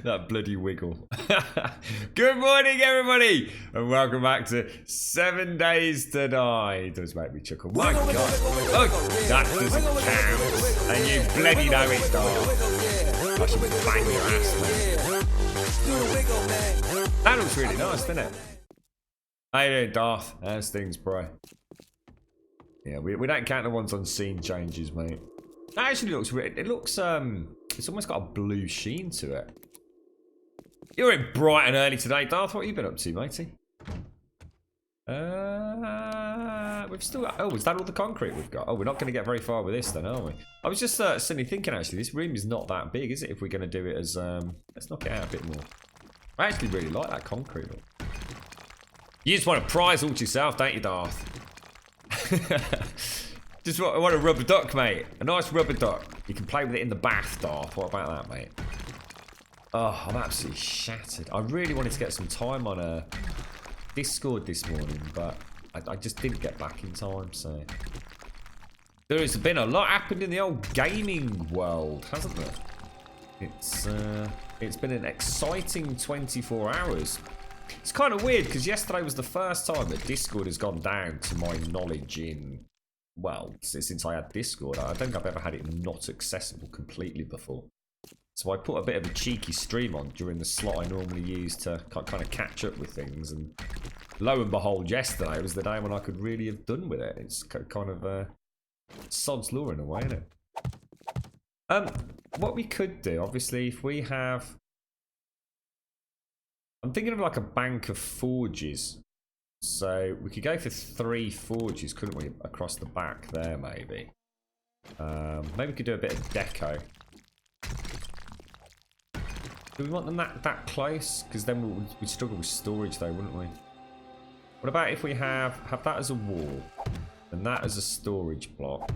That bloody wiggle. Good morning, everybody, and welcome back to 7 Days to Die. It does make me chuckle. My God. Oh, that doesn't count. And you bloody know it, dog. I should bang your ass, man. That looks really nice, doesn't it? How you doing, Darth? How's things, bro? Yeah, we don't count the ones on scene changes, mate. That actually looks weird. It looks, it's almost got a blue sheen to it. You're in bright and early today, Darth. What have you been up to, matey? We've still got, oh, is that all the concrete we've got? Oh, we're not going to get very far with this then, are we? I was just suddenly thinking, actually, this room is not that big, is it? If we're going to do it as, let's knock it out a bit more. I actually really like that concrete look. You just want to prize all to yourself, don't you, Darth? Just want a rubber duck, mate. A nice rubber duck. You can play with it in the bath, Darth. What about that, mate? Oh, I'm absolutely shattered. I really wanted to get some time on Discord this morning, but I just didn't get back in time, so... There's been a lot happened in the old gaming world, hasn't there? It's been an exciting 24 hours. It's kind of weird, because yesterday was the first time that Discord has gone down, to my knowledge, in... Well, since I had Discord. I don't think I've ever had it not accessible completely before. So I put a bit of a cheeky stream on during the slot I normally use to kind of catch up with things. And lo and behold, yesterday was the day when I could really have done with it. It's kind of sod's law in a way, isn't it? What we could do, obviously, if we have... I'm thinking of like a bank of forges. So we could go for 3 forges, couldn't we? Across the back there, maybe. Maybe we could do a bit of deco. Do we want them that close? Because then we'd struggle with storage, though, wouldn't we? What about if we have that as a wall and that as a storage block?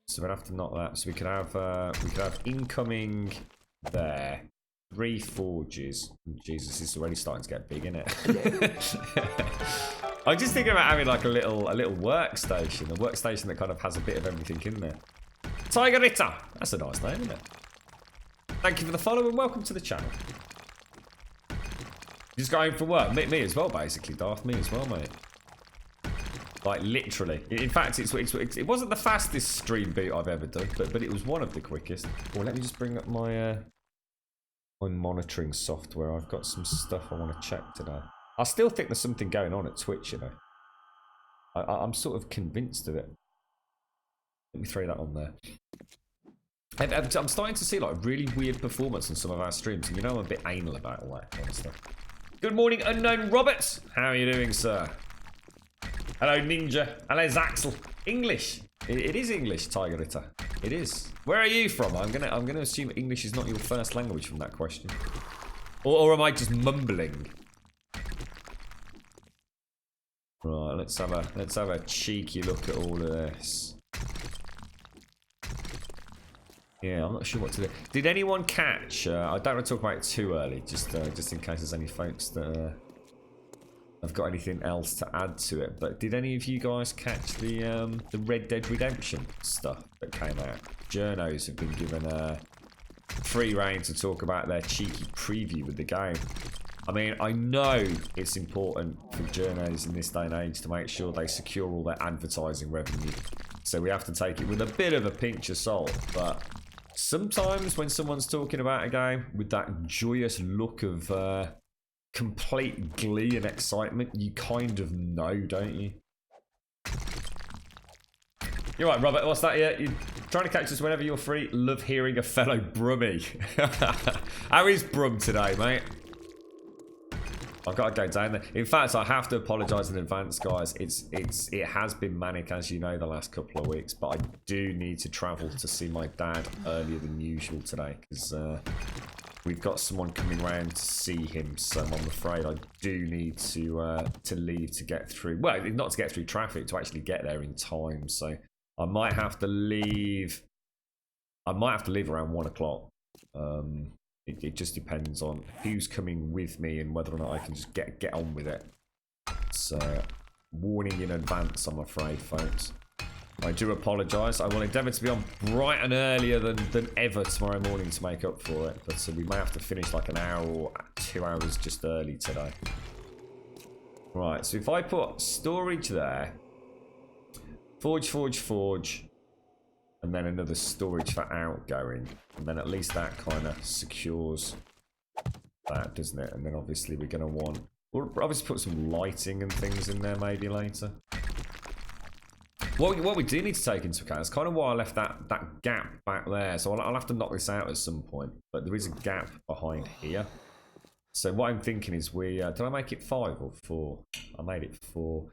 So we'd have to knock that. So we could have incoming there. 3 forges. Jesus, this is already starting to get big, isn't it? I'm just thinking about having like a little workstation, a workstation that kind of has a bit of everything in there. Tigerita! That's a nice name, isn't it? Thank you for the follow and welcome to the channel. Just going for work. Me as well, basically, Darth. Me as well, mate. Like, literally. In fact, it wasn't the fastest stream beat I've ever done, but it was one of the quickest. Well, let me just bring up my monitoring software. I've got some stuff I want to check today. I still think there's something going on at Twitch, you know. I'm sort of convinced of it. Let me throw that on there. I'm starting to see like really weird performance on some of our streams, and you know I'm a bit anal about all that kind of stuff. Good morning, Unknown Robert. How are you doing, sir? Hello, Ninja. Hello, Zaxel. English. It is English, Tigerita. It is. Where are you from? I'm gonna assume English is not your first language from that question, or am I just mumbling? Right. Let's have a cheeky look at all of this. Yeah, I'm not sure what to do. Did anyone catch? I don't want to talk about it too early, just in case there's any folks that have got anything else to add to it. But did any of you guys catch the Red Dead Redemption stuff that came out? Journos have been given free reign to talk about their cheeky preview with the game. I mean, I know it's important for journos in this day and age to make sure they secure all their advertising revenue. So we have to take it with a bit of a pinch of salt, but sometimes when someone's talking about a game with that joyous look of complete glee and excitement, you kind of know, don't you? You're right, Robert. What's that? Yeah, you're trying to catch us whenever you're free. Love hearing a fellow Brummy. How is Brum today, mate? I've got to go down there. In fact, I have to apologise in advance, guys. It has been manic, as you know, the last couple of weeks. But I do need to travel to see my dad earlier than usual today, because we've got someone coming round to see him. So I'm afraid I do need to leave to get through. Well, not to get through traffic, to actually get there in time. So I might have to leave. I might have to leave around 1 o'clock. It just depends on who's coming with me and whether or not I can just get on with it. So, warning in advance, I'm afraid, folks. I do apologise. I will endeavour to be on bright and earlier than ever tomorrow morning to make up for it. But we may have to finish like an hour or 2 hours just early today. Right, so if I put storage there, forge, and then another storage for outgoing, and then at least that kind of secures that, doesn't it? And then obviously we're going to want, we'll obviously put some lighting and things in there maybe later. What we do need to take into account is kind of why I left that gap back there. So I'll have to knock this out at some point. But there is a gap behind here. So what I'm thinking is did I make it 5 or 4? I made it 4.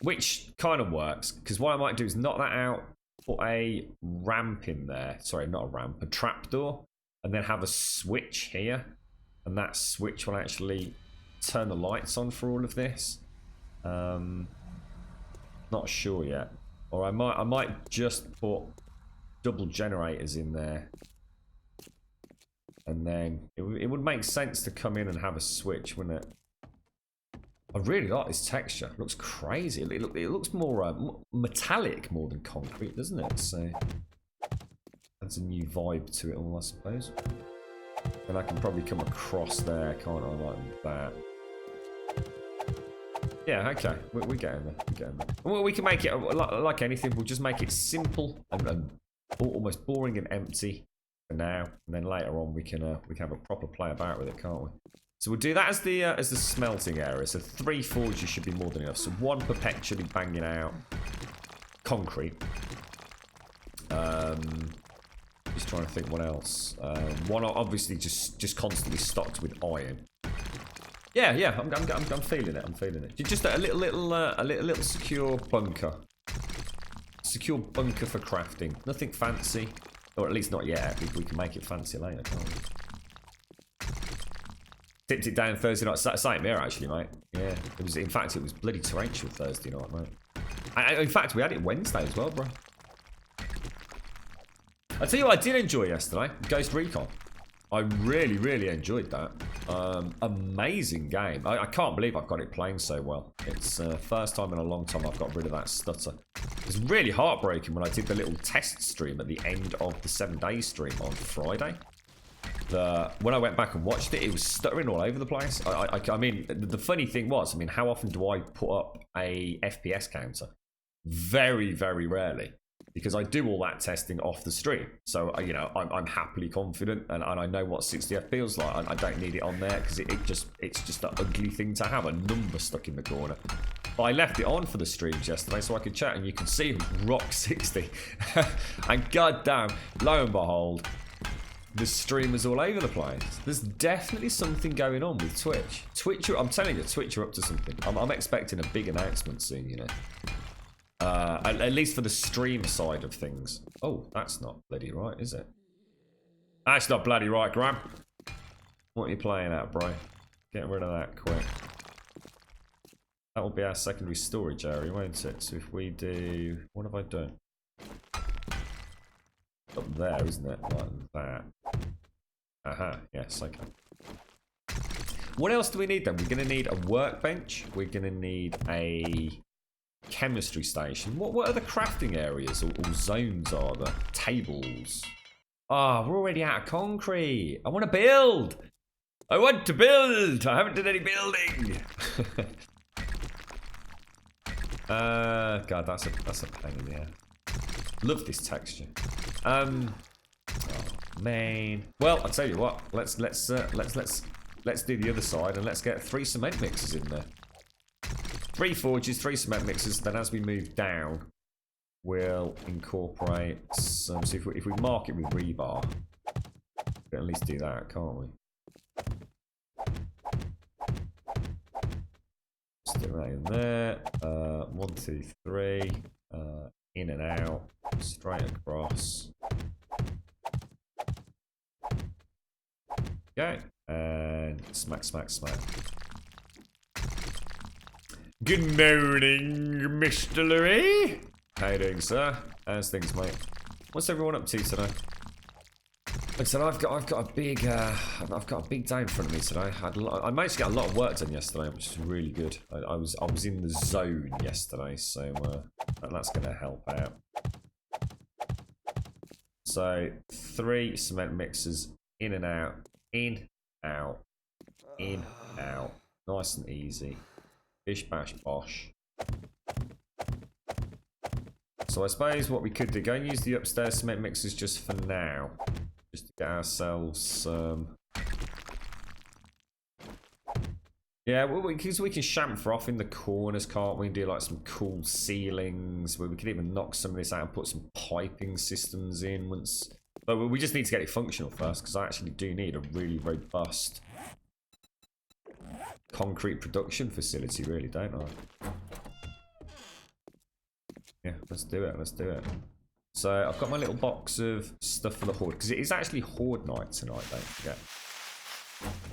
Which kind of works. Because what I might do is knock that out, put a ramp in there. Sorry, not a ramp, a trapdoor. And then have a switch here. And that switch will actually turn the lights on for all of this. Not sure yet. Or I might just put double generators in there. And then it would make sense to come in and have a switch, wouldn't it? I really like this texture. It looks crazy. It looks more metallic more than concrete, doesn't it? So adds a new vibe to it all, I suppose. And I can probably come across there, can't I, like that. Yeah, okay. We're getting there. We're getting there. Well, we can make it like anything. We'll just make it simple and almost boring and empty for now. And then later on, we can have a proper play about with it, can't we? So we'll do that as the smelting area. So 3 forges should be more than enough. So 1 perpetually banging out concrete. Just trying to think what else. 1 obviously just constantly stocked with iron. Yeah, I'm feeling it. I'm feeling it. Just a little secure bunker. Secure bunker for crafting. Nothing fancy, or at least not yet. We can make it fancy later, can't we? Tipped it down Thursday night. Same here, actually, mate. Yeah, it was. In fact, it was bloody torrential Thursday night, mate. In fact, we had it Wednesday as well, bro. I tell you what, I did enjoy yesterday. Ghost Recon. I really enjoyed that. Amazing game. I can't believe I've got it playing so well. It's first time in a long time I've got rid of that stutter. It was really heartbreaking when I did the little test stream at the end of the 7-day stream on Friday. When I went back and watched it, it was stuttering all over the place. I mean, the funny thing was, I mean, how often do I put up a FPS counter? Very rarely. Because I do all that testing off the stream. So, you know, I'm happily confident and I know what 60F feels like. I don't need it on there because it's just an ugly thing to have, a number stuck in the corner. But I left it on for the streams yesterday so I could chat and you can see him rock 60. And goddamn, lo and behold, the stream was all over the place. There's definitely something going on with Twitch. I'm telling you, Twitch are up to something. I'm expecting a big announcement soon, you know. At least for the stream side of things. Oh, that's not bloody right, is it? That's not bloody right, Graham. What are you playing at, bro? Get rid of that quick. That will be our secondary storage area, won't it? So if we do... What have I done? Up there, isn't it? Like that. Aha, yes, okay. What else do we need then? We're going to need a workbench. We're going to need a... chemistry station. What other crafting areas or zones are there? Tables. Ah, we're already out of concrete. I want to build. I want to build. I haven't done any building. God, that's a pain in the air. Love this texture. Oh man. Well, I'll tell you what. Let's do the other side and let's get 3 cement mixers in there. 3 forges, 3 cement mixers. Then as we move down, we'll incorporate some. So if we mark it with rebar, we can at least do that, can't we? Stick that in there. 1, 2, 3. In and out. Straight across. Okay. And smack. Good morning, Mr. Louis. How you doing, sir? How's things, mate? What's everyone up to today? Like I said, I've got a big day in front of me today. I managed to get a lot of work done yesterday, which is really good. I was in the zone yesterday, so that's going to help out. So 3 cement mixers in and out, in, out, in, out. Nice and easy. Bish bash bosh. So I suppose what we could do, go and use the upstairs cement mixers just for now. Just to get ourselves some... Yeah, because we can chamfer off in the corners, can't we? And do like some cool ceilings. Where we could even knock some of this out and put some piping systems in once. But we just need to get it functional first, because I actually do need a really robust concrete production facility, really, don't I? Yeah, let's do it. Let's do it. So I've got my little box of stuff for the horde, because it is actually horde night tonight, don't forget.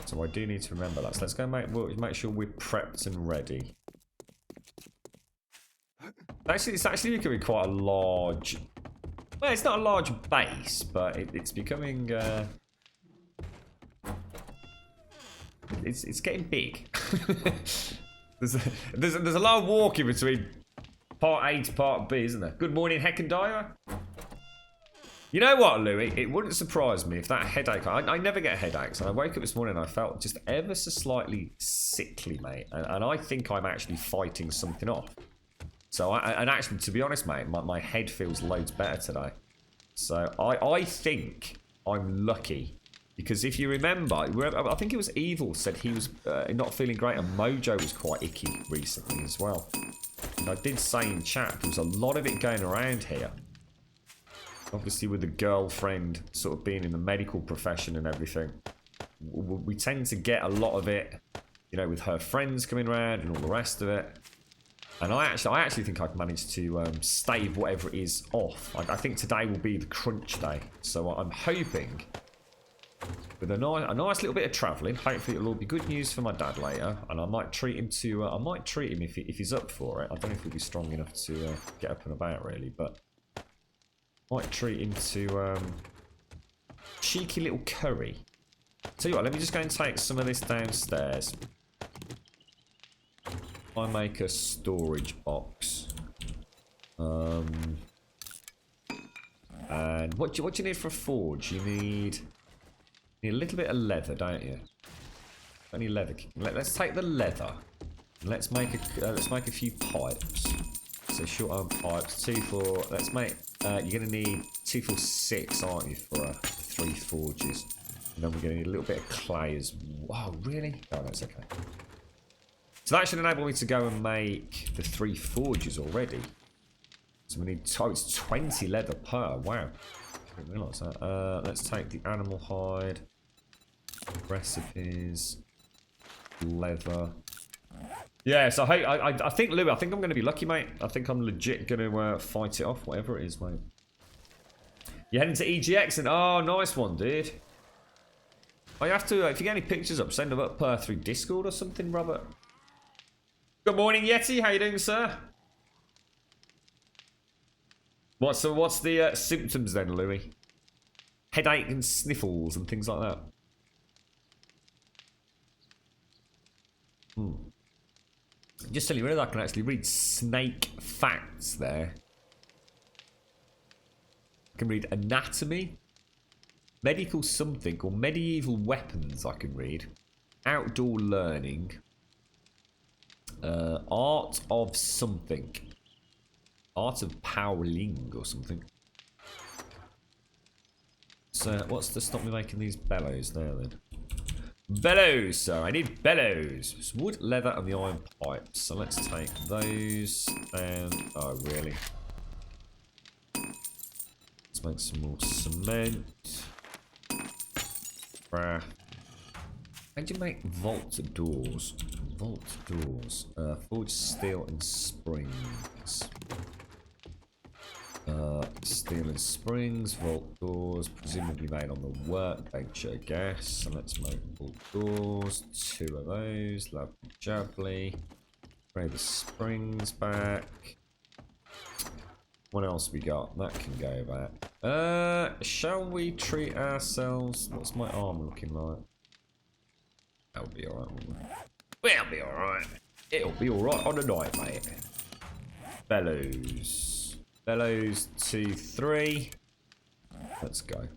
So I do need to remember that. So let's go make sure we're prepped and ready. Actually, it's actually becoming quite a large... Well, it's not a large base, but it's becoming... It's getting big. there's a lot of walking between part A to part B, isn't there? Good morning, Heckendire. You know what, Louis? It wouldn't surprise me if that headache... I never get headaches, and I woke up this morning and I felt just ever so slightly sickly, mate. And I think I'm actually fighting something off. So, actually, to be honest, mate, my head feels loads better today. So, I think I'm lucky. Because if you remember, I think it was Evil said he was not feeling great, and Mojo was quite icky recently as well. And I did say in chat, there was a lot of it going around here. Obviously, with the girlfriend sort of being in the medical profession and everything, we tend to get a lot of it, you know, with her friends coming around and all the rest of it. And I actually think I've managed to stave whatever it is off. I think today will be the crunch day, so I'm hoping with a nice little bit of travelling. Hopefully, it'll all be good news for my dad later, and I might treat him to. I might treat him if he's up for it. I don't know if he'll be strong enough to get up and about really, but. Might treat him to cheeky little curry. Tell you what, let me just go and take some of this downstairs. I make a storage box. And what do you need for a forge? You need a little bit of leather, don't you? Any leather? Let's take the leather. Let's make a few pipes. So short arm pipes, 2 for. Let's make. You're going to need 2 for 6, aren't you, for 3 forges? And then we're going to need a little bit of clay as well. Oh, really? Oh, that's okay. So that should enable me to go and make the 3 forges already. So we need, oh, it's 20 leather per. Wow. I didn't realise that. Let's take the animal hide. Recipes. Leather. Yeah, so I think, Louis, I think I'm going to be lucky, mate. I think I'm legit going to fight it off, whatever it is, mate. You're heading to EGX, and oh, nice one, dude. I have to, if you get any pictures up, send them up through Discord or something, Robert. Good morning, Yeti. How you doing, sir? What's the symptoms then, Louis? Headache and sniffles and things like that. Just tell you whether I can actually read snake facts there. I can read anatomy, medical something, or medieval weapons I can read. Outdoor learning. Art of something. Art of powering or something. So what's to stop me making these bellows there then? Bellows, sir. I need bellows. It's wood, leather, and the iron pipes. So let's take those and... Oh, really? Let's make some more cement. How do you make vault doors? Vault doors. Forged steel and springs. Steel and springs, vault doors, presumably made on the workbench, I guess. So let's make vault doors, 2 of those, lovely jubbly. Bring the springs back. What else we got? That can go back. Shall we treat ourselves? What's my armor looking like? That'll be alright, won't it? We'll be alright. It'll be alright on the night, mate. Bellows. Bellows 2, 3. Let's go.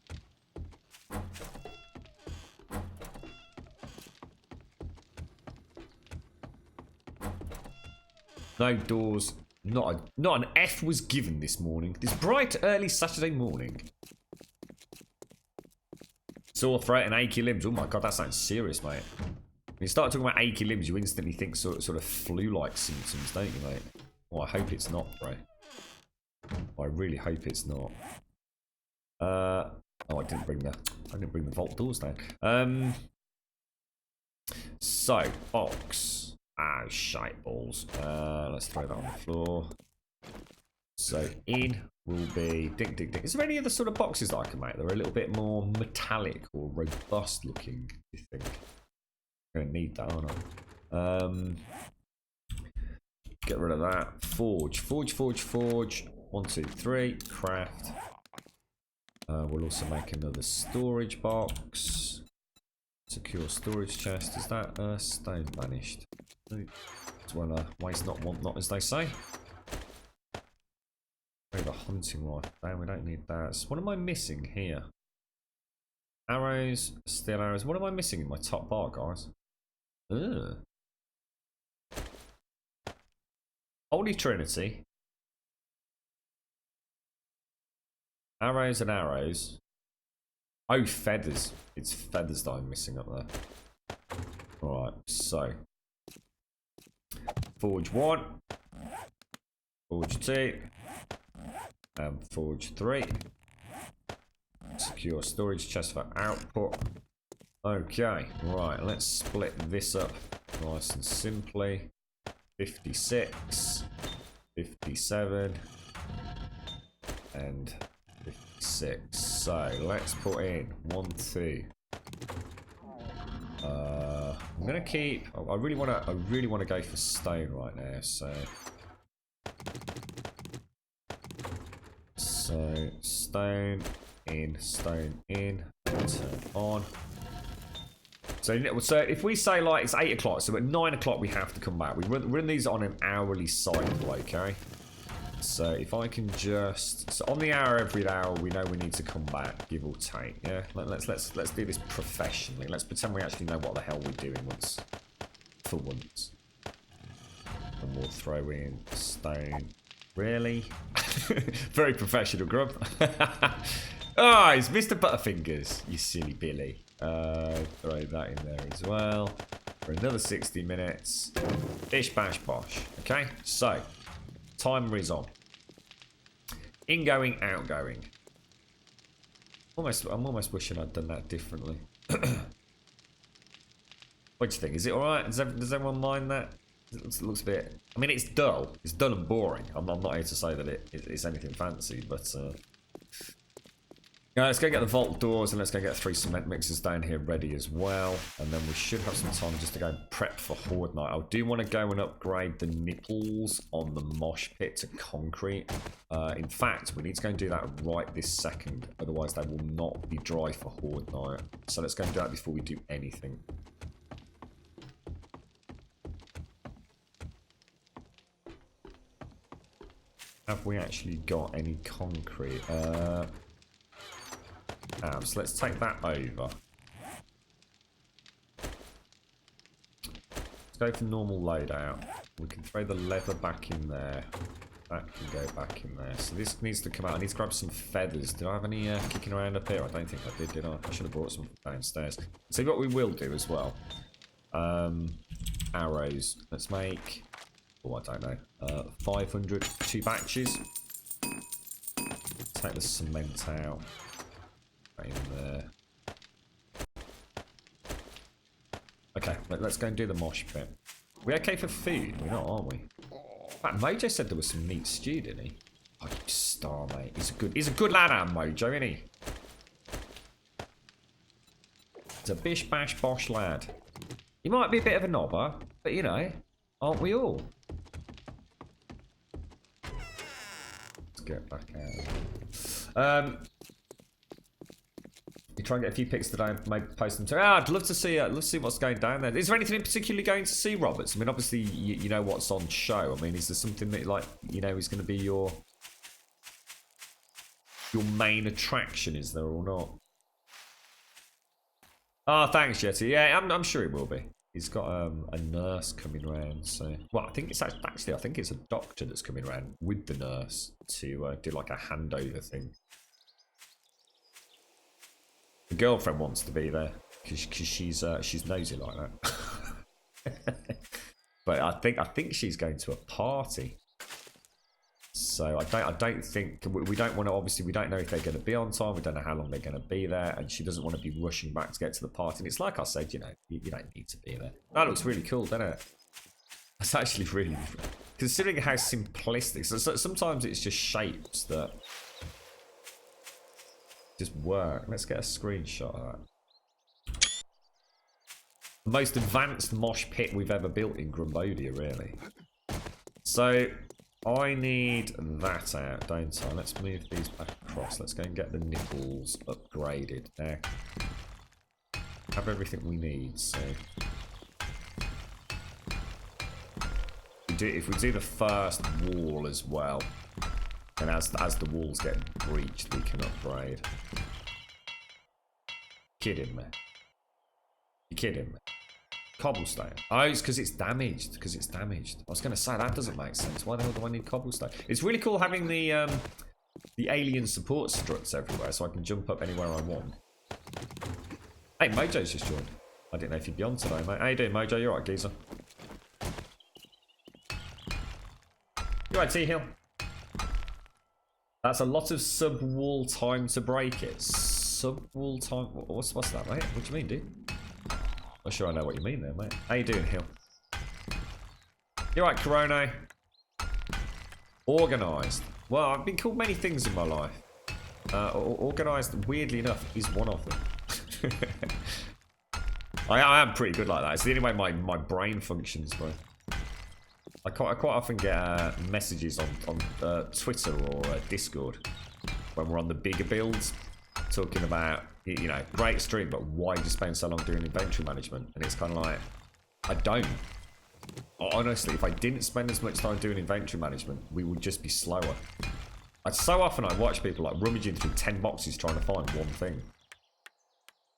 No doors. Not an F was given this morning. This bright early Saturday morning. Sore throat and achy limbs. Oh my god, that sounds serious, mate. When you start talking about achy limbs, you instantly think sort of flu-like symptoms, don't you, mate? Oh, I hope it's not, bro. I really hope it's not. Oh, I didn't bring the vault doors down. So box. Ah, shite balls. Let's throw that on the floor. So in will be ding ding ding. Is there any other sort of boxes that I can make that are a little bit more metallic or robust looking? Do you think? I'm gonna need that, aren't I? Get rid of that. Forge. 1, 2, 3. Craft. We'll also make another storage box. Secure storage chest. Is that stone vanished? It's well, waste not, want not, as they say. The hunting rifle. Damn, we don't need that. So what am I missing here? Arrows, steel arrows. What am I missing in my top bar, guys? Ugh. Holy Trinity. Arrows and arrows. Oh, feathers. It's feathers that I'm missing up there. Alright, so. Forge 1. Forge 2. And forge 3. Secure storage chest for output. Okay, right, let's split this up nice and simply. 56, 57, and 56. So let's put in 1, 2. I'm gonna keep. I really want to go for stone right now. So stone in, turn on. So if we say like it's 8 o'clock, so at 9 o'clock we have to come back. We run these on an hourly cycle, okay? So if I can just, so on the hour every hour, we know we need to come back, give or take. Yeah, let's do this professionally. Let's pretend we actually know what the hell we're doing for once. And we'll throw in stone. Really? Very professional, Grub. Oh, it's Mr. Butterfingers, you silly Billy. Throw that in there as well. For another 60 minutes. Bish bash bosh. Okay, so timer is on. Ingoing, outgoing. I'm almost wishing I'd done that differently. What do you think? Is it alright? Does everyone mind that? It looks a bit. I mean, it's dull. It's dull and boring. I'm not here to say that it's anything fancy, but. Yeah, let's go get the vault doors and let's go get 3 cement mixers down here ready as well. And then we should have some time just to go prep for Horde Night. I do want to go and upgrade the nipples on the mosh pit to concrete. In fact, we need to go and do that right this second. Otherwise, they will not be dry for Horde Night. So let's go and do that before we do anything. Have we actually got any concrete? So let's take that over. Let's go for normal loadout. We can throw the leather back in there. That can go back in there. So this needs to come out. I need to grab some feathers. Did I have any kicking around up here? I don't think I did I? I should have brought some downstairs. See what we will do as well. Arrows. Let's make... Oh, I don't know. 500, 2 batches. Take the cement out. Right in there. Okay, let's go and do the mosh pit. We okay for food? We're not, aren't we? In fact, Mojo said there was some meat stew, didn't he? Oh, you star, mate. He's a good lad, our Mojo, isn't he? He's a bish bash bosh lad. He might be a bit of a knobber, but you know, aren't we all? Let's get back out. You try and get a few pics today, maybe post them to. I'd love to see. Let's see what's going down there. Is there anything in particular going to see, Roberts? I mean, obviously you know what's on show. I mean, is there something that like you know is going to be your your main attraction, is there or not? Oh, thanks, Jetty. Yeah, I'm sure it will be. He's got a nurse coming around, so... Well, I think it's actually, I think it's a doctor that's coming around with the nurse to do like a handover thing. The girlfriend wants to be there because she's nosy like that. But I think she's going to a party. So I don't think we don't want to, obviously we don't know if they're going to be on time, we don't know how long they're going to be there, and she doesn't want to be rushing back to get to the party. And it's like I said, you know, you don't need to be there. That looks really cool, doesn't it? That's actually really, considering how simplistic. So sometimes it's just shapes that just work. Let's get a screenshot of that. The most advanced mosh pit we've ever built in Grumbodia, really. So I need that out, don't I? Let's move these back across. Let's go and get the nipples upgraded. There. Have everything we need, so... If we do the first wall as well, and as the walls get breached, we can upgrade. Kidding me? You kidding me? Cobblestone. Oh, it's because it's damaged. Because it's damaged. I was going to say that doesn't make sense. Why the hell do I need cobblestone? It's really cool having the alien support struts everywhere, so I can jump up anywhere I want. Hey, Mojo's just joined. I didn't know if you'd be on today, mate. How you doing, Mojo? You alright, geezer? You alright, T-Hill? That's a lot of sub-wall time to break it. Sub-wall time? What's that, mate? What do you mean, dude? Not sure I know what you mean there, mate. How you doing, Hill? You alright, Corona? Organised. Well, I've been called many things in my life. Organised, weirdly enough, is one of them. I am pretty good like that. It's the only way my brain functions, bro. I quite often get messages on Twitter or Discord when we're on the bigger builds, talking about, you know, great stream, but why did you spend so long doing inventory management? And it's kind of like, I don't. Honestly, if I didn't spend as much time doing inventory management, we would just be slower. So often I watch people like rummaging through 10 boxes trying to find one thing.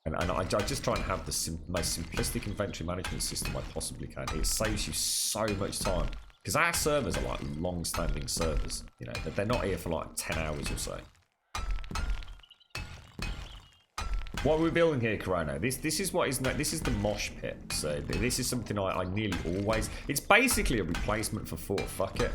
And I just try and have the most simplistic inventory management system I possibly can. It saves you so much time. Because our servers are like long-standing servers. You know, they're not here for like 10 hours or so. What are we building here, Corona? This is what is this is the mosh pit. So this is something I nearly always. It's basically a replacement for Fort Fuckett.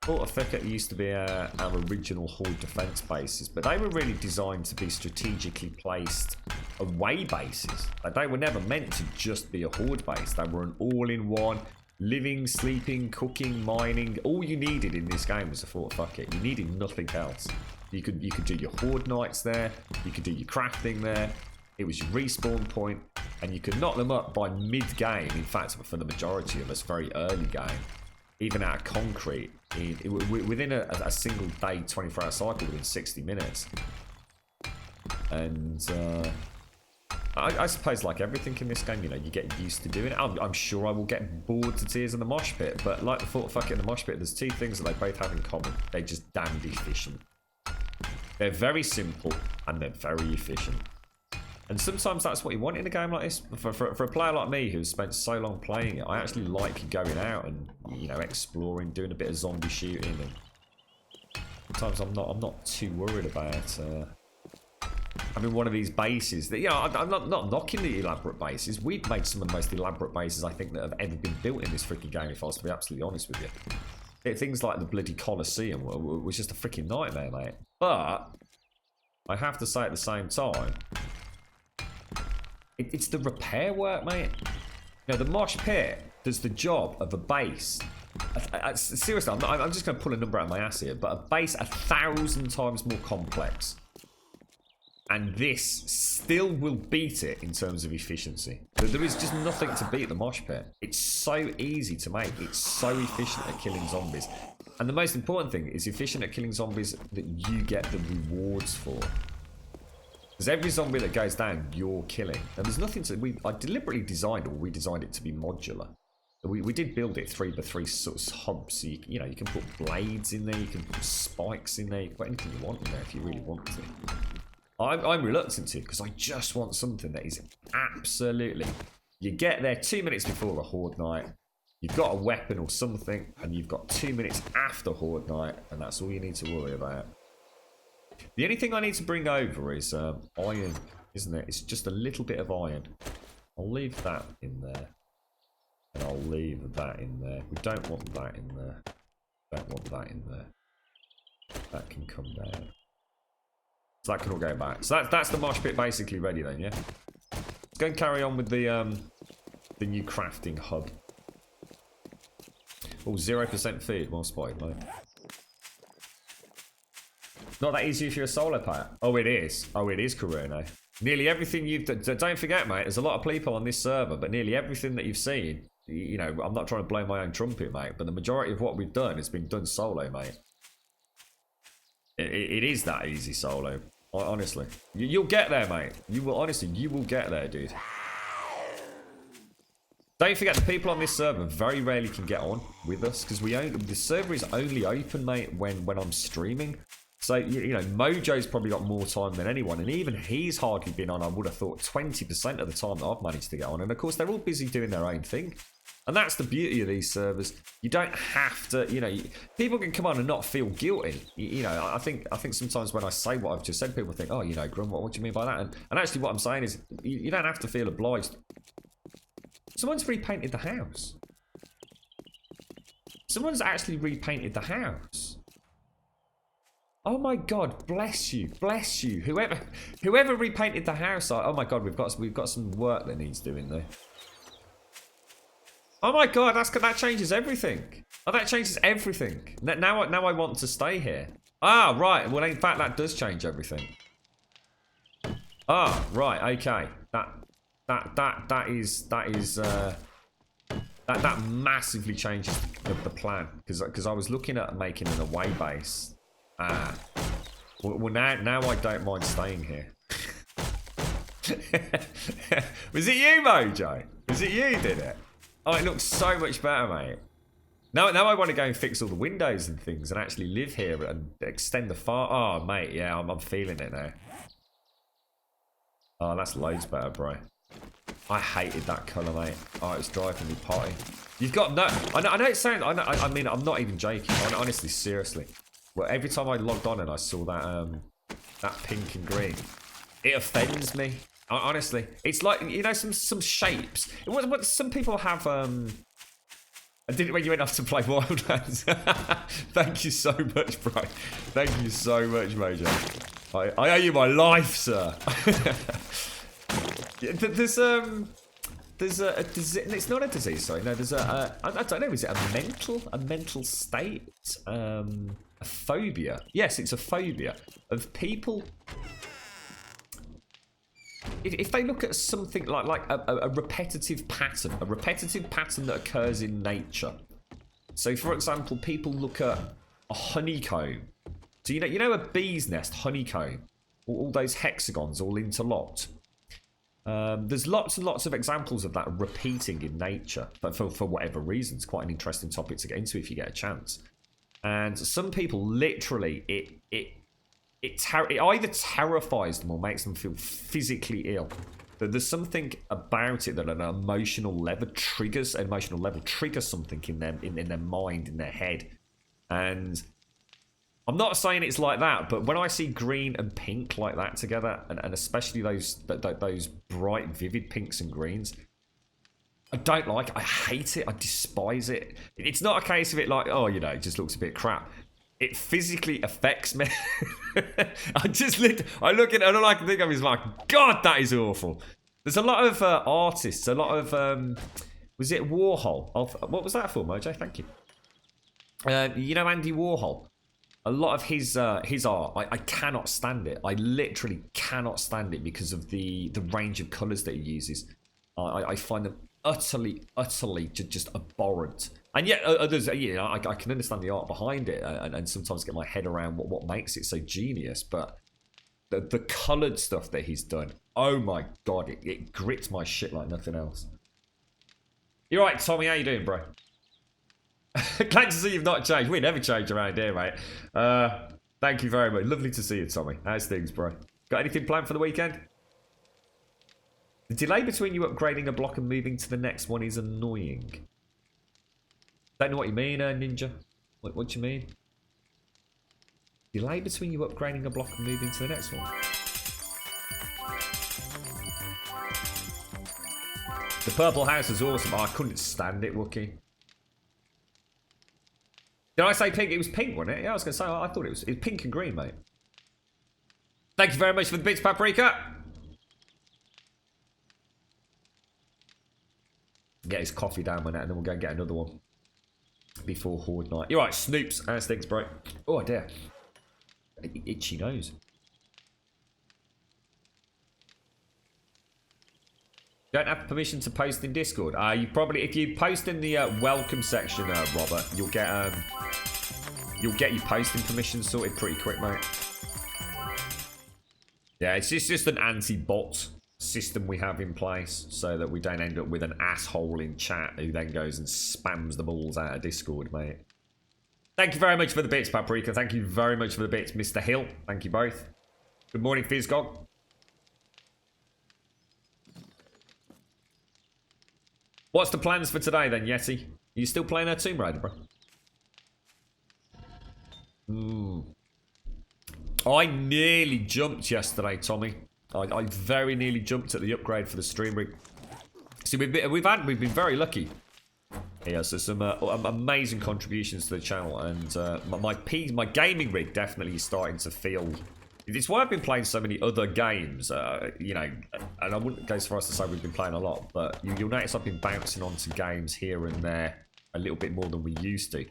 Fort Fuckett used to be our original Horde defense bases, but they were really designed to be strategically placed away bases. Like, they were never meant to just be a Horde base. They were an all-in-one, living, sleeping, cooking, mining. All you needed in this game was a Fort Fuckett. You needed nothing else. You could do your Horde nights there. You could do your crafting there. It was your respawn point, and you could knock them up by mid-game. In fact, for the majority of us, very early game, even out of concrete, within a single day, 24-hour cycle, within 60 minutes. And I suppose, like everything in this game, you know, you get used to doing it. I'm sure I will get bored to tears in the mosh pit, but like the Fort Fuckett and the mosh pit, there's two things that they both have in common. They're just damned efficient. They're very simple and they're very efficient. And sometimes that's what you want in a game like this. For a player like me who's spent so long playing it, I actually like going out and, you know, exploring, doing a bit of zombie shooting. And sometimes I'm not too worried about having one of these bases. That, you know, I'm not knocking the elaborate bases. We've made some of the most elaborate bases I think that have ever been built in this freaking game, if I was to be absolutely honest with you. Things like the bloody Colosseum was just a freaking nightmare, mate. But I have to say at the same time, it's the repair work, mate. You know, the mosh pit does the job of a base. Seriously, I'm just going to pull a number out of my ass here, but a base 1,000 times more complex. And this still will beat it in terms of efficiency. There is just nothing to beat the mosh pit. It's so easy to make. It's so efficient at killing zombies. And the most important thing is efficient at killing zombies that you get the rewards for. Because every zombie that goes down, you're killing. And there's nothing to... I deliberately designed, or we designed it to be modular. We did build it 3x3 sort of hubs. So you know, you can put blades in there, you can put spikes in there, you can put anything you want in there if you really want to. I'm reluctant to, because I just want something that is absolutely... You get there 2 minutes before the Horde Night, you've got a weapon or something, and you've got 2 minutes after Horde Night, and that's all you need to worry about. The only thing I need to bring over is iron, isn't it? It's just a little bit of iron. I'll leave that in there. And I'll leave that in there. We don't want that in there. Don't want that in there. That can come down. So that can all go back. So that's the mosh pit basically ready then, yeah? Let's go and carry on with the new crafting hub. Oh, 0% feed. Well spotted, mate. Not that easy if you're a solo player. Oh, it is. Oh, it is, Karuno. Nearly everything you've... Don't forget, mate, there's a lot of people on this server, but nearly everything that you've seen... You know, I'm not trying to blow my own trumpet, mate, but the majority of what we've done has been done solo, mate. It is that easy solo. Honestly. You'll get there, mate. You will, honestly, you will get there, dude. Don't forget, the people on this server very rarely can get on with us, because the server is only open, mate, when I'm streaming. So, you know, Mojo's probably got more time than anyone, and even he's hardly been on, I would have thought, 20% of the time that I've managed to get on. And, of course, they're all busy doing their own thing. And that's the beauty of these servers. You don't have to, you know, people can come on and not feel guilty. You know, I think sometimes when I say what I've just said, people think, oh, you know, Grum, what do you mean by that? And actually what I'm saying is, you don't have to feel obliged. Someone's repainted the house. Someone's actually repainted the house. Oh my God, bless you, bless you. Whoever repainted the house, oh my God, we've got some work that needs doing there. Oh my God, that changes everything. Oh, that changes everything. Now I want to stay here. Ah, right. Well, in fact, that does change everything. Ah, right. Okay. That massively changes the plan, because I was looking at making an away base. Ah. Well, now I don't mind staying here. Was it you, Mojo? Was it you who did it? Oh, it looks so much better, mate. Now I want to go and fix all the windows and things and actually live here and extend the farm. Oh, mate, yeah, I'm feeling it now. Oh, that's loads better, bro. I hated that colour, mate. Oh, it's driving me potty. You've got no... I know it sounds... I mean, I'm not even joking. Honestly, seriously. Well, every time I logged on and I saw that pink and green, it offends me. Honestly, it's like, you know, some shapes. What some people have. I did it when you went off to play Wildlands. Thank you so much, bro. Thank you so much, Mojo. I owe you my life, sir. There's a disease. It's not a disease. Sorry, no. There's I don't know. Is it a mental state? A phobia. Yes, it's a phobia of people. If they look at something like a repetitive pattern that occurs in nature. So, for example, people look at a honeycomb. So you know a bee's nest honeycomb, all those hexagons all interlocked. There's lots and lots of examples of that repeating in nature, but for whatever reason, it's quite an interesting topic to get into if you get a chance. And some people literally it either terrifies them or makes them feel physically ill. There's something about it that at an emotional level triggers something in their mind, in their head. And I'm not saying it's like that, but when I see green and pink like that together, and especially those bright, vivid pinks and greens, I don't like it. I hate it. I despise it. It's not a case of it like, oh, you know, it just looks a bit crap. It physically affects me. I look at it and all I can think of is like, God, that is awful. There's a lot of artists, a lot of, was it Warhol? What was that for, Mojo? Thank you. You know Andy Warhol? A lot of his art, I cannot stand it. I literally cannot stand it because of the range of colours that he uses. I find them utterly just abhorrent. And yet others, you know, I can understand the art behind it and sometimes get my head around what makes it so genius. But the coloured stuff that he's done, oh my God, it grits my shit like nothing else. You're right, Tommy. How you doing, bro? Glad to see you've not changed. We never change around here, mate. Thank you very much. Lovely to see you, Tommy. How's things, bro? Got anything planned for the weekend? The delay between you upgrading a block and moving to the next one is annoying. Don't know what you mean, Ninja. What do you mean? Delay between you upgrading a block and moving to the next one. The purple house is awesome. Oh, I couldn't stand it, Wookie. Did I say pink? It was pink, wasn't it? Yeah, I was going to say, I thought it was pink and green, mate. Thank you very much for the bits, Paprika. Get his coffee down my neck and then we'll go and get another one before Horde night. You're right, Snoops. How's things, bro? Oh, dear. Itchy nose. Don't have permission to post in Discord. You probably, if you post in the welcome section, Robert, you'll get your posting permission sorted pretty quick, mate. Yeah, it's just an anti-bot system we have in place so that we don't end up with an asshole in chat who then goes and spams the balls out of Discord, mate. Thank you very much for the bits, Paprika. Thank you very much for the bits, Mr. Hill. Thank you both. Good morning, Fizzgog. What's the plans for today then, Yeti? Are you still playing our Tomb Raider, bro? I nearly jumped yesterday, Tommy. I very nearly jumped at the upgrade for the stream rig. See, we've been very lucky. Yeah, so some amazing contributions to the channel, and my gaming rig definitely is starting to feel. It's why I've been playing so many other games, you know, and I wouldn't go so far as to say we've been playing a lot, but you'll notice I've been bouncing onto games here and there a little bit more than we used to.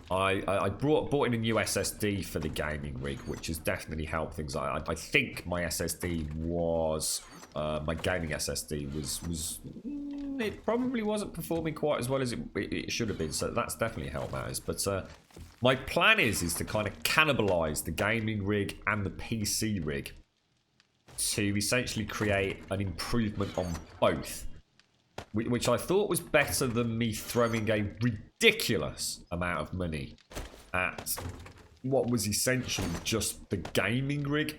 I bought in a new SSD for the gaming rig, which has definitely helped things. I think my SSD was my gaming SSD was it probably wasn't performing quite as well as it should have been, so that's definitely helped matters. But my plan is to kind of cannibalize the gaming rig and the PC rig to essentially create an improvement on both, which I thought was better than me throwing a ridiculous amount of money at what was essentially just the gaming rig.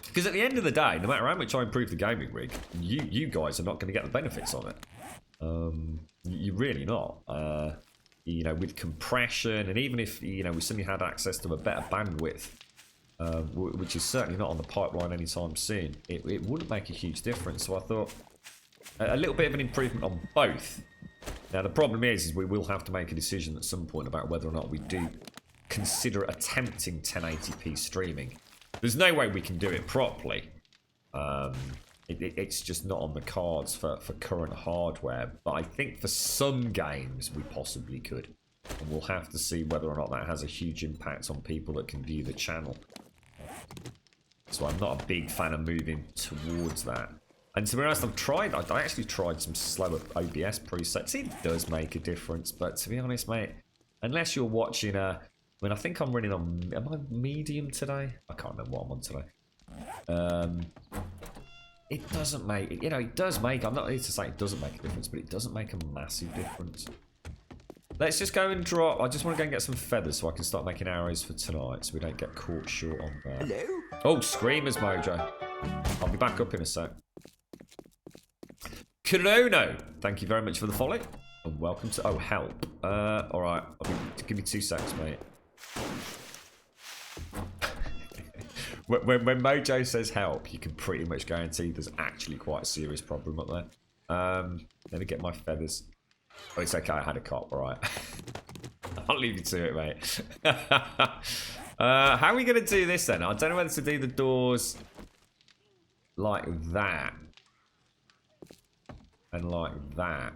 Because at the end of the day, no matter how much I improve the gaming rig, you guys are not going to get the benefits of it. You're really not. You know, with compression, and even if, you know, we suddenly had access to a better bandwidth, which is certainly not on the pipeline anytime soon, it wouldn't make a huge difference. So I thought a little bit of an improvement on both. Now the problem is we will have to make a decision at some point about whether or not we do consider attempting 1080p streaming. There's no way we can do it properly. It's just not on the cards for current hardware. But I think for some games we possibly could. And we'll have to see whether or not that has a huge impact on people that can view the channel. So I'm not a big fan of moving towards that. And to be honest, I actually tried some slower OBS presets. It does make a difference, but to be honest, mate, unless you're watching I mean, I think I'm running on, am I medium today? I can't remember what I'm on today. It doesn't make, you know, it does make, I'm not here to say it doesn't make a difference, but it doesn't make a massive difference. Let's just go and drop, I just want to go and get some feathers so I can start making arrows for tonight so we don't get caught short on that. Hello? Oh, Screamers Mojo. I'll be back up in a sec. Chrono, thank you very much for the follow. And welcome to, oh, help. Alright, give me 2 seconds, mate. when Mojo says help, you can pretty much guarantee there's actually quite a serious problem up there. Let me get my feathers. Oh, it's okay, I had a cop, alright. I'll leave you to it, mate. How are we going to do this then? I don't know whether to do the doors like that. And like that.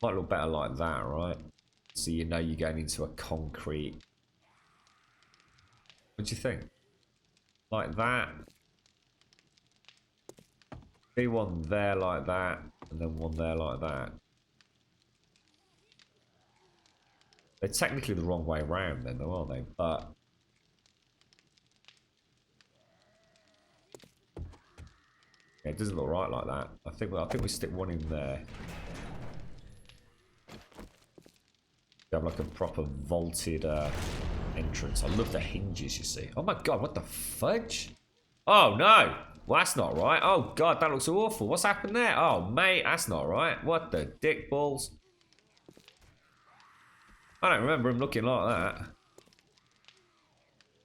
Might look better like that, right? So you know you're going into a concrete. What do you think? Like that. Be one there like that, and then one there like that. They're technically the wrong way around then, though, aren't they? But Yeah, it doesn't look right like that. I think we stick one in there. You have like a proper vaulted entrance. I love the hinges, you see. Oh my god, what the fudge? Oh no! Well, that's not right. Oh god, that looks awful. What's happened there? Oh mate, that's not right. What the dick balls? I don't remember him looking like that.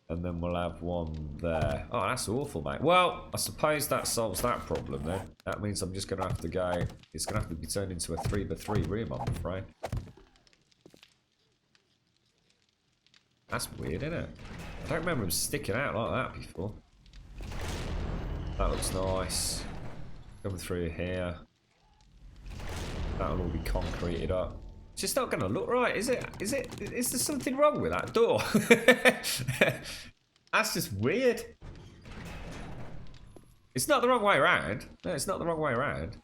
And then we'll have one there. Oh, that's awful, mate. Well, I suppose that solves that problem then. That means I'm just going to have to go... It's going to have to be turned into a 3x3 room, I'm afraid. That's weird, isn't it? I don't remember him sticking out like that before. That looks nice. Coming through here. That'll all be concreted up. It's just not going to look right, is it? Is there something wrong with that door? That's just weird. It's not the wrong way around. No, it's not the wrong way around.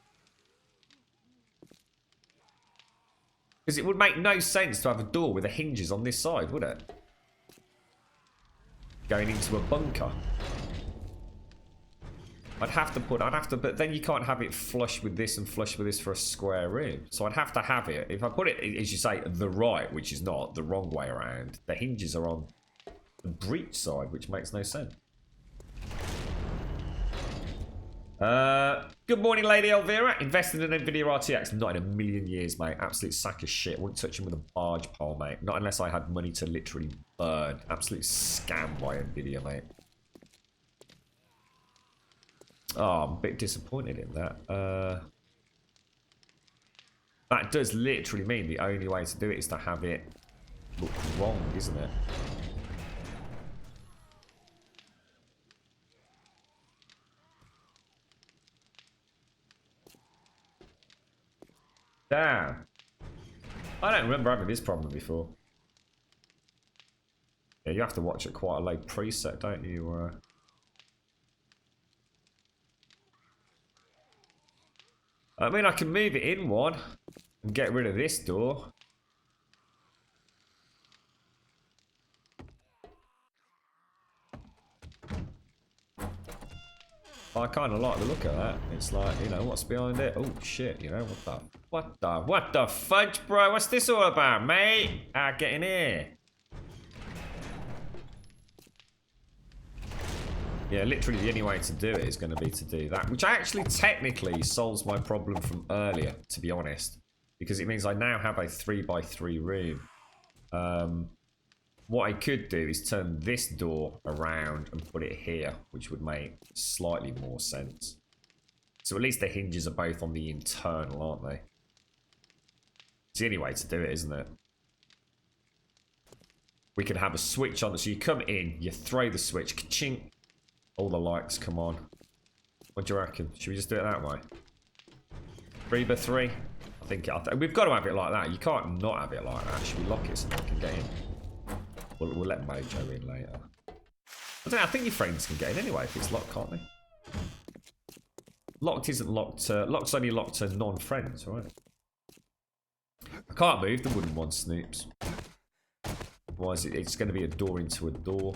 Because it would make no sense to have a door with the hinges on this side, would it? Going into a bunker. I'd have to, but then you can't have it flush with this and flush with this for a square room. So I'd have to have it, if I put it, as you say, the right, which is not, the wrong way around, the hinges are on the breach side, which makes no sense. Good morning, Lady Elvira. Invested in NVIDIA RTX. Not in a million years, mate. Absolute sack of shit. Wouldn't touch him with a barge pole, mate. Not unless I had money to literally burn. Absolute scam by NVIDIA, mate. Oh, I'm a bit disappointed in that. That does literally mean the only way to do it is to have it look wrong, isn't it? Damn. I don't remember having this problem before. Yeah, you have to watch at quite a low preset, don't you? I mean, I can move it in one and get rid of this door. I kind of like the look of that. It's like, you know, what's behind it? Oh shit, you know, what the fudge, bro? What's this all about, mate? Get in here. Yeah, literally the only way to do it is going to be to do that, which actually technically solves my problem from earlier, to be honest, because it means I now have a 3x3 room. What I could do is turn this door around and put it here, which would make slightly more sense. So at least the hinges are both on the internal, aren't they? It's the only way to do it, isn't it? We could have a switch on it, so you come in, you throw the switch, ka-chink. All the lights come on. What do you reckon? Should we just do it that way? 3x3? I think we've got to have it like that. You can't not have it like that. Should we lock it so we can get in? We'll let Mojo in later. I don't know, I think your friends can get in anyway if it's locked, can't they? Locked isn't locked. Locked's only locked to non-friends, right? I can't move the wooden one, Snoops. Otherwise, it's going to be a door into a door.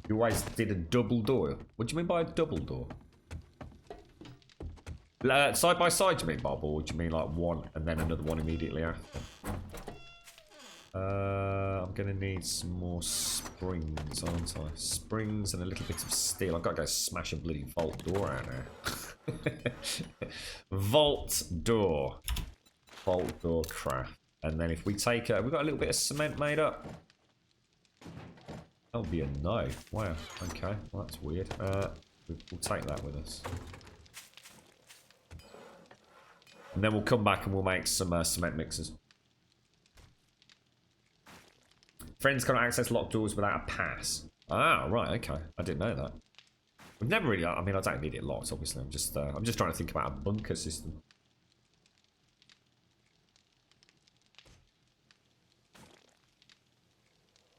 You always did a double door. What do you mean by a double door? Side by side, do you mean, Bob? Or do you mean like one and then another one immediately after? I'm going to need some more springs, aren't I? Springs and a little bit of steel. I've got to go smash a bloody vault door out there. Vault door. Vault door craft. And then if we take we've got a little bit of cement made up. That'll be a no. Wow. Okay. Well, that's weird. We'll take that with us. And then we'll come back and we'll make some cement mixers. Friends can't access locked doors without a pass. Ah, right. Okay. I didn't know that. We've never really... I mean, I don't need it locked, obviously. I'm just trying to think about a bunker system.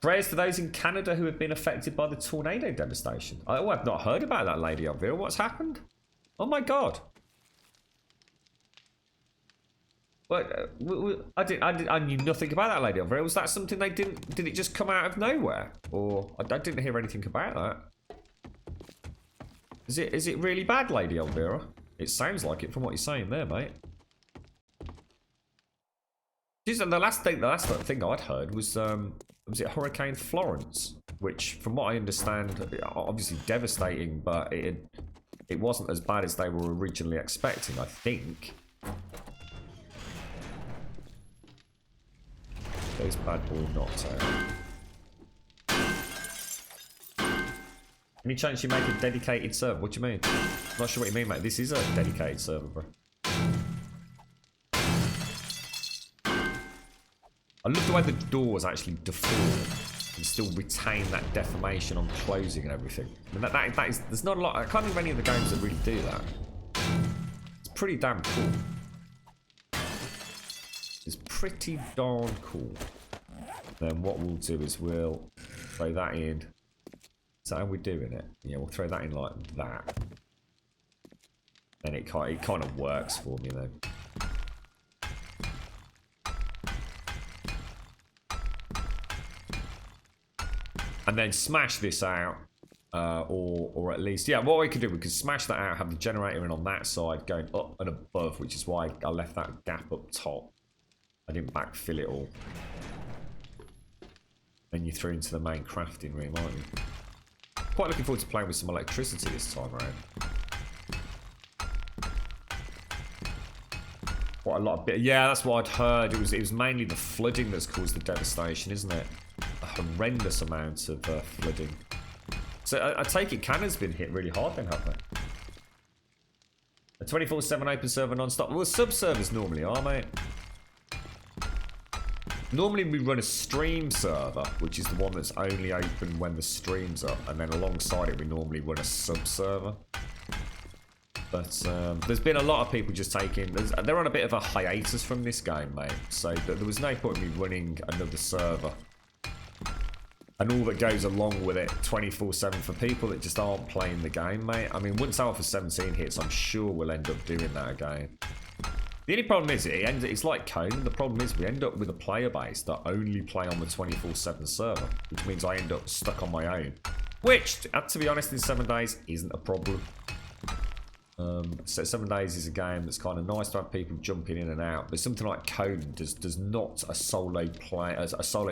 Prayers to those in Canada who have been affected by the tornado devastation. Oh, I've not heard about that, Lady Elvira. What's happened? Oh my god. But I knew nothing about that, Lady Elvira. Was that something they didn't? Did it just come out of nowhere? Or I didn't hear anything about that. Is it really bad, Lady Elvira? It sounds like it from what you're saying there, mate. Jeez, and the last thing I'd heard was it Hurricane Florence, which, from what I understand, obviously devastating, but it wasn't as bad as they were originally expecting, I think. Those bad boy knocked out. Any chance you make a dedicated server? What do you mean? I'm not sure what you mean, mate. This is a dedicated server, bro. I love the way the doors actually deform and still retain that deformation on closing and everything. I mean, that is, there's not a lot. I can't think of any of the games that really do that. It's pretty damn cool. It's pretty darn cool. Then what we'll do is we'll throw that in. Is that how we're doing it? Yeah, we'll throw that in like that. And it kind of works for me then. And then smash this out, or at least, yeah, what we could do, we could smash that out, have the generator in on that side, going up and above, which is why I left that gap up top. I didn't backfill it all. Then you threw into the main crafting room, aren't you? Quite looking forward to playing with some electricity this time around. Quite a lot of yeah, that's what I'd heard. It was mainly the flooding that's caused the devastation, isn't it? A horrendous amount of flooding. So I take it Cannon's been hit really hard then, haven't they? A 24/7 open server non-stop. Well, sub-servers normally are, mate. Normally we run a stream server, which is the one that's only open when the stream's up, and then alongside it we normally run a sub-server. But there's been a lot of people just taking... They're on a bit of a hiatus from this game, mate. So there was no point in me running another server. And all that goes along with it 24/7 for people that just aren't playing the game, mate. I mean, once Alpha 17 hits, I'm sure we'll end up doing that again. The only problem is, it's like Conan. The problem is we end up with a player base that only play on the 24/7 server, which means I end up stuck on my own. Which, to be honest, in 7 days isn't a problem. So 7 days is a game that's kind of nice to have people jumping in and out, but something like Conan does not a solo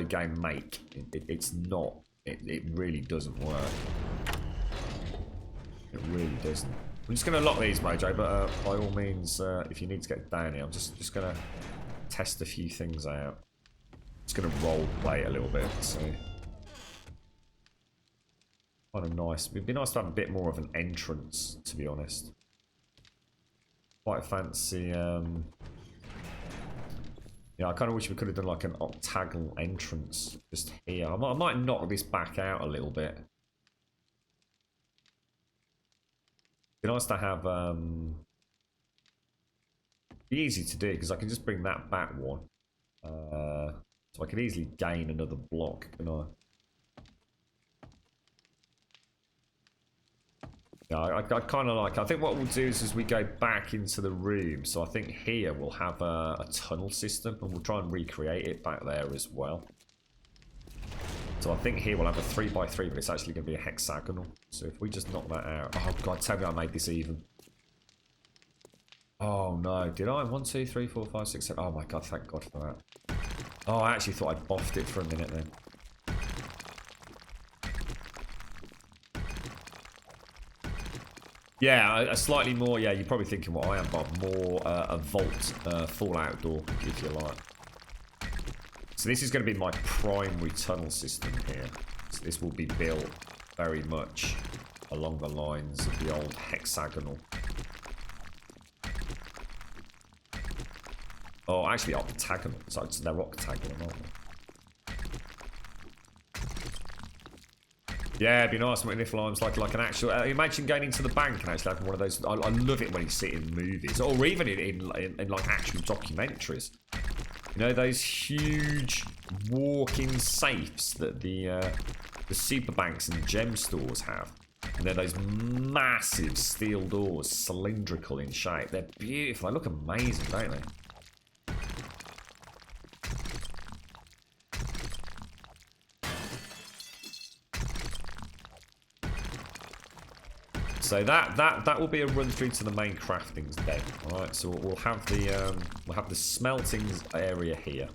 game make. It's not. It really doesn't work. It really doesn't. I'm just going to lock these, Mojo, but by all means, if you need to get down here, I'm just going to test a few things out. Just going to role play a little bit, so kind of nice. It'd be nice to have a bit more of an entrance, to be honest. Quite fancy. Yeah, I kind of wish we could have done like an octagonal entrance just here. I might knock this back out a little bit. It'd be nice to have. Be easy to do because I can just bring that back one. So I can easily gain another block, can I? Yeah, I kind of like. I think what we'll do is as we go back into the room. So I think here we'll have a tunnel system, and we'll try and recreate it back there as well. So I think here we'll have a 3x3, but it's actually going to be a hexagonal. So if we just knock that out, oh god, tell me I made this even. Oh no, did I? 1, 2, 3, 4, 5, 6, 7. Oh my god, thank god for that. Oh, I actually thought I'd boffed it for a minute then. Yeah, a slightly more, yeah, you're probably thinking what I am, Bob. More a vault, Fallout door, if you like. So this is going to be my primary tunnel system here. So this will be built very much along the lines of the old hexagonal. Oh, actually octagonal. So they're octagonal, aren't they? Yeah, it'd be nice if Lime's like an actual... imagine going into the bank and actually having one of those... I love it when you see it in movies, or even in like actual documentaries. You know, those huge walk-in safes that the super banks and gem stores have. And they're those massive steel doors, cylindrical in shape. They're beautiful. They look amazing, don't they? so that will be a run through to the main crafting's den. All right, so we'll have the smelting area here.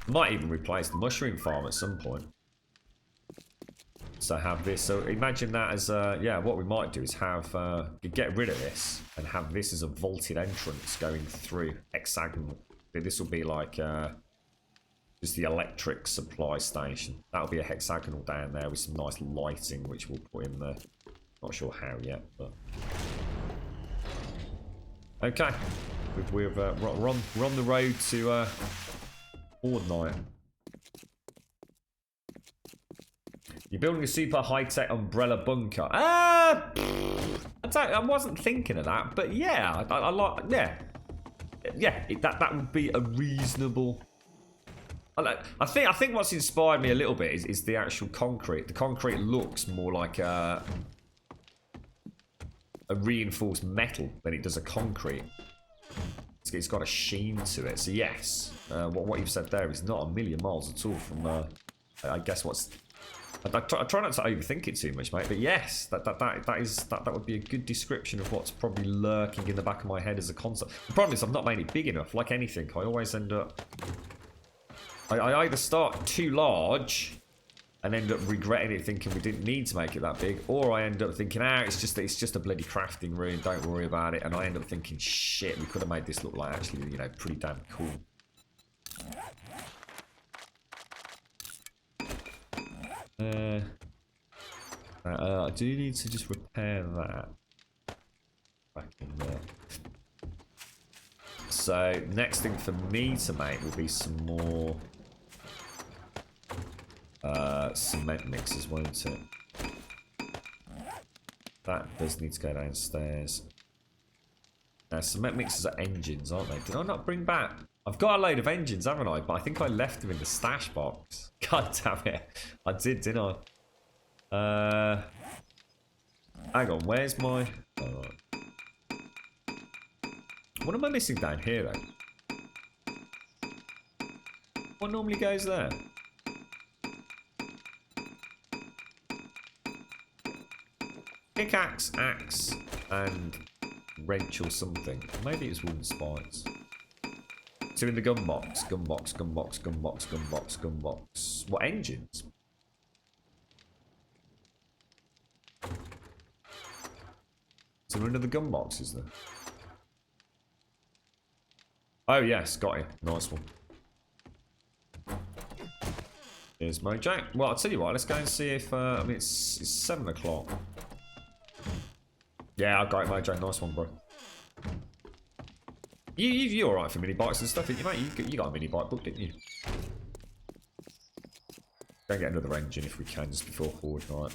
Might even replace the mushroom farm at some point. So have this. So imagine that as yeah. What we might do is have get rid of this and have this as a vaulted entrance going through hexagonal. This will be like just the electric supply station. That'll be a hexagonal down there with some nice lighting, which we'll put in there. Not sure how yet, but okay. We've run the road to Horde Night. You're building a super high-tech umbrella bunker. I wasn't thinking of that, but yeah, I like, yeah, that would be a reasonable. I think what's inspired me a little bit is the actual concrete. The concrete looks more like a reinforced metal than it does a concrete. It's got a sheen to it. So yes, what you've said there is not a million miles at all from. I guess what's. I try not to overthink it too much, mate. But yes, that would be a good description of what's probably lurking in the back of my head as a concept. The problem is I've not made it big enough. Like anything, I always end up. I either start too large and end up regretting it, thinking we didn't need to make it that big, or I end up thinking, it's just a bloody crafting room. Don't worry about it. And I end up thinking, shit, we could have made this look like actually, you know, pretty damn cool. I do need to just repair that back in there. So next thing for me to make will be some more cement mixers, won't it? That does need to go downstairs. Now cement mixers are engines, aren't they? Did I not bring back? I've got a load of engines, haven't I? But I think I left them in the stash box. God damn it. I did, didn't I? Hang on, where's my... Oh, right. What am I missing down here, though? What normally goes there? Pickaxe, axe, and wrench or something. Maybe it's wooden spikes. Two in the gun box. Gun box, gun box, gun box, gun box, gun box. What engines? Is there another gun box, is there? Oh yes, got it. Nice one. Here's Mojo. Well, I'll tell you what, let's go and see if I mean it's 7 o'clock. Yeah, I got it, Mojo. Nice one, bro. You're alright for mini bikes and stuff, didn't you, mate? You got a mini bike book, didn't you? Go and get another engine if we can, just before Horde Night.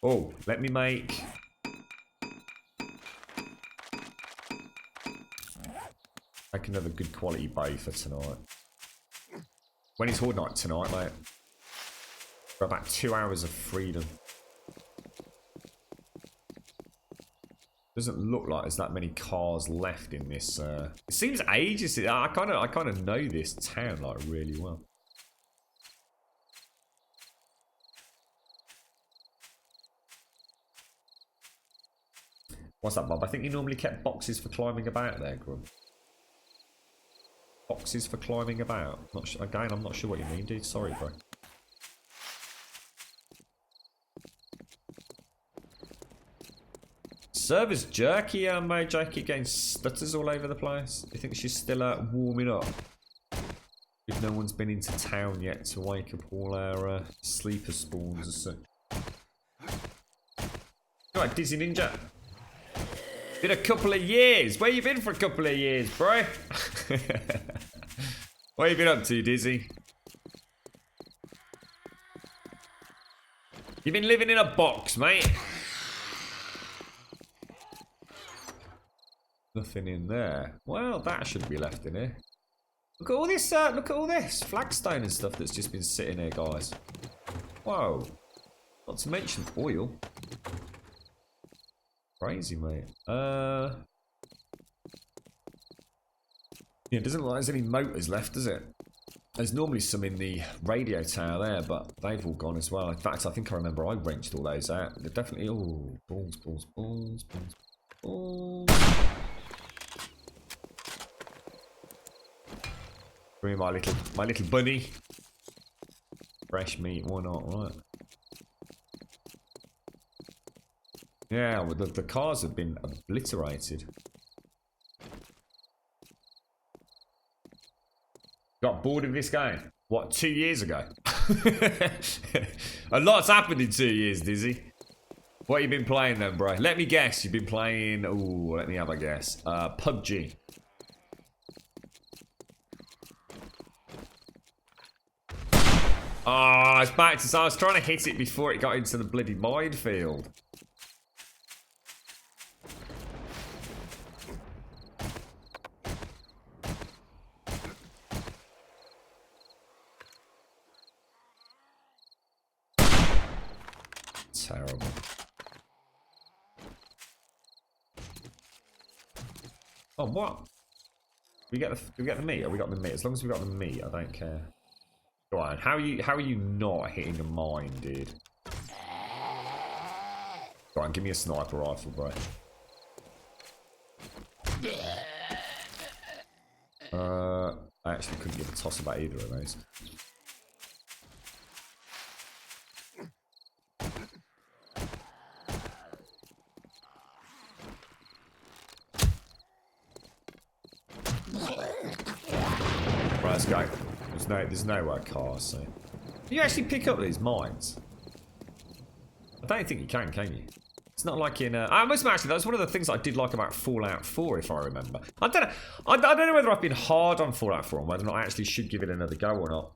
Oh, let me make... Make another good quality bow for tonight. When is Horde Night tonight, mate? For about 2 hours of freedom. Doesn't look like there's that many cars left in this. It seems ages. I kind of know this town like really well. What's that, Bob? I think you normally kept boxes for climbing about there, Grub. Boxes for climbing about. Not sure, again, I'm not sure what you mean, dude. Sorry, bro. Server's jerky, Mojo. Keep getting stutters all over the place. Do you think she's still warming up? If no one's been into town yet to wake up all our sleeper spawns and such. Alright, Dizzy Ninja. Been a couple of years. Where you been for a couple of years, bro? What you been up to, Dizzy? You been living in a box, mate? Nothing in there. Well, that should be left in here. Look at all this. Look at all this flagstone and stuff that's just been sitting here, guys. Whoa! Not to mention oil. Crazy, mate. Yeah, it doesn't look like there's any motors left, does it? There's normally some in the radio tower there, but they've all gone as well. In fact, I think I remember I wrenched all those out. They're definitely... Oh, balls, balls, balls, balls, balls. Bring my little bunny. Fresh meat, why not, right? Yeah, well, the cars have been obliterated. Got bored of this game. What, 2 years ago? A lot's happened in 2 years, Dizzy. What you been playing then, bro? Let me guess. You've been playing... Ooh, let me have a guess. PUBG. Oh, it's back to... So I was trying to hit it before it got into the bloody minefield. Terrible. Oh, what? We get the meat. We got the meat. As long as we got the meat, I don't care. Go on. How are you not hitting a mine, dude? Go on, give me a sniper rifle, bro. I actually couldn't give a toss about either of those. Right, let's go. There's nowhere cars, so. Can you actually pick up these mines? I don't think you can you? It's not like in I must actually, that was one of the things I did like about Fallout 4, if I remember. I don't know whether I've been hard on Fallout 4 and whether or not I actually should give it another go or not.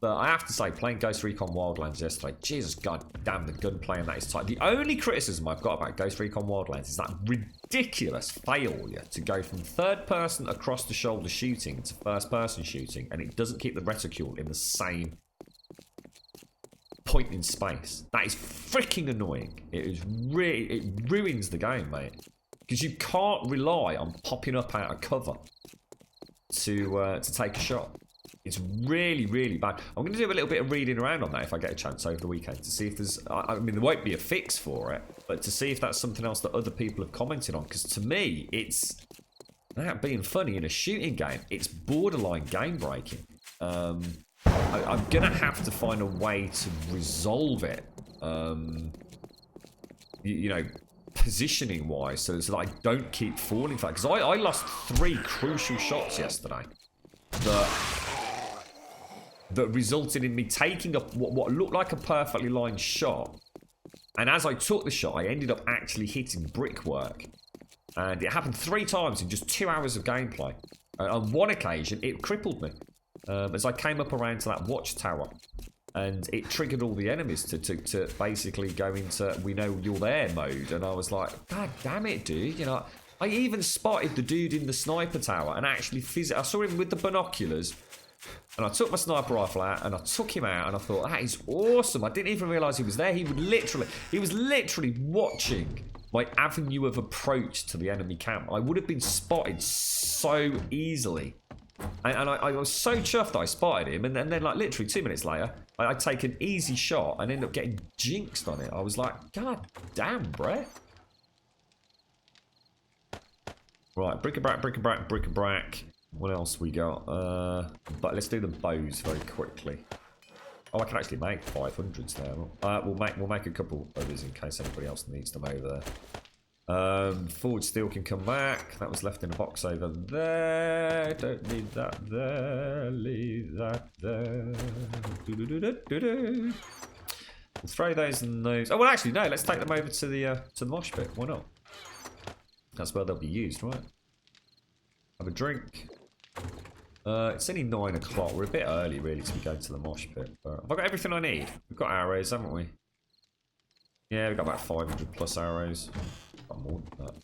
But I have to say, playing Ghost Recon Wildlands yesterday, Jesus god damn, the gunplay in that is tight. The only criticism I've got about Ghost Recon Wildlands is that ridiculous failure to go from third person across the shoulder shooting to first person shooting, and it doesn't keep the reticule in the same point in space. That is freaking annoying. It ruins the game, mate. Because you can't rely on popping up out of cover to take a shot. It's really, really bad. I'm going to do a little bit of reading around on that if I get a chance over the weekend to see if there's... I mean, there won't be a fix for it, but to see if that's something else that other people have commented on. Because to me, it's... That being funny in a shooting game, it's borderline game-breaking. I'm going to have to find a way to resolve it. You know, positioning-wise, so that I don't keep falling for that. Because I lost 3 crucial shots yesterday that resulted in me taking up what looked like a perfectly lined shot. And as I took the shot, I ended up actually hitting brickwork. And it happened 3 times in just 2 hours of gameplay. On one occasion, it crippled me. As I came up around to that watchtower. And it triggered all the enemies to basically go into we know you're there mode. And I was like, God damn it, dude. You know, I even spotted the dude in the sniper tower and actually I saw him with the binoculars. And I took my sniper rifle out and I took him out and I thought, that is awesome. I didn't even realise he was there. He was literally watching my avenue of approach to the enemy camp. I would have been spotted so easily. And I was so chuffed that I spotted him. And then like literally 2 minutes later, I'd take an easy shot and ended up getting jinxed on it. I was like, God damn, bruh. Right, bric-a-brac, bric-a-brac, bric-a-brac. What else we got? But let's do the bows very quickly. Oh, I can actually make 500s now. We'll make a couple others in case anybody else needs them over there. Forged steel can come back. That was left in a box over there. Don't need that there. Leave that there. We'll throw those and those. Oh well, actually no. Let's take them over to the mosh pit. Why not? That's where they'll be used, right? Have a drink. It's only 9 o'clock. We're a bit early, really, to be going to the mosh pit. But have I got everything I need? We've got arrows, haven't we? Yeah, we've got about 500 plus arrows. Got more than that.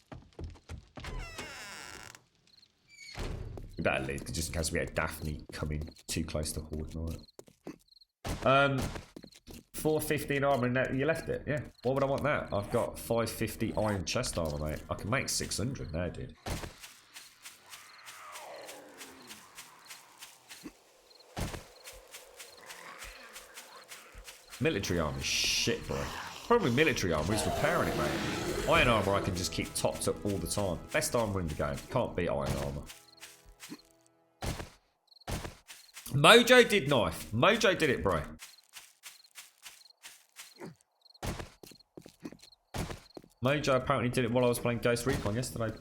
We better leave, just in case we get Daphne coming too close to Horde Knight. 415 armor, and you left it, yeah. Why would I want that? I've got 550 iron chest armor, mate. I can make 600 now, dude. Military armor is shit, bro. Probably military armor is repairing it, mate. Iron armor I can just keep topped up all the time. Best armor in the game. Can't beat iron armor. Mojo did knife. Mojo did it, bro. Mojo apparently did it while I was playing Ghost Recon yesterday.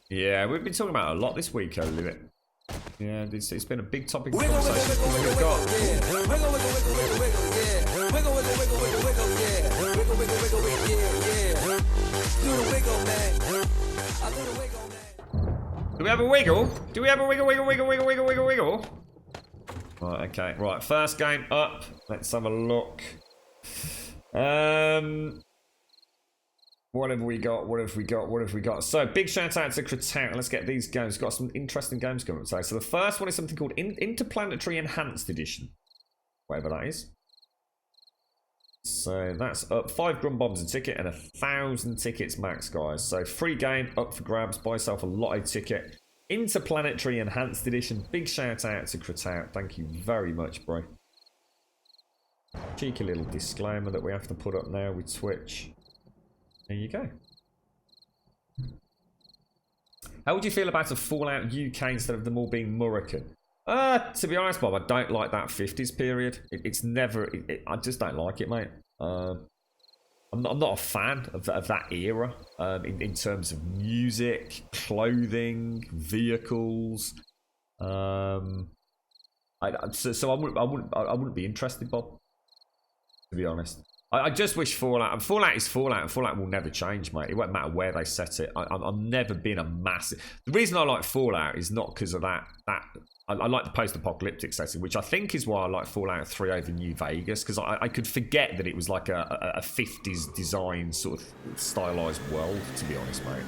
Yeah, we've been talking about it a lot this week, Limit. Yeah, it's been a big topic of conversation. Do we have a wiggle? Do we have a wiggle? Right, okay. Right, first game up. Let's have a look. What have we got? So, big shout out to Kratak. Let's get these games. We've got some interesting games coming up today. So, the first one is something called Interplanetary Enhanced Edition. Whatever that is. So, that's up. 5 Grum Bombs a ticket and 1,000 tickets max, guys. So, free game up for grabs. Buy yourself a lotto ticket. Interplanetary Enhanced Edition. Big shout out to Kratak. Thank you very much, bro. Cheeky little disclaimer that we have to put up now with Twitch. There you go. How would you feel about a Fallout UK instead of them all being Murican? To be honest, Bob, I don't like that 50s period. It's never... I just don't like it, mate. I'm not a fan of that era in terms of music, clothing, vehicles. So I wouldn't be interested, Bob. To be honest. I just wish Fallout is Fallout, and Fallout will never change, mate. It won't matter where they set it. I've never been a massive... The reason I like Fallout is not because of that. I like the post-apocalyptic setting, which I think is why I like Fallout 3 over New Vegas, because I could forget that it was like a 50s design sort of stylized world, to be honest, mate.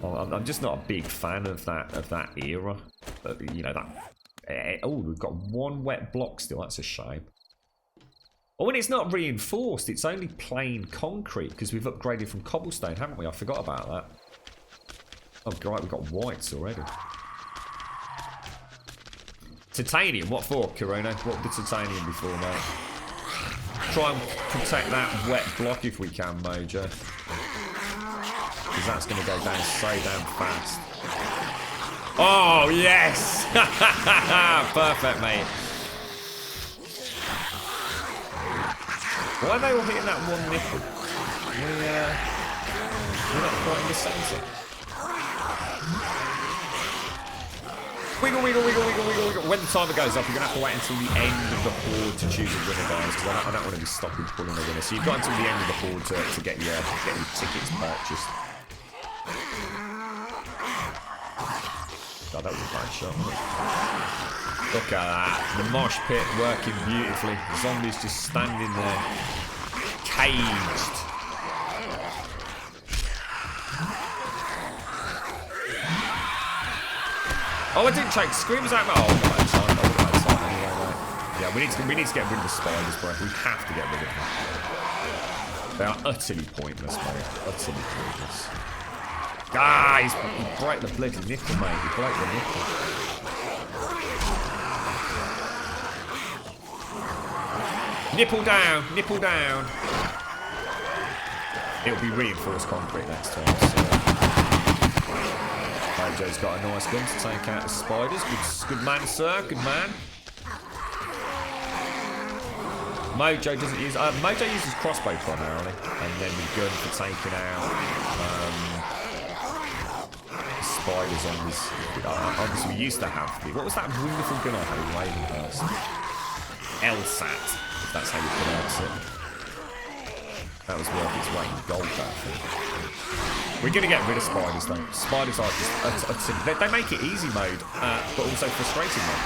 I'm just not a big fan of that era. You know, that... Oh, we've got one wet block still. That's a shame. Oh, and it's not reinforced, it's only plain concrete, because we've upgraded from cobblestone, haven't we? I forgot about that. Oh, great, we've got whites already. Titanium, what for, Corona? What would the titanium be for, mate? Try and protect that wet block if we can, Mojo. Because that's going to go down so damn fast. Oh, yes! Perfect, mate. Why are they all hitting that one nipple? We're not quite in the centre. Wiggle, wiggle, wiggle, wiggle, wiggle, wiggle. When the timer goes up, you're going to have to wait until the end of the horde to choose a winner, guys, because I don't want to be stopping pulling a winner. So you've got until the end of the horde to get your tickets purchased. God, that was a bad shot, wasn't it? Look at that. The mosh pit working beautifully. Zombies just standing there. Caged. Oh, I didn't check. Scream's out. Oh, no, it's fine. Oh, no, it's fine anyway, mate. Yeah, we need to get rid of the spiders, bro. We have to get rid of them. They are utterly pointless, mate. Utterly pointless. Guys, he broke the bloody nipple, mate. He broke the nipple. Nipple down, nipple down. It'll be reinforced concrete next time. So. Mojo's got a nice gun to take out the spiders. Good man, sir. Good man. Mojo doesn't use. Mojo uses crossbow primarily, and then the gun for taking out spiders on this. Obviously, we used to have. What was that wonderful gun I had in Ravenhurst? LSAT. That's how you pronounce it. That was worth its weight in gold, that thing. We're going to get rid of spiders, though. Spiders are just... they make it easy mode, but also frustrating mode.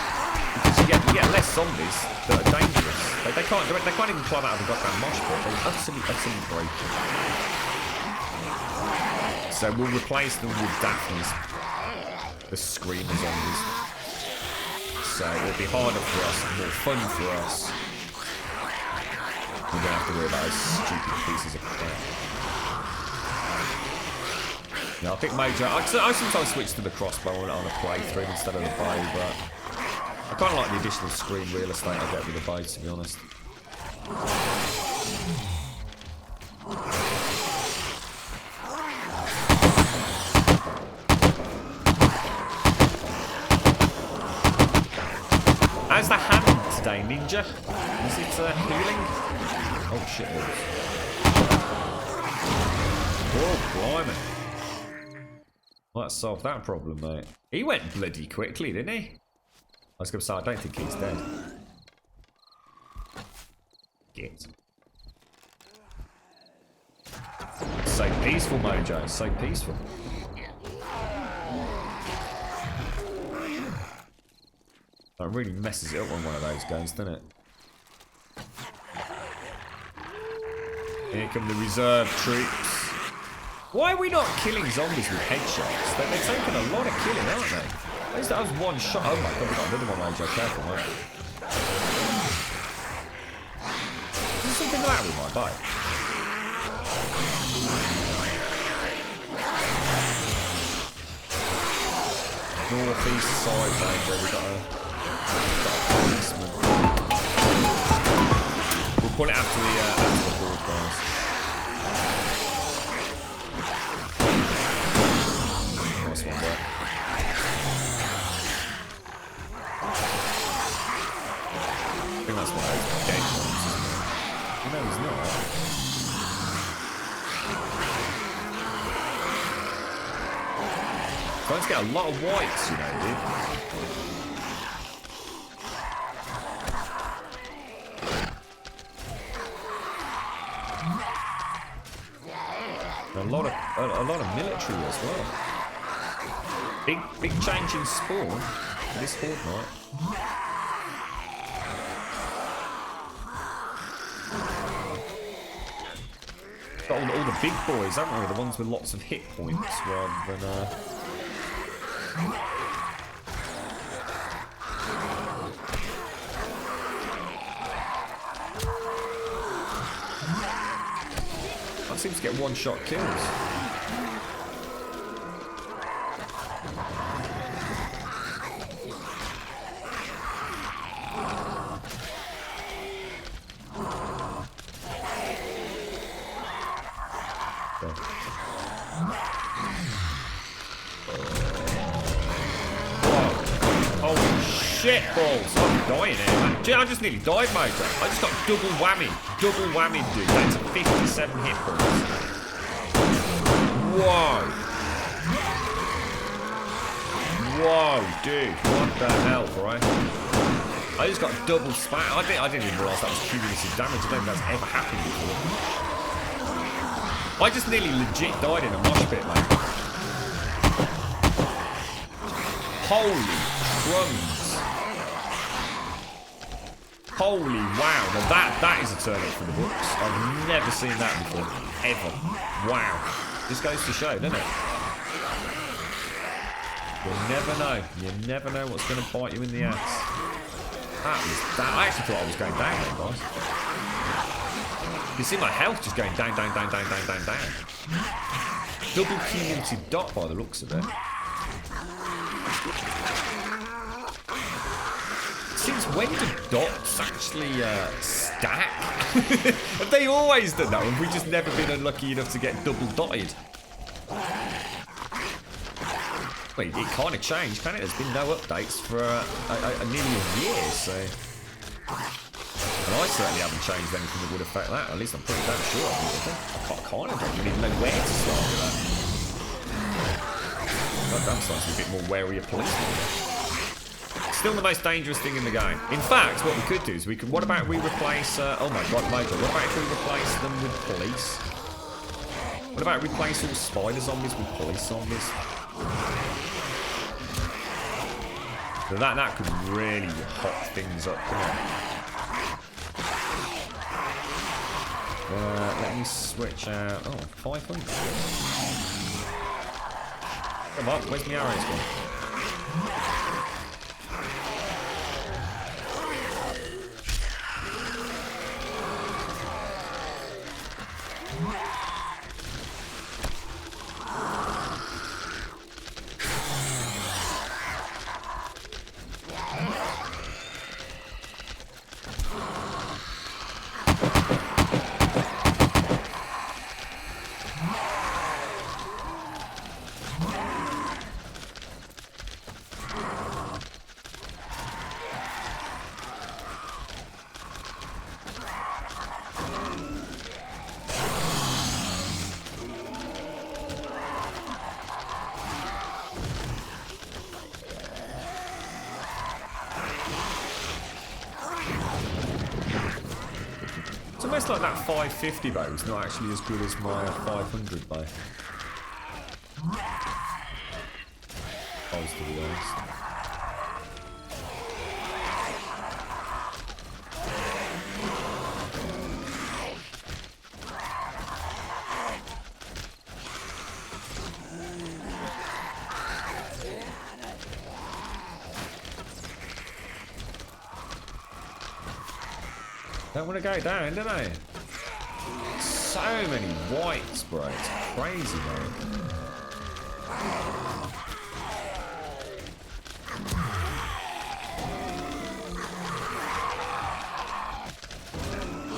Because you get less zombies that are dangerous. They can't even climb out of the goddamn mosh pit. They're utterly broken. So we'll replace them with Daphne's. The screamer zombies. So it'll be harder for us, more fun for us. We don't have to worry about those stupid pieces of crap. Yeah, I think Mojo. I sometimes switch to the crossbow on a playthrough instead of the bow, but I kind of like the additional screen real estate I get with the bow, to be honest. How's the hand today, Ninja? Is it healing? Oh shit! Oh blimey! Well, that solved that problem, mate. He went bloody quickly, didn't he? I was going to say, I don't think he's dead. Get. So peaceful, Mojo. So peaceful. That really messes it up on one of those guns, doesn't it? Here come the reserve troops. Why are we not killing zombies with headshots? They're taking a lot of killing, aren't they? At least that was one shot. Oh my god, we got another one, Mojo. Careful, mate. There's something like that with my bike. Northeast side, Mojo. We got a policeman. We'll pull it after the broadcast. Nice one, bro. I think that's one of those dead ones, isn't it? No, he's not. Trying to get a lot of whites, you know, dude. A lot of military as well. Big change in spawn for this fortnight. Got all the big boys, haven't we? The ones with lots of hit points rather than that seems to get one-shot kills. Shit balls, I'm dying here, man. Gee, I just nearly died, mate. I just got double whammy, dude. That's 57 hit points. Whoa, dude, what the hell, bro? I just got double spat. I didn't even realise that was cumulative damage. I don't think that's ever happened before. I just nearly legit died in a mosh pit, mate. Holy crumbs. Holy wow, now that is a turn up for the books. I've never seen that before, ever. Wow. Just goes to show, doesn't it? You'll never know. You never know what's going to bite you in the ass. I actually thought I was going down there, guys. You see my health just going down. Double cumulative dot by the looks of it. Since when do dots actually stack? Have they always done that? Have we just never been unlucky enough to get double dotted? Wait, it kind of changed, can it? There's been no updates for nearly a year, so... And I certainly haven't changed anything that would affect that. At least I'm pretty damn sure I kind of don't even know where to start with that. I'm starting to be a bit more wary of policemen. Still the most dangerous thing in the game. In fact, what we could do is what about we replace... oh my god, Mojo. What about if we replace them with police? What about replace all spider zombies with police zombies? So that could really hot things up, couldn't it? Let me switch out... Oh, 500. Come on, where's my arrows gone? almost like that 550 though. It's not actually as good as my 500 though. I was to be honest. Don't want to go down, do they? So many whites, bro. It's crazy, man.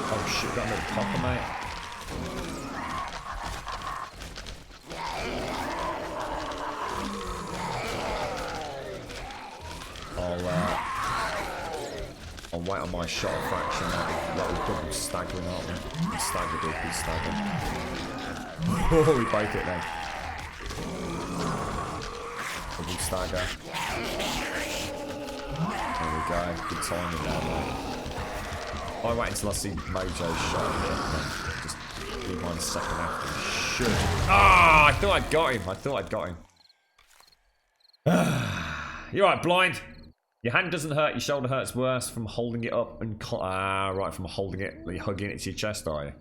Oh shit, got another copper, mate. I'll wait on my shot of fraction, like double staggering, aren't we? Stagger, double stagger. Oh, we break it then. Double stagger. There we go. Good timing there, mate. I wait until I see Mojo's shot and then just do mine second after. Shit. Ah, I thought I'd got him. I thought I'd got him. You're right, blind. Your hand doesn't hurt, your shoulder hurts worse from holding it up and... right, from holding it, you're hugging it to your chest, are you?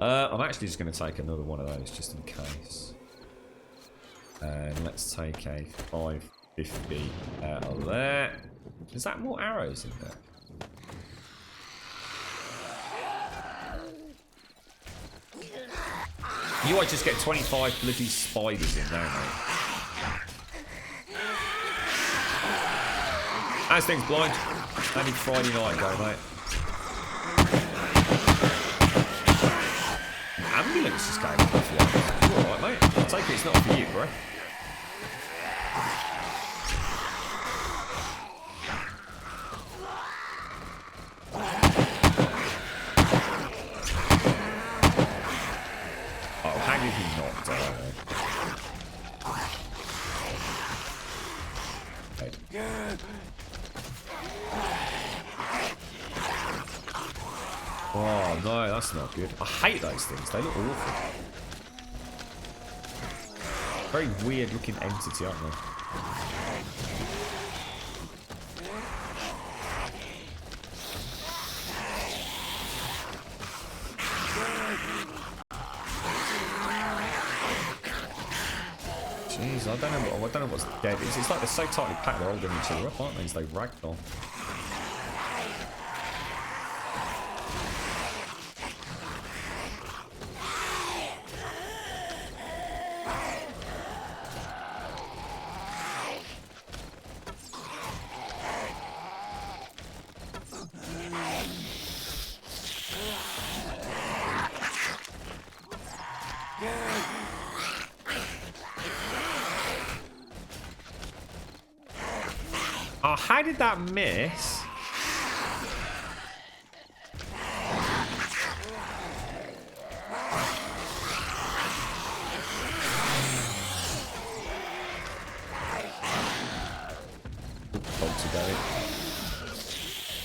I'm actually just going to take another one of those, just in case. And let's take a 550 out of there. Is that more arrows in there? You might just get 25 bloody spiders in there, mate. As things blind. Only Friday night ago, mate. Ambulance is going off you. You alright, mate? I'll take it, it's not for you, bro. Oh, how did he not die? Okay. Oh no, that's not good. I hate those things, they look awful. Very weird looking entity, aren't they? Jeez, I don't know what's dead. It's like they're so tightly packed, they're holding each other up, aren't they? It's like ragdoll. Oh, how did that miss?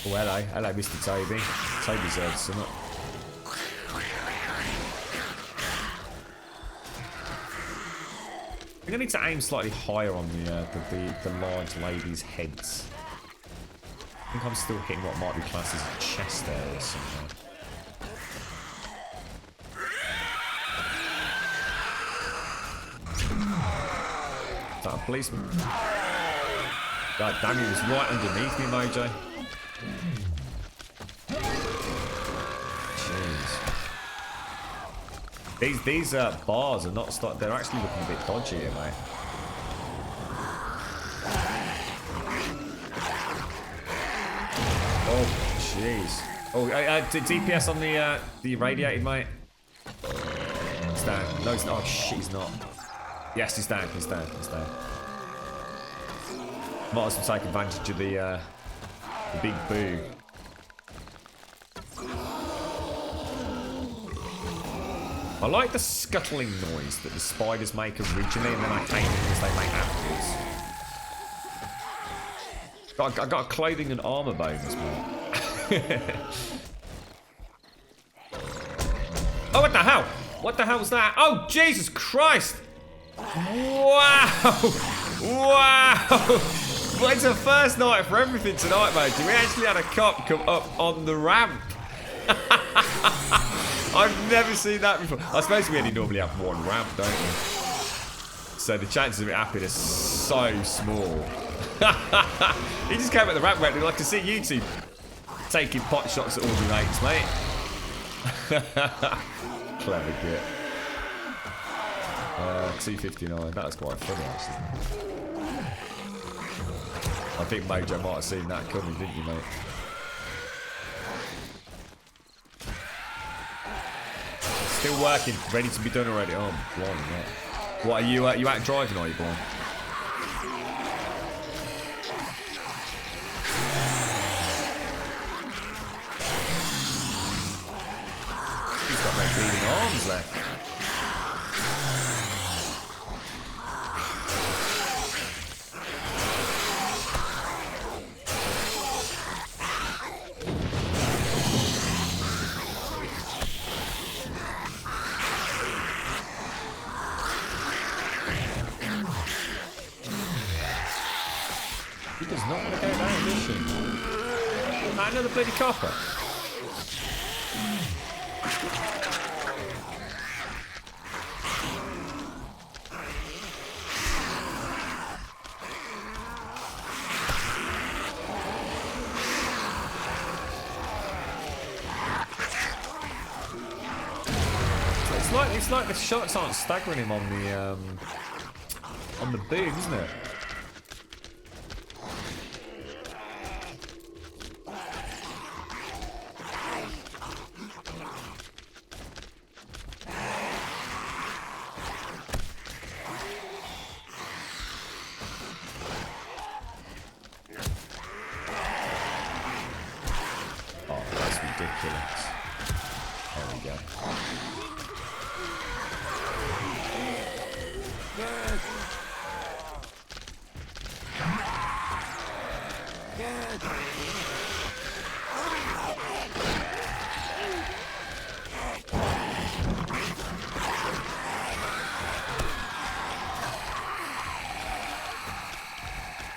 Oh, hello. Hello, Mr. Toby. Toby's heard something. I'm going to need to aim slightly higher on the large ladies' heads. I think I'm still hitting what might be classed as a chest area somewhere. Is that a policeman? God damn, he was right underneath me, Mojo. Jeez. These bars are not they're actually looking a bit dodgy here, mate. Oh, jeez. Oh, DPS on the radiated, mate. He's down. No, he's not. Oh, shit, he's not. Yes, he's down. He's down. He's down. Might as well take advantage of the big boo. I like the scuttling noise that the spiders make originally, and then I hate the noise they make afterwards. I got a clothing and armor bonus, man. Oh, what the hell? What the hell was that? Oh, Jesus Christ! Wow! Wow! Well, it's the first night for everything tonight, mate. We actually had a cop come up on the ramp. I've never seen that before. I suppose we only normally have one ramp, don't we? So the chances of it happening are so small. He just came at the ramp, mate, and I can see you two taking pot shots at all the mates, mate. Clever git. 259. That was quite funny, actually. I think Mojo might have seen that coming, didn't you, mate? Still working, ready to be done already. Oh, blimey, mate. What are you out driving, or are you, Born? He's got no bleeding arms left. He does not want to go down, does he? Not another bloody copper. It's like the shots aren't staggering him on the boom, isn't it? Oh, that's ridiculous. There we go.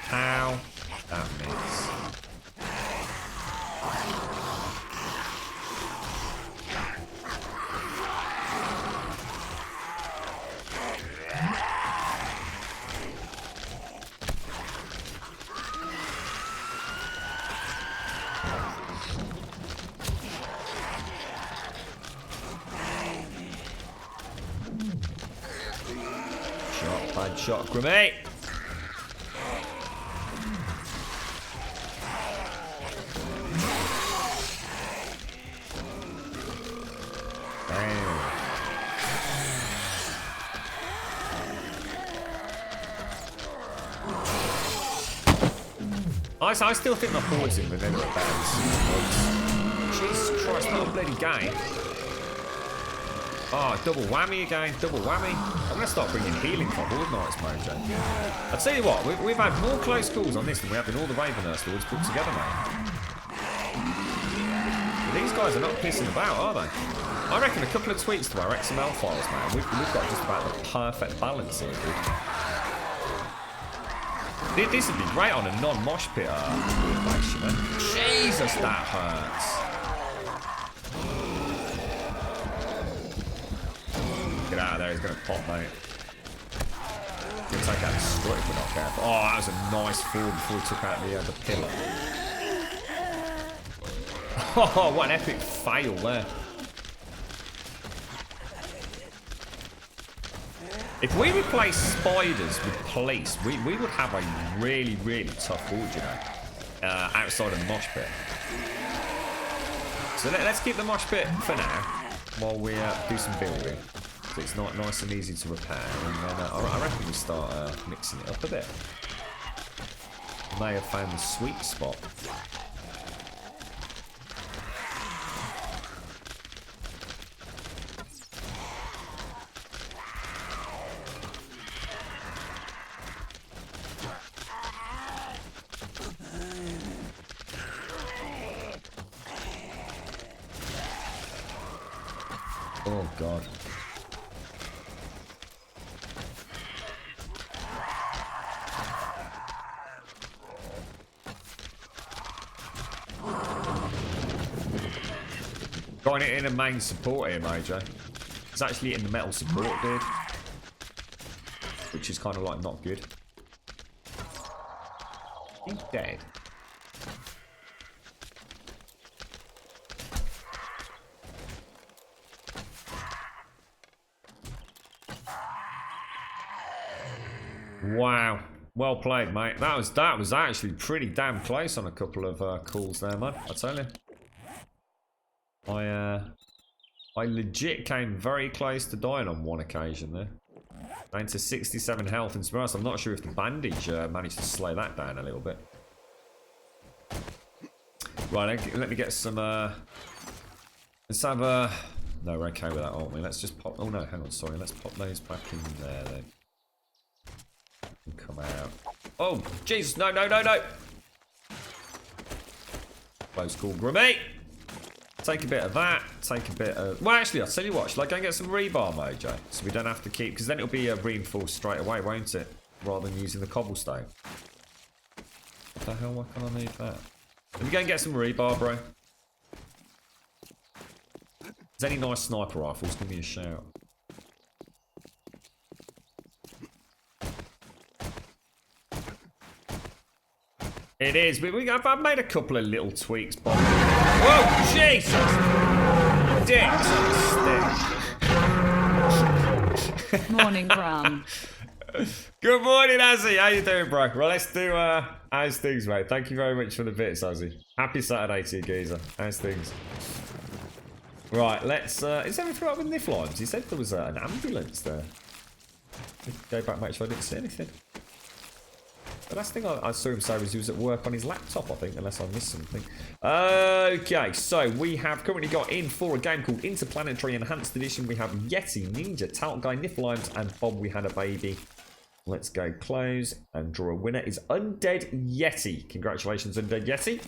How that miss? Shot, bad shot, Grimmy. I still think my forwards in, but they look better than Jesus Christ, not a bloody game. Oh, double whammy again, double whammy. I'm going to start bringing healing for Horde Knights, Mojo. I'll tell you what, we've had more close calls on this than we have in all the Ravenhurst Lords put together, mate. But these guys are not pissing about, are they? I reckon a couple of tweaks to our XML files, man. We've got just about the perfect balance here, dude. This would be great on a non-mosh pit base, you know? Jesus, that hurts. Get out of there, he's going to pop, mate. He's going to take out the strut if we're not careful. Oh, that was a nice fall before he took out the pillar. Oh, what an epic fail there. If we replace spiders with police, we would have a really, really tough horde, you know, outside of the mosh pit. So let's keep the mosh pit for now, while we do some building. So it's not nice and easy to repair, and then I reckon we start mixing it up a bit. We may have found the sweet spot. Oh, God. Got it in a main support here, Mojo. It's actually in the metal support, dude. Which is kind of like not good. He's dead. Wow. Well played, mate. That was actually pretty damn close on a couple of calls there, man. I tell you. I legit came very close to dying on one occasion there. Down to 67 health, and to be honest, I'm not sure if the bandage managed to slow that down a little bit. Right, let me get some, let's have a... No, we're okay with that, aren't we? Let's just pop... Oh, no, hang on, sorry. Let's pop those back in there, then. And come out. Oh, Jesus, no, no, no, no! Close call, Grimmy! Take a bit of that, take a bit of... Well, actually, I'll tell you what, shall I go and get some rebar, Mojo? So we don't have to keep... Because then it'll be reinforced straight away, won't it? Rather than using the cobblestone. What the hell, why can't I need that? Let me go and get some rebar, bro. If there's any nice sniper rifles, give me a shout. It is. I've made a couple of little tweaks, Bob. Whoa, Jesus! Dick. Morning, Bram. Good morning, Azzy. How you doing, bro? Well, let's do how's things, mate. Thank you very much for the bits, Azzy. Happy Saturday to you, geezer. How's things? Right, let's... is everything up with Niflheim? He said there was an ambulance there. Go back, make sure I didn't see anything. The last thing I saw him say was he was at work on his laptop, I think, unless I missed something. Okay, so we have currently got in for a game called Interplanetary Enhanced Edition. We have Yeti, Ninja, Talc Guy, Niflheims, and Bob We Had a Baby. Let's go close and draw a winner is Undead Yeti. Congratulations, Undead Yeti.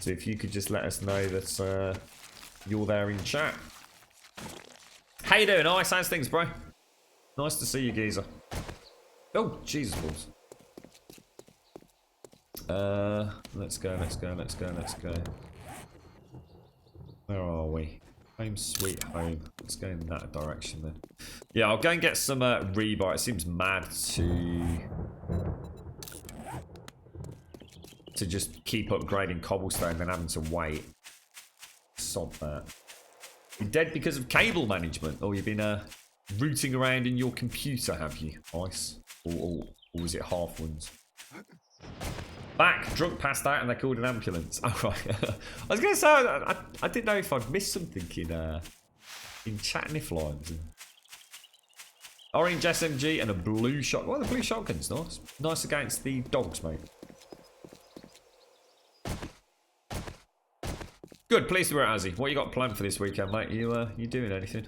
So if you could just let us know that you're there in chat. How you doing? Nice, how's things, bro? Nice to see you, geezer. Oh, Jesus balls. Let's go. Where are we? Home sweet home. Let's go in that direction then. Yeah, I'll go and get some rebar. It seems mad to just keep upgrading cobblestone and then having to wait. Sod that. You're dead because of cable management, or you've been rooting around in your computer, have you? Ice, or was it half ones? Back, drunk, passed out, and they called an ambulance. Oh, right. I was going to say, I didn't know if I'd missed something in chat Niflheims. Orange SMG and a blue shot. Well, the blue shotgun's nice. Nice against the dogs, mate. Good, pleased to be Azzy. What you got planned for this weekend, mate? You doing anything?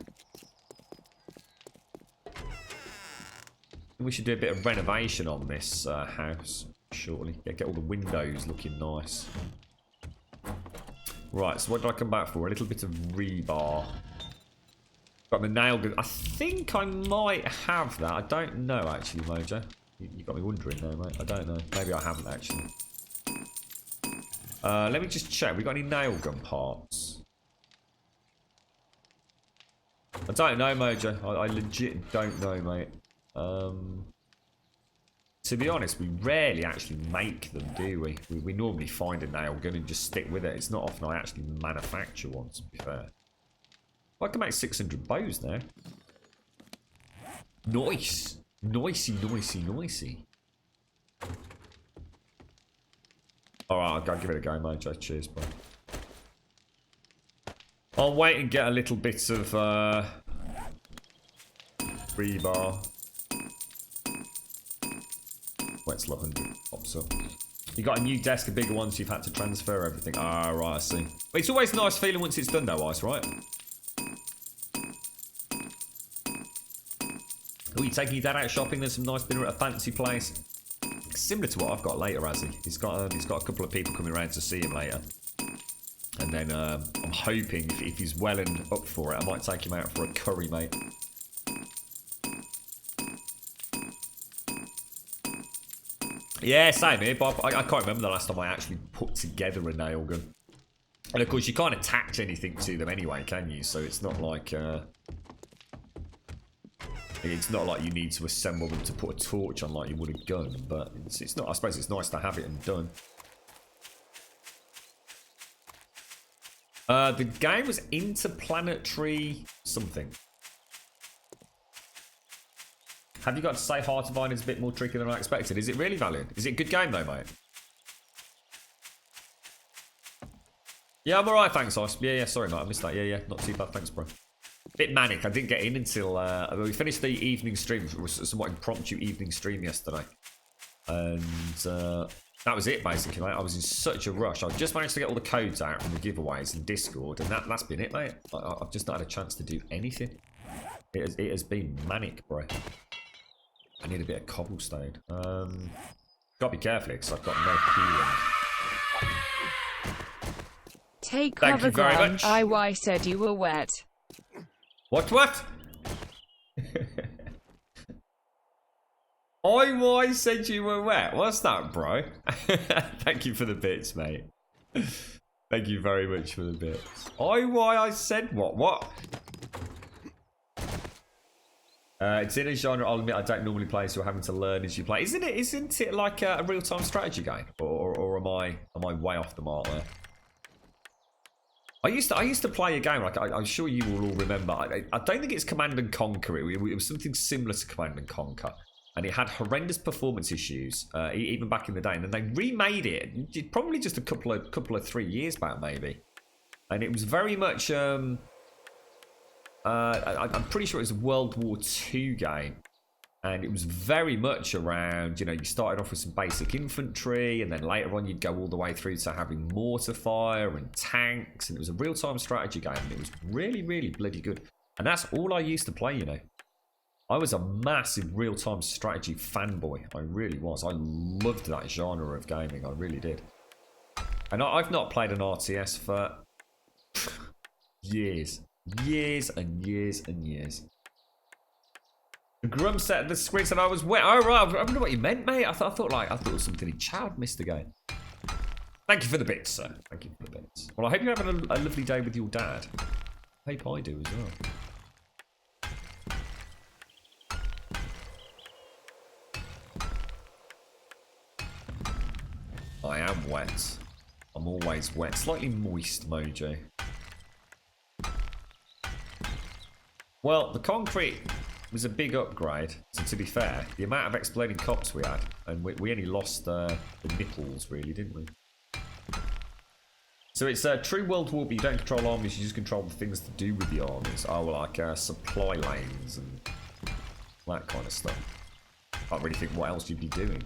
We should do a bit of renovation on this house. Shortly. Yeah, get all the windows looking nice. Right, so what did I come back for? A little bit of rebar. Got the nail gun. I think I might have that. I don't know, actually, Mojo. You got me wondering there, mate. I don't know. Maybe I haven't, actually. Let me just check. We got any nail gun parts? I don't know, Mojo. I legit don't know, mate. To be honest, we rarely actually make them, do we? We normally find a nail gun and just stick with it. It's not often I actually manufacture one, to be fair. I can make 600 bows now. Nice. Nicey. Alright, I'll go give it a go, Mojo. Cheers, bro. I'll wait and get a little bit of rebar. Wait till 100 pops up. You got a new desk, a bigger one, so you've had to transfer everything. Ah, right, I see. But it's always a nice feeling once it's done, though, Ice, right? Oh, you taking your dad out shopping? There's some nice dinner at a fancy place. Similar to what I've got later, Azzy. He's got a couple of people coming around to see him later. And then I'm hoping if he's well and up for it, I might take him out for a curry, mate. Yeah, same here, Bob. I can't remember the last time I actually put together a nail gun. And of course, you can't attach anything to them anyway, can you? So it's not like you need to assemble them to put a torch on like you would a gun. But it's not. I suppose it's nice to have it and done. The game was Interplanetary something. Have you got to say Heart of Iron is a bit more tricky than I expected? Is it really, Valiant? Is it a good game though, mate? Yeah, I'm alright, thanks, Ice. Yeah, sorry, mate, I missed that. Yeah, not too bad, thanks, bro. Bit manic, I didn't get in until, we finished the evening stream, it was a somewhat impromptu evening stream yesterday. And, that was it, basically, mate. I was in such a rush. I just managed to get all the codes out from the giveaways in Discord, and that's been it, mate. I've just not had a chance to do anything. It has been manic, bro. I need a bit of cobblestone. Gotta be careful because I've got no peeling. Take cover, Graham. IY said you were wet. What? IY said you were wet. What's that, bro? Thank you for the bits, mate. Thank you very much for the bits. IY, I said what? What? It's in a genre, I'll admit, I don't normally play, so having to learn as you play. Isn't it like a real-time strategy game? Or am I way off the mark there? I used to play a game, like I'm sure you will all remember. I don't think it's Command and Conquer. It was something similar to Command and Conquer. And it had horrendous performance issues, even back in the day. And then they remade it, probably just a couple of 3 years back, maybe. And it was very much... I'm pretty sure it was a World War II game, and it was very much around, you started off with some basic infantry, and then later on you'd go all the way through to having mortar fire and tanks, and it was a real-time strategy game, and it was really, really bloody good. And that's all I used to play, I was a massive real-time strategy fanboy. I really was. I loved that genre of gaming. I really did. And I've not played an RTS for years. Years and years and years. Grum said the screen said I was wet. Oh right, I wonder what you meant, mate. I thought it was something in chat missed again. Thank you for the bits, sir. Thank you for the bits. Well, I hope you're having a lovely day with your dad. I hope I do as well. I am wet. I'm always wet. Slightly moist, Mojo. Well, the concrete was a big upgrade, so to be fair, the amount of exploding cops we had, and we only lost the nipples, really, didn't we? So it's a true World War, but you don't control armies, you just control the things to do with the armies. Oh, like supply lanes and that kind of stuff. I can't really think what else you'd be doing.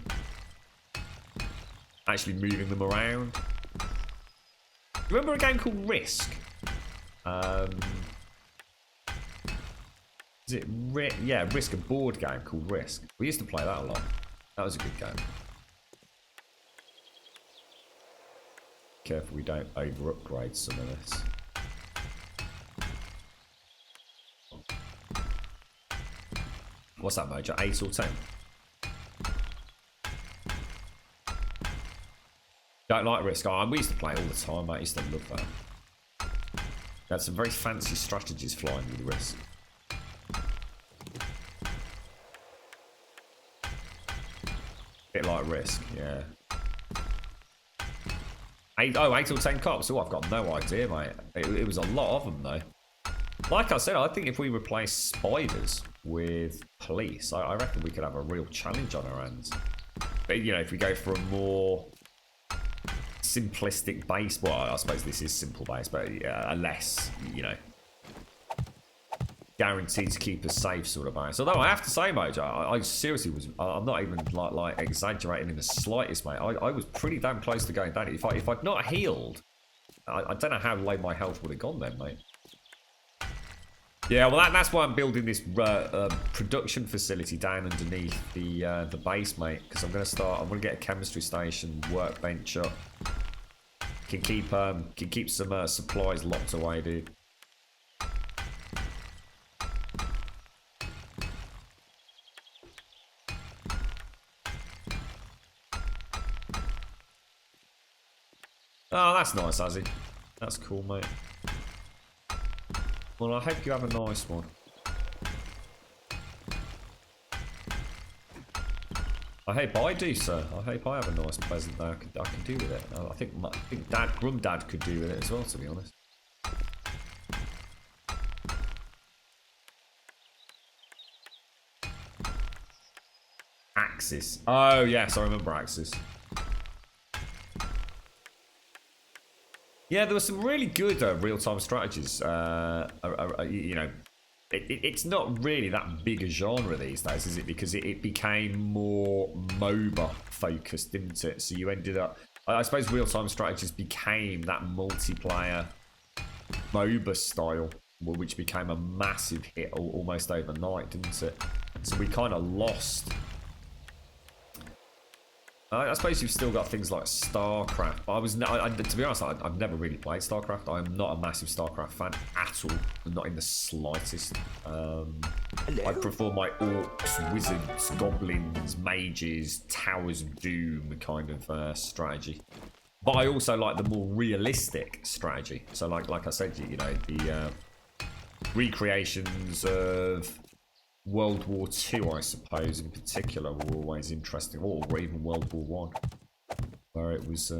Actually moving them around. Remember a game called Risk? Is it Risk, a board game called Risk. We used to play that a lot. That was a good game. Careful we don't over upgrade some of this. What's that, Mojo? 8 or 10? Don't like Risk. Oh, we used to play it all the time, mate. I used to love that. They had some very fancy strategies flying with Risk. Bit like Risk, yeah. 8 or 10 cops. Oh, I've got no idea, mate. It was a lot of them, though. Like I said, I think if we replace spiders with police, I reckon we could have a real challenge on our hands. But, if we go for a more simplistic base, well, I suppose this is simple base, but a less, guaranteed to keep us safe sort of base. Although I have to say, Mojo, I seriously was, I'm not even like exaggerating in the slightest, mate. I was pretty damn close to going down. If I'd not healed, I don't know how low my health would have gone then, mate. Yeah, well that's why I'm building this production facility down underneath the base, mate. Because I'm going to get a chemistry station, workbench up, Can keep some supplies locked away, dude. Oh, that's nice, Azzy. That's cool, mate. Well, I hope you have a nice one. I hope I do, sir. I hope I have a nice, pleasant day. I can do with it. I think Grum Dad could do with it as well, to be honest. Axis. Oh yes, I remember Axis. Yeah, there were some really good real-time strategies. You know, it's not really that big a genre these days, is it? Because it became more MOBA focused, didn't it? So you ended up, I suppose, real-time strategies became that multiplayer MOBA style, which became a massive hit almost overnight, didn't it? So we kind of lost. I suppose you've still got things like StarCraft. But to be honest, I've never really played StarCraft. I'm not a massive StarCraft fan at all, not in the slightest. I prefer my orcs, wizards, goblins, mages, Towers of Doom kind of strategy. But I also like the more realistic strategy. So, like I said, you know, the recreations of World War II, I suppose, in particular, were always interesting, or even World War I, where it was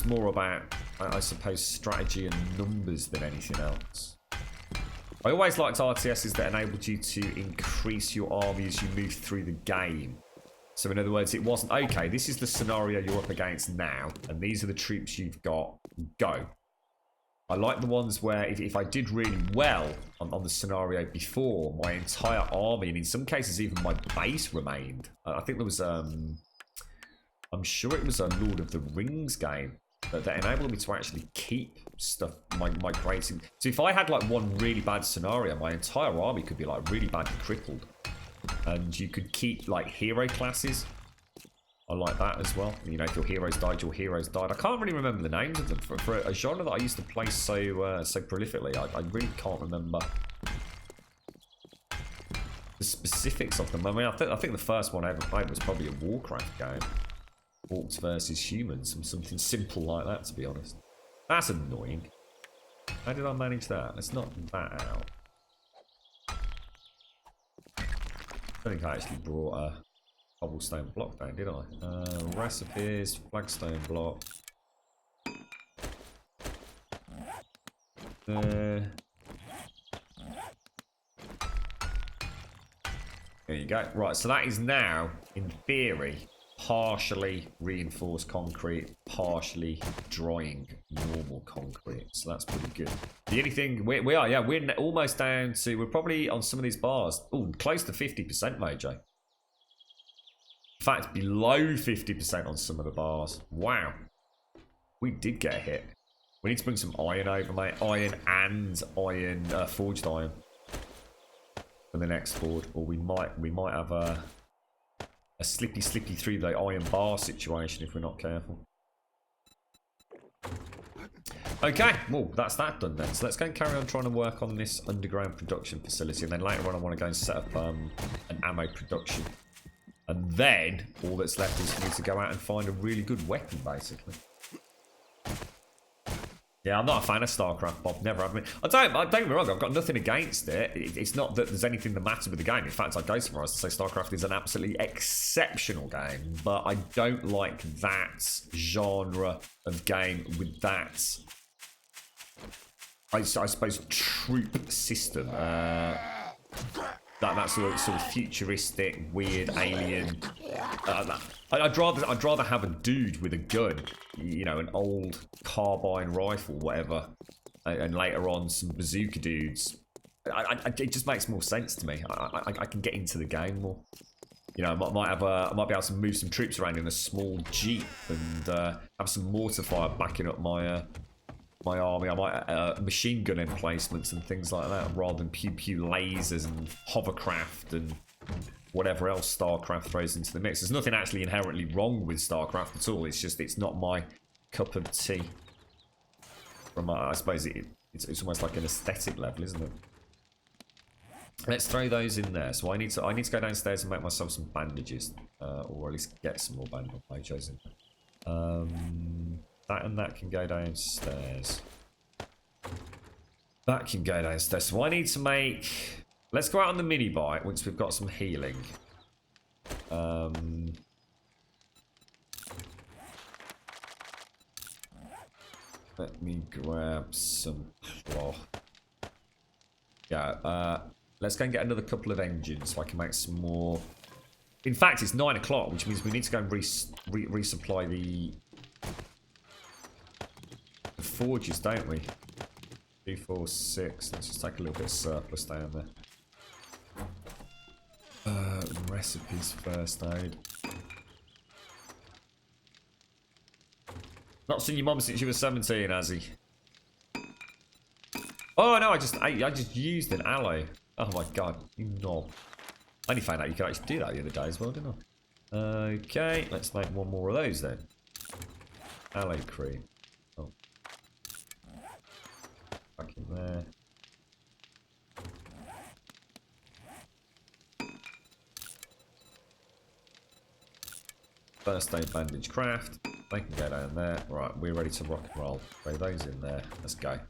more about, I suppose, strategy and numbers than anything else. I always liked RTSs that enabled you to increase your army as you move through the game. So in other words, it wasn't, okay, this is the scenario you're up against now, and these are the troops you've got, go. I like the ones where if I did really well on the scenario before, my entire army, and in some cases even my base remained. I think there was, I'm sure it was a Lord of the Rings game that enabled me to actually keep stuff migrating. So if I had like one really bad scenario, my entire army could be like really badly crippled. And you could keep like hero classes. I like that as well. You know, if your heroes died, your heroes died. I can't really remember the names of them. For a genre that I used to play so prolifically, I really can't remember the specifics of them. I mean, I think the first one I ever played was probably a Warcraft game. Orcs versus humans, something simple like that, to be honest. That's annoying. How did I manage that? Let's knock that out. I don't think I actually brought a cobblestone block down, did I? Recipes, flagstone block. There you go. Right, so that is now, in theory, partially reinforced concrete, partially drying normal concrete. So that's pretty good. The only thing we are, yeah, we're almost down to, we're probably on some of these bars, close to 50%, Mojo. In fact, below 50% on some of the bars. Wow. We did get a hit. We need to bring some iron over, mate. Iron and iron, forged iron for the next board. Or we might have a slippy through the iron bar situation if we're not careful. Okay, well, that's that done then. So let's go and carry on trying to work on this underground production facility. And then later on I want to go and set up an ammo production. And then all that's left is for me to go out and find a really good weapon, basically. Yeah, I'm not a fan of StarCraft, Bob. Never have been. Don't get me wrong, I've got nothing against it. It's not that there's anything the matter with the game. In fact, I'd go so far as to say StarCraft is an absolutely exceptional game. But I don't like that genre of game with that, I suppose, troop system. That sort of futuristic, weird alien. I'd rather have a dude with a gun, you know, an old carbine rifle, whatever, and later on some bazooka dudes. It just makes more sense to me. I can get into the game more. You know, I might be able to move some troops around in a small jeep and have some mortar fire backing up my army. I might machine gun emplacements and things like that, rather than pew lasers and hovercraft and whatever else StarCraft throws into the mix. There's nothing actually inherently wrong with StarCraft at all. It's just it's not my cup of tea. From I suppose it's almost like an aesthetic level, isn't it? Let's throw those in there. So I need to go downstairs and make myself some bandages, or at least get some more bandages in. That and that can go downstairs. That can go downstairs. So I need to make. Let's go out on the mini bike once we've got some healing. Let me grab some cloth. Yeah, let's go and get another couple of engines so I can make some more. In fact, it's 9 o'clock, which means we need to go and resupply the forges, don't we? 2, 4, 6. Let's just take a little bit of surplus down there. Recipes, first aid. Not seen your mum since you were 17, has he? Oh no, I just used an aloe. Oh my god, you knob. I only found out you could actually do that the other day as well, didn't I? Okay, let's make one more of those then. Aloe cream. Oh. Back in there. First aid bandage craft. They can go down there. Right, we're ready to rock and roll. Throw those in there. Let's go.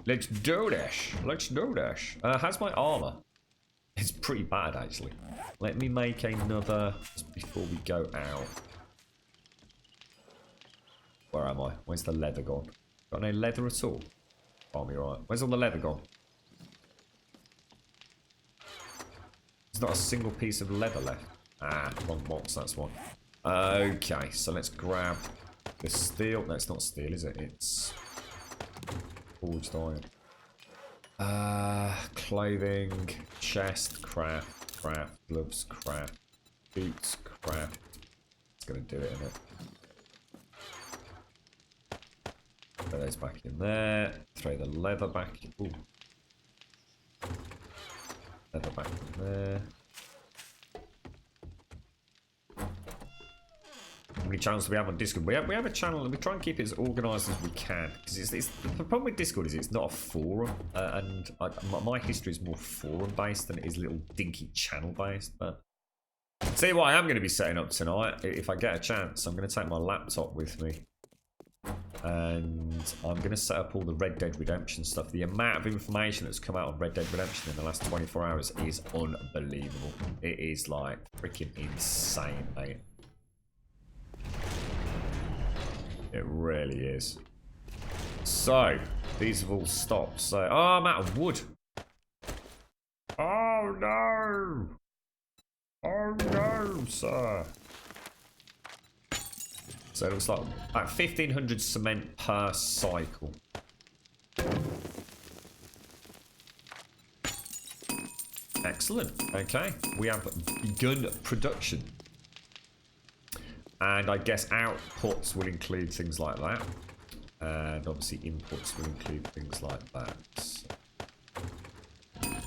Let's do this. Let's do this. How's my armor? It's pretty bad, actually. Let me make another just before we go out. Where am I? Where's the leather gone? Got no leather at all? Can't be right. Where's all the leather gone? There's not a single piece of leather left. Ah, wrong box, that's one. Okay, so let's grab the steel. No, it's not steel, is it? It's forged iron. Clothing, chest, craft, gloves, craft, boots, craft. It's gonna do it, isn't it? Throw those back in there. Throw the leather back. Ooh. Leather back in there. How many channels do we have on Discord? We have a channel and we try and keep it as organised as we can. Because the problem with Discord is it's not a forum, and my history is more forum based than it is little dinky channel based. But I'll tell you what I am going to be setting up tonight. If I get a chance, I'm going to take my laptop with me. And I'm going to set up all the Red Dead Redemption stuff. The amount of information that's come out on Red Dead Redemption in the last 24 hours is unbelievable. It is like freaking insane, mate. It really is. So, these have all stopped. So, oh, I'm out of wood. Oh no! Oh no, sir. So it looks like about 1,500 cement per cycle. Excellent. Okay, we have begun production. And I guess outputs will include things like that. And obviously inputs will include things like that. So,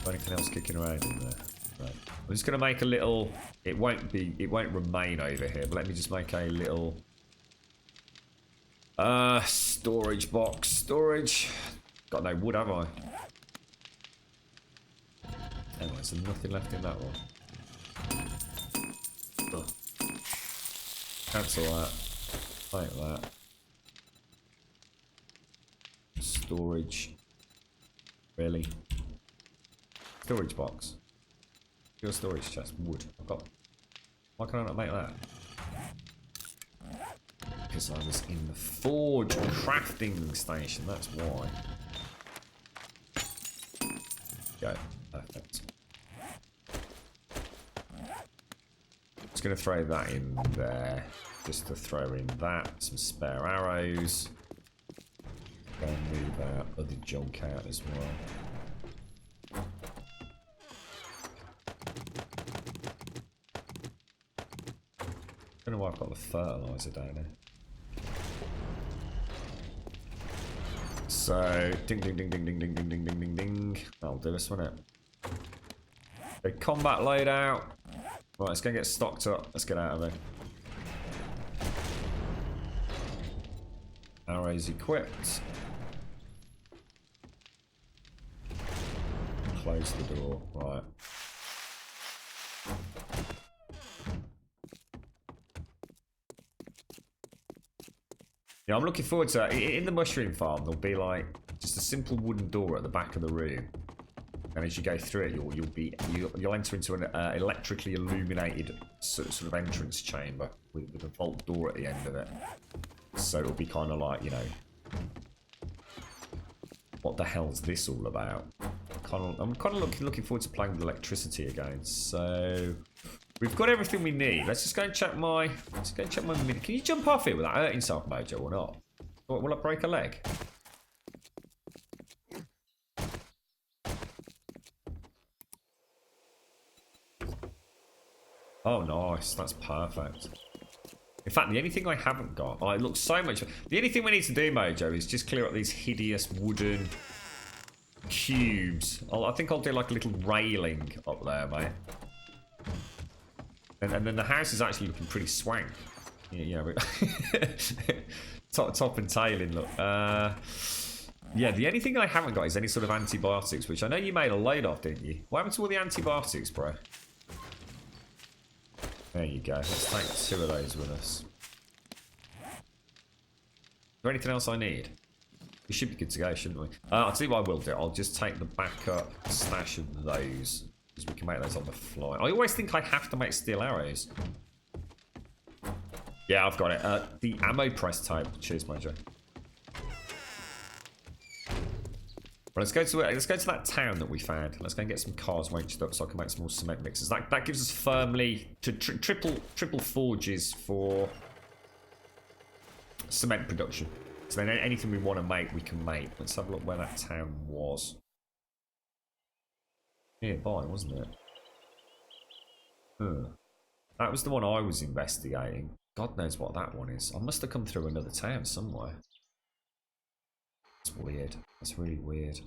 anything else kicking around in there? Right. I'm just going to make a little... It won't remain over here, but let me just make a little... storage box. Storage. Got no wood, have I? Anyway, so nothing left in that one. Ugh. Cancel that. Like that. Storage. Really? Storage box. Your storage chest. Wood. I've got... Why can I not make that? Because I was in the forge crafting station. That's why. Go. Perfect. Just going to throw that in there. Just to throw in that. Some spare arrows. And move our other junk out as well. Don't know why I've got the fertilizer down there. So, ding ding ding ding ding ding ding ding ding ding ding. That'll do us, won't it? Okay, combat loadout. Right, let's go and get stocked up. Let's get out of there. Arrows equipped. Close the door. Right. Yeah, I'm looking forward to it. In the mushroom farm, there'll be like just a simple wooden door at the back of the room, and as you go through it, you'll enter into an electrically illuminated sort of entrance chamber with a vault door at the end of it. So it'll be kind of like, you know, what the hell's this all about? I'm kind of looking forward to playing with electricity again. So we've got everything we need. Let's just go and check my. Can you jump off it without hurting yourself, Mojo, or not? Or will I break a leg? Oh, nice. That's perfect. In fact, the only thing I haven't got... Oh, it looks so much... The only thing we need to do, Mojo, is just clear up these hideous wooden cubes. I think I'll do like a little railing up there, mate. And then the house is actually looking pretty swank. Yeah, top and tailing, look. Yeah, the only thing I haven't got is any sort of antibiotics, which I know you made a load of, didn't you? What happened to all the antibiotics, bro? There you go. Let's take 2 of those with us. Is there anything else I need? We should be good to go, shouldn't we? I'll tell you what I will do. I'll just take the backup stash of those, because we can make those on the fly. I always think I have to make steel arrows. Yeah, I've got it. The ammo press type. Cheers, Mojo. Well, let's go to that town that we found. Let's go and get some cars wrenched up so I can make some more cement mixes. That gives us firmly to triple forges for cement production. So then anything we want to make, we can make. Let's have a look where that town was. Nearby, wasn't it? That was the one I was investigating. God knows what that one is. I must have come through another town somewhere. That's weird. That's really weird.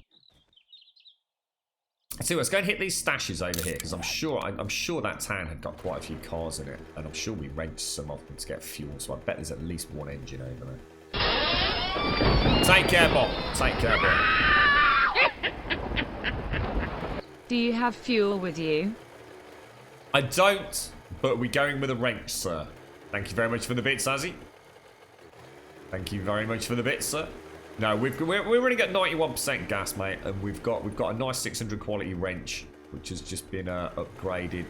So let's go and hit these stashes over here, because I'm sure that town had got quite a few cars in it, and I'm sure we wrenched some of them to get fuel. So I bet there's at least one engine over there. Take care, Bob. Take care, Bob. Do you have fuel with you? I don't, but we're going with a wrench, sir. Thank you very much for the bits, Azzy. Thank you very much for the bits, sir. No, we're running at 91% gas, mate, and we've got a nice 600 quality wrench, which has just been upgraded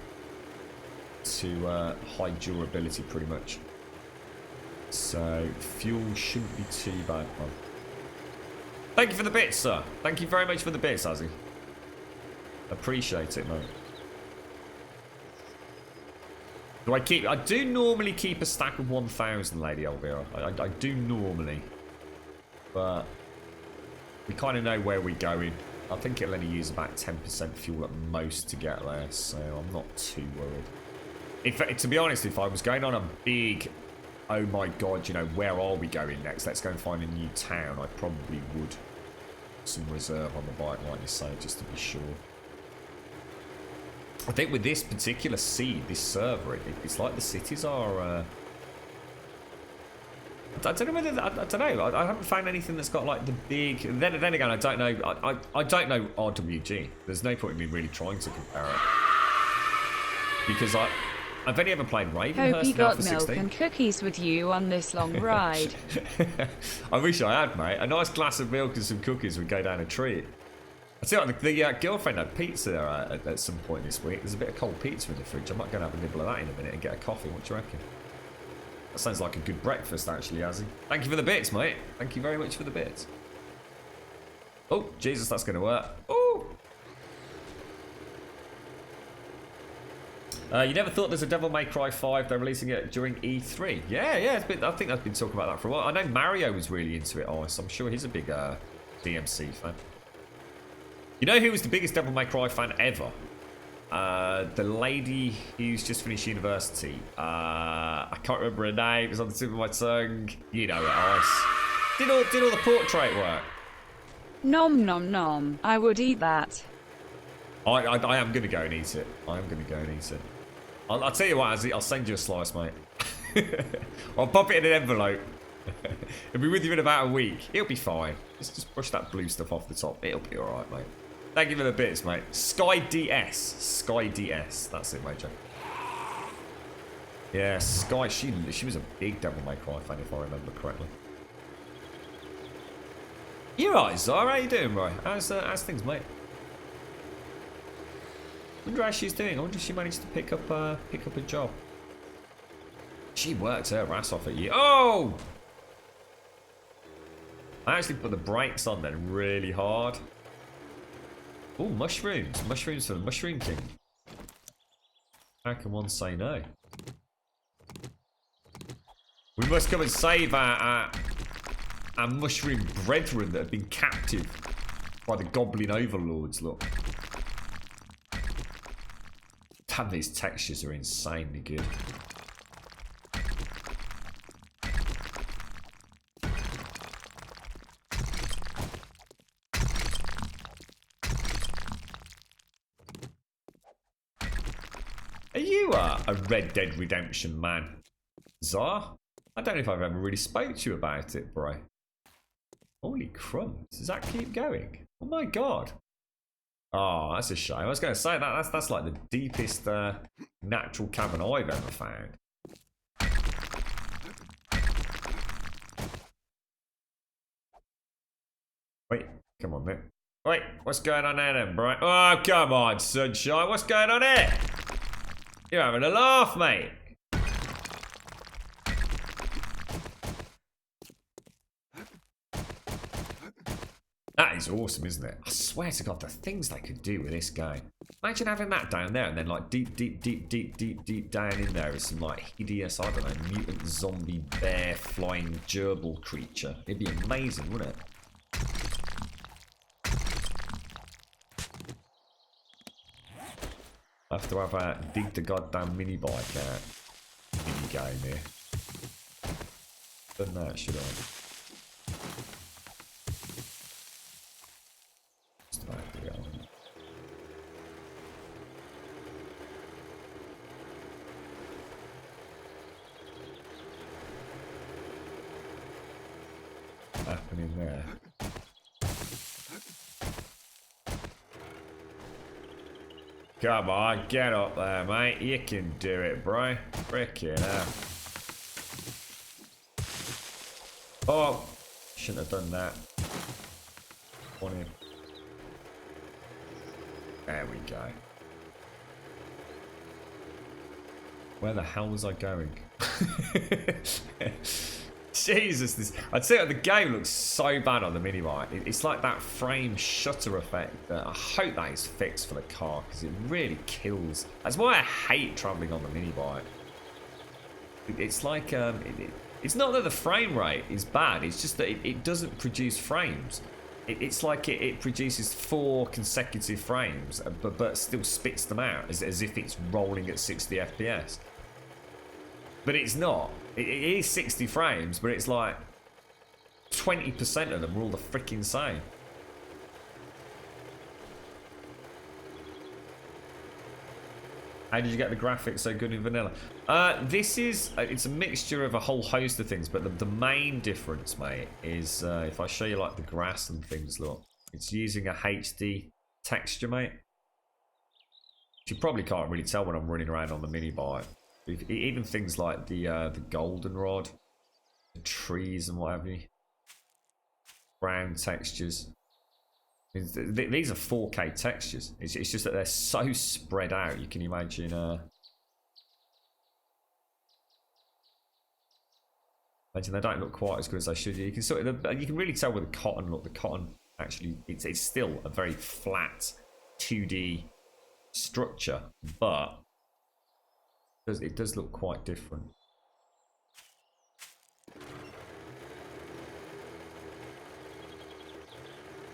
to high durability, pretty much. So fuel shouldn't be too bad, man. Thank you for the bits, sir. Thank you very much for the bits, Azzy. Appreciate it, mate. I do normally keep a stack of 1,000, Lady Elvira. I do normally. But we kind of know where we're going. I think it'll only use about 10% fuel at most to get there, so I'm not too worried. In fact, to be honest, if I was going on a big, oh my god, you know, where are we going next? Let's go and find a new town. I probably would. Some reserve on the bike, like you say, just to be sure. I think with this particular seed, this server, it's like the cities are... I don't know whether I don't know. I haven't found anything that's got like the big. Then again, I don't know. I don't know RWG. There's no point in me really trying to compare it because I've only ever played Ravenhurst. Hope he got milk and cookies with you on this long ride. I wish I had, mate. A nice glass of milk and some cookies would go down a treat. I tell you what, the girlfriend had pizza there at some point this week. There's a bit of cold pizza in the fridge. I might go and have a nibble of that in a minute and get a coffee. What do you reckon? That sounds like a good breakfast, actually, Azzy. Thank you for the bits, mate. Thank you very much for the bits. Oh, Jesus, that's going to work. Oh! You never thought there's a Devil May Cry 5. They're releasing it during E3. Yeah. I think I've been talking about that for a while. I know Mario was really into it, Ice. I'm sure he's a big DMC fan. You know who was the biggest Devil May Cry fan ever? The lady who's just finished university. I can't remember her name. It's on the tip of my tongue. You know it, Ice. Did all the portrait work. Nom nom nom. I would eat that. I am going to go and eat it. I am going to go and eat it. I'll tell you what, Azzy. I'll send you a slice, mate. I'll pop it in an envelope. It'll be with you in about a week. It'll be fine. Just brush that blue stuff off the top. It'll be alright, mate. Thank you for the bits, mate. Sky DS. Sky DS. That's it, Major. Yeah, Sky. She was a big Devil May Cry fan, if I remember correctly. You alright, Zara? How you doing, bro? How's things, mate? I wonder how she's doing. I wonder if she managed to pick up a job. She worked her ass off at you. Oh! I actually put the brakes on then really hard. Oh, mushrooms. Mushrooms for the Mushroom King. How can one say no? We must come and save our mushroom brethren that have been captive by the goblin overlords, look. Damn, these textures are insanely good. Are you a Red Dead Redemption man, Zar? I don't know if I've ever really spoke to you about it, bro. Holy crumbs, does that keep going? Oh my god. Oh, that's a shame. I was going to say that's like the deepest natural cavern I've ever found. Wait, come on then. Wait, what's going on there then, bro? Oh, come on, sunshine. What's going on here? You're having a laugh, mate. That is awesome, isn't it? I swear to God, the things they could do with this game. Imagine having that down there and then like deep down in there is some like hideous, I don't know, mutant zombie bear flying gerbil creature. It'd be amazing, wouldn't it? I have to have dig the goddamn mini bike out. Mini game here. Done that, should I? Just about to go. What's happening there? Come on, get up there, mate. You can do it, bro. Frickin' hell. Oh, shouldn't have done that. On him. There we go. Where the hell was I going? Jesus, I'd say the game looks so bad on the mini-bike. It's like that frame shutter effect. I hope that is fixed for the car because it really kills. That's why I hate travelling on the mini-bike. It's like it's not that the frame rate is bad. It's just that it doesn't produce frames. It's like it produces 4 consecutive frames, but still spits them out as if it's rolling at 60 FPS. But it's not. It is 60 frames, but it's like 20% of them are all the freaking same. How did you get the graphics so good in vanilla? It's a mixture of a whole host of things, but the main difference, mate, is if I show you like the grass and things, look, it's using a HD texture, mate. You probably can't really tell when I'm running around on the mini bike. Even things like the goldenrod, the trees and what have you, brown textures. These are 4K textures. It's just that they're so spread out. You can imagine. Imagine they don't look quite as good as they should. You can really tell with the cotton. Look, the cotton actually it's still a very flat 2D structure, but it does look quite different.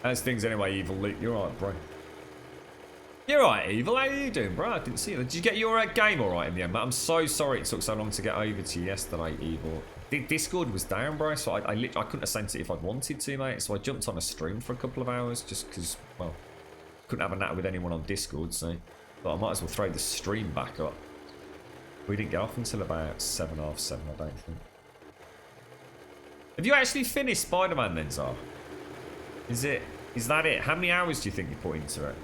How's things anyway, Evil Luke? You're alright, bro. You're alright, Evil. How are you doing, bro? I didn't see you. Did you get your game alright in the end? But I'm so sorry it took so long to get over to you yesterday, Evil. The Discord was down, bro, so I couldn't have sent it if I'd wanted to, mate. So I jumped on a stream for a couple of hours just because, well, couldn't have a natter with anyone on Discord, so but I might as well throw the stream back up. We didn't get off until about 7:30, I don't think. Have you actually finished Spider-Man then, Zar? Is that it? How many hours do you think you put into it?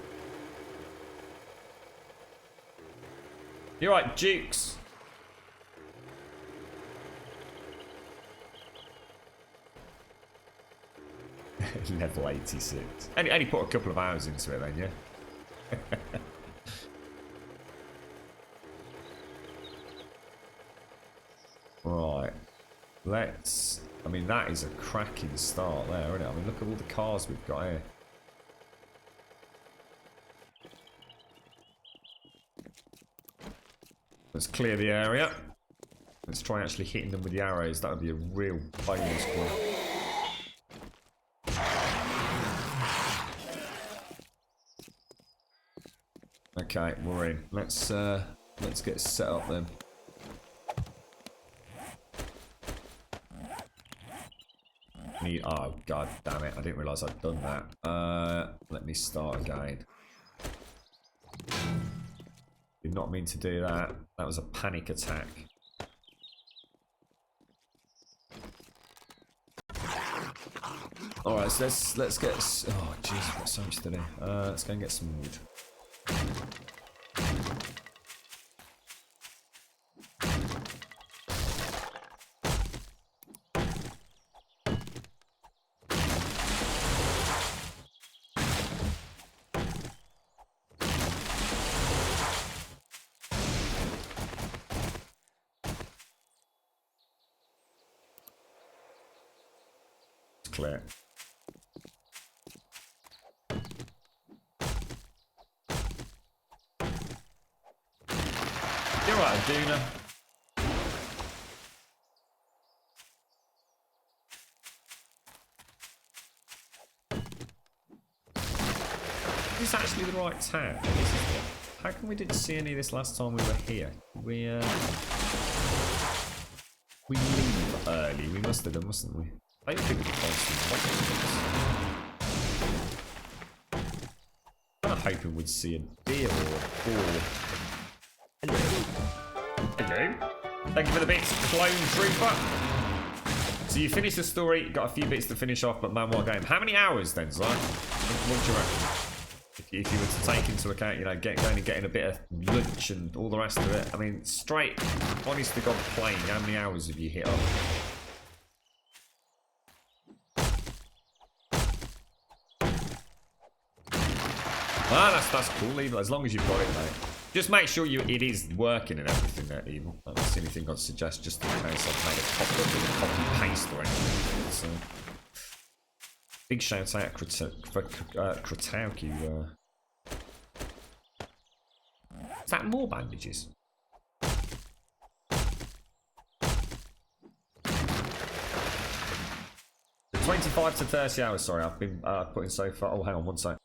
You're right, Jukes. Level 86. Only put a couple of hours into it then, yeah? Right. Let's... I mean, that is a cracking start there, isn't it? I mean, look at all the cars we've got here. Let's clear the area. Let's try actually hitting them with the arrows. That would be a real bonus score. Okay, we're in. Let's get set up then. Oh god damn it! I didn't realise I'd done that. Let me start again. Did not mean to do that. That was a panic attack. All right, so let's get. Oh jeez, I've got so much to do. Let's go and get some wood. Clear. You're right, Aduna. Is this actually the right town? How come we didn't see any of this last time we were here? We leave early. We must have done, mustn't we? I don't think we can find some I'm kind of hoping we'd see a deer or a boar. Hello. Thank you for the bits, Clone Trooper. So you finished the story, got a few bits to finish off, but man, what a game. How many hours then, Zai? What do you reckon? If you were to take into account, you know, going and getting a bit of lunch and all the rest of it. I mean, straight, honest to God playing, how many hours have you hit up? Ah, that's cool. Leave it as long as you've got it, mate. Just make sure it is working and everything. That Evil. That's the only thing I'd suggest, just in case I've made it pop up with a copy paste or anything. So, big shout out for Kratauki. Is that more bandages? 25 to 30 hours. Sorry, I've been putting so far. Oh, hang on, one sec.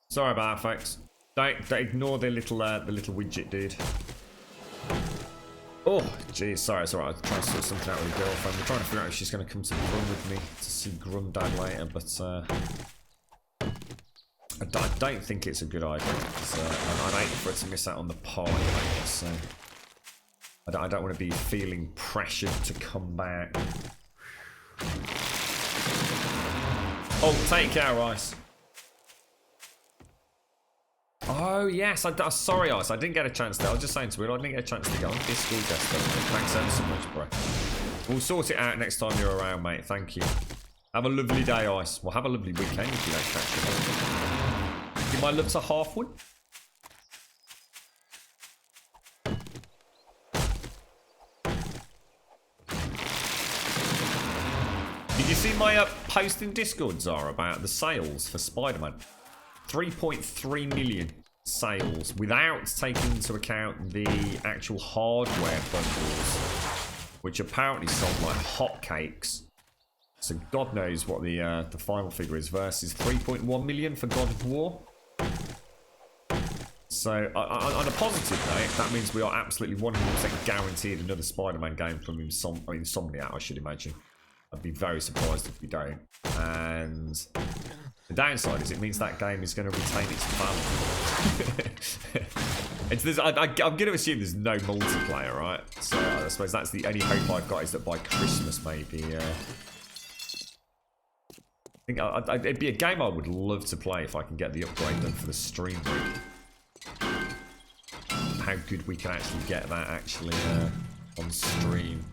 Sorry about that, folks. Don't ignore the little widget, dude. Oh, jeez, sorry, it's alright. I'm trying to sort something out with a girlfriend. We're trying to figure out if she's going to come to Grum with me to see Grum Dad later, but I don't think it's a good idea. I'd hate for her to miss out on the party later, so I don't want to be feeling pressured to come back. Oh, take care, Ice. Oh, yes. Sorry, Ice. I didn't get a chance to. I was just saying to Will, I didn't get a chance to go on Discord yesterday. Thanks ever so much, bro. We'll sort it out next time you're around, mate. Thank you. Have a lovely day, Ice. Well, have a lovely weekend if you don't catch it. Give my love to Halfwood. Did you see my post in Discord, Zara, about the sales for Spider-Man? 3.3 million sales without taking into account the actual hardware bundles, which apparently sold like hotcakes. So God knows what the final figure is versus 3.1 million for God of War. So on a positive note, that means we are absolutely 100% guaranteed another Spider-Man game from Insomniac, I should imagine. I'd be very surprised if we don't. And the downside is it means that game is going to retain its value. I'm going to assume there's no multiplayer, right? So I suppose that's the only hope I've got, is that by Christmas maybe. I think it'd be a game I would love to play if I can get the upgrade done for the stream rig. How good we can actually get that on stream.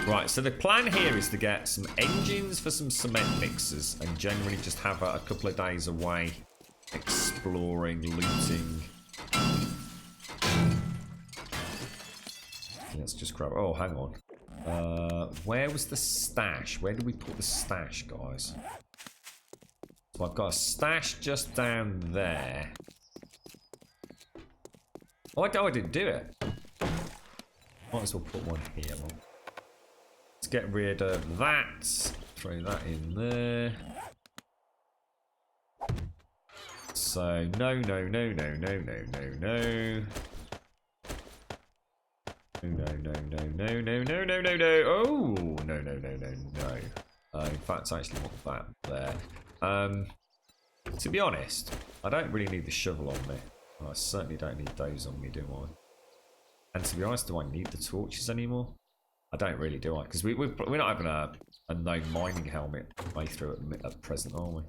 Right, so the plan here is to get some engines for some cement mixers and generally just have a couple of days away exploring, looting. Let's just grab... Oh, hang on. Where was the stash? Where did we put the stash, guys? So I've got a stash just down there. Oh, I didn't do it. Might as well put one here. Let's get rid of that. Throw that in there. So, no. No. Oh, no. In fact, I actually want that there. To be honest, I don't really need the shovel on me. I certainly don't need those on me, do I? And to be honest, do I need the torches anymore? I don't really, do I? Because we're not having a no mining helmet playthrough at present, are we?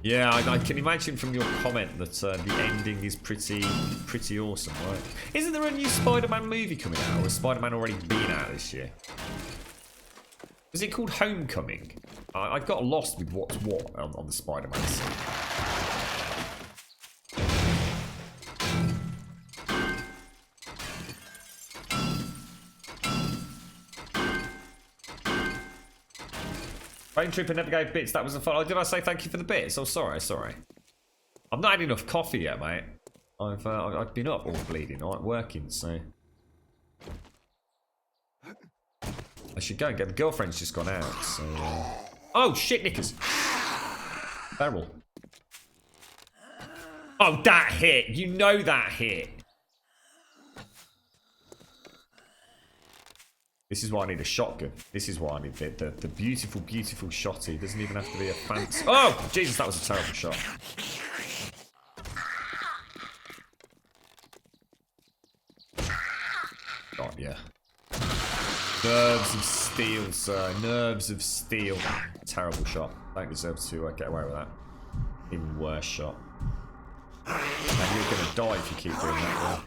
Yeah, I can imagine from your comment that the ending is pretty awesome, right? Isn't there a new Spider-Man movie coming out, or has Spider-Man already been out this year? Is it called Homecoming? I got lost with what's what on the Spider-Man scene. Rain Trooper never gave bits. That was a fun. Oh, did I say thank you for the bits? Oh, sorry. I've not had enough coffee yet, mate. I've been up all bleeding night working, so I should go and get the girlfriend's just gone out. So, oh shit, knickers! Barrel. Oh, that hit. You know that hit. This is why I need a shotgun. This is why I need the beautiful, beautiful shotty. It doesn't even have to be a fancy... Oh, Jesus, that was a terrible shot. Oh, yeah. Nerves of steel, sir. Nerves of steel. Terrible shot. Don't deserve to get away with that. Even worse shot. And you're going to die if you keep doing that. Right?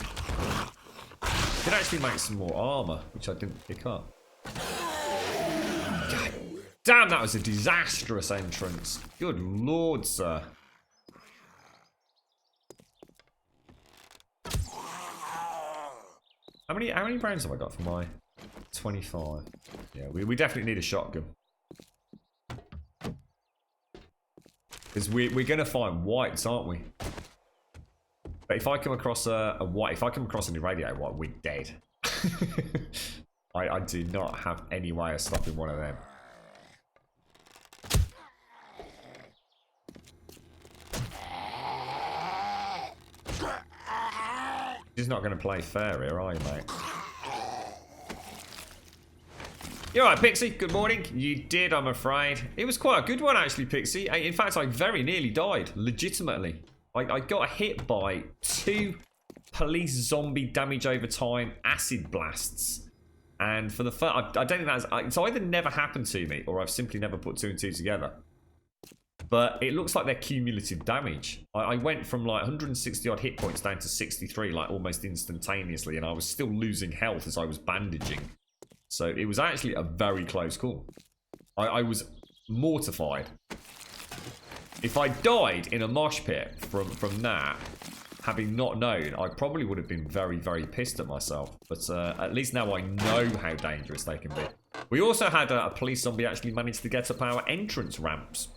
Could actually make some more armor, which I didn't pick up. God damn, that was a disastrous entrance. Good lord, sir. How many rounds have I got for my 25? Yeah, we definitely need a shotgun. Because we're going to find whites, aren't we? But if I come across a white, if I come across an irradiator white, we're dead. I do not have any way of stopping one of them. You're not going to play fair here, are you, mate? You alright, Pixie? Good morning. You did, I'm afraid. It was quite a good one, actually, Pixie. In fact, I very nearly died. Legitimately. I got hit by 2 police zombie damage over time acid blasts. And for the first... I don't think that's... It's either never happened to me, or I've simply never put 2 and 2 together. But it looks like they're cumulative damage. I went from like 160 odd hit points down to 63 like almost instantaneously, and I was still losing health as I was bandaging. So it was actually a very close call. I was mortified. If I died in a mosh pit from that, having not known, I probably would have been very, very pissed at myself. But at least now I know how dangerous they can be. We also had a police zombie actually manage to get up our entrance ramps.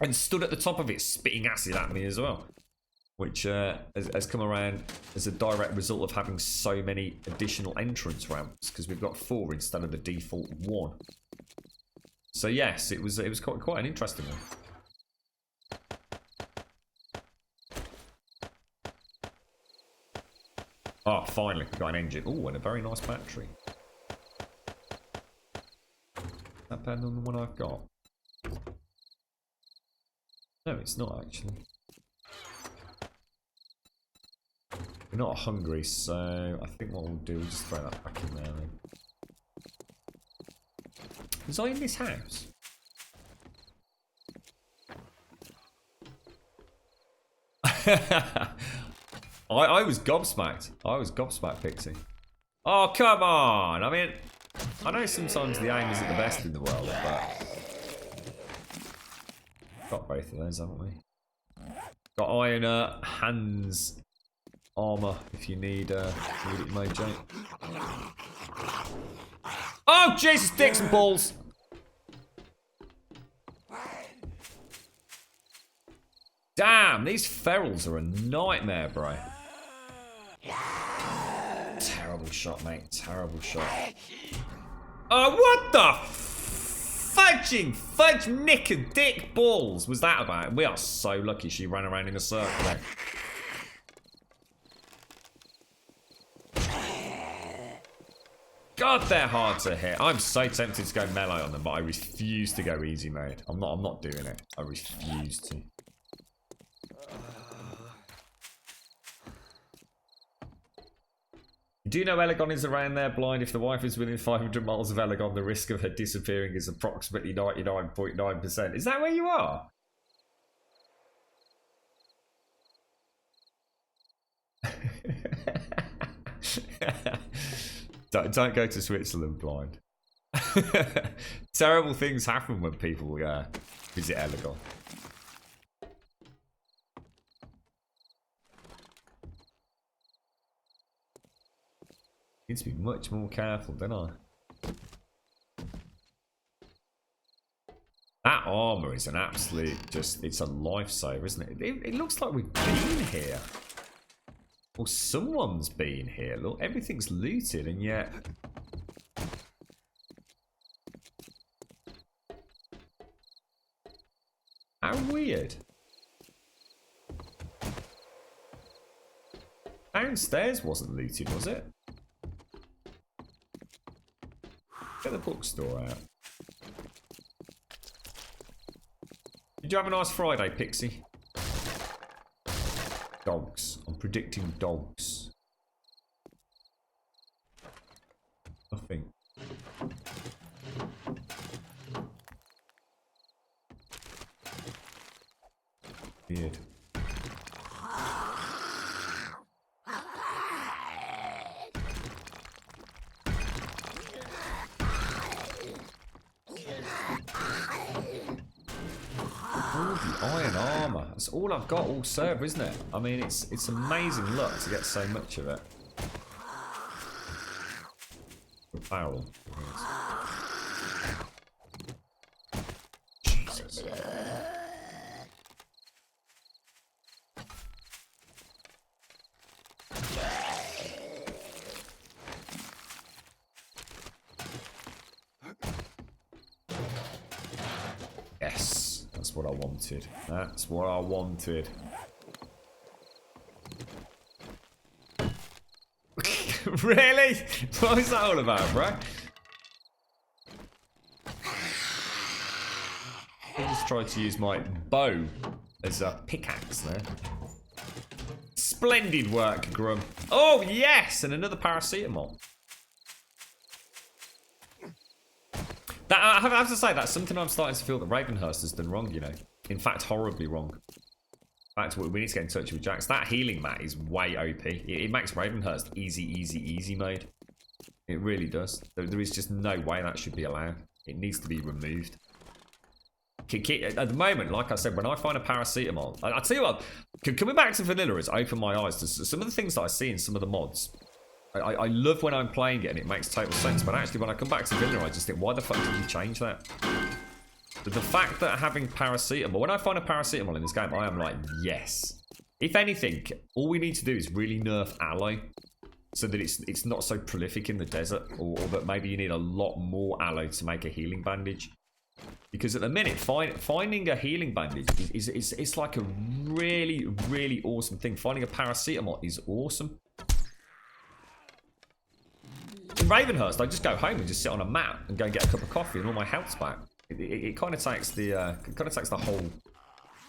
And stood at the top of it, spitting acid at me as well. Which has come around as a direct result of having so many additional entrance ramps. Because we've got 4 instead of the default 1. So yes, it was quite an interesting one. Oh, finally, got an engine. Oh, and a very nice battery. Is that better than the one I've got? No, it's not actually. We're not hungry, so I think what we'll do is just throw that back in there then. Was I in this house? I was gobsmacked. I was gobsmacked, Pixie. Oh, come on! I mean, I know sometimes the aim isn't the best in the world, but... Got both of those, haven't we? Got iron hands armor if you need it, Mojo. Oh Jesus, dicks and balls! Damn, these ferals are a nightmare, bro. Terrible shot, mate. Terrible shot. Oh, what the fudge knicker dick balls was that about? We are so lucky she ran around in a circle there. God, they're hard to hit. I'm so tempted to go melee on them, but I refuse to go easy mode. I'm not doing it. I refuse to. Do you know Elegon is around there blind? If the wife is within 500 miles of Elegon, the risk of her disappearing is approximately 99.9%. Is that where you are? Don't go to Switzerland blind. Terrible things happen when people visit Elegon. Need to be much more careful, don't I? That armor is an absolute, it's a lifesaver, isn't it? It looks like we've been here. Or someone's been here. Look, everything's looted and yet... How weird. Downstairs wasn't looted, was it? Get the bookstore out. Did you have a nice Friday, Pixie? Dogs. I'm predicting dogs. Nothing. Weird. Iron armor. That's all I've got all server, isn't it? I mean, it's amazing luck to get so much of it. The barrel. Jesus. Yes, that's what I wanted. That's what I wanted. Really? What is that all about, bro? I just tried to use my bow as a pickaxe there. Splendid work, Grum. Oh, yes! And another paracetamol. That, I have to say, that's something I'm starting to feel that Ravenhurst has done wrong, you know. In fact, horribly wrong. In fact, we need to get in touch with Jax. That healing mat is way OP. It makes Ravenhurst easy mode. It really does. There is just no way that should be allowed. It needs to be removed. At the moment, like I said, when I find a paracetamol, I'll tell you what, coming back to vanilla has opened my eyes to some of the things that I see in some of the mods. I love when I'm playing it and it makes total sense, but actually when I come back to vanilla, I just think, why the fuck did you change that? But the fact that having paracetamol, when I find a paracetamol in this game, I am like, yes. If anything, all we need to do is really nerf aloe so that it's not so prolific in the desert, or that maybe you need a lot more aloe to make a healing bandage. Because at the minute, finding a healing bandage is like a really awesome thing. Finding a paracetamol is awesome. In Ravenhurst, I just go home and just sit on a mat and go and get a cup of coffee, and all my health's back. It kind of takes the whole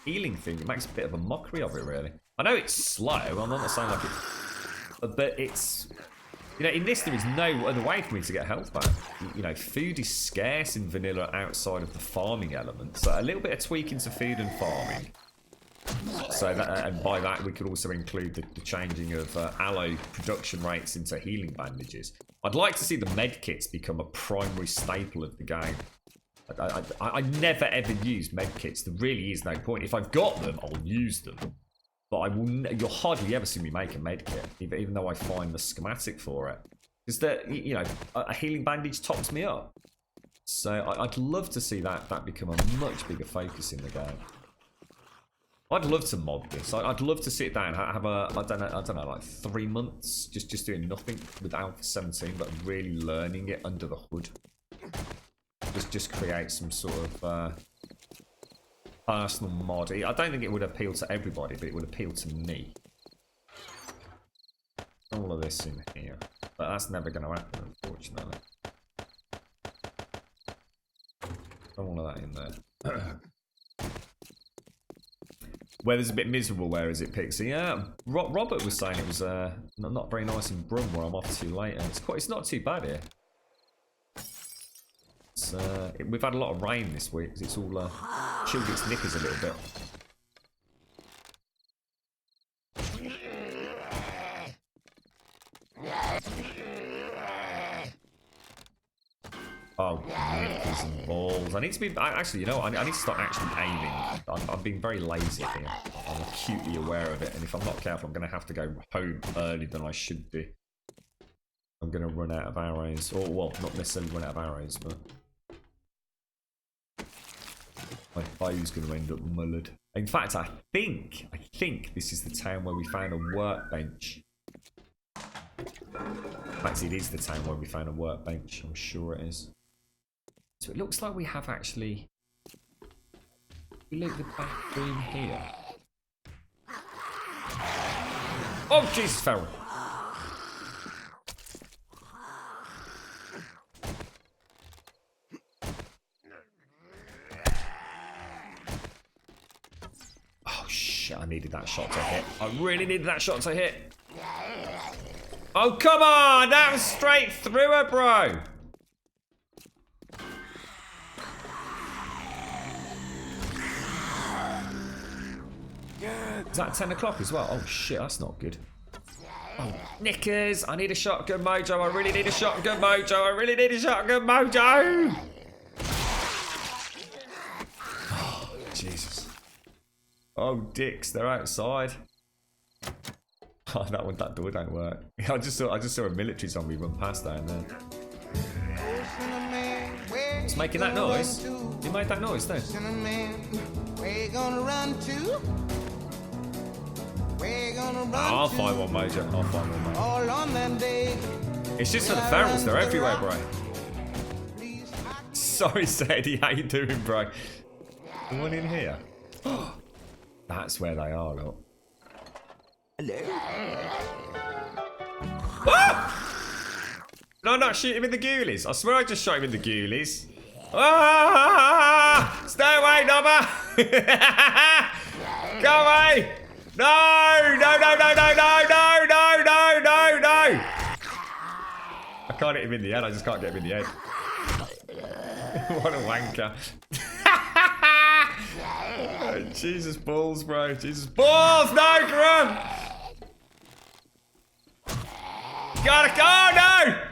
healing thing. It makes a bit of a mockery of it, really. I know it's slow. I'm not saying like it, but it's, you know, in this there is no other way for me to get health back. You know, food is scarce in vanilla outside of the farming element. So a little bit of tweaking to food and farming. So that, and by that we could also include the changing of aloe production rates into healing bandages. I'd like to see the med kits become a primary staple of the game. I never ever used med kits. There really is no point. If I've got them, I'll use them. But I will. You'll hardly ever see me make a med kit, even though I find the schematic for it. Because that, you know, a healing bandage tops me up. So I'd love to see that become a much bigger focus in the game. I'd love to mod this. I'd love to sit down and have a, I don't know, like 3 months just doing nothing with Alpha 17, but really learning it under the hood. Just create some sort of personal mod. I don't think it would appeal to everybody, but it would appeal to me. All of this in here, but that's never going to happen, unfortunately. All of that in there. Weather's a bit miserable. Where is it, Pixie? Yeah, Robert was saying it was not very nice in Brum, where I'm off to later. It's not too bad here. We've had a lot of rain this week. It's all chilled its knickers a little bit. Oh, knickers and balls. I need to be... Actually, you know what? I need to start actually aiming. I'm being very lazy here. I'm acutely aware of it. And if I'm not careful, I'm going to have to go home earlier than I should do. I'm going to run out of arrows. Or, well, not necessarily run out of arrows, but... my bow's going to end up mullered. In fact, I think this is the town where we found a workbench. In fact, it is the town where we found a workbench. I'm sure it is. So it looks like we have actually... We look at the back room here. Oh, Jesus, Feral. Oh, shit, I needed that shot to hit. I really needed that shot to hit. Oh, come on! That was straight through her, bro! Is that 10 o'clock as well? Oh, shit, that's not good. Oh, knickers! I need a shotgun mojo. I really need a shotgun mojo. I really need a shotgun mojo! Oh, Jesus. Oh, dicks, they're outside. Oh, that door don't work. I just saw a military zombie run past down there. It's making that noise. You made that noise, though. I'll find one, Mojo. I'll find one, Mojo. It's just for the ferals. They're everywhere, bro. Sorry, Sadie. How you doing, bro? The one in here. That's where they are, look. Hello. Ah! No, not shoot him in the ghoulies. I swear I just shot him in the ghoulies. Ah! Stay away, Nobber! Go away! No! No, no, no, no, no, no, no, no, no, no! I can't hit him in the head, I just can't get him in the head. What a wanker. Oh, Jesus balls, bro. Jesus balls! No, Grum! Gotta go, no!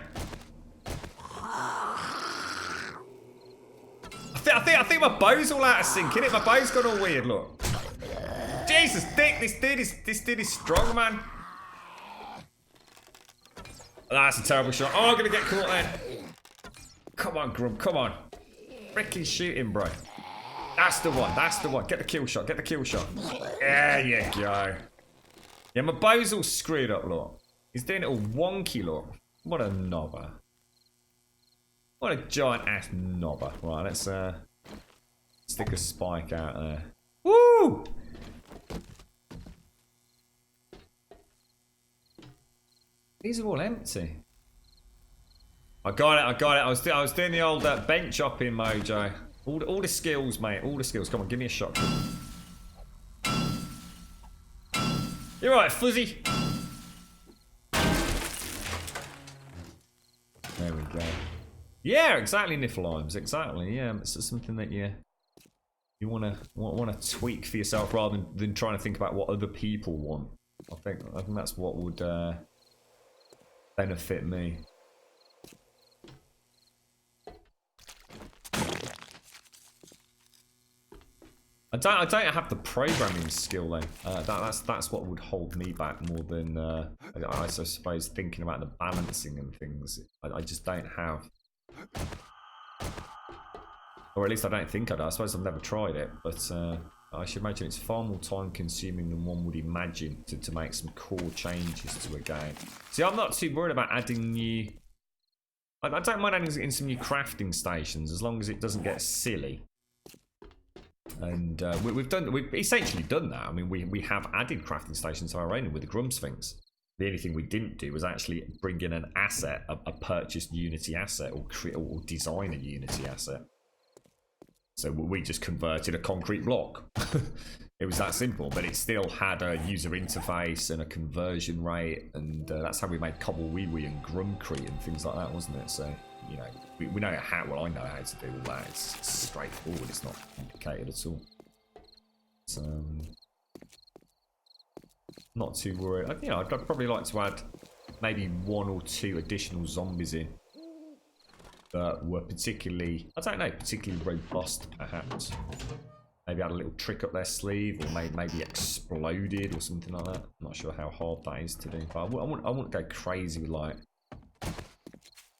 I think my bow's all out of sync, innit? My bow's gone all weird, look. Jesus, Dick, this dude is strong, man. That's a terrible shot. Oh, I'm gonna get caught then. Come on, Grum, come on. Freaking shoot him, bro. That's the one, that's the one. Get the kill shot, get the kill shot. There you go. Yeah, my bow's all screwed up, look. He's doing it all wonky, look. What a knobber. What a giant ass knobber. Right, let's stick a spike out there. Woo! These are all empty. I got it, I got it. I was doing the old bench hopping mojo. All the skills, mate. All the skills. Come on, give me a shot. You're right, Fuzzy. There we go. Yeah, exactly, Niflheims. Exactly. Yeah, it's something that you wanna tweak for yourself rather than trying to think about what other people want. I think that's what would benefit me. I don't have the programming skill though. That's what would hold me back more than I suppose thinking about the balancing and things. I just don't have, or at least I don't think I do. I suppose I've never tried it, but I should imagine it's far more time consuming than one would imagine to make some core changes to a game. See, I'm not too worried about adding new. I don't mind adding in some new crafting stations as long as it doesn't get silly. And we've essentially done that. I mean, we have added crafting stations to our own with the Grum Sphinx. The only thing we didn't do was actually bring in an asset, a purchased Unity asset, or design a Unity asset. So we just converted a concrete block. It was that simple, but it still had a user interface and a conversion rate, and that's how we made Cobbleweewee and Grumcrete and things like that, wasn't it? So, you know, we know how, well, I know how to do all that. It's straightforward, it's not complicated at all. So, not too worried. You know, I'd probably like to add maybe 1 or 2 additional zombies in that were particularly, I don't know, particularly robust, perhaps. Maybe had a little trick up their sleeve, or maybe exploded or something like that. I'm not sure how hard that is to do, but I wouldn't go crazy with like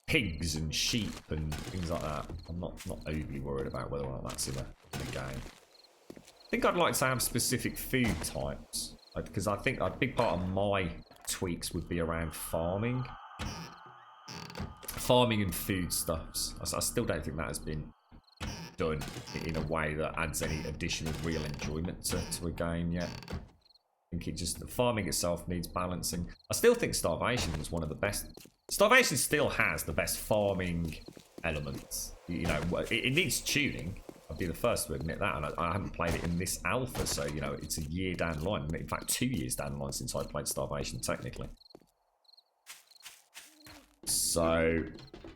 pigs and sheep and things like that. I'm not overly worried about whether or not that's in a game. I think I'd like to have specific food types, because I think a big part of my tweaks would be around farming and foodstuffs. I still don't think that has been done in a way that adds any additional real enjoyment to a game yet. I think the farming itself needs balancing. I still think Starvation was one of the best. Starvation still has the best farming elements. You know, it needs tuning. I'll be the first to admit that, and I haven't played it in this alpha, so you know it's a year down the line. In fact, 2 years down the line since I played Starvation, technically. So,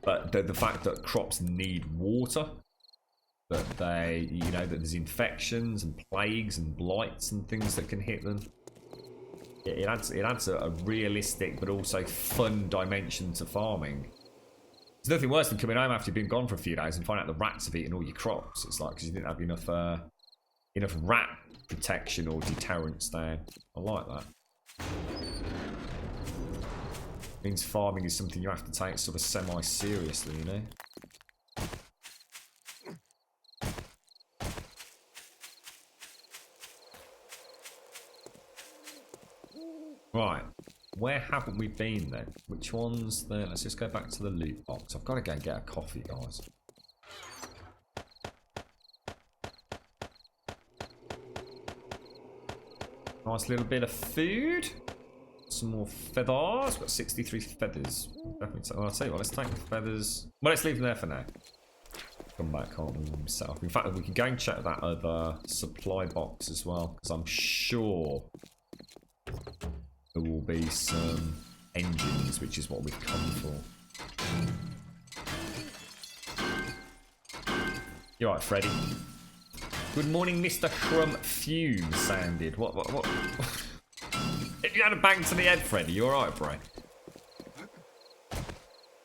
but the fact that crops need water, that that there's infections and plagues and blights and things that can hit them. It adds a realistic but also fun dimension to farming. There's nothing worse than coming home after you've been gone for a few days and find out the rats have eaten all your crops. It's like because you didn't have enough rat protection or deterrence there. I like that. Means farming is something you have to take sort of semi-seriously, you know. Right, where haven't we been then? Which one's there? Let's just go back to the loot box. I've got to go and get a coffee, guys. Nice little bit of food. some more feathers. Got 63 feathers. Definitely. Well, I'll tell you what. Let's take the feathers. Well, let's leave them there for now. Come back, can't we? Himself. In fact, we can go and check that other supply box as well, because I'm sure there will be some engines, which is what we've come for. You alright, Freddy? Good morning, Mr. Crumb Fume sounded. What? If you had a bang to the head, Freddy, you alright, bro?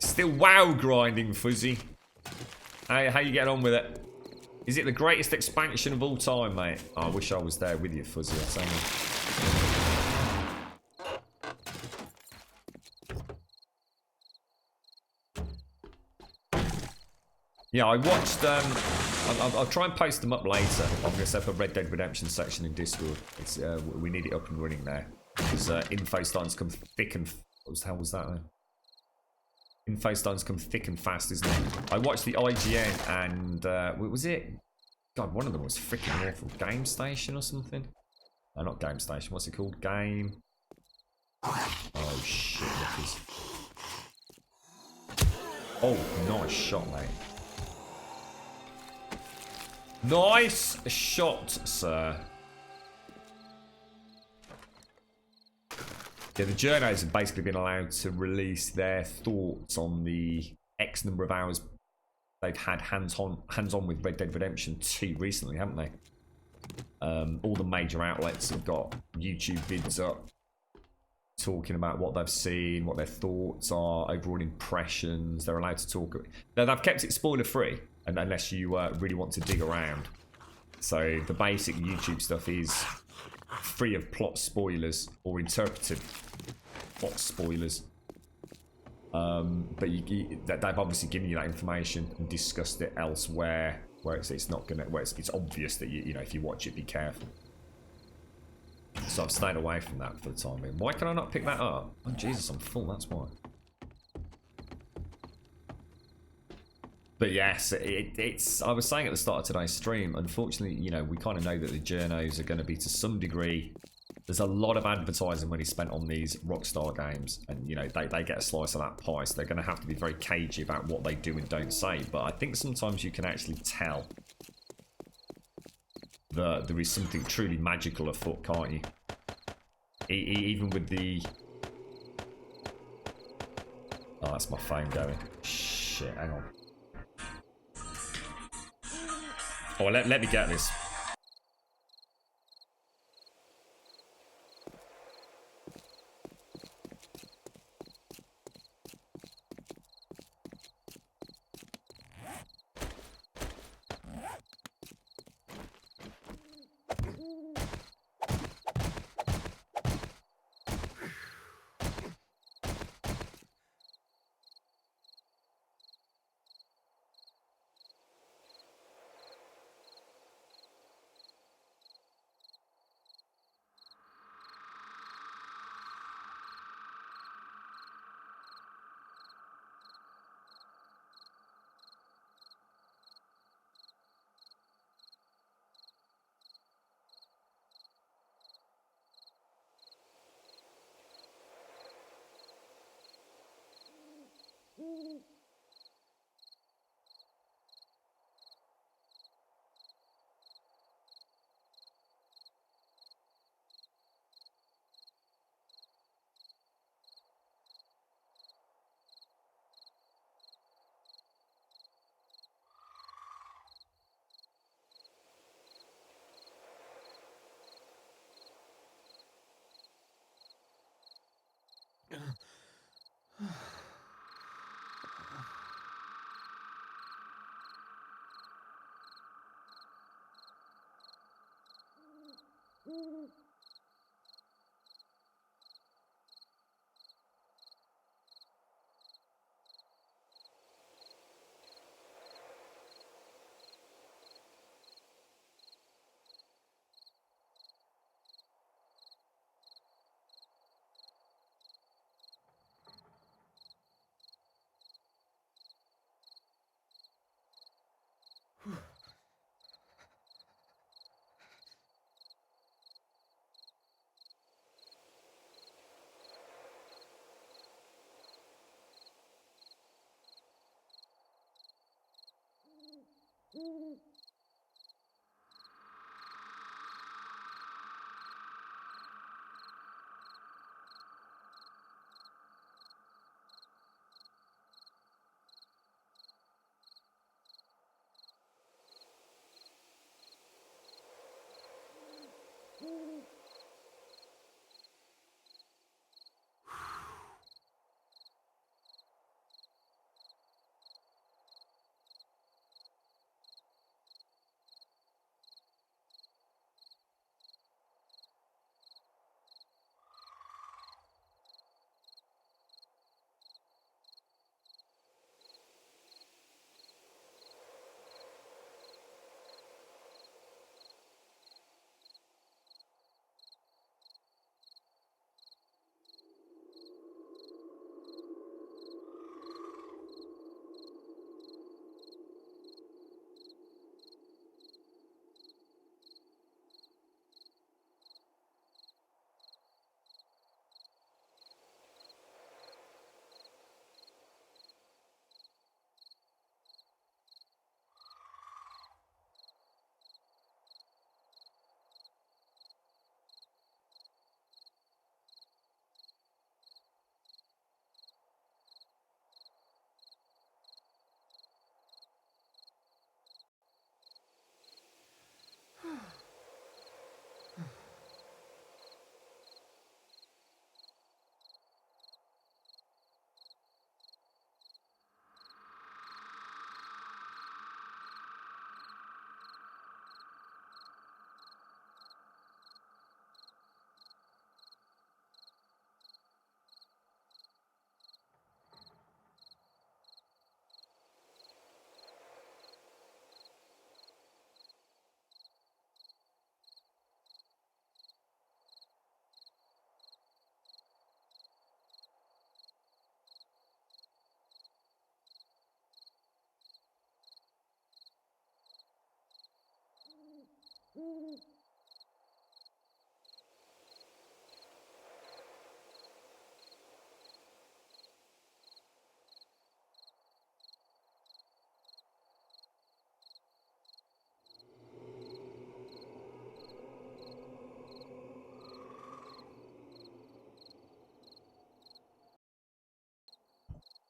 Still wow grinding, Fuzzy. How you getting on with it? Is it the greatest expansion of all time, mate? Oh, I wish I was there with you, Fuzzy. I'll tell you. Yeah, I watched. I'll try and post them up later. I'm going to set up a Red Dead Redemption section in Discord. It's we need it up and running there because info starting to come thick and. What the hell was that? Then? Info starting to come thick and fast, isn't it? I watched the IGN and what was it? God, one of them was freaking awful. Game Station or something? No, not Game Station. What's it called? Game. Oh shit! Look, oh, nice shot, mate. Nice shot, sir. Yeah, the journos have basically been allowed to release their thoughts on the X number of hours they've had hands-on with Red Dead Redemption 2 recently, haven't they? All the major outlets have got YouTube vids up talking about what they've seen, what their thoughts are, overall impressions. They're allowed to talk. Now, they've kept it spoiler-free, and unless you really want to dig around. So the basic YouTube stuff is free of plot spoilers or interpretive plot spoilers. But they've obviously given you that information and discussed it elsewhere, where it's not gonna, where it's obvious that you know if you watch it, be careful. So I've stayed away from that for the time being. Why can I not pick that up? Oh Jesus, I'm full. That's why. But yes, it's. I was saying at the start of today's stream. Unfortunately, you know, we kind of know that the journos are going to be to some degree. There's a lot of advertising money spent on these Rockstar games, and you know they get a slice of that pie. So they're going to have to be very cagey about what they do and don't say. But I think sometimes you can actually tell that there is something truly magical afoot, can't you? Even with the. Oh, that's my phone going. Shit, hang on. Oh, let me get this.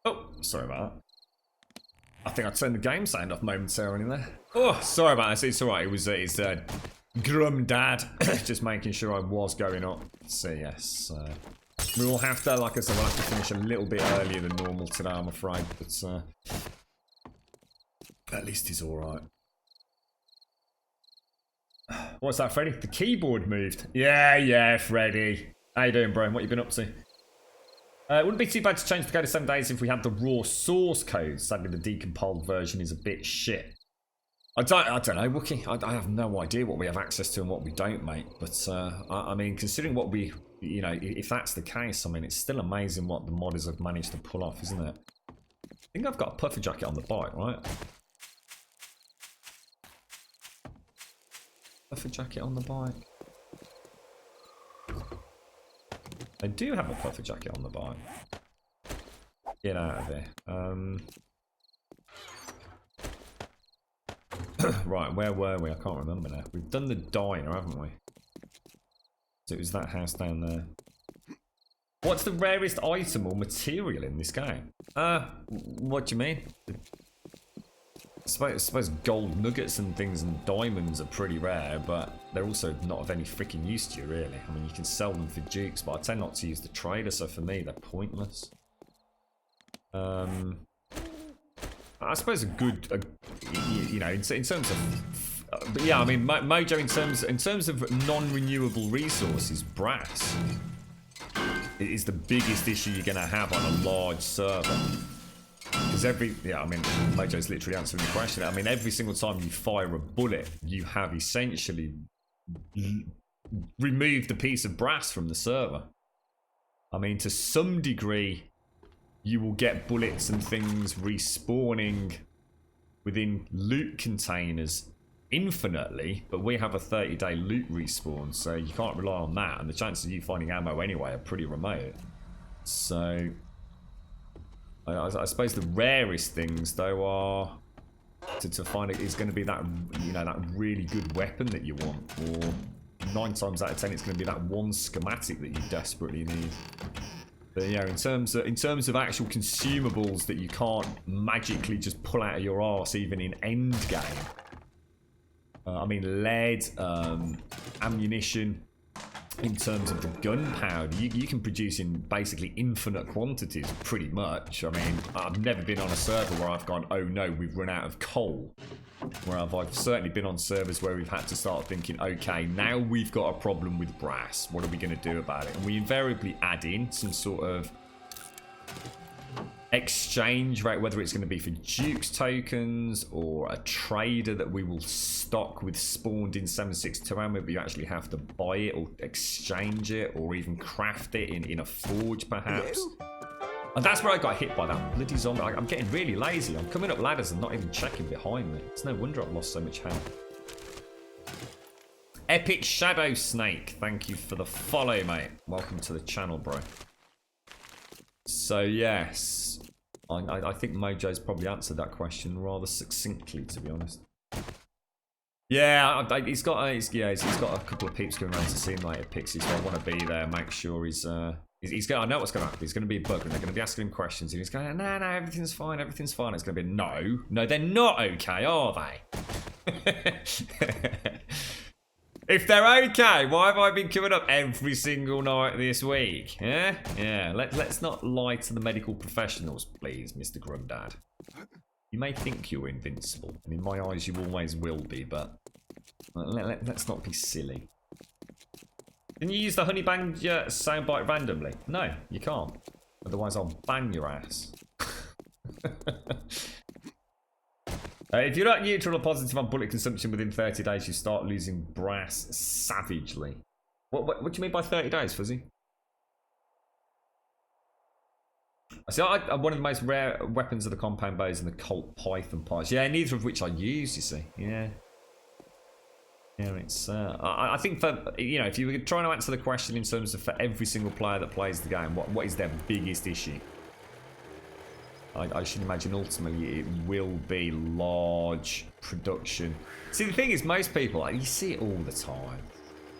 Oh, sorry about that. I think I turned the game sound off momentarily there. Oh, sorry about this. It's alright. It was his Grum Dad just making sure I was going up. So, yes. We will have to, like I said, we'll have to finish a little bit earlier than normal today, I'm afraid. But at least he's alright. What's that, Freddy? The keyboard moved. Yeah, Freddy. How you doing, bro? What you been up to? It wouldn't be too bad to change the code of 7 days if we had the raw source code. Sadly, the decompiled version is a bit shit. I don't know, Wookie. I have no idea what we have access to and what we don't, mate. But, I mean, considering what we... You know, if that's the case, I mean, it's still amazing what the modders have managed to pull off, isn't it? I think I've got a puffer jacket on the bike, right? Puffer jacket on the bike. I do have a puffer jacket on the bike. Get out of here. Right, where were we? I can't remember now. We've done the diner, haven't we? So it was that house down there. What's the rarest item or material in this game? What do you mean? I suppose gold nuggets and things and diamonds are pretty rare, but they're also not of any freaking use to you, really. I mean, you can sell them for dukes, but I tend not to use the trader, so for me, they're pointless. I suppose a good, you know, in terms of, but yeah, I mean, Mojo, in terms of non-renewable resources, brass is the biggest issue you're going to have on a large server. Because I mean, Mojo's literally answering the question. I mean, every single time you fire a bullet, you have essentially removed a piece of brass from the server. I mean, to some degree, you will get bullets and things respawning within loot containers infinitely, but we have a 30-day loot respawn, so you can't rely on that, and the chances of you finding ammo anyway are pretty remote. So I suppose the rarest things, though, are to find it is going to be that, you know, that really good weapon that you want, or 9 times out of 10 it's going to be that one schematic that you desperately need. But yeah, in terms of actual consumables that you can't magically just pull out of your arse even in endgame, I mean, lead, ammunition. In terms of the gunpowder, you can produce in basically infinite quantities, pretty much. I mean, I've never been on a server where I've gone, oh no, we've run out of coal. Where I've certainly been on servers where we've had to start thinking, okay, now we've got a problem with brass. What are we going to do about it? And we invariably add in some sort of exchange rate, whether it's going to be for Dukes tokens or a trader that we will stock with spawned in 7.62 ammo, but you actually have to buy it or exchange it or even craft it in a forge perhaps. And that's where I got hit by that bloody zombie. I'm getting really lazy. I'm coming up ladders and not even checking behind me. It's no wonder I've lost so much health. Epic Shadow Snake, thank you for the follow, mate. Welcome to the channel, bro. So yes, I think Mojo's probably answered that question rather succinctly, to be honest. Yeah, he's got a couple of peeps going around to see him later, Pixie, so I want to be there, make sure he's going. I know what's going to happen. He's going to be a bug, and they're going to be asking him questions, and he's going, no, everything's fine, everything's fine. It's going to be, no, they're not okay, are they? If they're okay, why have I been coming up every single night this week? Yeah. Let's not lie to the medical professionals, please, Mr. Grumdad. You may think you're invincible, and in my eyes you always will be, but let's not be silly. Can you use the honey bang soundbite randomly? No, you can't. Otherwise I'll bang your ass. If you're not neutral or positive on bullet consumption within 30 days, you start losing brass savagely. What do you mean by 30 days, Fuzzy? See, one of the most rare weapons are the compound bows and the Colt Python parts. Yeah, neither of which I use, you see. Yeah, it's... I think for, you know, if you were trying to answer the question in terms of for every single player that plays the game, what is their biggest issue? I should imagine ultimately it will be large production. See, the thing is, most people, you see it all the time.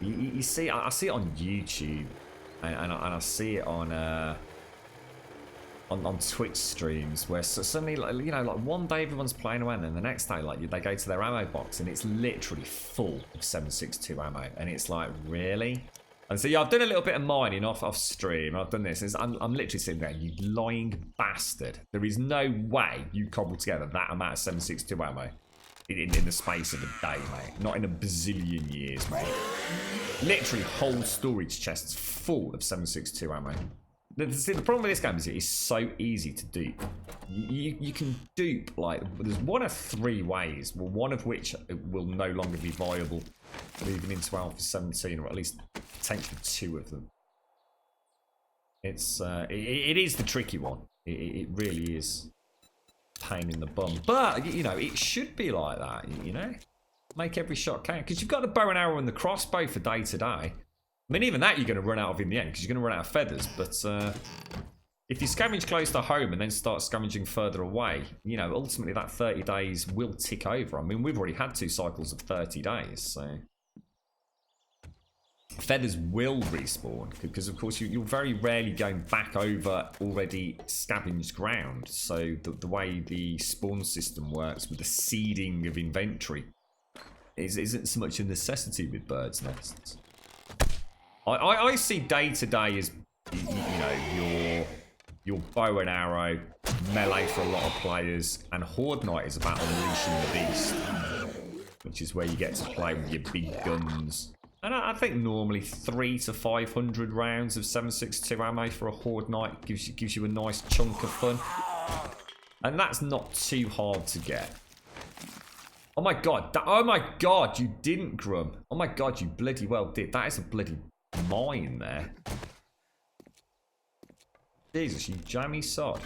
You see, I see it on YouTube, and I see it on Twitch streams, where suddenly, you know, like one day everyone's playing around, and the next day, like, they go to their ammo box, and it's literally full of 7.62 ammo, and it's like, really? And so yeah, I've done a little bit of mining off stream. I've done this. I'm literally sitting there, you lying bastard. There is no way you cobble together that amount of 7.62 ammo in the space of a day, mate. Not in a bazillion years, mate. Literally whole storage chests full of 7.62 ammo. See, the problem with this game is it is so easy to dupe. You can dupe, like, there's one of 3 ways, well, one of which will no longer be viable moving into Alpha 17, or at least potentially 2 of them. It's it is the tricky one. It really is pain in the bum. But, you know, it should be like that, you know? Make every shot count. Because you've got the bow and arrow and the crossbow for day to day. I mean, even that you're going to run out of in the end, because you're going to run out of feathers. But if you scavenge close to home and then start scavenging further away, you know, ultimately that 30 days will tick over. I mean, we've already had 2 cycles of 30 days, so... Feathers will respawn, because of course you're very rarely going back over already scavenged ground. So the way the spawn system works with the seeding of inventory isn't so much a necessity with birds' nests. I see day to day as, you know, your bow and arrow, melee for a lot of players, and Horde Night is about unleashing the beast, which is where you get to play with your big guns. And I think normally 300 to 500 rounds of 7.62 ammo for a Horde Night gives you a nice chunk of fun, and that's not too hard to get. Oh my god! Oh my god! You didn't, Grum. Oh my god! You bloody well did. That is a bloody mine there. Jesus, you jammy sod.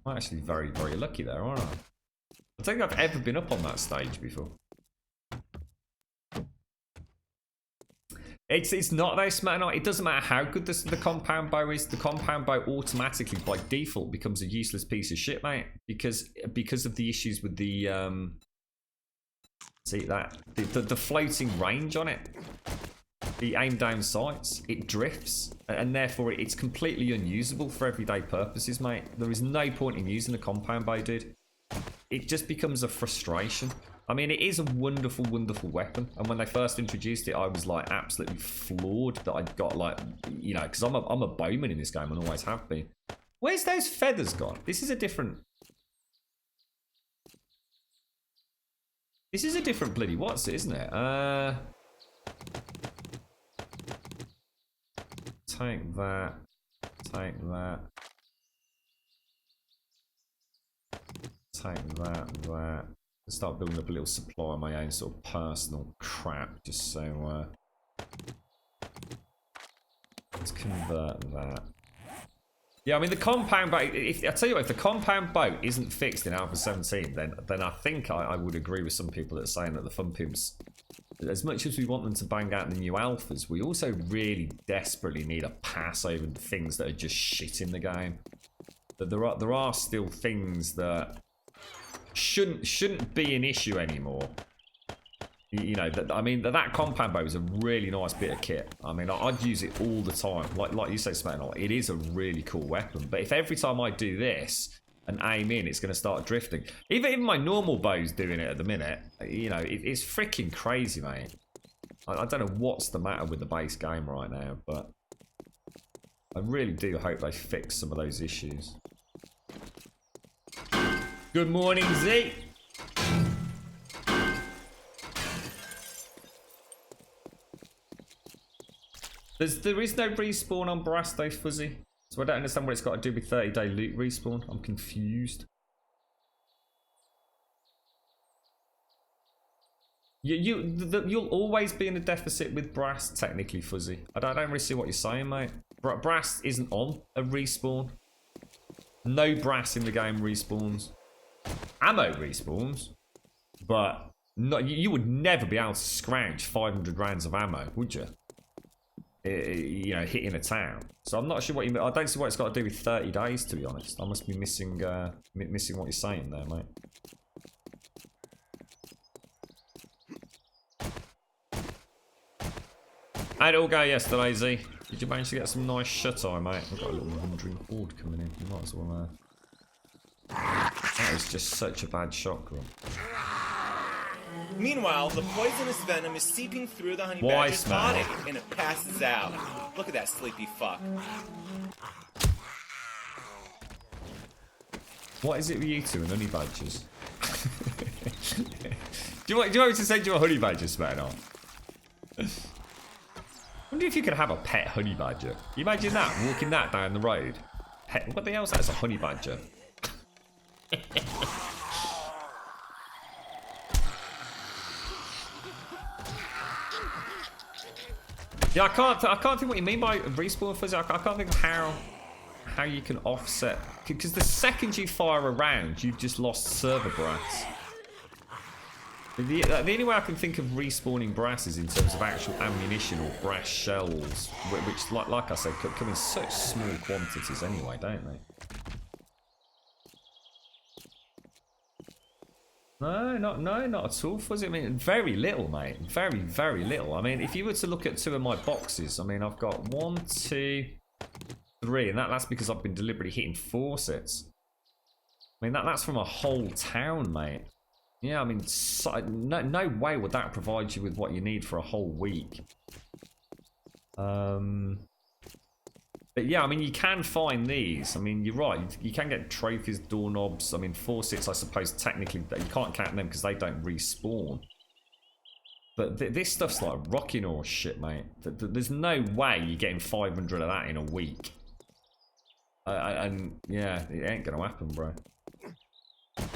I'm actually very, very lucky there, aren't I? I don't think I've ever been up on that stage before. It's not though, Smetanoid. It doesn't matter how good the compound bow is. The compound bow automatically, by default, becomes a useless piece of shit, mate. Because of the issues with the see that the floating range on it, the aim down sights, it drifts, and therefore it's completely unusable for everyday purposes, mate. There is no point in using the compound bow, dude. It just becomes a frustration. I mean, it is a wonderful, wonderful weapon. And when they first introduced it, I was like absolutely floored that I'd got like, you know, because I'm a bowman in this game and always have been. Where's those feathers gone? This is a different bloody what's it, isn't it? Take that. Take that. Take that. Start building up a little supply of my own sort of personal crap, just so let's convert that. Yeah, I mean the compound boat. If I tell you what, if the compound boat isn't fixed in Alpha 17, then I think I would agree with some people that are saying that the fun pimps, as much as we want them to bang out the new alphas, we also really desperately need a pass over the things that are just shit in the game. But there are still things that shouldn't be an issue anymore. You know, I mean, that compound bow is a really nice bit of kit. I mean, I'd use it all the time. Like you say, Smetanoid, it is a really cool weapon. But if every time I do this and aim in, it's going to start drifting. Even my normal bow's doing it at the minute. You know, it's freaking crazy, mate. I don't know what's the matter with the base game right now, but I really do hope they fix some of those issues. Good morning, Z. There is no respawn on Brass though, Fuzzy. So I don't understand what it's got to do with 30-day loot respawn. I'm confused. You'll always be in a deficit with Brass, technically, Fuzzy. I don't really see what you're saying, mate. Brass isn't on a respawn. No Brass in the game respawns. Ammo respawns, but you would never be able to scrounge 500 rounds of ammo, would you? You know, hitting a town. So I'm not sure what you mean. I don't see what it's got to do with 30 days, to be honest. I must be missing missing what you're saying there, mate. How'd it all go yesterday, Z? Did you manage to get some nice shut-eye, mate? We've got a little wandering horde coming in. You might as well... That is just such a bad shot, girl. Meanwhile, the poisonous venom is seeping through the honey badger's body, and it passes out. Look at that sleepy fuck. What is it with you two and honey badgers? do you want me to send you a honey badger, Smetanoid? I wonder if you could have a pet honey badger. Can you imagine that, walking that down the road? What the hell is that? It's a honey badger. Yeah, I can't think what you mean by respawn, Fuzzy. I can't think of how you can offset, because the second you fire a round, you've just lost server Brass. The only way I can think of respawning Brass is in terms of actual ammunition or Brass shells, which, like I said, come in such small quantities anyway, don't they? No, not at all, Fuzzy. I mean, very little, mate. Very, very little. I mean, if you were to look at two of my boxes, I mean, I've got 1, 2, 3, and that's because I've been deliberately hitting 4 sets. I mean, that's from a whole town, mate. Yeah, I mean, no way would that provide you with what you need for a whole week. But yeah, I mean, you can find these. I mean, you're right. You can get trophies, doorknobs. I mean, 4-6, I suppose, technically, you can't count them because they don't respawn. But this stuff's like rocking horse shit, mate. There's no way you're getting 500 of that in a week. And yeah, it ain't gonna happen, bro. I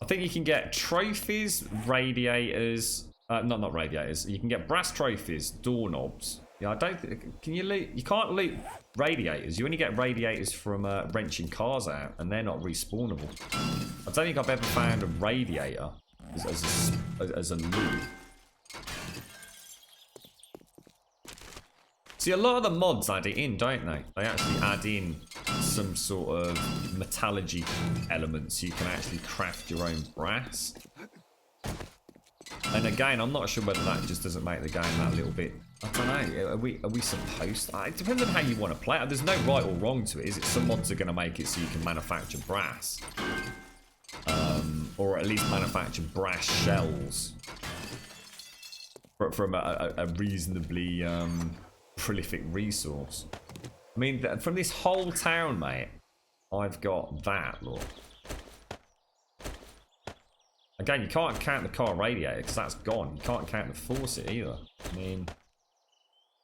think you can get trophies, radiators. Not radiators. You can get brass trophies, doorknobs. Yeah, I don't think... Can you loot... You can't loot radiators. You only get radiators from wrenching cars out, and they're not respawnable. I don't think I've ever found a radiator as a loot. See, a lot of the mods add it in, don't they? They actually add in some sort of metallurgy elements so you can actually craft your own brass. And again, I'm not sure whether that just doesn't make the game that little bit... I don't know, are we supposed to... It depends on how you want to play it. There's no right or wrong to it, is it? Some mods are going to make it so you can manufacture brass. Or at least manufacture brass shells. From a reasonably prolific resource. I mean, from this whole town, mate, I've got that, look. Again, you can't count the car radiator because that's gone. You can't count the faucet either. I mean,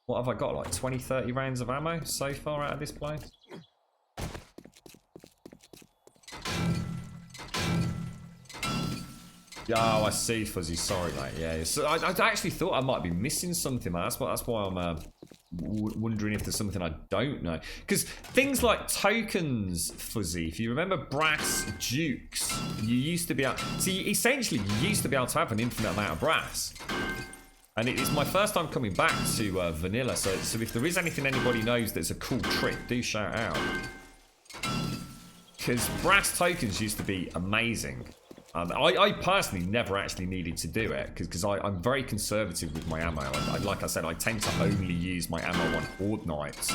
what have I got? Like 20, 30 rounds of ammo so far out of this place? Oh, I see, Fuzzy. Sorry, mate. Yeah, so I actually thought I might be missing something, man. That's why I'm wondering if there's something I don't know. Because things like tokens, Fuzzy, if you remember brass dukes, you used to be able... See, essentially, you used to be able to have an infinite amount of brass. And it's my first time coming back to vanilla, so if there is anything anybody knows that's a cool trick, do shout out. Because brass tokens used to be amazing. I personally never actually needed to do it because I'm very conservative with my ammo. Like I said, I tend to only use my ammo on Horde nights.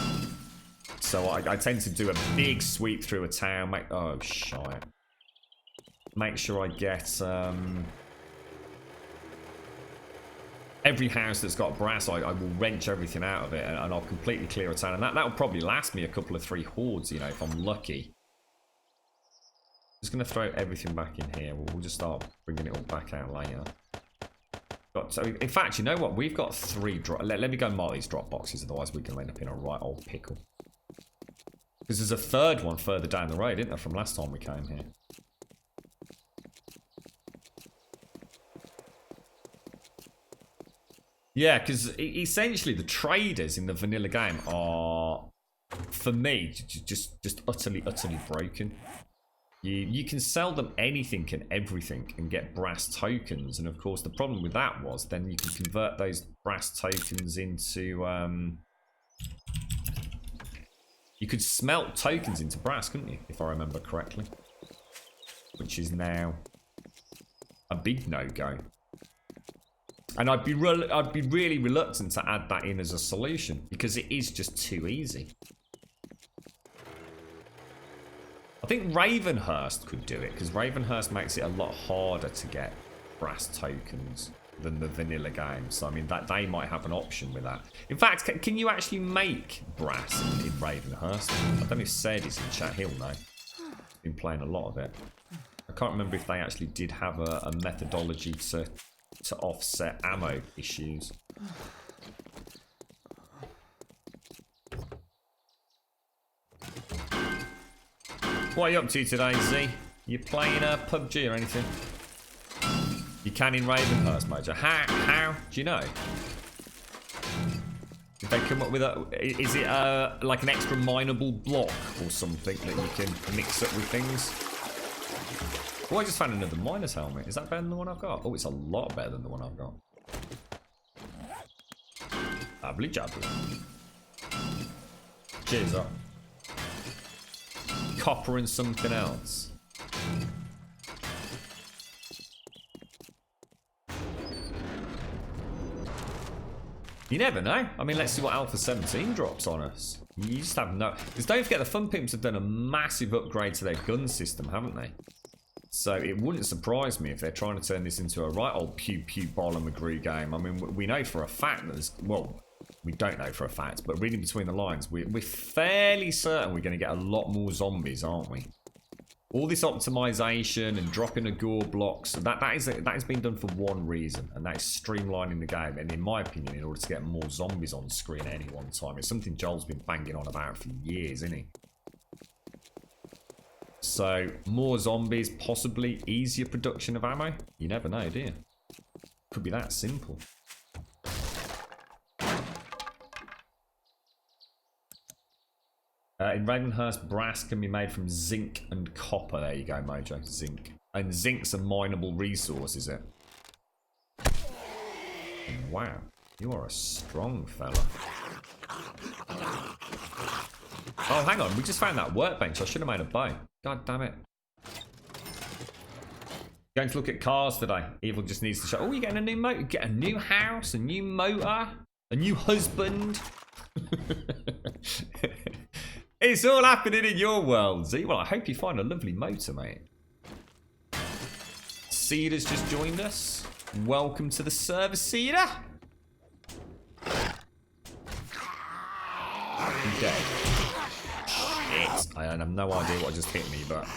So I tend to do a big sweep through a town. Oh, shite. Make sure I get every house that's got brass. I will wrench everything out of it and I'll completely clear a town. And that will probably last me a couple of 3 hordes, you know, if I'm lucky. Just going to throw everything back in here. We'll just start bringing it all back out later. So, in fact, you know what? We've got 3 drop... Let me go mark these drop boxes, otherwise we can end up in a right old pickle. Because there's a 3rd one further down the road, isn't there, from last time we came here? Yeah, because essentially the traders in the vanilla game are, for me, just utterly broken. You can sell them anything and everything and get brass tokens. And of course, the problem with that was then you can convert those brass tokens into... you could smelt tokens into brass, couldn't you? If I remember correctly. Which is now a big no-go. And I'd be really reluctant to add that in as a solution because it is just too easy. I think Ravenhurst could do it, because Ravenhurst makes it a lot harder to get brass tokens than the vanilla game. So, I mean, that they might have an option with that. In fact, can you actually make brass in Ravenhurst? I don't know if Said is in chat. He'll know. He's been playing a lot of it. I can't remember if they actually did have a methodology to offset ammo issues. What are you up to today, Z? You playing PUBG or anything? You can in Ravenhurst, Mojo. How? Do you know? Did they come up with a... Is it like an extra mineable block or something that you can mix up with things? Oh, I just found another miner's helmet. Is that better than the one I've got? Oh, it's a lot better than the one I've got. Lovely jubbly. Cheers up. Copper and something else. You never know. I mean, let's see what Alpha 17 drops on us. You just have no... Because don't forget, the Fun Pimps have done a massive upgrade to their gun system, haven't they? So it wouldn't surprise me if they're trying to turn this into a right old pew-pew Boller McGrew game. I mean, we know for a fact that there's... Well, we don't know for a fact, but reading between the lines, we're fairly certain we're going to get a lot more zombies, aren't we? All this optimization and dropping of gore blocks, that has been done for one reason, and that is streamlining the game. And in my opinion, in order to get more zombies on screen at any one time. It's something Joel's been banging on about for years, isn't he? So, more zombies, possibly easier production of ammo. You never know, do you? Could be that simple. In Ravenhurst, brass can be made from zinc and copper. There you go, Mojo. Zinc. And zinc's a mineable resource, is it? Wow. You are a strong fella. Oh, hang on. We just found that workbench. I should have made a bow. God damn it. Going to look at cars today. Evil just needs to show. Oh, you're getting a new motor. Get a new house, a new motor, a new husband. It's all happening in your world, Z. Well, I hope you find a lovely motor, mate. Cedar's just joined us. Welcome to the server, Cedar. I'm dead. Shit. I have no idea what just hit me, but...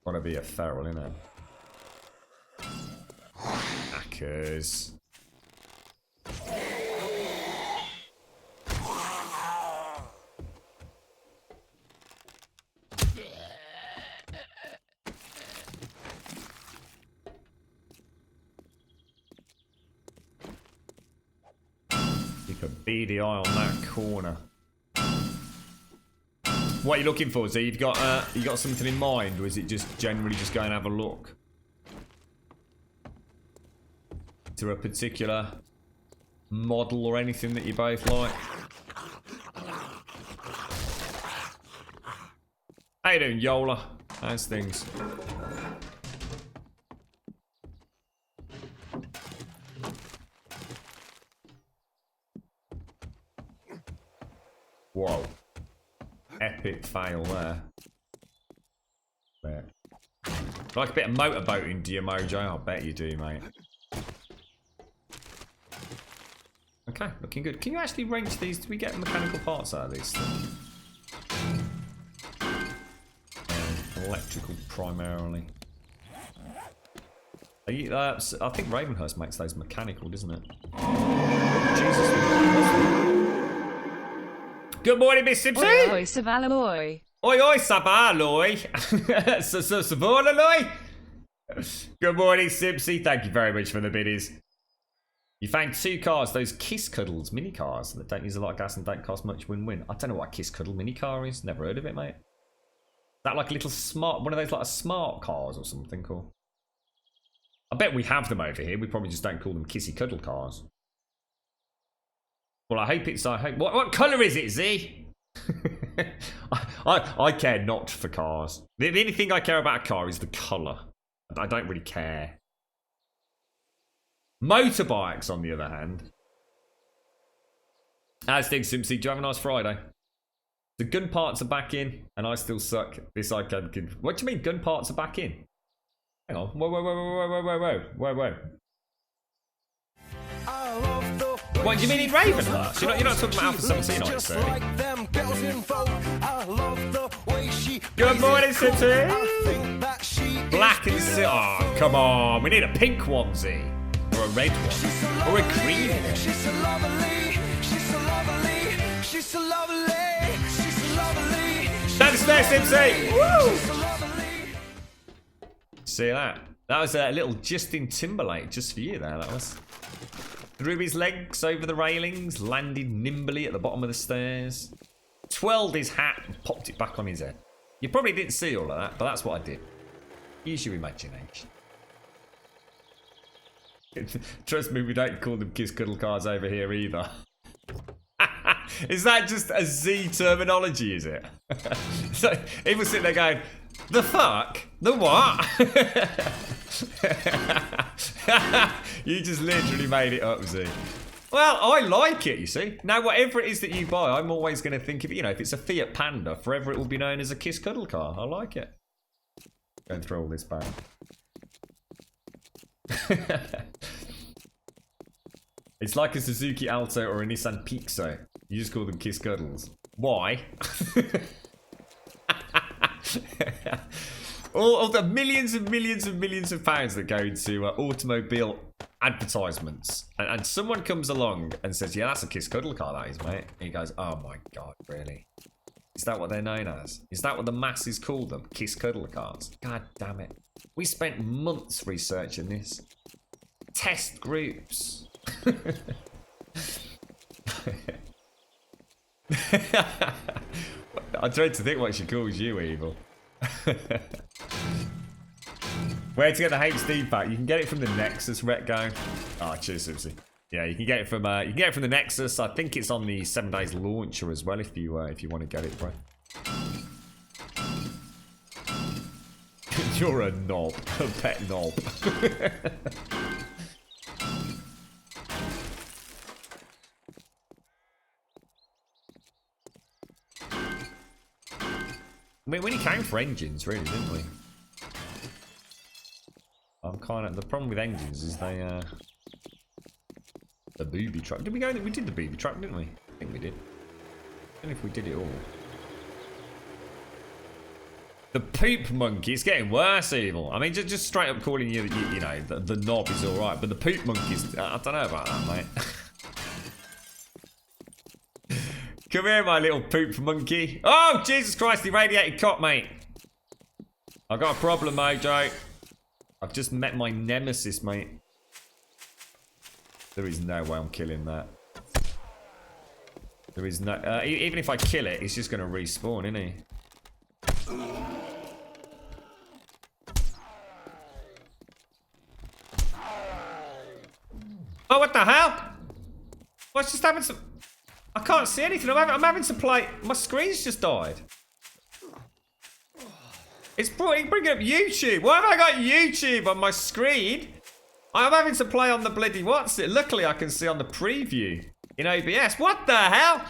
Wanna be a feral, innit? Hackers. Keep a beady eye on that corner. What are you looking for, Z? You got something in mind, or is it just generally just go and have a look? Is there a particular model or anything that you both like? How you doing, Yola? How's things? Whoa. Epic fail there. Like a bit of motorboating, do you, Mojo? I bet you do, mate. Okay, looking good. Can you actually wrench these? Do we get mechanical parts out of these things? Electrical primarily. Are you, I think Ravenhurst makes those mechanical, doesn't it? Oh, Jesus. Good morning, Miss Simpson. Oi, oi, Savaloy. Oi, oi, Savaloy. Savaloy. Good morning, Simpsy. Thank you very much for the biddies. You found 2 cars, those Kiss Cuddles mini cars that don't use a lot of gas and don't cost much. Win-win. I don't know what a Kiss Cuddle mini car is. Never heard of it, mate. Is that like a little smart, one of those like smart cars or something? Cool. I bet we have them over here. We probably just don't call them Kissy Cuddle cars. Well, I hope it's. What colour is it, Z? I care not for cars. The only thing I care about a car is the colour. I don't really care. Motorbikes, on the other hand. How's things, Simpsy? Do you have a nice Friday? The gun parts are back in, and I still suck. This I can. What do you mean gun parts are back in? Hang on. Whoa. What do you mean in Ravenhurst? You're not talking about Alpha 17, are you? Good morning, City. Black and silver. Oh, come on. We need a pink onesie. Or a red one. Or a green one. She's so lovely. She's so lovely. She's so lovely. She's so lovely. Thanks there, Simpsy. Woo! See that? That was a little Justin Timberlake just for you there. That was. Threw his legs over the railings, landed nimbly at the bottom of the stairs, twirled his hat and popped it back on his head. You probably didn't see all of that, but that's what I did. Use your imagination. Trust me, we don't call them kiss cuddle cars over here either. Is that just a Z terminology, is it? So people sit there going, the fuck? The what? You just literally made it up, Z. Well, I like it, you see. Now, whatever it is that you buy, I'm always going to think of it. You know, if it's a Fiat Panda, forever it will be known as a Kiss Cuddle car. I like it. Go and throw all this back. It's like a Suzuki Alto or a Nissan Pixo. You just call them Kiss Cuddles. Why? all the millions and millions and millions of pounds that go into automobile advertisements. And someone comes along and says, yeah, that's a Kiss Cuddle car, that is, mate. And he goes, oh my God, really? Is that what they're known as? Is that what the masses call them? Kiss Cuddle cars? God damn it. We spent months researching this. Test groups. I tried to think what she calls you, Evil. Where to get the HD pack? You can get it from the Nexus Retgo. Oh, cheers, Susie. Yeah, you can get it from the Nexus. I think it's on the 7 Days launcher as well if you want to get it, bro. You're a knob, a pet knob. I mean, we only came for engines, really, didn't we? I'm kind of the problem with engines is they the booby truck. Did we go? We did the booby truck, didn't we? I think we did. I don't know if we did it all. The poop monkey is getting worse, Evil. I mean, just straight up calling you, you know, the knob is all right, but the poop monkey's. I don't know about that, mate. Come here, my little poop monkey. Oh, Jesus Christ, the irradiated cop, mate. I've got a problem, Mojo. I've just met my nemesis, mate. There is no way I'm killing that. There is no... even if I kill it, it's just going to respawn, isn't he? Oh, what the hell? What's just happened to... I can't see anything. I'm having to play... My screen's just died. It's bringing up YouTube. Why have I got YouTube on my screen? I'm having to play on the bloody what's it. Luckily, I can see on the preview in OBS. What the hell?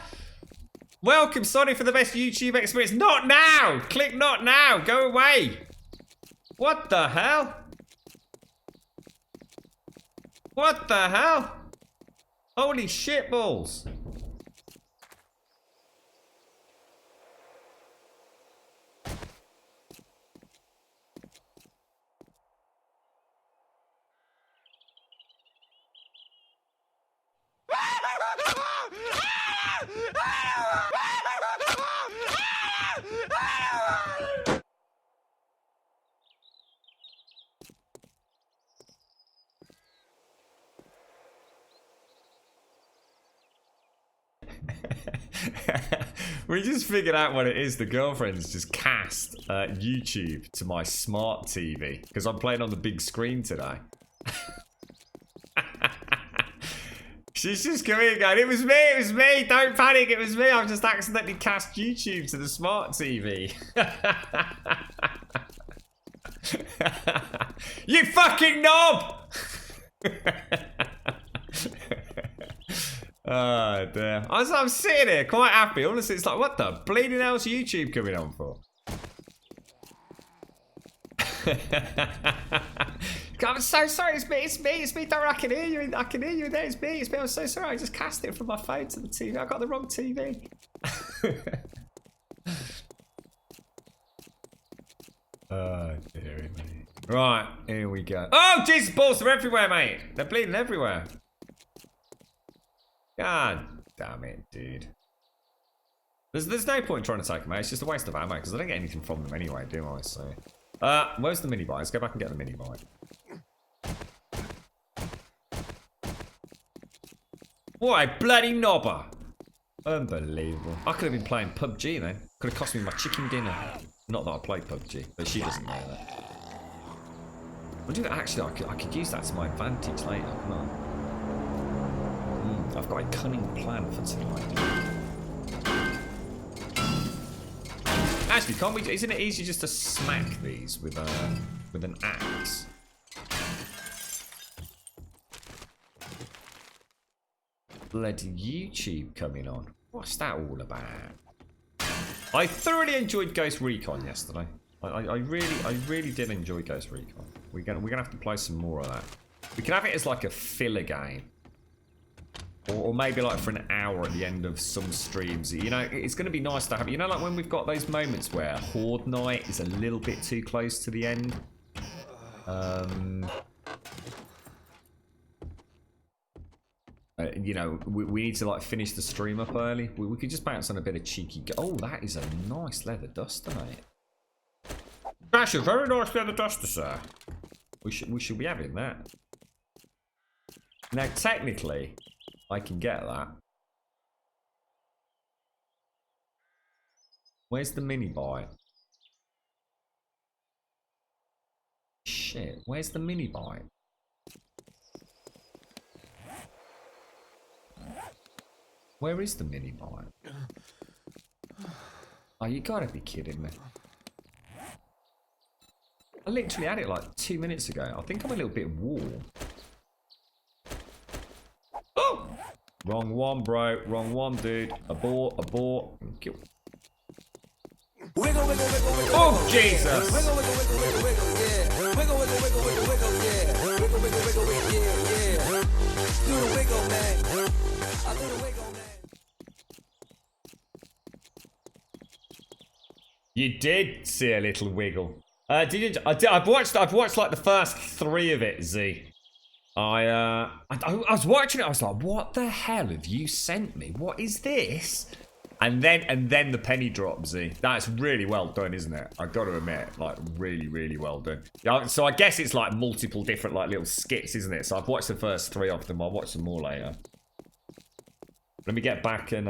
Welcome, sorry for the best YouTube experience. Not now. Click not now. Go away. What the hell? What the hell? Holy shit balls. We just figured out what it is. The girlfriend's just cast YouTube to my smart TV because I'm playing on the big screen today. She's just coming and going, it was me, don't panic, it was me. I've just accidentally cast YouTube to the smart TV. You fucking knob! Oh, damn. I'm sitting here quite happy. Honestly, it's like, what the bleeding hell's YouTube coming on for? I'm so sorry, it's me. Don't worry, I can hear you there, it's me. I'm so sorry, I just cast it from my phone to the TV. I got the wrong TV. Oh, dearie me. Right, here we go. Oh, Jesus balls, they're everywhere, mate. They're bleeding everywhere. God damn it, dude. There's no point trying to take them out. It's just a waste of ammo because I don't get anything from them anyway, do I? So, where's the mini bike? Let's go back and get the mini bike. What a bloody knobber! Unbelievable. I could have been playing PUBG then. Could have cost me my chicken dinner. Not that I play PUBG, but she doesn't know that. I do that actually. I could use that to my advantage later. Come on. I've got a cunning plan for tonight. Actually, can't we? Isn't it easier just to smack these with an axe? Bloody YouTube coming on. What's that all about? I thoroughly enjoyed Ghost Recon yesterday. I really did enjoy Ghost Recon. We're gonna have to play some more of that. We can have it as like a filler game. Or maybe like for an hour at the end of some streams. You know, it's going to be nice to have, you know, like when we've got those moments where Horde Night is a little bit too close to the end. You know, we need to like finish the stream up early. We could just bounce on a bit of cheeky. Oh, that is a nice leather duster, mate. That's a very nice leather duster, sir. We should be having that. Now, technically, I can get that. Where's the mini bike? Shit, where's the mini bike? Where is the mini mine? Oh, you gotta be kidding me. I literally had it like 2 minutes ago. I think I'm a little bit warm. Oh! Wrong one, bro. Wrong one, dude. Abort, abort. Kill. Wiggle, wiggle, wiggle, wiggle. Oh, Jesus! Wiggle, wiggle, wiggle, wiggle, wiggle, yeah. Wiggle, wiggle, wiggle, wiggle, wiggle, yeah. Wiggle, wiggle, wiggle, wiggle, yeah, yeah. Do the wiggle, man. I do the wiggle, man. You did see a little wiggle. Did you? I've watched like the first 3 of it, Z. I was watching it. I was like, "What the hell have you sent me? What is this?" And then the penny drop, Z. That's really well done, isn't it? I've got to admit, like really, really well done. Yeah. So I guess it's like multiple different like little skits, isn't it? So I've watched the first 3 of them. I'll watch some more later. Let me get back and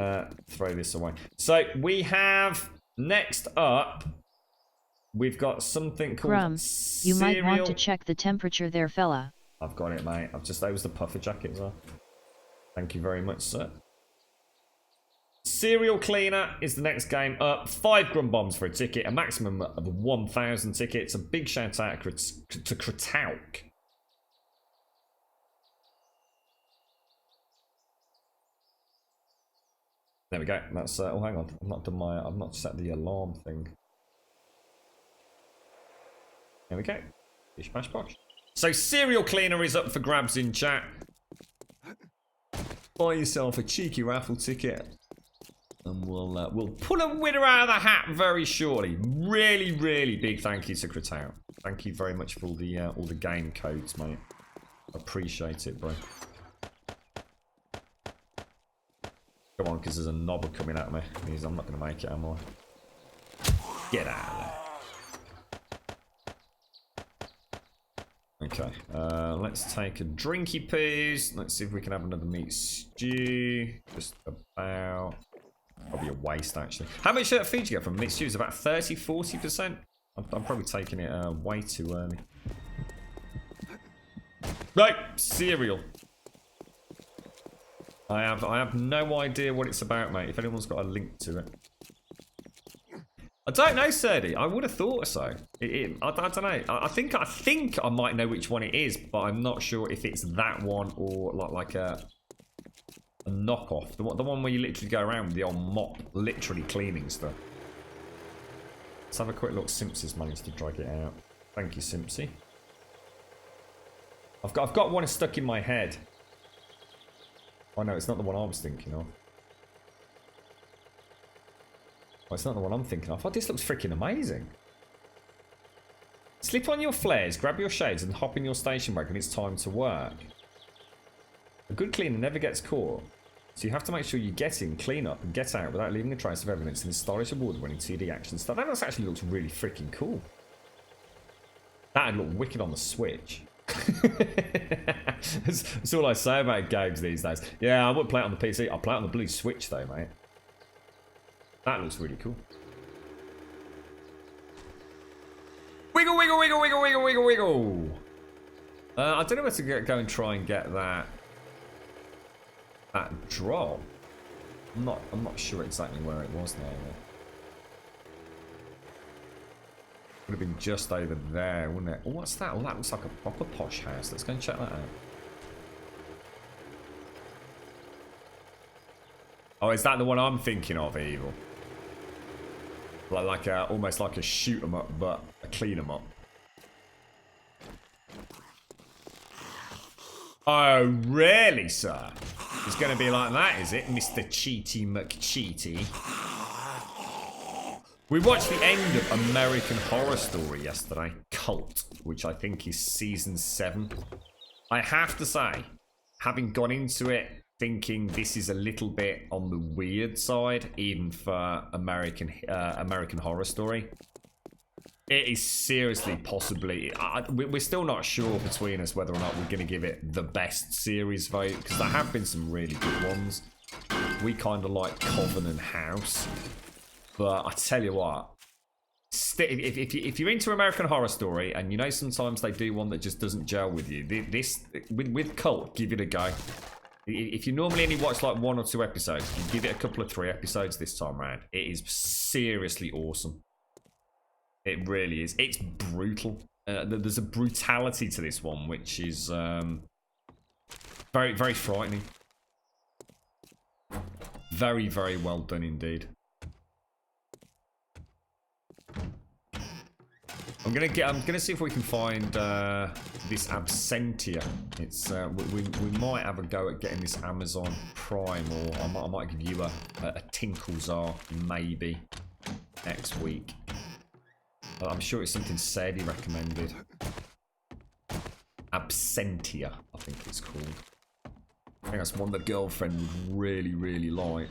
throw this away. So we have next up. We've got something called Grum, you might want to check the temperature there, fella. I've got it, mate. That was the puffer jacket as well. Thank you very much, sir. Cereal Cleaner is the next game up. 5 Grum Bombs for a ticket. A maximum of 1,000 tickets. A big shout out to Kratauk. There we go. That's oh, hang on. I've not set the alarm thing. There we go. Bish bash bosh. So Cereal Cleaner is up for grabs in chat. Buy yourself a cheeky raffle ticket, and we'll pull a winner out of the hat very shortly. Really, really big thank you to Kratauk. Thank you very much for all the game codes, mate. Appreciate it, bro. Come on, because there's a knobber coming at me. Means I'm not going to make it, am I? Get out of there. Okay, let's take a drinky poos. Let's see if we can have another meat stew. Just about. Probably a waste, actually. How much feed do you get from meat stew? Is about 30-40%? I'm probably taking it way too early. Right, cereal. I have no idea what it's about, mate. If anyone's got a link to it. I don't know, Serdy. I would have thought so. I don't know. I think I might know which one it is, but I'm not sure if it's that one or like a knockoff. The one where you literally go around with the old mop, literally cleaning stuff. Let's have a quick look. Simpsy's managed to drag it out. Thank you, Simpsy. I've got one stuck in my head. Oh no, it's not the one I was thinking of. Well, it's not the one I'm thinking of. Oh, this looks freaking amazing. Slip on your flares, grab your shades, and hop in your station wagon. It's time to work. A good cleaner never gets caught, so you have to make sure you get in, clean up, and get out without leaving a trace of evidence in this stylish award-winning 2D action stuff. That actually looks really freaking cool. That'd look wicked on the Switch. That's all I say about games these days. Yeah, I wouldn't play it on the PC. I'll play it on the blue Switch though, mate. That looks really cool. Wiggle, wiggle, wiggle, wiggle, wiggle, wiggle, wiggle. I don't know where to go and try and get that drop. I'm not sure exactly where it was now. Would have been just over there, wouldn't it? Oh, what's that? Oh, that looks like a proper posh house. Let's go and check that out. Oh, is that the one I'm thinking of, Evil? Like almost like a shoot 'em up, but a clean 'em up. Oh, really, sir? It's going to be like that, is it, Mr. Cheaty McCheaty? We watched the end of American Horror Story yesterday, Cult, which I think is season 7. I have to say, having gone into it thinking this is a little bit on the weird side, even for American Horror Story, it is seriously possibly... we're still not sure between us whether or not we're going to give it the best series vote, because there have been some really good ones. We kind of like Covenant House. But I tell you what, if you're into American Horror Story, and you know sometimes they do one that just doesn't gel with you, with Cult, give it a go. If you normally only watch like 1 or 2 episodes, you give it a couple of 3 episodes this time around. It is seriously awesome. It really is. It's brutal. There's a brutality to this one, which is very, very frightening. Very, very well done indeed. I'm gonna see if we can find this Absentia. It's we might have a go at getting this Amazon Prime, or I might give you a Tinklezar maybe next week. I'm sure it's something Sadie recommended. Absentia, I think it's called. I think that's one that girlfriend would really, really like.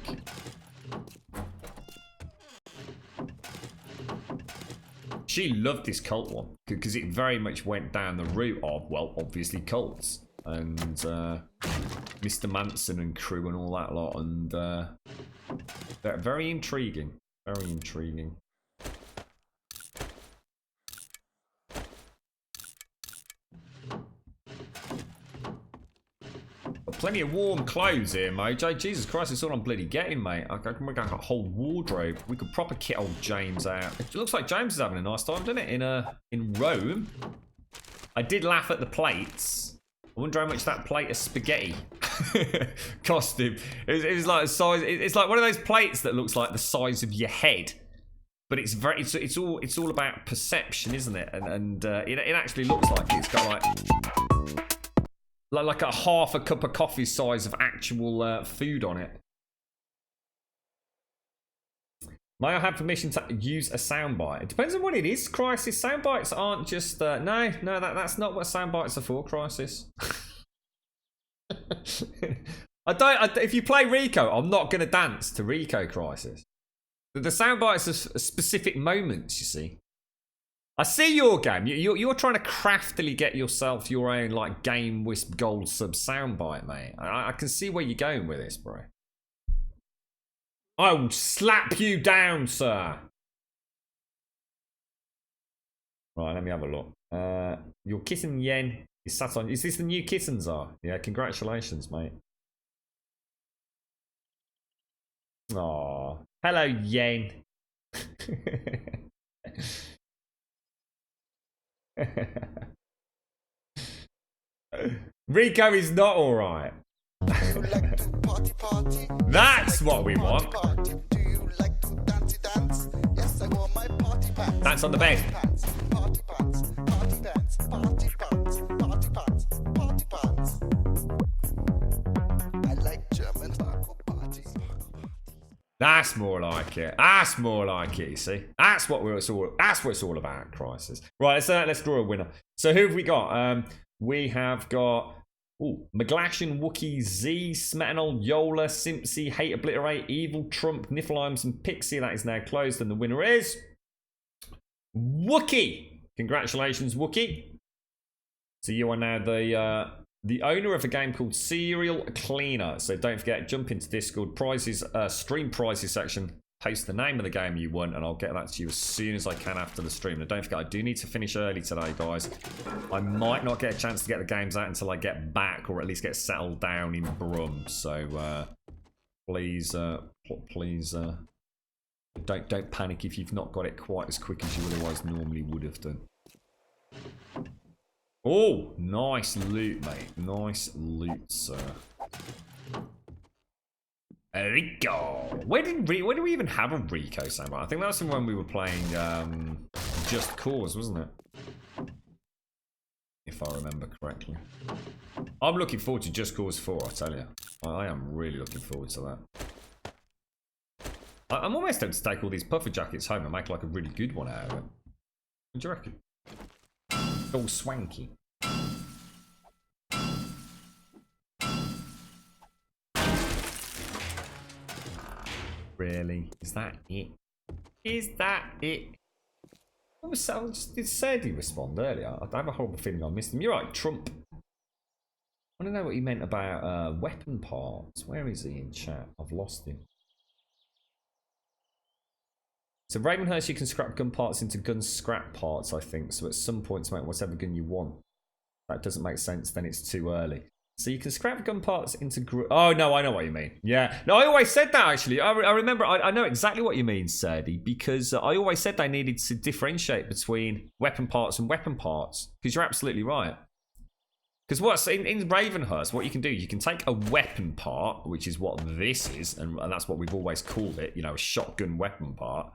She loved this cult one because it very much went down the route of, well, obviously cults and Mr. Manson and crew and all that lot, and they're very intriguing, very intriguing. Plenty of warm clothes here, Mojo. Jesus Christ, it's all I'm bloody getting, mate. I can make a whole wardrobe. We could proper kit old James out. It looks like James is having a nice time, doesn't it? In Rome. I did laugh at the plates. I wonder how much that plate of spaghetti cost him. It was like the size. It's like one of those plates that looks like the size of your head. But it's very. It's all about perception, isn't it? And it actually looks like it's got like a half a cup of coffee size of actual food on it. May I have permission to use a soundbite? It depends on what it is, Crisis. Soundbites aren't just... No, that's not what soundbites are for, Crisis. If you play Rico, I'm not going to dance to Rico, Crisis. The soundbites are specific moments, you see. I see your game. You're trying to craftily get yourself your own like Game Wisp Gold sub soundbite, mate. I can see where you're going with this, bro. I will slap you down, sir. Right, let me have a look. Your kitten Yen is sat on. Is this the new kittens are? Yeah, congratulations, mate. Aw, hello, Yen. Rico is not alright. That's what we want. Dance on the bed. That's more like it. That's more like it, you see. That's what it's all about, Crisis. Right, let's draw a winner. So who have we got? We have got Maglashan, Wookie, Z, Smetanol, Yola, Simpsy, Hate Obliterate, Evil, Trump, Niflheims, and Pixie. That is now closed, and the winner is Wookie. Congratulations, Wookie. So you are now the owner of a game called Serial Cleaner. So don't forget, jump into Discord, prizes, stream prizes section, post the name of the game you won, and I'll get that to you as soon as I can after the stream. And don't forget, I do need to finish early today, guys. I might not get a chance to get the games out until I get back, or at least get settled down in Brum. So please, don't panic if you've not got it quite as quick as you otherwise normally would have done. Oh, nice loot, mate. Nice loot, sir. Rico. Where did we even have a Rico soundbite? I think that was when we were playing Just Cause, wasn't it? If I remember correctly. I'm looking forward to Just Cause 4, I tell you. I am really looking forward to that. I'm almost tempted to take all these puffer jackets home and make like a really good one out of it. What do you reckon? All swanky. Really? Is that it? Is that it? Did Sadie respond earlier? I have a horrible feeling I missed him. You're right, Trump. I don't know what he meant about weapon parts. Where is he in chat? I've lost him. So Ravenhurst, you can scrap gun parts into gun scrap parts, I think. So at some point to make whatever gun you want. That doesn't make sense, then it's too early. So you can scrap gun parts into... Oh, no, I know what you mean. Yeah. No, I always said that, actually. I remember, I know exactly what you mean, Serdi, because I always said they needed to differentiate between weapon parts and weapon parts, because you're absolutely right. Because what's in Ravenhurst, what you can do, you can take a weapon part, which is what this is, and that's what we've always called it, you know, a shotgun weapon part.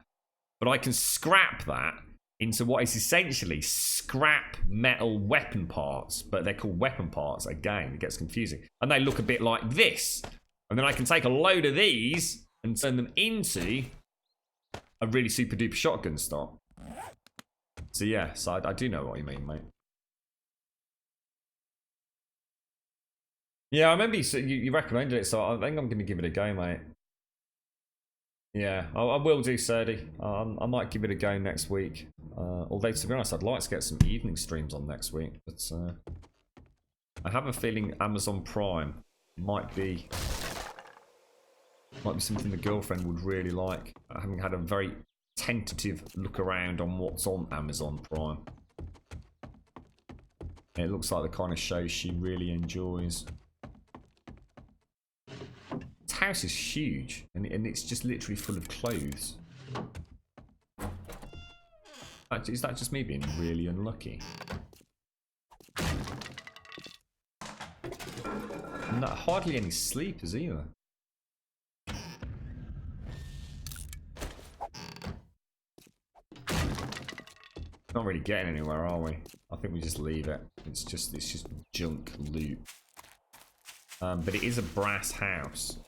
But I can scrap that into what is essentially scrap metal weapon parts, but they're called weapon parts. Again, it gets confusing. And they look a bit like this. And then I can take a load of these and turn them into a really super duper shotgun stock. So yeah, so I do know what you mean, mate. Yeah, I remember you recommended it, so I think I'm going to give it a go, mate. Yeah, I will do, Serdi. I might give it a go next week. Although, to be honest, I'd like to get some evening streams on next week. But I have a feeling Amazon Prime might be something the girlfriend would really like. Having had a very tentative look around on what's on Amazon Prime. It looks like the kind of show she really enjoys. This house is huge, and it's just literally full of clothes. Is that just me being really unlucky? And hardly any sleepers either. Not really getting anywhere, are we? I think we just leave it. It's just junk loot. But it is a brass house.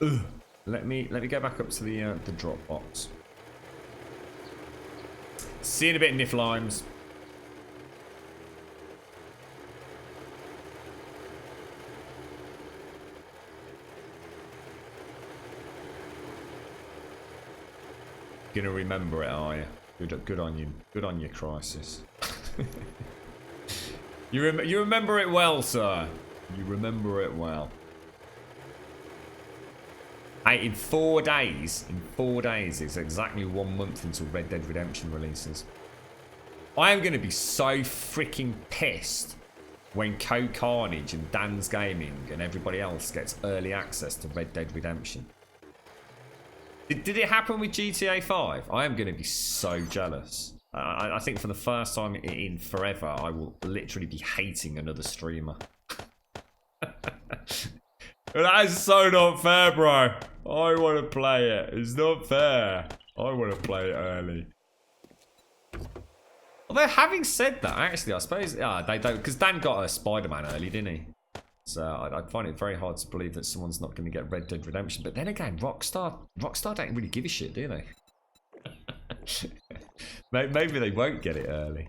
Ugh. Let me go back up to the drop box. See you in a bit, Niflimes. Gonna remember it, are you? Good on you. Good on you, Crisis. You remember it well, sir. You remember it well. Hey, in 4 days, it's exactly 1 month until Red Dead Redemption releases. I am going to be so freaking pissed when Code Carnage and Dan's Gaming and everybody else gets early access to Red Dead Redemption. Did it happen with GTA 5? I am going to be so jealous. I think for the first time in forever, I will literally be hating another streamer. That is so not fair, bro. I want to play it. It's not fair. I want to play it early. Although, having said that, actually, I suppose they don't, because Dan got a Spider-Man early, didn't he? So I find it very hard to believe that someone's not going to get Red Dead Redemption. But then again, Rockstar don't really give a shit, do they? Maybe they won't get it early.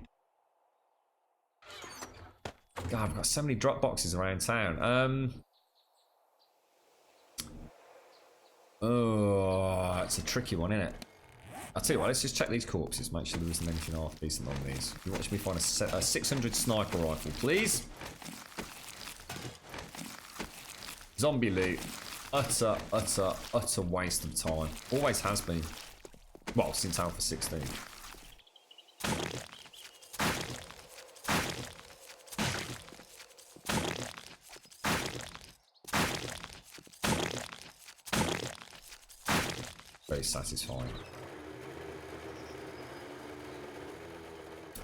God, I've got so many drop boxes around town. Oh, it's a tricky one, isn't it? I'll tell you what, let's just check these corpses, make sure there isn't anything half decent on these. You watch me find a 600 sniper rifle, please. Zombie loot. Utter waste of time. Always has been. Well, since Alpha 16. Very satisfying.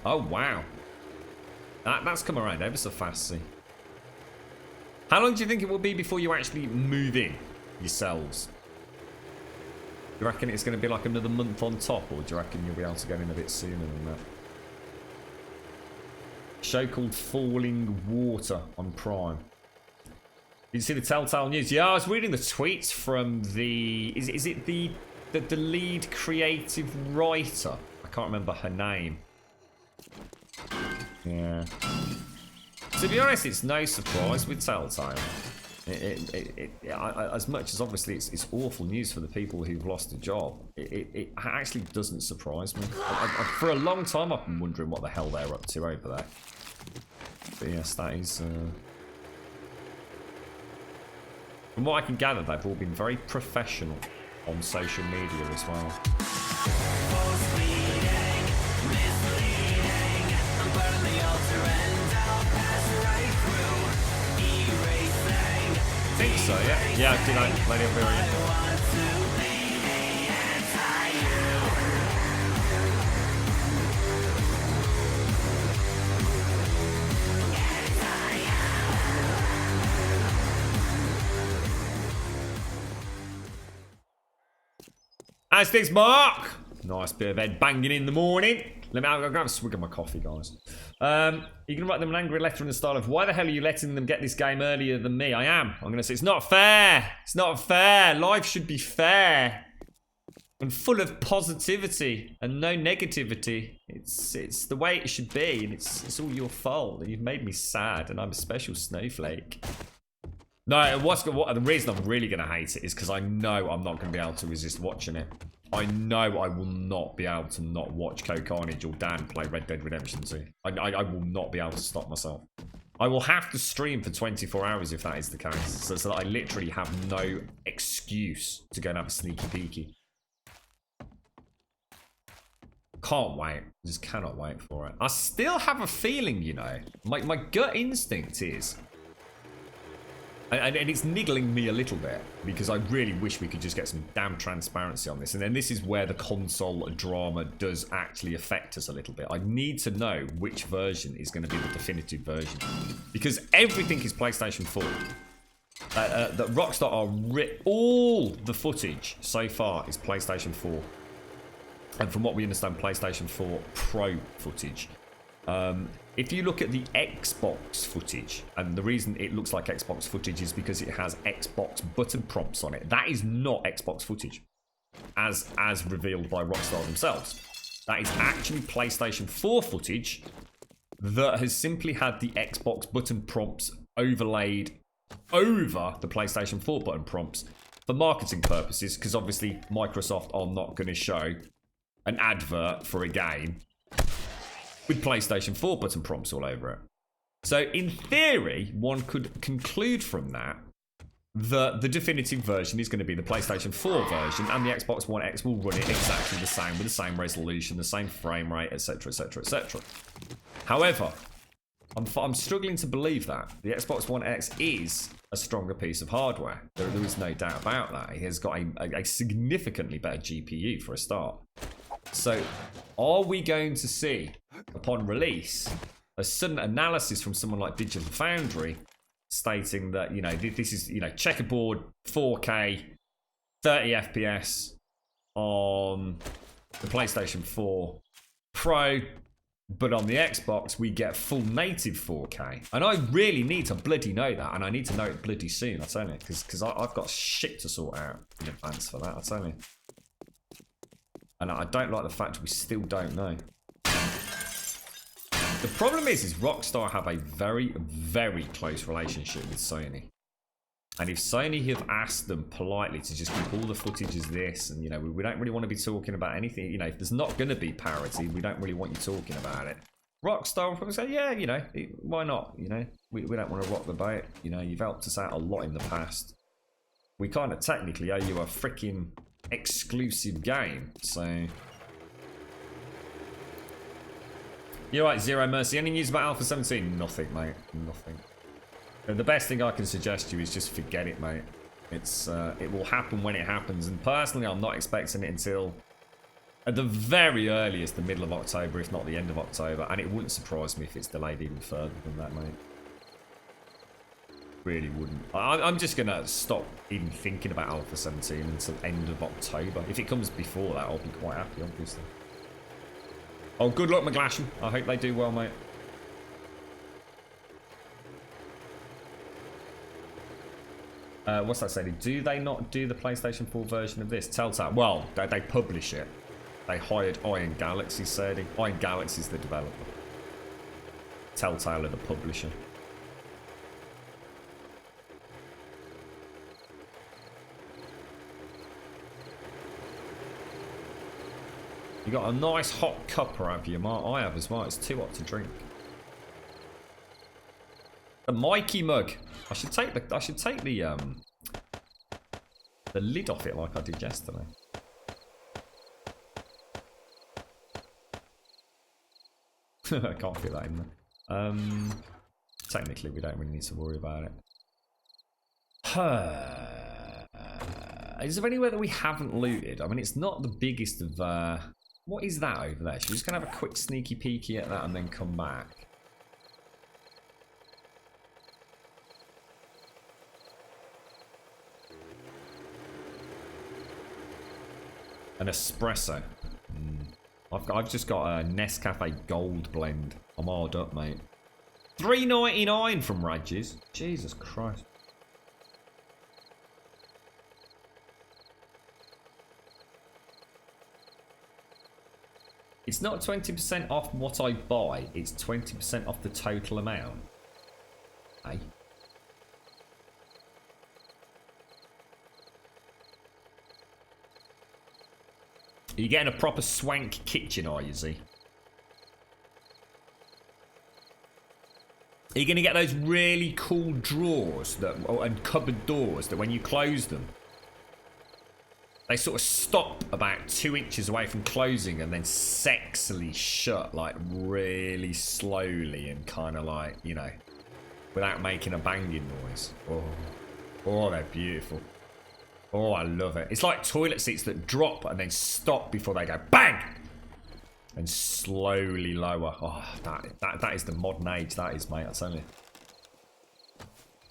Oh, wow. That's come around ever so fast, see. How long do you think it will be before you actually move in yourselves? Do you reckon it's going to be like another month on top, or do you reckon you'll be able to get in a bit sooner than that? Show called Falling Water on Prime. Did you see the Telltale News? Yeah, I was reading the tweets from the... Is it the lead creative writer? I can't remember her name. Yeah. To be honest, it's no surprise with Telltale. As much as obviously it's awful news for the people who've lost a job, it actually doesn't surprise me. For a long time I've been wondering what the hell they're up to over there. But yes, that is... From what I can gather, they've all been very professional on social media as well. think so, yeah. Yeah, I think Lady Elvira. How's things, Mark? Nice bit of head banging in the morning. I'll grab a swig of my coffee, guys. You can write them an angry letter in the style of, why the hell are you letting them get this game earlier than me? I am. I'm going to say, it's not fair. It's not fair. Life should be fair. And full of positivity and no negativity. It's the way it should be, and it's all your fault. You've made me sad, and I'm a special snowflake. No, the reason I'm really going to hate it is because I know I'm not going to be able to resist watching it. I know I will not be able to not watch Carnage or Dan play Red Dead Redemption 2. I will not be able to stop myself. I will have to stream for 24 hours if that is the case. So that I literally have no excuse to go and have a sneaky peeky. Can't wait. Just cannot wait for it. I still have a feeling, you know. My gut instinct is... And it's niggling me a little bit, because I really wish we could just get some damn transparency on this. And then this is where the console drama does actually affect us a little bit. I need to know which version is going to be the definitive version. Because everything is PlayStation 4. That Rockstar are... all the footage so far is PlayStation 4. And from what we understand, PlayStation 4 Pro footage. If you look at the Xbox footage, and the reason it looks like Xbox footage is because it has Xbox button prompts on it. That is not Xbox footage, as revealed by Rockstar themselves. That is actually PlayStation 4 footage that has simply had the Xbox button prompts overlaid over the PlayStation 4 button prompts for marketing purposes, because obviously Microsoft are not going to show an advert for a game with PlayStation 4 button prompts all over it. So in theory, one could conclude from that that the definitive version is going to be the PlayStation 4 version, and the Xbox One X will run it exactly the same, with the same resolution, the same frame rate, etc, etc, etc. However, I'm struggling to believe that. The Xbox One X is a stronger piece of hardware. There is no doubt about that. It has got a significantly better GPU for a start. So, are we going to see, upon release, a sudden analysis from someone like Digital Foundry stating that, you know, this is, you know, checkerboard 4K 30 FPS on the PlayStation 4 Pro, but on the Xbox we get full native 4K? And I really need to bloody know that, and I need to know it bloody soon, I tell you, because I've got shit to sort out in advance for that, I tell you. And I don't like the fact we still don't know. The problem is Rockstar have a very, very close relationship with Sony. And if Sony have asked them politely to just keep all the footage as this, and, you know, we don't really want to be talking about anything, you know, if there's not going to be parity, we don't really want you talking about it. Rockstar will probably say, yeah, you know, why not? You know, we don't want to rock the boat. You know, you've helped us out a lot in the past. We kind of technically owe you a freaking exclusive game, so... You're right, Zero Mercy. Any news about Alpha 17? Nothing, mate. Nothing. The best thing I can suggest to you is just forget it, mate. It will happen when it happens, and personally, I'm not expecting it until, at the very earliest, the middle of October, if not the end of October, and it wouldn't surprise me if it's delayed even further than that, mate. Really wouldn't. I'm just gonna stop even thinking about Alpha 17 until end of October. If it comes before that, I'll be quite happy, obviously. Oh, good luck, McGlashan. I hope they do well, mate. What's that saying? Do they not do the PlayStation 4 version of this? Telltale. Well, they publish it. They hired Iron Galaxy, said he. Iron Galaxy's the developer. Telltale are the publisher. You got a nice hot cuppa, have you, Mark? I have as well. It's too hot to drink. The Mikey mug. I should take the lid off it like I did yesterday. I can't fit that in there. Technically, we don't really need to worry about it. Is there anywhere that we haven't looted? I mean, it's not the biggest of... what is that over there? Should we just going to have a quick sneaky peeky at that and then come back? An espresso. I've just got a Nescafe Gold blend. I'm hard up, mate. $3.99 from Radges. Jesus Christ. It's not 20% off what I buy. It's 20% off the total amount. Hey. Are you getting a proper swank kitchen, are you, Z? Are you going to get those really cool drawers that, and cupboard doors that when you close them, they sort of stop about 2 inches away from closing and then sexily shut, like really slowly and kind of like, you know, without making a banging noise. Oh, they're beautiful. Oh, I love it. It's like toilet seats that drop and then stop before they go bang and slowly lower. Oh, that is the modern age. That is, mate. I tell you.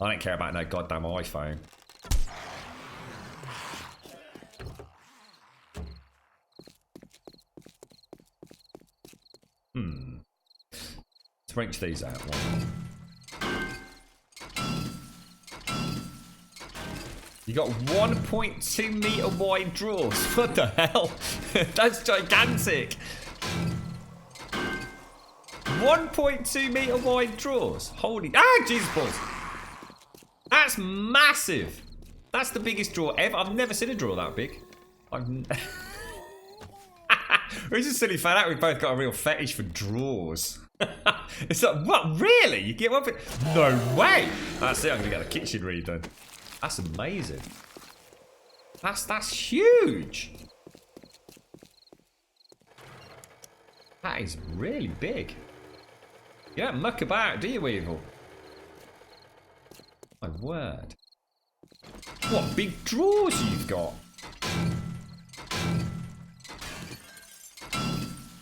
I don't care about no goddamn iPhone. Let's wrench these out. You got 1.2 meter wide drawers. What the hell? That's gigantic. 1.2 meter wide drawers. Holy... Jesus balls. That's massive. That's the biggest drawer ever. I've never seen a drawer that big. We're just silly fan out. We've both got a real fetish for drawers. It's like, what? Really? You get one bit? No way. That's it. I'm going to get a kitchen redone. That's amazing. That's huge. That is really big. You don't muck about, do you, Weevil? My word. What big drawers you've got.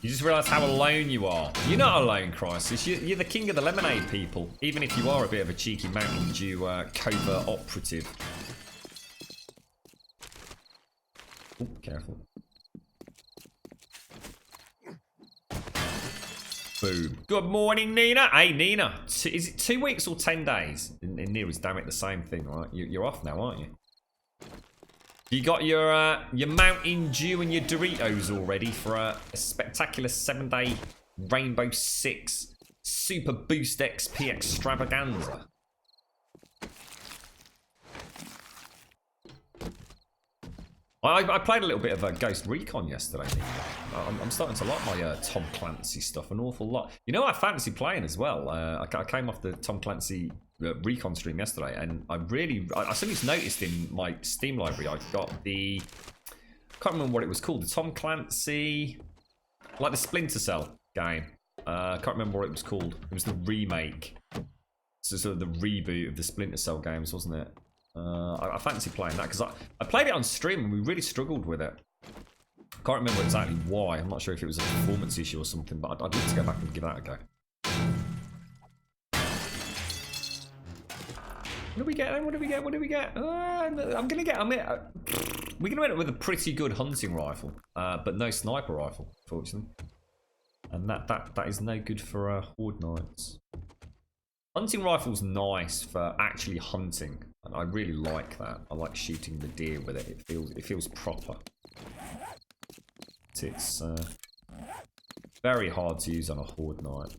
You just realise how alone you are. You're not alone, Crisis. You're the king of the lemonade, people. Even if you are a bit of a cheeky Mountain Dew covert operative. Oh, careful. Boom. Good morning, Nina. Hey, Nina. Is it 2 weeks or 10 days? In Nero's, damn it, the same thing, right? You're off now, aren't you? You got your Mountain Dew and your Doritos all ready for a spectacular 7-day Rainbow Six Super Boost XP extravaganza. I played a little bit of Ghost Recon yesterday. I'm starting to like my Tom Clancy stuff an awful lot. You know, I fancy playing as well. I came off the Tom Clancy Recon stream yesterday, and I suddenly noticed in my Steam library I've got the... I can't remember what it was called. The Tom Clancy... Like the Splinter Cell game. I can't remember what it was called. It was the remake. So sort of the reboot of the Splinter Cell games, wasn't it? I fancy playing that because I played it on stream and we really struggled with it. Can't remember exactly why. I'm not sure if it was a performance issue or something, but I'd love to go back and give that a go. What do we get then? What do we get? What do we get? We're gonna end up with a pretty good hunting rifle, but no sniper rifle, fortunately. And that is no good for Horde Knights. Hunting rifle's nice for actually hunting, and I really like that. I like shooting the deer with it. It feels proper. It's very hard to use on a Horde Knight.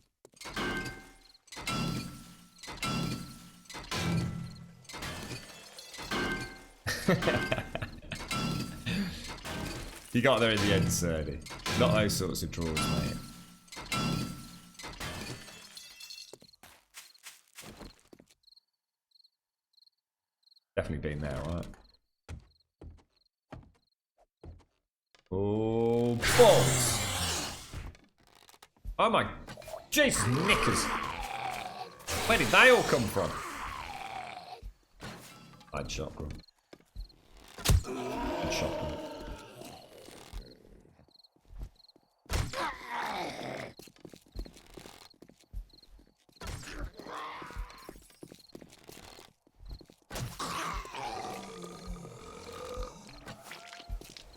You got there in the end, Serdy. Not those sorts of draws, mate. Definitely been there, right? Oh, balls! Oh my... Jesus, knickers! Where did they all come from? Bad shot, bro. Bad shot, bro.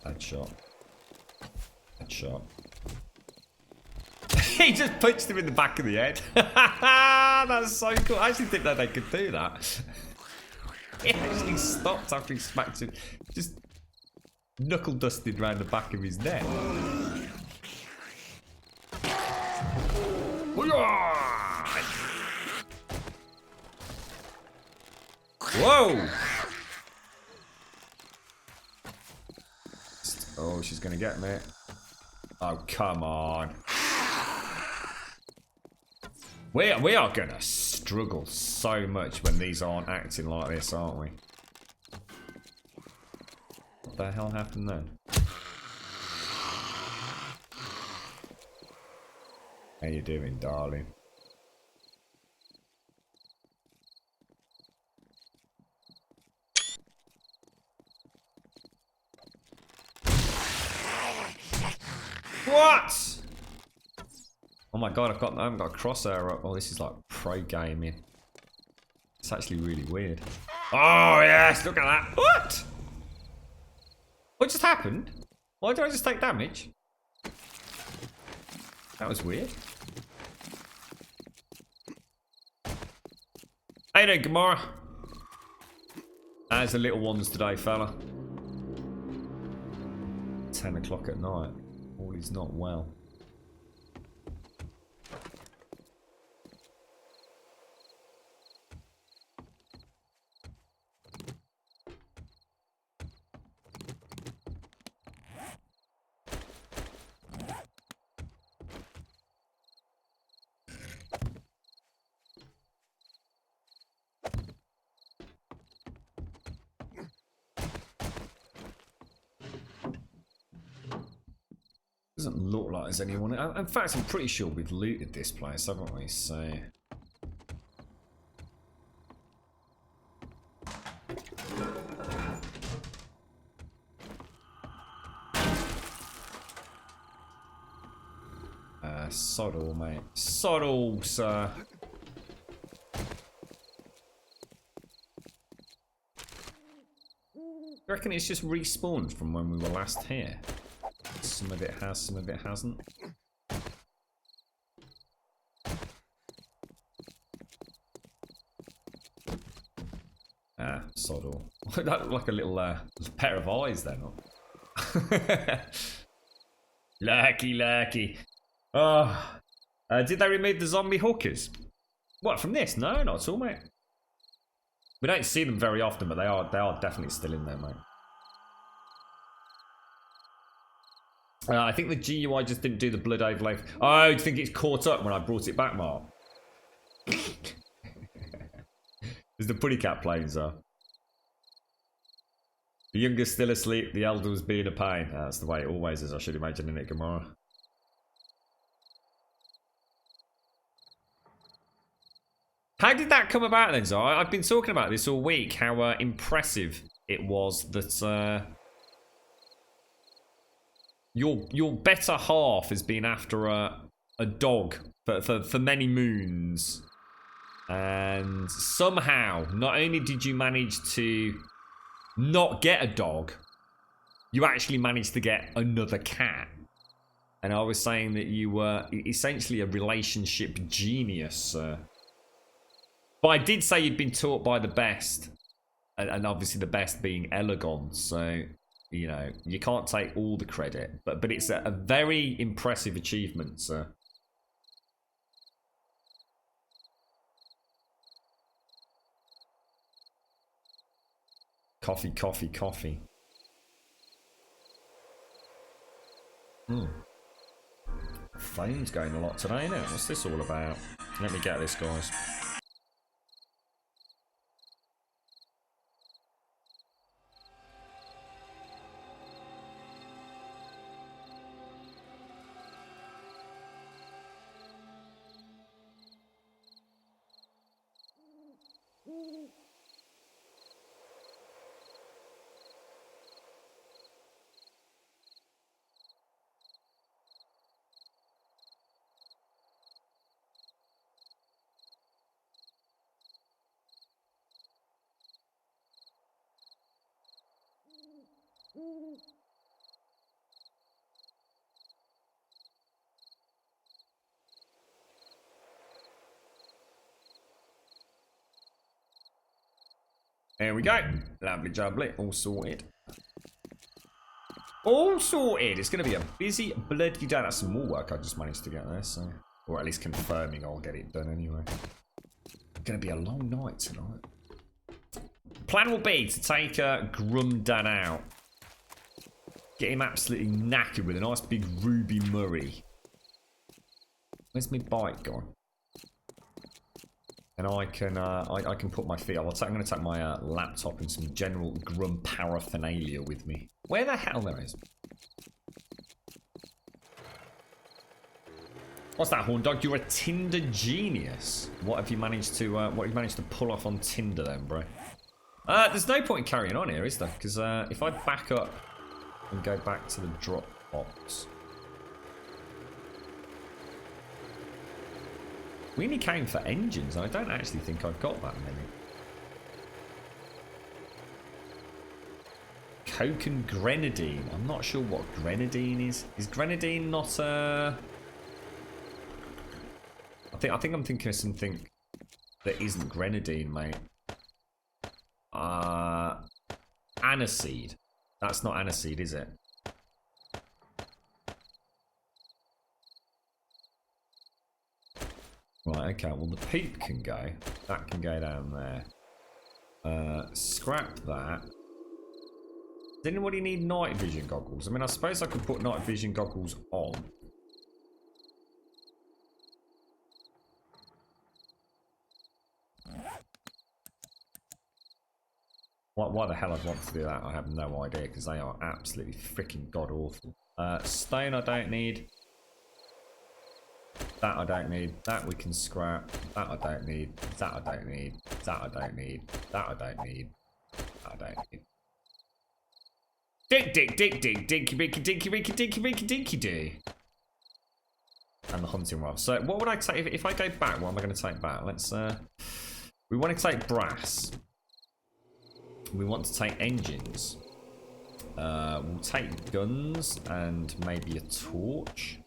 Bad shot. Bad shot. He just punched him in the back of the head. That's so cool. I actually think that they could do that. He actually stopped after he smacked him. Just knuckle dusted round the back of his neck. Whoa! Oh, she's gonna get me. Oh, come on. We are gonna struggle so much when these aren't acting like this, aren't we? What the hell happened then? How you doing, darling? What? Oh my god, I haven't got a crosshair up. Oh, this is like pro gaming. It's actually really weird. Oh yes, look at that. What? What just happened? Why did I just take damage? That was weird. Hey there, Gamora. How's the little ones today, fella? 10 o'clock at night. All is not well. Doesn't look like there's anyone. In fact, I'm pretty sure we've looted this place, haven't we? So. Sod all, mate. Sod all, sir. I reckon it's just respawned from when we were last here. Some of it has, some of it hasn't. Ah, sod all. That looked like a little pair of eyes then. Lucky, lucky. Oh, did they remove the zombie hookers? What, from this? No, not at all, mate. We don't see them very often, but they are definitely still in there, mate. I think the GUI just didn't do the blood overlay. Oh, do you think it's caught up when I brought it back, Mark? Is the putty cat playing, sir? The youngest still asleep, the elder was being a pain. That's the way it always is, I should imagine, innit, Gamora? How did that come about then, Zara? I've been talking about this all week, how impressive it was that your better half has been after a dog for many moons. And somehow, not only did you manage to not get a dog, you actually managed to get another cat. And I was saying that you were essentially a relationship genius, but I did say you'd been taught by the best, and obviously the best being Elegon, so, you know, you can't take all the credit, but it's a very impressive achievement, sir. Coffee, coffee, coffee. Phone's going a lot today, isn't it? What's this all about? Let me get this, guys. There we go. Lovely jubbly. All sorted. All sorted. It's going to be a busy bloody day. That's some more work I just managed to get there, so... Or at least confirming I'll get it done anyway. It's going to be a long night tonight. Plan will be to take Grumdan out. Get him absolutely knackered with a nice big Ruby Murray. Where's my bike gone? And I can put my feet up. I'm going to take my laptop and some general Grum paraphernalia with me. Where the hell there is? What's that, Horn Dog? You're a Tinder genius. What have you managed to pull off on Tinder then, bro? There's no point in carrying on here, is there? Because if I back up and go back to the drop box. We only came for engines. I don't actually think I've got that many. Coke and grenadine. I'm not sure what grenadine is. Is grenadine not I think I'm thinking of something that isn't grenadine, mate. Aniseed. That's not aniseed, is it? Right, okay, well the peep can go. That can go down there. Scrap that. Does anybody need night vision goggles? I mean, I suppose I could put night vision goggles on. Why the hell I'd want to do that, I have no idea, because they are absolutely freaking god-awful. Stone I don't need. That I don't need. That we can scrap. That I don't need. That I don't need. That I don't need. That I don't need. That I don't need. Dinky binky dinky binky dinky binky dinky do. And the hunting rod. So what would I take if I go back? What am I going to take back? Let's we want to take brass. We want to take engines. We'll take guns and maybe a torch.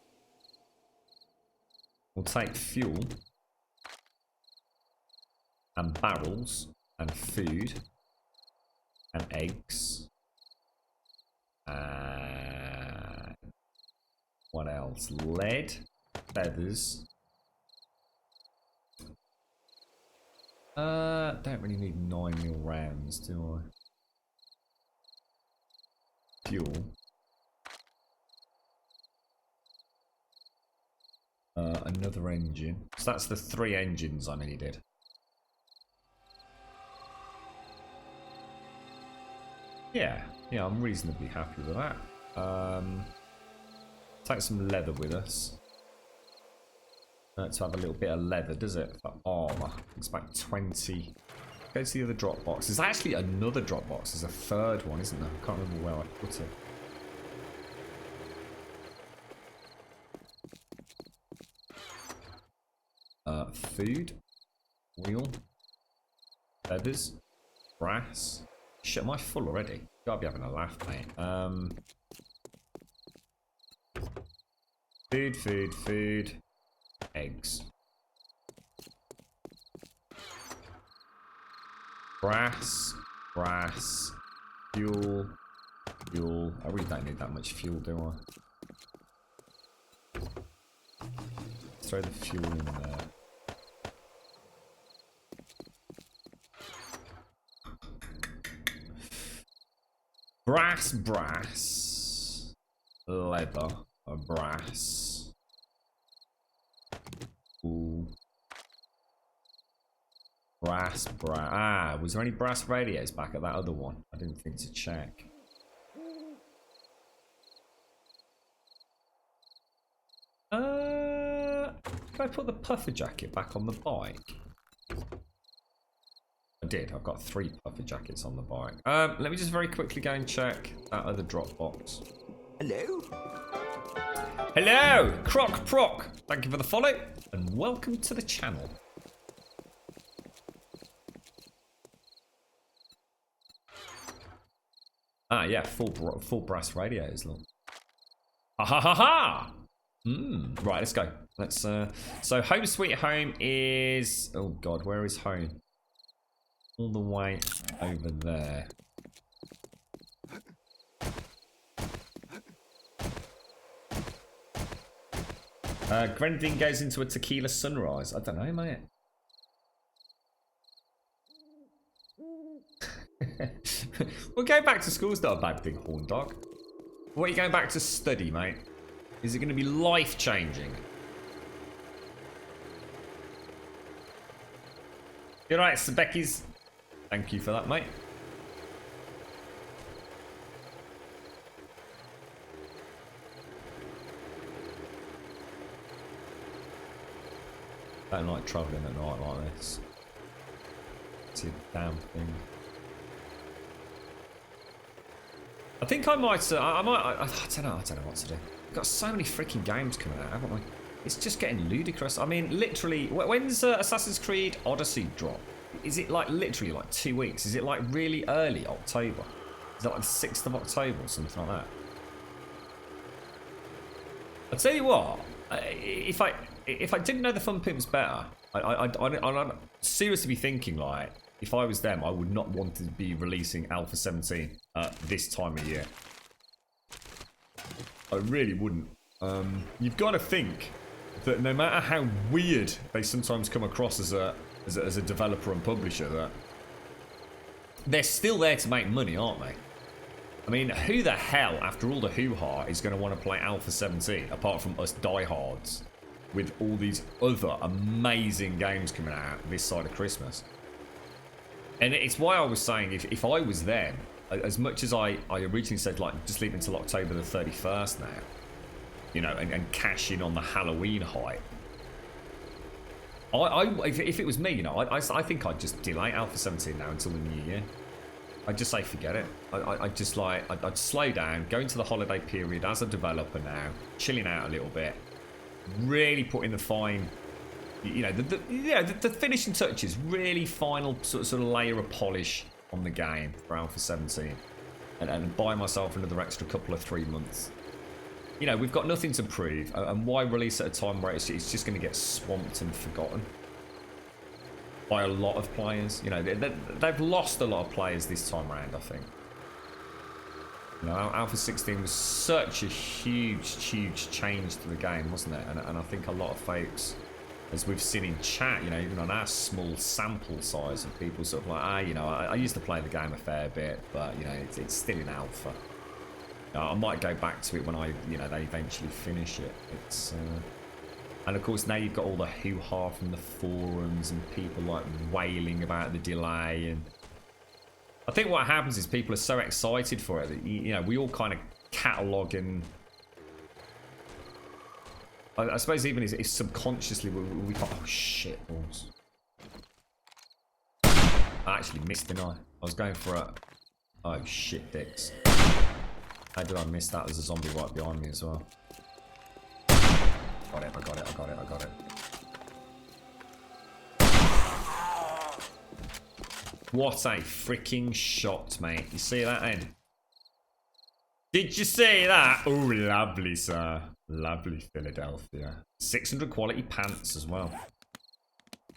We'll take fuel and barrels and food and eggs. What else? Lead, feathers. Don't really need 9mm rounds, do I? Fuel. Another engine. So that's the 3 engines I needed. Yeah, I'm reasonably happy with that. Take some leather with us. To have a little bit of leather, does it? For armour. It's about 20. Go to the other drop box. There's actually another drop box. There's a third one, isn't there? I can't remember where I put it. Food, oil, feathers, brass. Shit, am I full already? You gotta be having a laugh, mate. Food, eggs. Brass, fuel. I really don't need that much fuel, do I? Throw the fuel in there. Brass, leather, brass. Ooh. Brass. Ah, was there any brass radiators back at that other one? I didn't think to check. Can I put the puffer jacket back on the bike? I did. I've got 3 puffer jackets on the bike. Let me just very quickly go and check that other drop box. Hello? Hello! Croc Proc! Thank you for the follow, and welcome to the channel. Ah, yeah, full brass radios. Look. Ha ha ha ha! Right, let's go. Let's. So Home Sweet Home is. Oh God, where is home? All the way over there. Grenadine goes into a tequila sunrise. I don't know, mate. Well, going back to school's not a bad thing, Horn Dog. What are you going back to study, mate? Is it going to be life-changing? You're right, Sir Becky's. Thank you for that, mate. I don't like travelling at night like this. It's a damn thing. I think I might. I don't know. I don't know what to do. We've got so many freaking games coming out, haven't we? It's just getting ludicrous. I mean, literally, when's Assassin's Creed Odyssey drop? Is it like literally like 2 weeks? Is it like really early October? Is it like the 6th of October or something like that? I'll tell you what. If I didn't know the Fun Pimps better, I'd seriously be thinking like, if I was them, I would not want to be releasing Alpha 17 this time of year. I really wouldn't. You've got to think that no matter how weird they sometimes come across as a developer and publisher, that they're still there to make money, aren't they? I mean, who the hell, after all the hoo-ha, is going to want to play Alpha 17, apart from us diehards, with all these other amazing games coming out this side of Christmas? And it's why I was saying, if I was them, as much as I originally said, like, just leave it until October the 31st now, you know, and cash in on the Halloween hype. If it was me, you know, I think I'd just delay Alpha 17 now until the new year. I'd just say forget it. I'd just like, I'd slow down, go into the holiday period as a developer now, chilling out a little bit, really put in the fine, you know, the finishing touches, really final sort of layer of polish on the game for Alpha 17, and buy myself another extra couple of 3 months. You know, we've got nothing to prove, and why release at a time where it's just going to get swamped and forgotten by a lot of players? You know, they've lost a lot of players this time around, I think. You know, Alpha 16 was such a huge change to the game, wasn't it? And I think a lot of folks, as we've seen in chat, you know, even on our small sample size of people sort of like, you know, I used to play the game a fair bit, but, you know, it's still in alpha. I might go back to it when they eventually finish it. It's, and of course now you've got all the hoo-ha from the forums and people like wailing about the delay, and I think what happens is people are so excited for it that, you know, we all kind of catalogue, and I suppose even if subconsciously we got, oh shit balls. I actually missed, didn't I? I was going for a, oh shit dicks. How did I miss that? There's a zombie right behind me as well. Got it, I got it. What a freaking shot, mate. You see that then? Did you see that? Oh, lovely, sir. Lovely Philadelphia. 600 quality pants as well.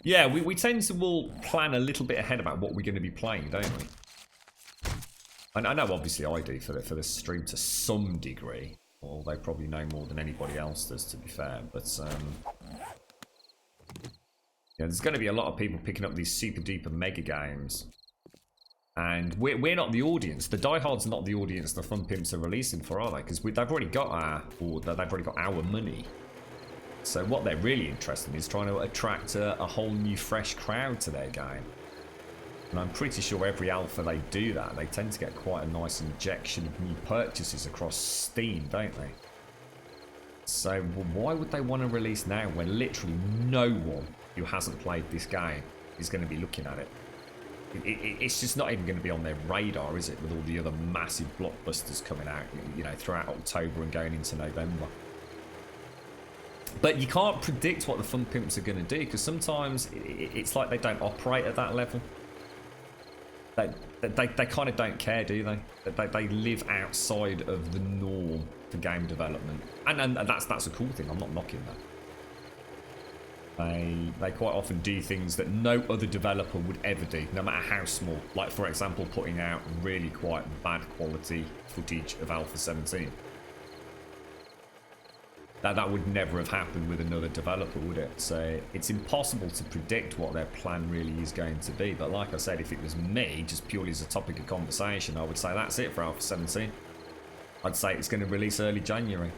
Yeah, we tend to all plan a little bit ahead about what we're going to be playing, don't we? And I know, obviously, I do for the stream to some degree. Well, they probably know more than anybody else does, to be fair. But yeah, there's going to be a lot of people picking up these super duper mega games, and we're not the audience. The diehards are not the audience the Fun Pimps are releasing for, are they? Because they've already got our money. So what they're really interested in is trying to attract a whole new, fresh crowd to their game. And I'm pretty sure every alpha they do that, they tend to get quite a nice injection of new purchases across Steam, don't they? So why would they want to release now when literally no one who hasn't played this game is going to be looking at it? It's just not even going to be on their radar, is it, with all the other massive blockbusters coming out, you know, throughout October and going into November. But you can't predict what the Fun Pimps are going to do, because sometimes it's like they don't operate at that level. They kind of don't care, do they? They live outside of the norm for game development, and that's a cool thing. I'm not knocking that. They quite often do things that no other developer would ever do, no matter how small. Like, for example, putting out really quite bad quality footage of Alpha 17. That would never have happened with another developer, would it? So it's impossible to predict what their plan really is going to be. But like I said, if it was me, just purely as a topic of conversation, I would say that's it for Alpha 17. I'd say it's going to release early January.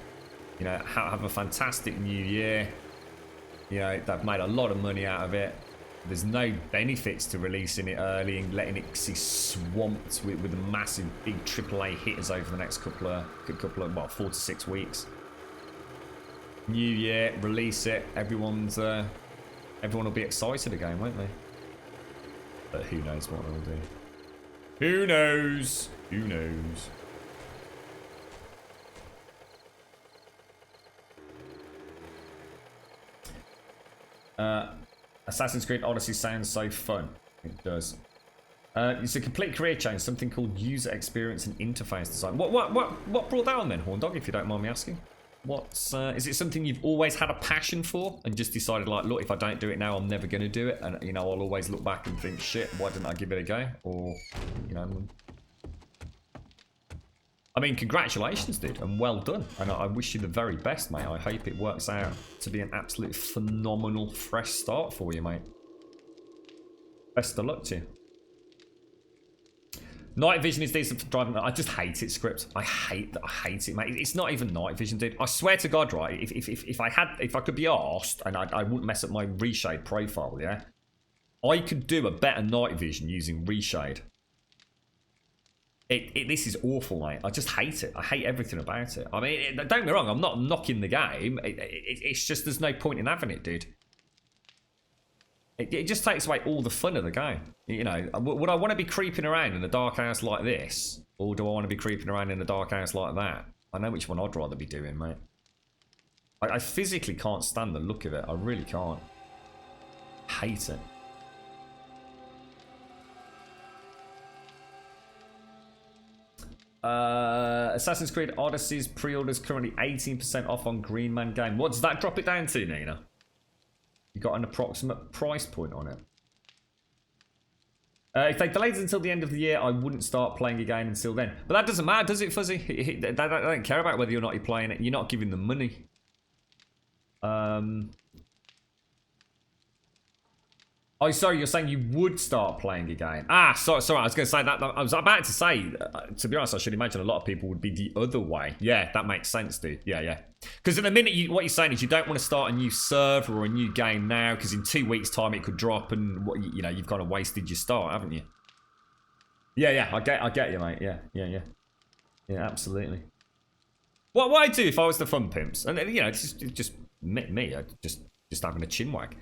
You know, have a fantastic new year. You know, they've made a lot of money out of it. There's no benefits to releasing it early and letting it see swamped with a massive big AAA hitters over the next couple of well, 4 to 6 weeks. New year, release it. Everyone will be excited again, won't they? But who knows what they'll do? Who knows? Who knows? Assassin's Creed Odyssey sounds so fun. It does. It's a complete career change. Something called user experience and interface design. What brought that on then, Horndog? If you don't mind me asking. Is it something you've always had a passion for and just decided, like, look, if I don't do it now, I'm never going to do it, and you know, I'll always look back and think, shit, why didn't I give it a go? Or, you know, I mean, congratulations, dude, and well done. And I wish you the very best, mate. I hope it works out to be an absolute phenomenal fresh start for you, mate. Best of luck to you. Night vision is decent for driving. I just hate it, Script. I hate it, mate. It's not even night vision, dude. I swear to God, right? If I could be arsed and I wouldn't mess up my reshade profile, yeah, I could do a better night vision using reshade. This is awful, mate. I just hate it. I hate everything about it. I mean, don't get me wrong. I'm not knocking the game. It's just there's no point in having it, dude. It just takes away all the fun of the game. You know, would I want to be creeping around in a dark house like this? Or do I want to be creeping around in a dark house like that? I know which one I'd rather be doing, mate. I physically can't stand the look of it. I really can't. Hate it. Assassin's Creed Odyssey's pre-orders currently 18% off on Green Man Game. What does that drop it down to, Nina? You got an approximate price point on it. If they delayed it until the end of the year, I wouldn't start playing again until then. But that doesn't matter, does it, Fuzzy? They don't care about whether or not you're playing it. You're not giving them money. Oh, sorry, you're saying you would start playing again. Ah, sorry, I was going to say that. I was about to say, to be honest, I should imagine a lot of people would be the other way. Yeah, that makes sense, dude. Yeah. Because in a minute, what you're saying is you don't want to start a new server or a new game now, because in 2 weeks' time it could drop, and you know, you've kind of wasted your start, haven't you? Yeah, I get you, mate. Yeah, absolutely. What would I do if I was the Fun Pimps? And you know, it's just me, just having a chinwag.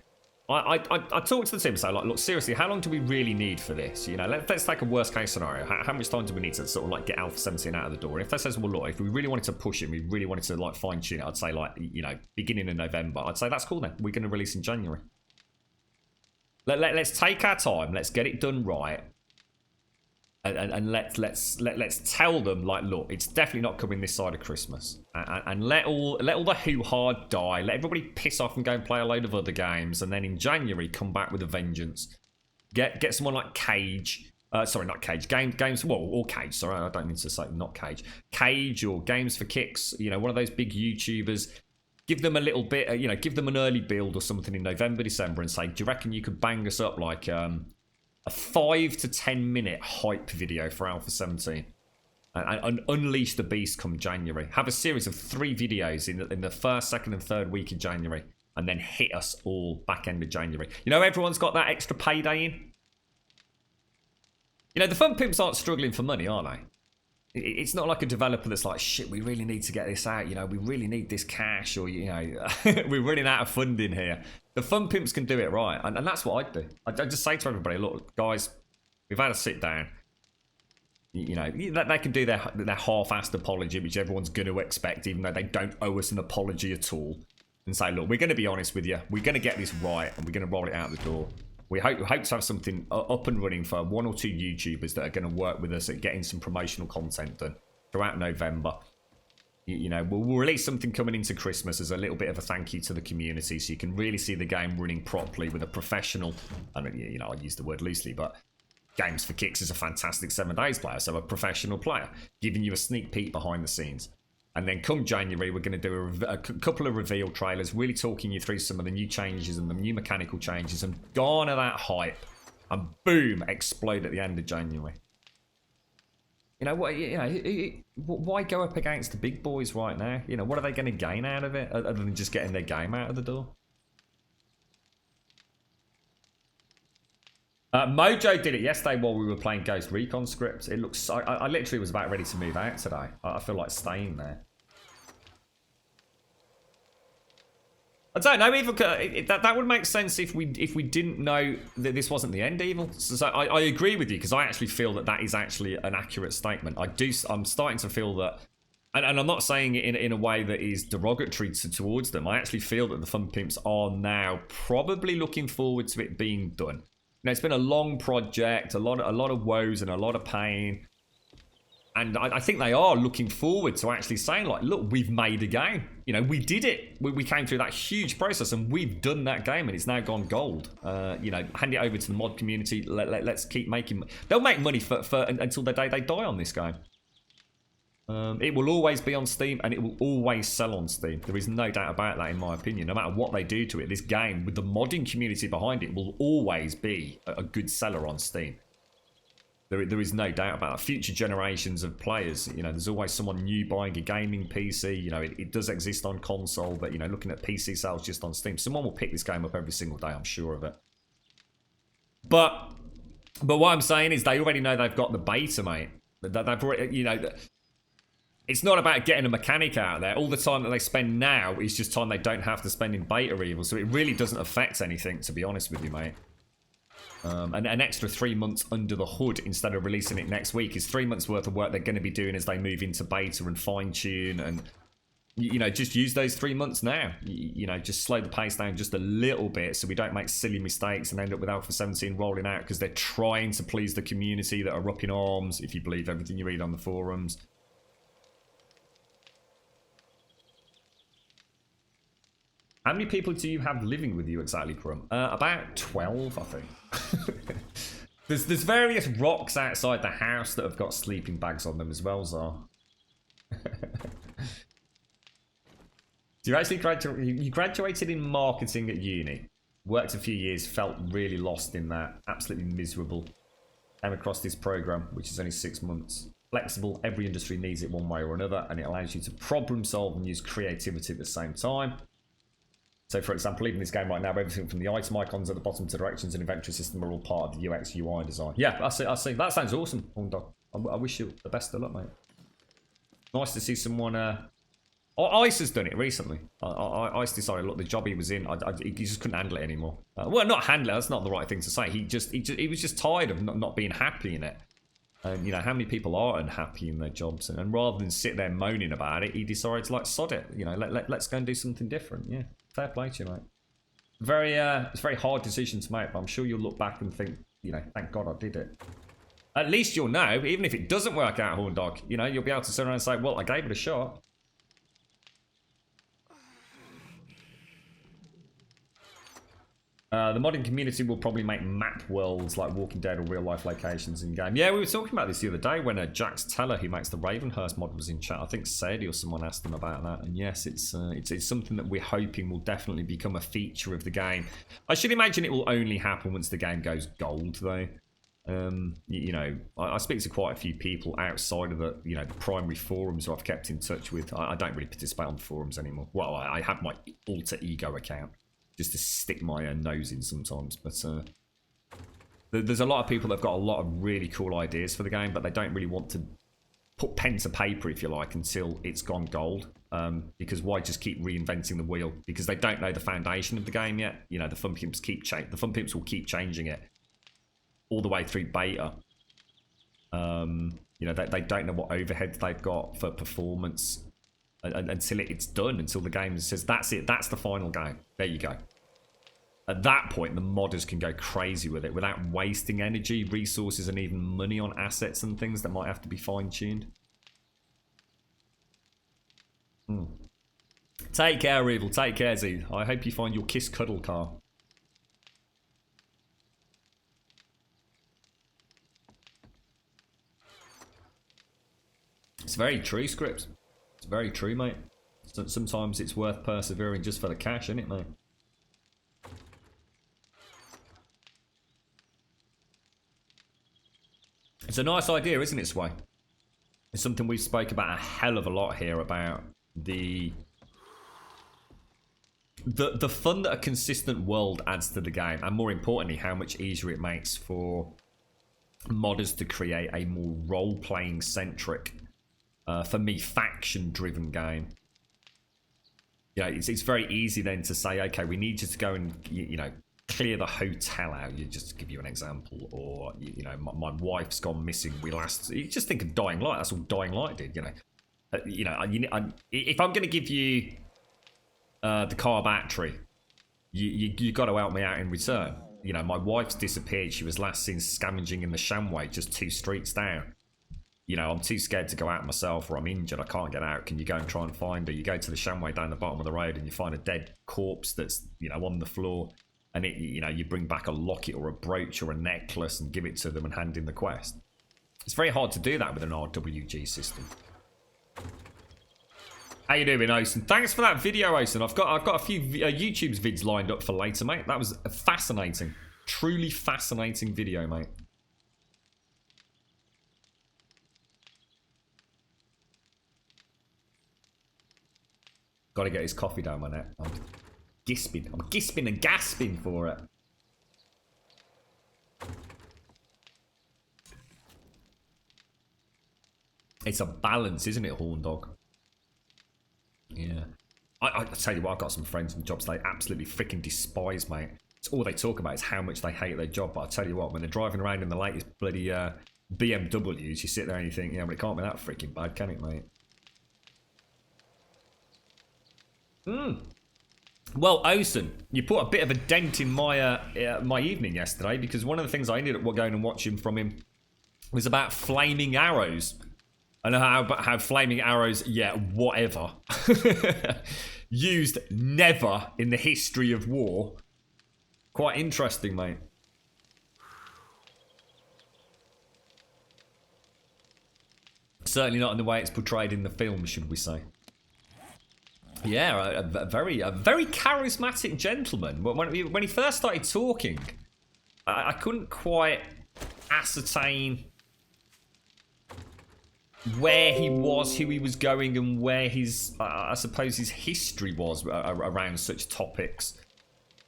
I talked to the team and say, like, look, seriously, how long do we really need for this? You know, let's take a worst case scenario. How much time do we need to sort of like get Alpha 17 out of the door? And if that says, well, look, if we really wanted to push it, we really wanted to like fine tune it, I'd say like, you know, beginning of November. I'd say that's cool then. We're going to release in January. Let's take our time. Let's get it done right. And let's tell them, like, look, it's definitely not coming this side of Christmas, and let all the hoo-ha die. Let everybody piss off and go and play a load of other games, and then in January come back with a vengeance. Get someone like Cage, sorry, not Cage, games, well, or Cage. Sorry, I don't mean to say not Cage. Cage or Games for Kicks. You know, one of those big YouTubers. Give them a little bit, you know, give them an early build or something in November, December, and say, do you reckon you could bang us up like a 5 to 10 minute hype video for Alpha 17 and unleash the beast come January. Have a series of 3 videos in the first, second and third week in January, and then hit us all back end of January. You know, everyone's got that extra payday in. You know, the Fun Pimps aren't struggling for money, are they? It's not like a developer that's like, shit, we really need to get this out, you know, we really need this cash, or, you know, we're running out of funding here. The Fun Pimps can do it right, and that's what I'd do. I'd just say to everybody, look, guys, we've had a sit down. You know, they can do their half-assed apology, which everyone's going to expect, even though they don't owe us an apology at all, and say, look, we're going to be honest with you, we're going to get this right, and we're going to roll it out the door. We hope to have something up and running for 1 or 2 YouTubers that are going to work with us at getting some promotional content done throughout November. You know, we'll release something coming into Christmas as a little bit of a thank you to the community, so you can really see the game running properly with a professional. I mean, you know, I use the word loosely, but Games for Kicks is a fantastic 7 Days player, so a professional player, giving you a sneak peek behind the scenes. And then come January, we're going to do a couple of reveal trailers, really talking you through some of the new changes and the new mechanical changes, and garner that hype, and boom, explode at the end of January. You know what? You know, why go up against the big boys right now? You know, what are they going to gain out of it other than just getting their game out of the door? Mojo did it yesterday while we were playing Ghost Recon scripts. It looks. I literally was about ready to move out today. I feel like staying there. I don't know. Evil, that would make sense if we didn't know that this wasn't the end. Evil. So I agree with you, because I actually feel that is actually an accurate statement. I'm starting to feel that, and I'm not saying it in a way that is derogatory towards them. I actually feel that the Fun Pimps are now probably looking forward to it being done. You know, it's been a long project, a lot of woes and a lot of pain. And I think they are looking forward to actually saying, like, look, we've made a game. You know, we did it. We came through that huge process and we've done that game and it's now gone gold. You know, hand it over to the mod community. Let's keep making... They'll make money for until the day they die on this game. It will always be on Steam and it will always sell on Steam. There is no doubt about that, in my opinion. No matter what they do to it, this game, with the modding community behind it, will always be a good seller on Steam. There is no doubt about that. Future generations of players, you know, there's always someone new buying a gaming PC. You know, it does exist on console, but, you know, looking at PC sales just on Steam, someone will pick this game up every single day, I'm sure of it. But what I'm saying is they already know they've got the beta, mate. They've already, you know... It's not about getting a mechanic out there. All the time that they spend now is just time they don't have to spend in beta Evil, so it really doesn't affect anything, to be honest with you, mate. And an extra 3 months under the hood instead of releasing it next week is 3 months worth of work they're going to be doing as they move into beta and fine-tune, and, you know, just use those 3 months now. You know, just slow the pace down just a little bit so we don't make silly mistakes and end up with Alpha 17 rolling out because they're trying to please the community that are up in arms, if you believe everything you read on the forums. How many people do you have living with you exactly, Crumb? About 12, I think. There's various rocks outside the house that have got sleeping bags on them as well, Zar. Do you actually graduate? You graduated in marketing at uni. Worked a few years, felt really lost in that. Absolutely miserable. Came across this program, which is only 6 months. Flexible, every industry needs it one way or another, and it allows you to problem solve and use creativity at the same time. So, for example, even this game right now, everything from the item icons at the bottom to directions and inventory system are all part of the UX UI design. Yeah, I see. That sounds awesome, Horndog. I wish you the best of luck, mate. Nice to see someone... Ice has done it recently. Ice decided, look, the job he was in, he just couldn't handle it anymore. Well, not handle it, that's not the right thing to say. He was just tired of not being happy in it. And, you know, how many people are unhappy in their jobs? And rather than sit there moaning about it, he decided to, like, sod it. You know, let's go and do something different. Yeah. Fair play to you, mate. It's a very hard decision to make, but I'm sure you'll look back and think, you know, thank God I did it. At least you'll know, even if it doesn't work out, Horndog, you know, you'll be able to sit around and say, well, I gave it a shot. The modding community will probably make map worlds like Walking Dead or real-life locations in game. Yeah, we were talking about this the other day when Jax Teller, who makes the Ravenhurst mod, was in chat. I think Sadie or someone asked him about that. And yes, it's something that we're hoping will definitely become a feature of the game. I should imagine it will only happen once the game goes gold, though. You know, I speak to quite a few people outside of the, you know, the primary forums who I've kept in touch with. I don't really participate on the forums anymore. Well, I have my alter ego account, just to stick my nose in sometimes. But there's a lot of people that have got a lot of really cool ideas for the game, but they don't really want to put pen to paper, if you like, until it's gone gold. Because why just keep reinventing the wheel? Because they don't know the foundation of the game yet. You know, the Fun Pimps will keep changing it all the way through beta. You know, they don't know what overheads they've got for performance until it's done, until the game says, that's it, that's the final game. There you go. At that point, the modders can go crazy with it without wasting energy, resources, and even money on assets and things that might have to be fine-tuned. Take care, Evil. Take care, Z. I hope you find your Kiss Cuddle car. It's very true, Scripts. It's very true, mate. Sometimes it's worth persevering just for the cash, isn't it, mate? It's a nice idea, isn't it, Sway? It's something we spoke about a hell of a lot here about the fun that a consistent world adds to the game, and more importantly, how much easier it makes for modders to create a more role-playing centric, for me, faction-driven game. Yeah, it's very easy then to say, okay, we need you to go and, you know, clear the hotel out. You just give you an example, or you know, my wife's gone missing. You just think of Dying Light. That's all Dying Light did. You know, if I'm going to give you the car battery, you got to help me out in return. You know, my wife's disappeared. She was last seen scavenging in the Shamway, just 2 streets down. You know, I'm too scared to go out myself, or I'm injured, I can't get out. Can you go and try and find her? You go to the Shamway down the bottom of the road and you find a dead corpse that's, you know, on the floor. And you know, you bring back a locket or a brooch or a necklace and give it to them and hand in the quest. It's very hard to do that with an RWG system. How you doing, Osen? Thanks for that video, Osen. I've got a few YouTube's vids lined up for later, mate. That was a fascinating, truly fascinating video, mate. Got to get his coffee down my neck. I'm gisping and gasping for it. It's a balance, isn't it, Horn Dog? Yeah. I tell you what, I've got some friends in jobs they absolutely freaking despise, mate. It's all they talk about is how much they hate their job. But I tell you what, when they're driving around in the latest bloody BMWs, you sit there and you think, yeah, but it can't be that freaking bad, can it, mate? Well, Osen, you put a bit of a dent in my my evening yesterday, because one of the things I ended up going and watching from him was about flaming arrows. And how flaming arrows, yeah, whatever, used never in the history of war. Quite interesting, mate. Certainly not in the way it's portrayed in the film, should we say. Yeah, a very charismatic gentleman. When he first started talking, I couldn't quite ascertain where he was, who he was going, and where his, I suppose, his history was around such topics.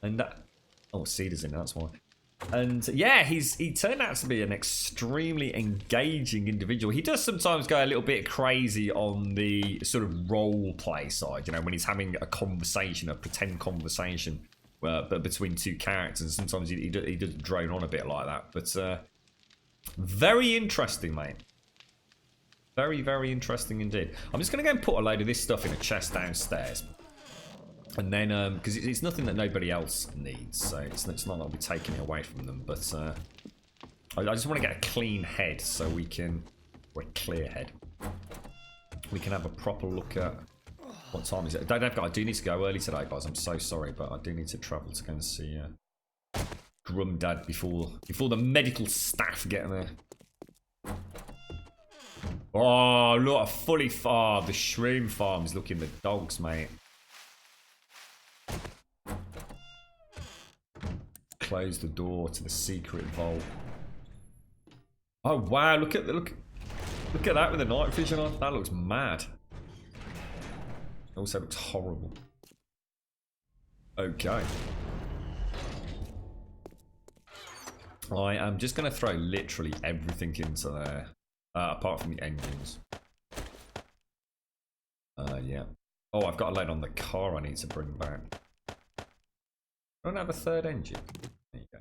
And oh, Cedar's in, that's why. And yeah, he turned out to be an extremely engaging individual. He does sometimes go a little bit crazy on the sort of role play side, you know, when he's having a conversation, a pretend conversation but between two characters. Sometimes he does drone on a bit like that. But very interesting, mate. Very, very interesting indeed. I'm just going to go and put a load of this stuff in a chest downstairs. And then, because it's nothing that nobody else needs, so it's not that I'll be taking it away from them, but I just want to get a clean head so we can, or a clear head. We can have a proper look at, what time is it? I do need to go early today, guys. I'm so sorry, but I do need to travel to go and see Grumdad before the medical staff get there. Oh, look, a fully farmed. The shroom farm's looking the dogs, mate. Close the door to the secret vault. Oh wow! Look at that with the night vision on. That looks mad. Also looks horrible. Okay. I am just going to throw literally everything into there, apart from the engines. Yeah. Oh, I've got a load on the car I need to bring back. I don't have a third engine. There you go.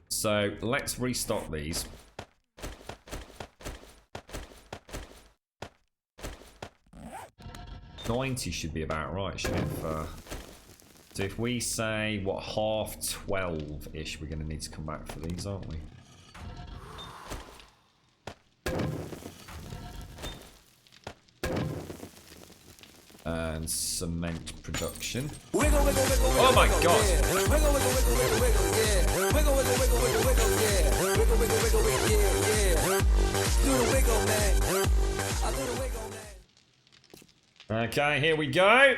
So let's restock these. $90 should be about right, shouldn't it? So if we say, what, 12:30-ish, we're going to need to come back for these, aren't we? And cement production. Oh my god! Okay, here we go.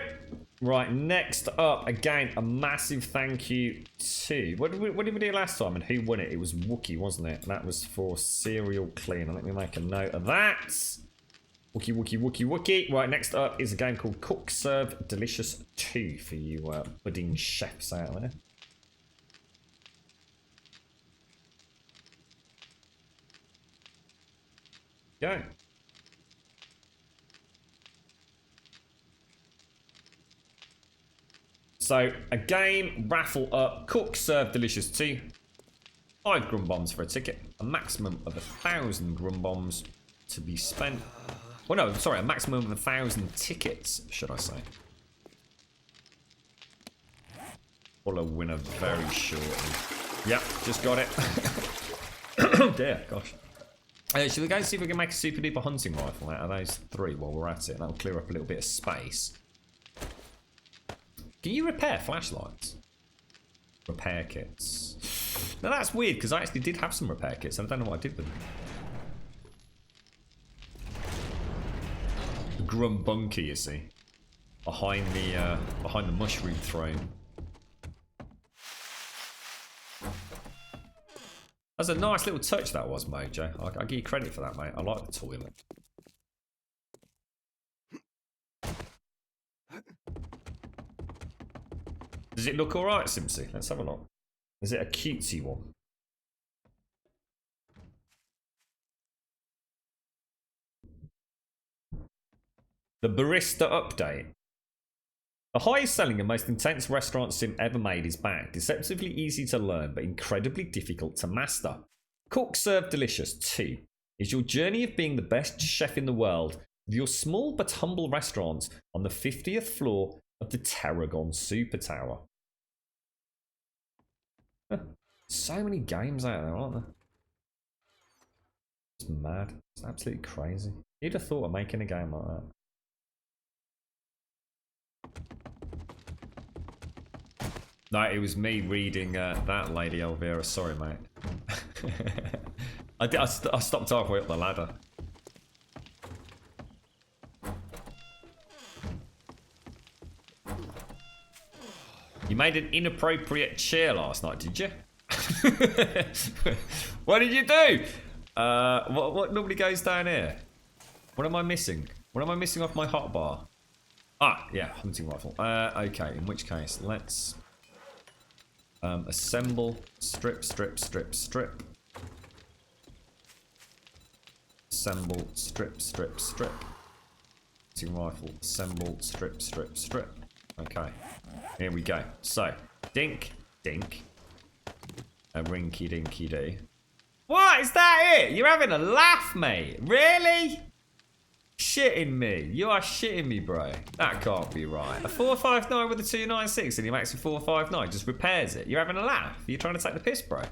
Right, next up, again, a massive thank you to... What did we do last time and who won it? It was Wookie, wasn't it? That was for Serial Cleaner. Let me make a note of that. Wookie. Right, next up is a game called Cook Serve Delicious 2 for you budding chefs out there. Go. So, a game, raffle up, Cook Serve Delicious 2. 5 Grum Bombs for a ticket. A maximum of 1,000 Grum Bombs to be spent. Well, no, sorry, a maximum of 1,000 tickets, should I say. We'll a winner very shortly. Yep, just got it. Oh dear, gosh. Should we go see if we can make a super duper hunting rifle out of those 3 while we're at it? That'll clear up a little bit of space. Can you repair flashlights? Repair kits. Now that's weird because I actually did have some repair kits and I don't know what I did with them. The Grum Bunker, you see, behind the mushroom throne. That's a nice little touch that was, Mojo. I'll give you credit for that, mate. I like the toilet. Does it look alright, Simpsy? Let's have a look. Is it a cutesy one? The Barista Update. The highest selling and most intense restaurant sim ever made is back. Deceptively easy to learn, but incredibly difficult to master. Cook Serve Delicious 2 is your journey of being the best chef in the world with your small but humble restaurant on the 50th floor of the Tarragon Super Tower. So many games out there, aren't there? It's mad. It's absolutely crazy. You'd have thought of making a game like that. No, it was me reading that, Lady Elvira. Sorry, mate. I stopped halfway up the ladder. You made an inappropriate cheer last night, did you? What did you do? What normally goes down here? What am I missing? What am I missing off my hotbar? Ah, yeah, hunting rifle. Okay, in which case, let's assemble, strip. Assemble, strip. Hunting rifle, assemble, strip. Okay, here we go. So, dink. A rinky dinky do. What? Is that it? You're having a laugh, mate. Really? Shitting me. You are shitting me, bro. That can't be right. A 459 with a 296 and he makes a 459. Just repairs it. You're having a laugh. You're trying to take the piss, bro.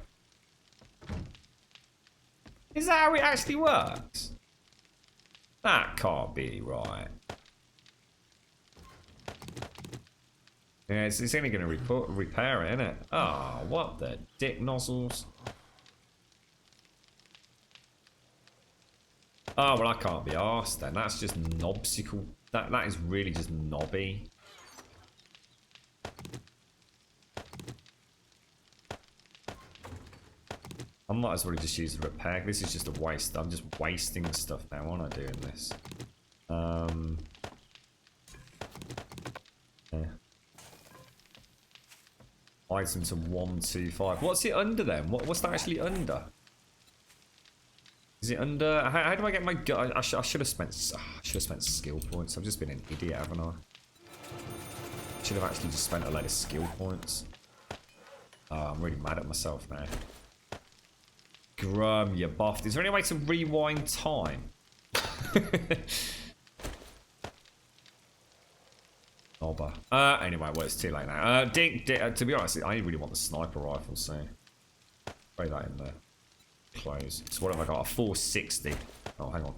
Is that how it actually works? That can't be right. Yeah, it's only going to repair it, isn't it? Oh, what the dick nozzles. Oh, well, I can't be arsed then. That's just knobsicle. That is really just knobby. I might as well just use the repair. This is just a waste. I'm just wasting stuff now, aren't I, doing this? Yeah. Item to 125. What's it under then? What's that actually under? Is it under? How do I get my gun? I should have spent skill points. I've just been an idiot, haven't I? Should have actually just spent a load of skill points. Oh, I'm really mad at myself now. Grum, you buffed. Is there any way to rewind time? Nobber. Anyway, well, it's too late now. To be honest, I really want the sniper rifle, so throw that in there. Close. So what have I got? A 460. Oh, hang on.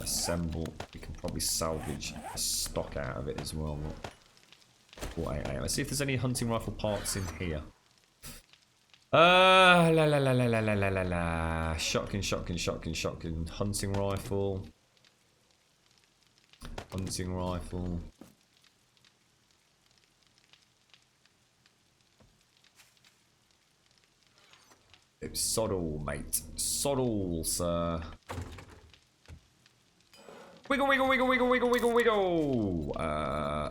Assemble. We can probably salvage stock out of it as well. 488. Let's see if there's any hunting rifle parts in here. Shotgun. Hunting rifle. It's Soddle, mate. Soddle, sir. Wiggle.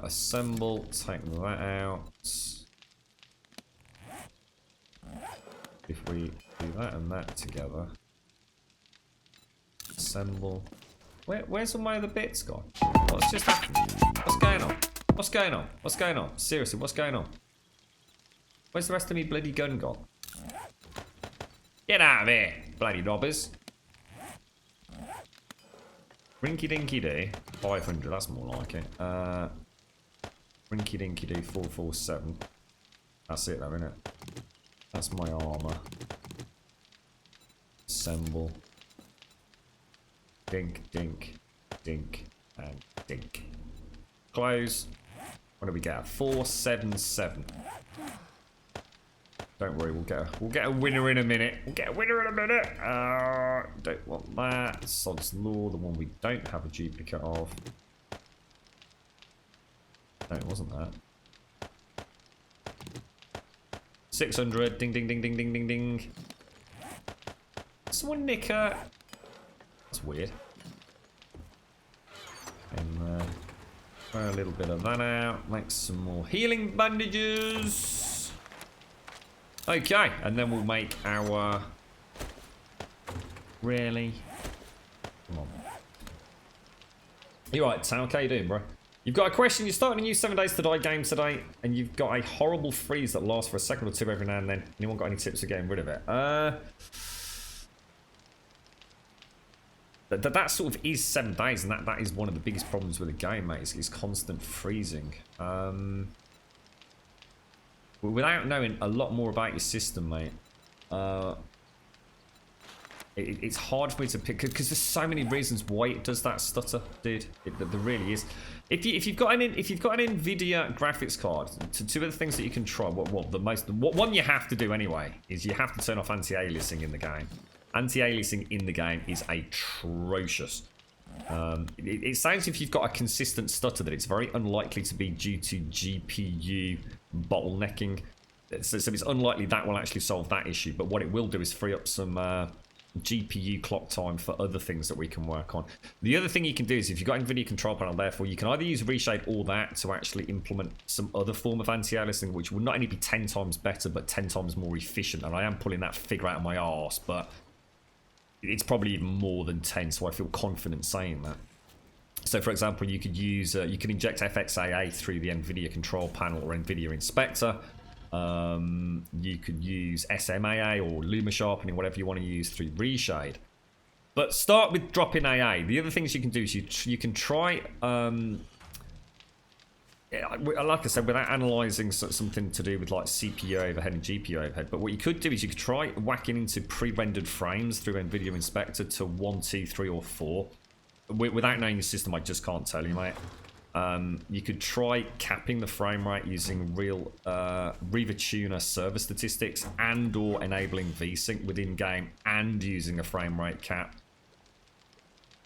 Assemble. Take that out. If we do that and that together. Assemble. Where's all my other bits gone? What's just happened? What's going on? Seriously, what's going on? Where's the rest of me bloody gun gone? Get out of here, bloody robbers. Rinky Dinky Doo. 500, that's more like it. Rinky Dinky Doo 447. That's it though, isn't it? That's my armour. Assemble. Dink, and dink. Close. What do we get? 477. Don't worry, we'll get a winner in a minute. Don't want that. Sod's Law, the one we don't have a duplicate of. No, it wasn't that. 600. Ding. Someone nick her. That's weird. And throw a little bit of that out. Make some more healing bandages. Okay, and then we'll make our... Really? Come on. You right, Sam? How you doing, bro? You've got a question. You're starting a new 7 Days to Die game today, and you've got a horrible freeze that lasts for a second or two every now and then. Anyone got any tips for getting rid of it? That sort of is 7 days, and that is one of the biggest problems with the game, mate. Is constant freezing. Without knowing a lot more about your system, mate, it's hard for me to pick because there's so many reasons why it does that stutter, dude. There really is. If you've got an NVIDIA graphics card, two of the things that you can try. One you have to do anyway is you have to turn off anti-aliasing in the game. Anti-aliasing in the game is atrocious. It sounds if you've got a consistent stutter that it's very unlikely to be due to GPU bottlenecking. So it's unlikely that will actually solve that issue. But what it will do is free up some GPU clock time for other things that we can work on. The other thing you can do is if you've got NVIDIA control panel, therefore you can either use Reshape or that to actually implement some other form of anti-aliasing, which will not only be 10 times better, but 10 times more efficient. And I am pulling that figure out of my arse, but it's probably even more than 10, so I feel confident saying that. So, for example, you could use, you can inject FXAA through the NVIDIA control panel or NVIDIA Inspector. You could use SMAA or Luma sharpening, whatever you want to use through Reshade. But start with dropping AA. The other things you can do is you can try, like I said, without analysing something to do with like CPU overhead and GPU overhead, but what you could do is you could try whacking into pre-rendered frames through NVIDIA Inspector to 1, 2, 3, or 4. Without knowing the system, I just can't tell you, mate. You could try capping the frame rate using real Riva Tuner server statistics and or enabling VSync within game and using a frame rate cap.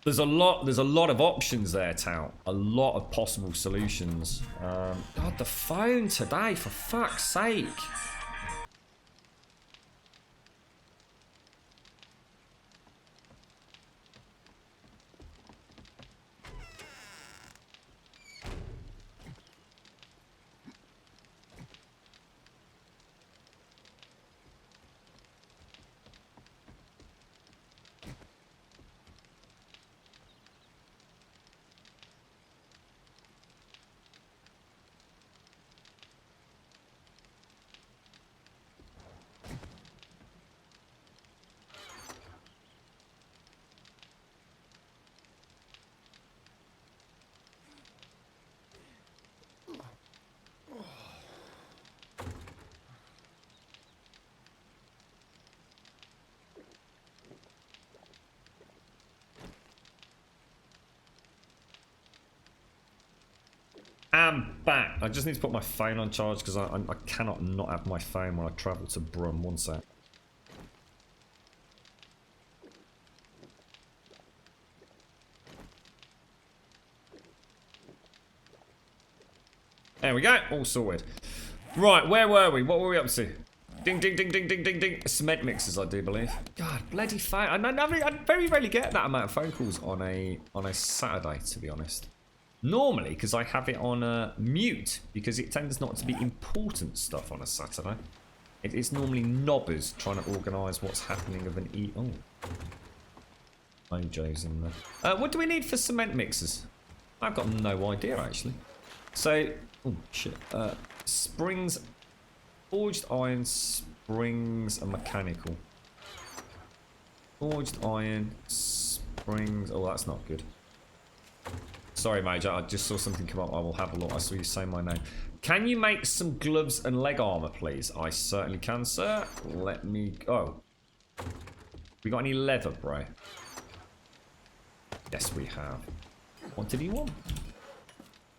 There's a lot of options there, Tal. A lot of possible solutions. God, the phone today, for fuck's sake. am back. I just need to put my phone on charge because I cannot not have my phone when I travel to Brum. One sec. There we go. All sorted. Right, where were we? What were we up to? Ding, ding, ding, ding, ding, ding, ding. Cement mixers, I do believe. God, bloody phone. I very rarely get that amount of phone calls on a Saturday, to be honest. Normally, because I have it on mute, because it tends not to be important stuff on a Saturday. It's normally knobbers trying to organise what's happening of an Oh. Mojo's in there. What do we need for cement mixers? I've got no idea, actually. So, oh, shit. Springs, forged iron, springs, and mechanical. Forged iron, springs. Oh, that's not good. Sorry, Major. I just saw something come up. I will have a look. I saw you say my name. Can you make some gloves and leg armor, please? I certainly can, sir. Let me. Oh, we got any leather, bro? Yes, we have. What did he want?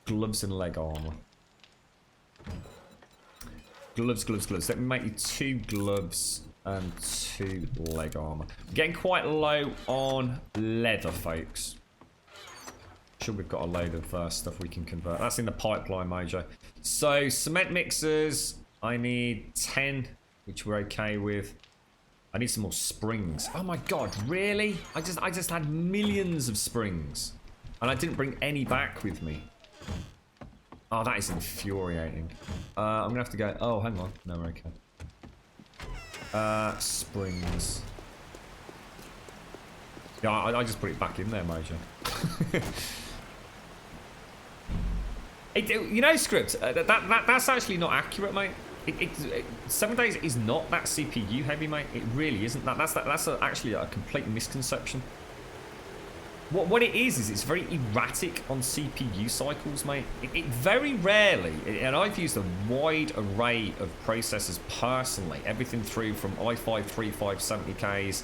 Gloves and leg armor. Gloves, gloves, gloves. Let me make you 2 gloves and 2 leg armor. We're getting quite low on leather, folks. Sure, we've got a load of stuff we can convert. That's in the pipeline, Mojo. So, cement mixers. I need 10, which we're okay with. I need some more springs. Oh my god, really? I just had millions of springs. And I didn't bring any back with me. Oh, that is infuriating. I'm gonna have to go. Oh, hang on. No, we're okay. Springs. Yeah, I just put it back in there, Mojo. You know, Script, that's actually not accurate, mate. 7 days is not that CPU heavy, mate. It really isn't. That's actually a complete misconception. What it is it's very erratic on CPU cycles, mate. It very rarely, and I've used a wide array of processors personally, everything through from i5 3570Ks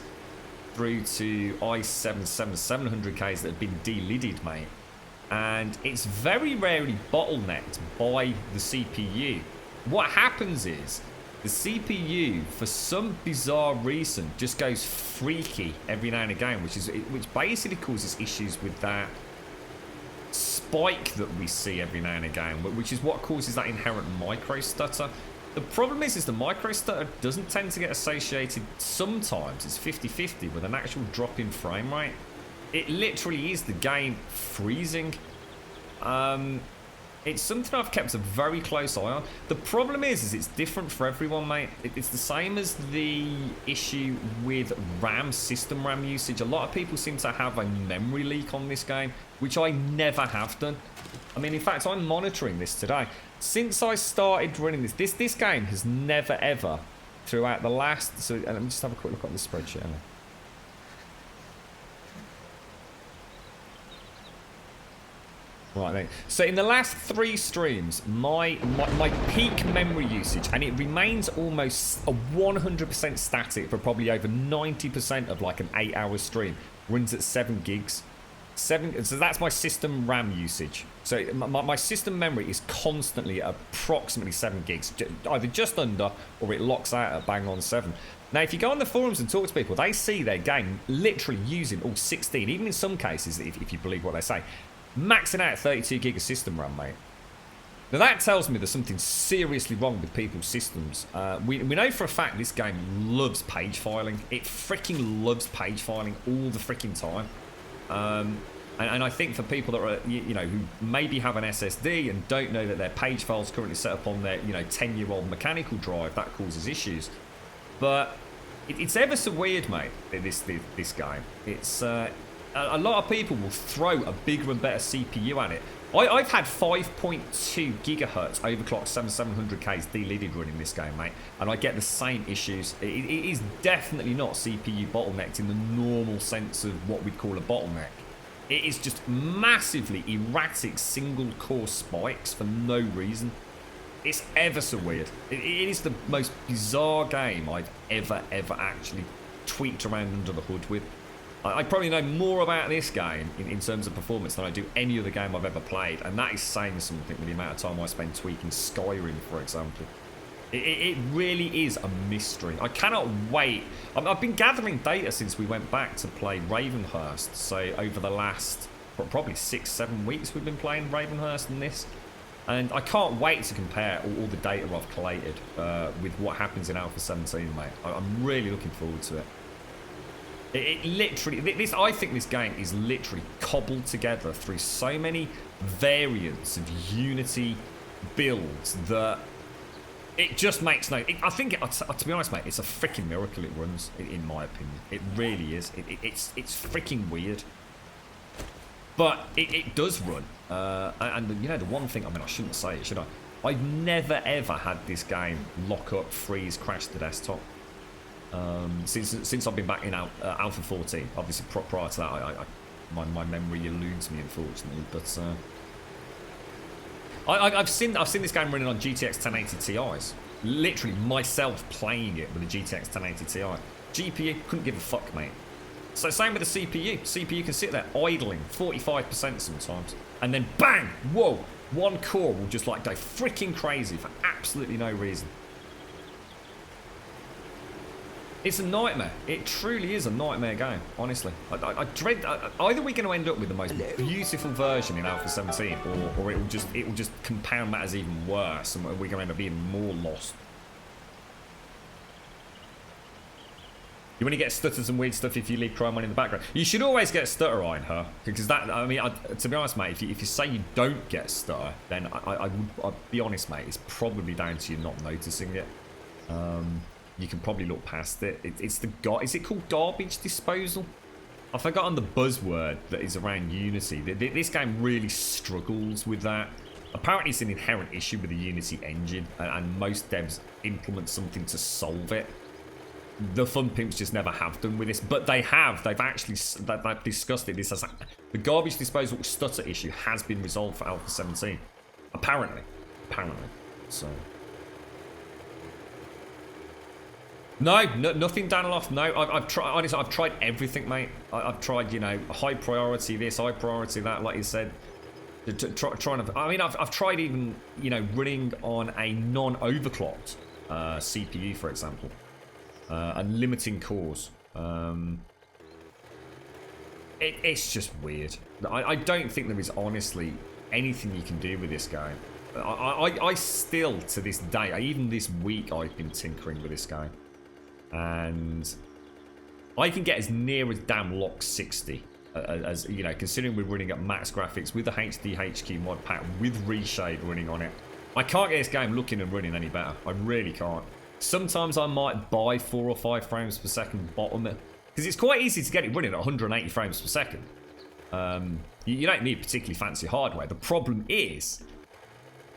through to i7 7700Ks that have been delidded, mate. And it's very rarely bottlenecked by the CPU. What happens is the CPU, for some bizarre reason, just goes freaky every now and again, which basically causes issues with that spike that we see every now and again, which is what causes that inherent micro stutter. The problem is the micro stutter doesn't tend to get associated, sometimes it's 50-50 with an actual drop in frame rate. It literally is the game freezing. It's something I've kept a very close eye on. The problem is it's different for everyone, mate. It's the same as the issue with system RAM usage. A lot of people seem to have a memory leak on this game, which I never have done. I mean, in fact, I'm monitoring this today. Since I started running this game has never ever, throughout the last... So let me just have a quick look at the spreadsheet. Right, mate. So in the last 3 streams, my peak memory usage, and it remains almost a 100% static for probably over 90% of like an 8-hour stream, runs at 7 gigs. So that's my system RAM usage. So my system memory is constantly at approximately 7 gigs, either just under or it locks out at bang on 7. Now, if you go on the forums and talk to people, they see their game literally using all 16, even in some cases, if you believe what they say. Maxing out 32 gig of system RAM, mate. Now that tells me there's something seriously wrong with people's systems. We know for a fact this game loves page filing. It freaking loves page filing all the freaking time. And I think for people that are, who maybe have an SSD and don't know that their page file's currently set up on their, 10-year-old mechanical drive, that causes issues. But it's ever so weird, mate, this game. It's... a lot of people will throw a bigger and better CPU at it. I've had 5.2 gigahertz overclocked 7700Ks delidded running this game, mate, and I get the same issues. It is definitely not CPU bottlenecked in the normal sense of what we'd call a bottleneck. It is just massively erratic single core spikes for no reason. It's ever so weird. It is the most bizarre game I've ever actually tweaked around under the hood with. I probably know more about this game in terms of performance than I do any other game I've ever played, and that is saying something with the amount of time I spend tweaking Skyrim, for example. It really is a mystery. I cannot wait. I've been gathering data since we went back to play Ravenhurst. So over the last probably 6-7 weeks we've been playing Ravenhurst and this. And I can't wait to compare all the data I've collated with what happens in Alpha 17, mate. I'm really looking forward to it. It literally... I think this game is literally cobbled together through so many variants of Unity builds that... It just makes no... I think, to be honest, mate, it's a freaking miracle it runs, in my opinion. It really is. It's freaking weird. But it does run. And, you know, the one thing... I mean, I shouldn't say it, should I? I've never, ever had this game lock up, freeze, crash the desktop. Since I've been back in Alpha 14. Obviously, prior to that, my memory eludes me, unfortunately. But... I've seen this game running on GTX 1080 Ti's. Literally myself playing it with a GTX 1080 Ti. GPU couldn't give a fuck, mate. So same with the CPU. CPU can sit there idling 45% sometimes, and then bang, whoa, one core will just like go freaking crazy for absolutely no reason. It's a nightmare. It truly is a nightmare game, honestly. I dread... either we're going to end up with the most beautiful version in Alpha 17, or it will just compound matters even worse, and we're going to end up being more lost. You want to get stutters and weird stuff if you leave Chrome on in the background. You should always get stutter on her, because that... I mean, to be honest, mate, if you say you don't get stutter, then I'd be honest, mate, it's probably down to you not noticing it. You can probably look past it. Is it called garbage disposal? I've forgotten the buzzword that is around Unity. This game really struggles with that. Apparently it's an inherent issue with the Unity engine, and most devs implement something to solve it. The Fun Pimps just never have done with this, but they have. They've discussed it. The garbage disposal stutter issue has been resolved for Alpha 17. Apparently. So... No, nothing Daniloff. No, I've tried. Honestly, I've tried everything, mate. I've tried, you know, high priority this, high priority that, like you said. I mean, I've tried even, you know, running on a non-overclocked CPU, for example, and limiting cores. It's just weird. I don't think there is honestly anything you can do with this game. I still, to this day, even this week, I've been tinkering with this game. And I can get as near as damn lock 60 as you know, considering we're running at max graphics with the HDHQ mod pack with Reshade running on it. I can't get this game looking and running any better. I really can't. Sometimes I might buy 4 or 5 frames per second bottom it, because it's quite easy to get it running at 180 frames per second. You don't need particularly fancy hardware. The problem is,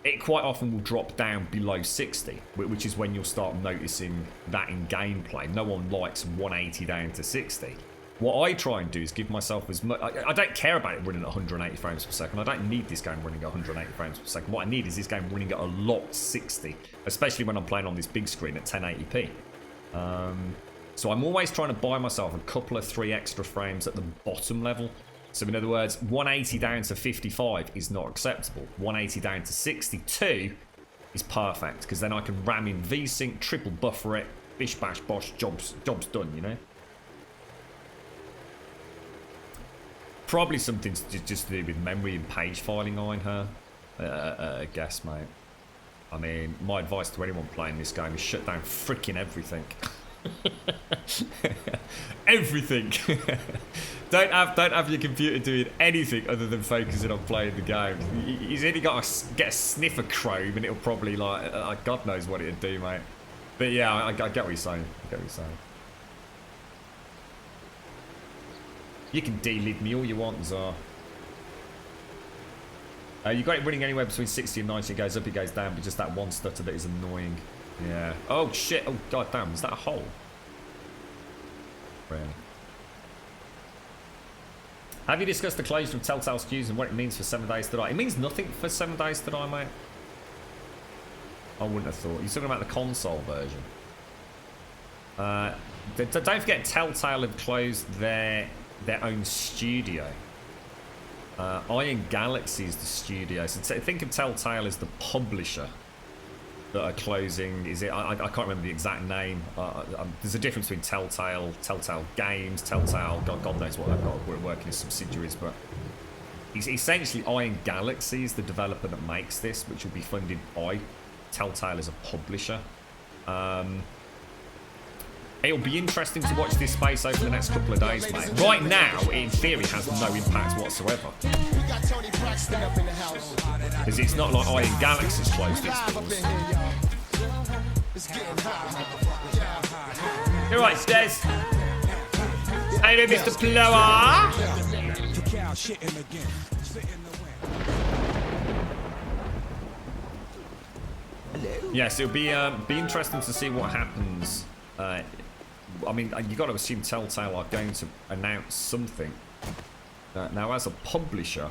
it quite often will drop down below 60, which is when you'll start noticing that in gameplay. No one likes 180 down to 60. What I try and do is give myself as much... I don't care about it running at 180 frames per second. I don't need this game running at 180 frames per second. What I need is this game running at a locked 60, especially when I'm playing on this big screen at 1080p. So I'm always trying to buy myself a couple of 3 extra frames at the bottom level. So in other words, 180 down to 55 is not acceptable. 180 down to 62 is perfect, because then I can ram in VSync, triple buffer it, bish bash bosh, job's done, you know? Probably something just to do with memory and page filing on her, I guess, mate. I mean, my advice to anyone playing this game is shut down freaking everything. Everything. don't have your computer doing anything other than focusing on playing the game. He's only got to get a sniff of Chrome and it'll probably like God knows what it'd do, mate. But yeah, I get what you're saying. You can delete me all you want, Zar. You got it running anywhere between 60 and 90. It goes up, it goes down, but just that one stutter that is annoying. Yeah. Oh shit. Oh god damn. Is that a hole? Really? Have you discussed the closure of Telltale SKUs and what it means for 7 Days to Die? It means nothing for 7 Days to Die, mate. I wouldn't have thought. You're talking about the console version. Don't forget, Telltale have closed their their own studio. Iron Galaxy is the studio. So think of Telltale as the publisher that are closing. Is it? I can't remember the exact name. There's a difference between Telltale Games, Telltale. God knows what they've got. We're working as subsidiaries, but essentially Iron Galaxy is the developer that makes this, which will be funded by Telltale as a publisher. It'll be interesting to watch this space over the next couple of days, mate. Right now, it in theory has no impact whatsoever. Because it's not like Iron Galaxy's closed its doors. You're right, Stez. How you doing, Mr. Plower? Yes, it'll be interesting to see what happens. I mean, you got to assume Telltale are going to announce something. Now, as a publisher,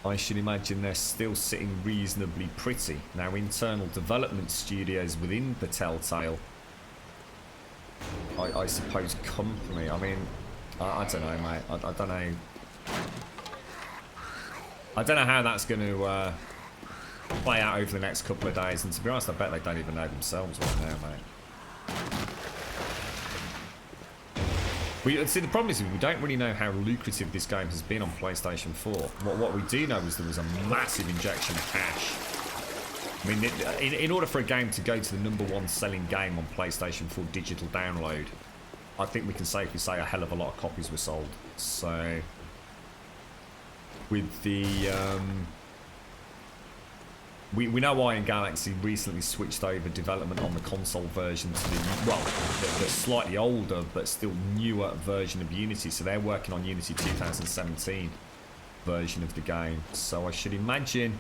I should imagine they're still sitting reasonably pretty. Now, internal development studios within the Telltale, I suppose, company. I mean, I don't know, mate. I don't know. I don't know how that's going to play out over the next couple of days. And to be honest, I bet they don't even know themselves right now, mate. See, the problem is we don't really know how lucrative this game has been on PlayStation 4. What we do know is there was a massive injection of cash. I mean, in order for a game to go to the #1 selling game on PlayStation 4 digital download, I think we can safely say a hell of a lot of copies were sold. So, with the... We know Iron Galaxy recently switched over development on the console version to the slightly older but still newer version of Unity. So they're working on Unity 2017 version of the game. So I should imagine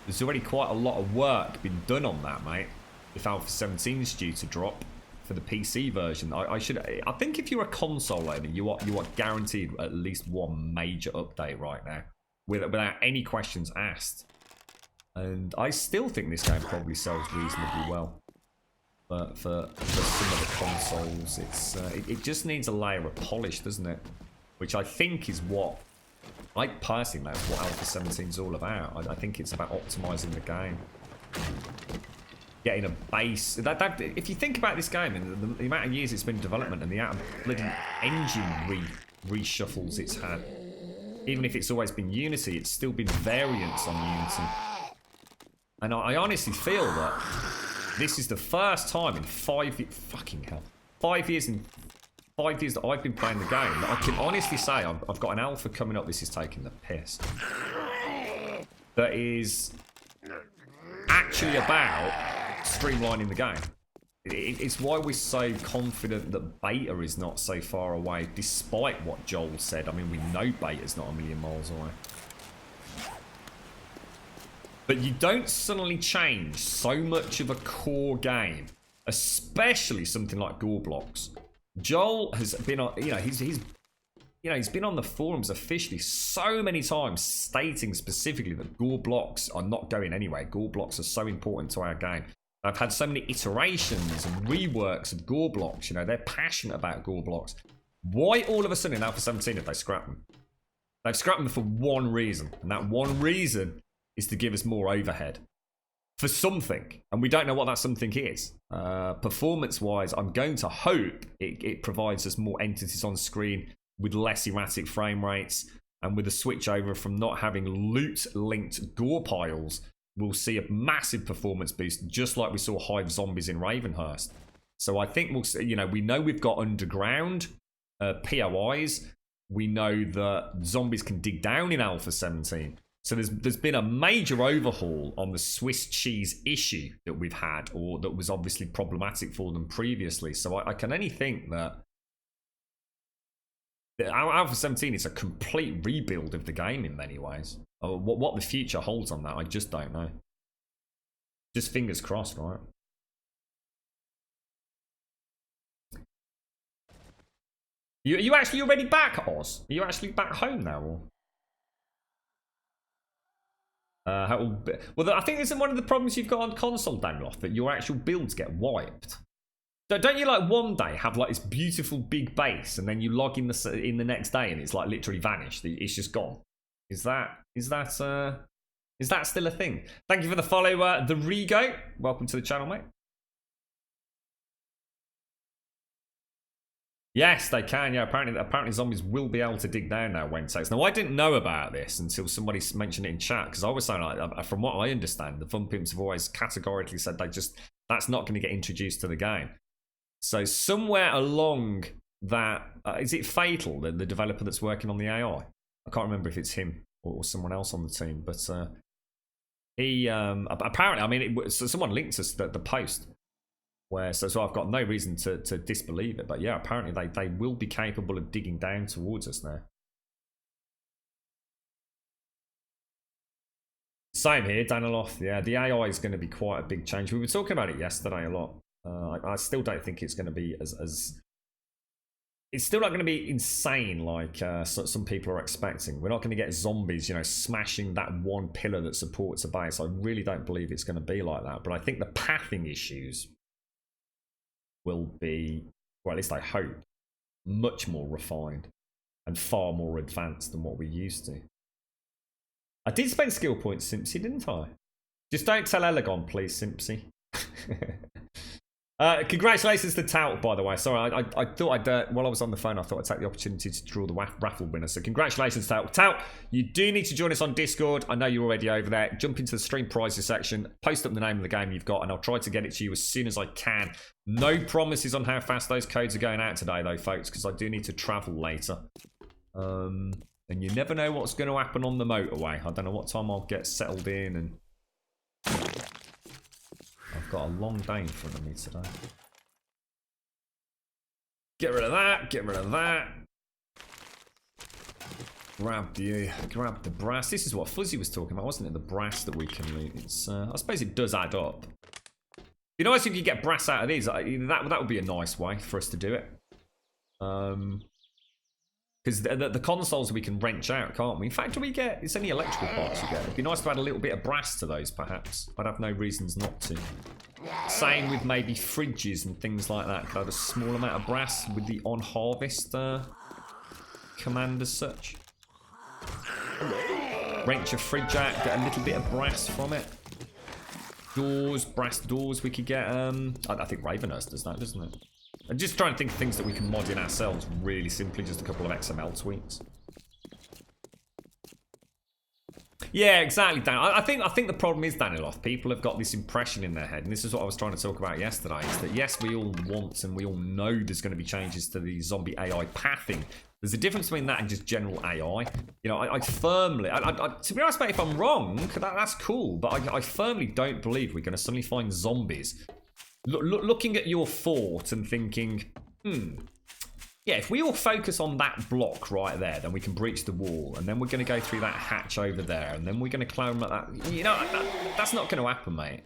there's already quite a lot of work been done on that, mate. If Alpha 17 is due to drop for the PC version, I think if you're a console owner, you are guaranteed at least one major update right now, without any questions asked. And I still think this game probably sells reasonably well. But for some of the consoles, it just needs a layer of polish, doesn't it? Which I think is what, I personally know, what Alpha 17 is all about. I think it's about optimizing the game. Getting a base. If you think about this game and the amount of years it's been in development and the amount of bloody engine reshuffles it's had, even if it's always been Unity, it's still been variants on Unity. And I honestly feel that this is the first time in 5 years, fucking hell, 5 years that I've been playing the game that I can honestly say I've got an alpha coming up. This is taking the piss. That is actually about streamlining the game. It's why we're so confident that beta is not so far away, despite what Joel said. I mean, we know beta's not a million miles away. But you don't suddenly change so much of a core game, especially something like Goreblocks. Joel has been on, he's been on the forums officially so many times stating specifically that Goreblocks are not going anywhere. Goreblocks are so important to our game. I've had so many iterations and reworks of Goreblocks. They're passionate about Goreblocks. Why all of a sudden in Alpha 17 have they scrapped them? They've scrapped them for one reason, and that one reason is to give us more overhead for something, and we don't know what that something is. Performance-wise, I'm going to hope it provides us more entities on screen with less erratic frame rates, and with a switch over from not having loot-linked gore piles, we'll see a massive performance boost, just like we saw Hive Zombies in Ravenhurst. So I think we know we've got underground POIs. We know that zombies can dig down in Alpha 17. So there's been a major overhaul on the Swiss cheese issue that we've had, or that was obviously problematic for them previously. So I can only think that Alpha 17 is a complete rebuild of the game in many ways. What the future holds on that, I just don't know. Just fingers crossed, right? Are you actually already back, Oz? Are you actually back home now, or? Well, I think this is one of the problems you've got on console, Dangloff, that your actual builds get wiped. Don't you like one day have like this beautiful big base, and then you log in the next day, and it's like literally vanished. It's just gone. Is that still a thing? Thank you for the follow, the Rigo. Welcome to the channel, mate. Yes, they can. Yeah, apparently zombies will be able to dig down now, Wentex. Now, I didn't know about this until somebody mentioned it in chat, because I was saying, like, from what I understand, the Fun Pimps have always categorically said that's not going to get introduced to the game. So somewhere along that, is it Fatal, the developer that's working on the AI? I can't remember if it's him or someone else on the team, but he apparently, I mean, so someone linked us the post. So I've got no reason to disbelieve it, but yeah, apparently they will be capable of digging down towards us now. Same here, Daniloff. Yeah, the AI is going to be quite a big change. We were talking about it yesterday a lot. I still don't think it's going to be as it's still not going to be insane like some people are expecting. We're not going to get zombies, smashing that one pillar that supports a base. I really don't believe it's going to be like that. But I think the pathing issues will be, well, at least I hope, much more refined and far more advanced than what we're used to. I did spend skill points, Simpsy, didn't I? Just don't tell Elegon, please, Simpsy. Congratulations to Tout, by the way. Sorry, I thought while I was on the phone, I thought I'd take the opportunity to draw the raffle winner. So congratulations, Tout. Tout, you do need to join us on Discord. I know you're already over there. Jump into the stream prizes section, post up the name of the game you've got, and I'll try to get it to you as soon as I can. No promises on how fast those codes are going out today, though, folks, because I do need to travel later. And you never know what's going to happen on the motorway. I don't know what time I'll get settled in, and I've got a long day in front of me today. Get rid of that, get rid of that. Grab the brass. This is what Fuzzy was talking about, wasn't it? The brass that we can loot. It's, I suppose it does add up. It'd be nice if you get brass out of these. That would be a nice way for us to do it. Because the consoles we can wrench out, can't we? In fact, it's only electrical parts you get. It'd be nice to add a little bit of brass to those, perhaps. I'd have no reasons not to. Same with maybe fridges and things like that. Could add a small amount of brass with the on-harvest command as such. Wrench a fridge out, get a little bit of brass from it. Doors, brass doors we could get. I think Ravenhurst does that, doesn't it? I'm just trying to think of things that we can mod in ourselves really simply, just a couple of XML tweaks. Yeah, exactly, Dan. I think the problem is, Daniloff, people have got this impression in their head, and this is what I was trying to talk about yesterday, is that yes, we all want and we all know there's going to be changes to the zombie AI pathing. There's a difference between that and just general AI. I firmly, to be honest, mate, if I'm wrong, that's cool, but I firmly don't believe we're going to suddenly find zombies looking at your fort and thinking, yeah, if we all focus on that block right there, then we can breach the wall, and then we're going to go through that hatch over there, and then we're going to climb at that. That's not going to happen, mate.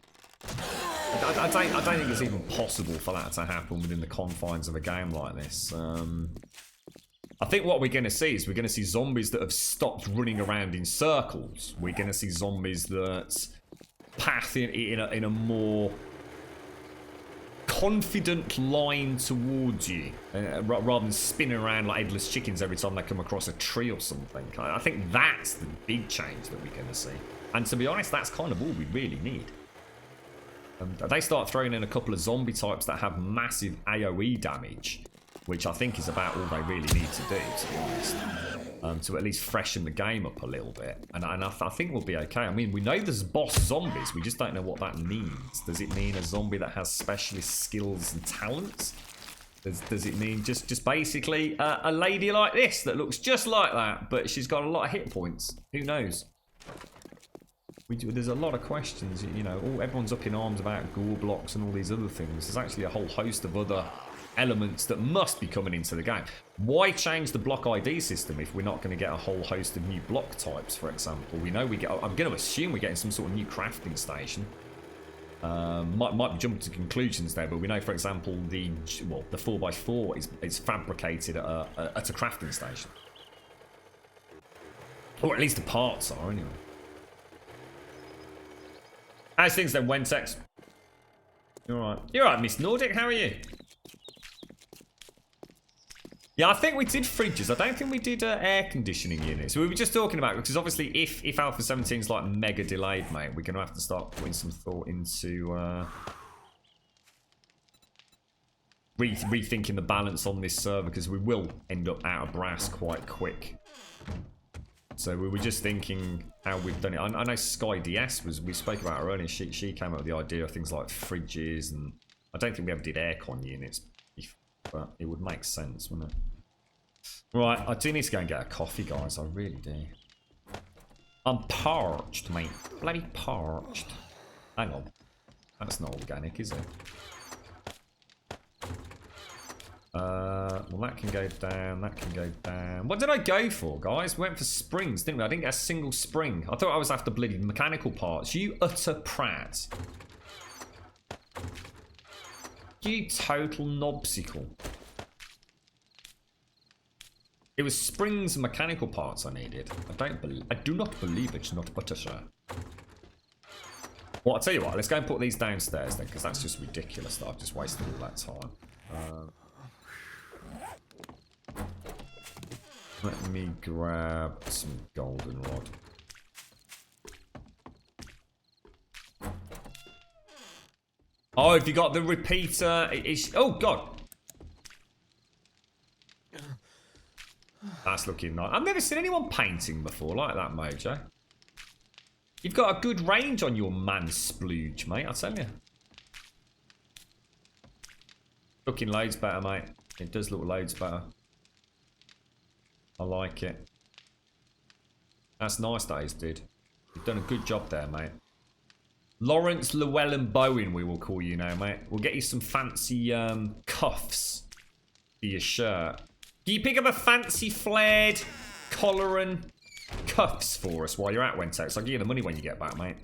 I don't think it's even possible for that to happen within the confines of a game like this. I think what we're going to see is we're going to see zombies that have stopped running around in circles. We're going to see zombies that path in a more confident line towards you, rather than spinning around like headless chickens every time they come across a tree or something. I think that's the big change that we're going to see. And to be honest, that's kind of all we really need. They start throwing in a couple of zombie types that have massive AoE damage, which I think is about all they really need to do, to be honest. To at least freshen the game up a little bit. And I think we'll be okay. I mean, we know there's boss zombies. We just don't know what that means. Does it mean a zombie that has specialist skills and talents? Does it mean just basically a lady like this that looks just like that, but she's got a lot of hit points? Who knows? There's a lot of questions. Everyone's up in arms about gore blocks and all these other things. There's actually a whole host of other elements that must be coming into the game. Why change the block ID system if we're not going to get a whole host of new block types, for example? I'm going to assume we're getting some sort of new crafting station. Might jump to conclusions there, but we know, for example, the 4x4 is fabricated at a crafting station. Or at least the parts are, anyway. How's things then, Wentex? You're alright. You're alright, Miss Nordic, how are you? Yeah, I think we did fridges. I don't think we did air conditioning units. We were just talking about, because obviously if Alpha 17 is like mega delayed, mate, we're going to have to start putting some thought into rethinking the balance on this server, because we will end up out of brass quite quick. So we were just thinking how we've done it. I know Sky DS we spoke about her earlier. She came up with the idea of things like fridges, and I don't think we ever did aircon units, but it would make sense, wouldn't it? Right, I do need to go and get a coffee, guys. I really do. I'm parched, mate. Bloody parched. Hang on. That's not organic, is it? Well, that can go down. That can go down. What did I go for, guys? We went for springs, didn't we? I didn't get a single spring. I thought I was after bloody mechanical parts. You utter prat. You total knobsicle. It was springs and mechanical parts I needed. I do not believe it's not butter, sir. Well, I'll tell you what. Let's go and put these downstairs then, because that's just ridiculous that I've just wasted all that time. Let me grab some goldenrod. Oh, have you got the repeater? Oh, God. That's looking nice. I've never seen anyone painting before like that, Mojo. You've got a good range on your man-splooge, mate, I'll tell you. Looking loads better, mate. It does look loads better. I like it. That's nice, that is, dude. You've done a good job there, mate. Lawrence Llewellyn Bowen, we will call you now, mate. We'll get you some fancy cuffs for your shirt. Can you pick up a fancy flared collar and cuffs for us while you're at Wentex? I'll give you the money when you get back, mate.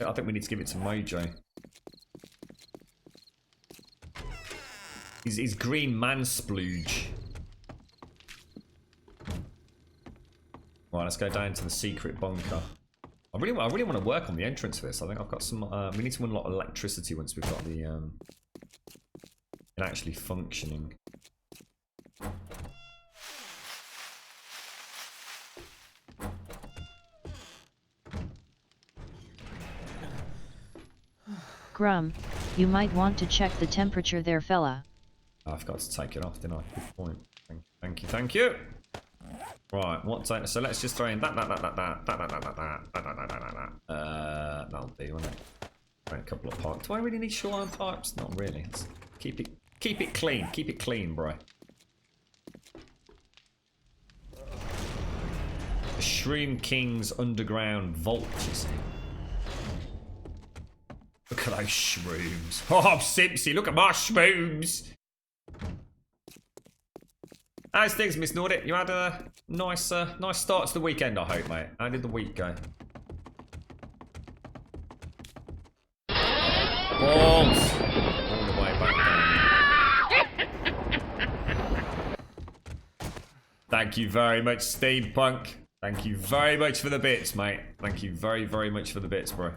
I think we need to give it to Mojo. His green man splooge. Right, let's go down to the secret bunker. I really want to work on the entrance for this. I think I've got some. We need to unlock electricity once we've got the it actually functioning. Grum, you might want to check the temperature there, fella. Oh, I forgot to take it off, didn't I? Good point. Thank you, thank you. Right, so let's just throw in that. That'll do, won't it? Right, a couple of pipes. Do I really need shoreline pipes? Not really. Let's keep it clean. Keep it clean, bro. The Shroom King's underground vault, you see. Look at those shrooms. Oh, Simpsy, look at my shrooms. How's things, Miss Nordic? You had a nice start to the weekend, I hope, mate. How did the week go? Balls! All the way back down. Thank you very much, Steampunk. Thank you very much for the bits, mate. Thank you very, very much for the bits, bro.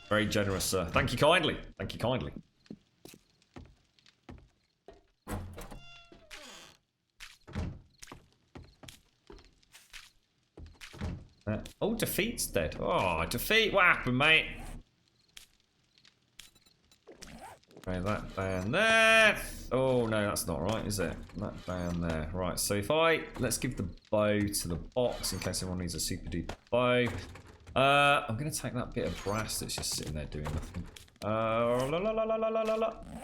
Very generous, sir. Thank you kindly. Thank you kindly. Oh, Defeat's dead. Oh, Defeat, what happened, mate? Okay, that down there. Oh, no, that's not right, is it? That down there. Right, so if let's give the bow to the box in case anyone needs a super duper bow. I'm going to take that bit of brass that's just sitting there doing nothing.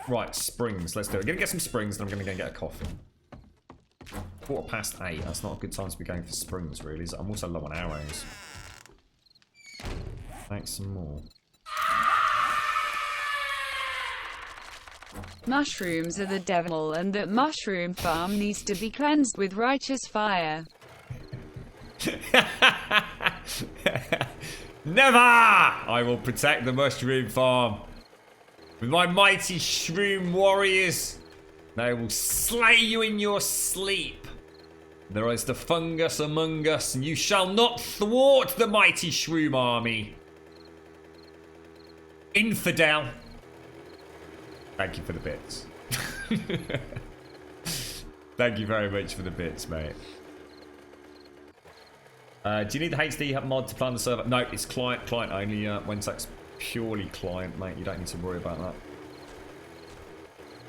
Right, springs. Let's do it. I'm going to get some springs and I'm going to go and get a coffee. 8:15. That's not a good time to be going for springs, really. I'm also low on arrows. Make some more. Mushrooms are the devil, and that mushroom farm needs to be cleansed with righteous fire. Never! I will protect the mushroom farm with my mighty shroom warriors. They will slay you in your sleep. There is the fungus among us, and you shall not thwart the mighty shroom army. Infidel. Thank you for the bits. Thank you very much for the bits, mate. Do you need the HD mod to plan the server? No, it's client only. Wentex purely client, mate. You don't need to worry about that.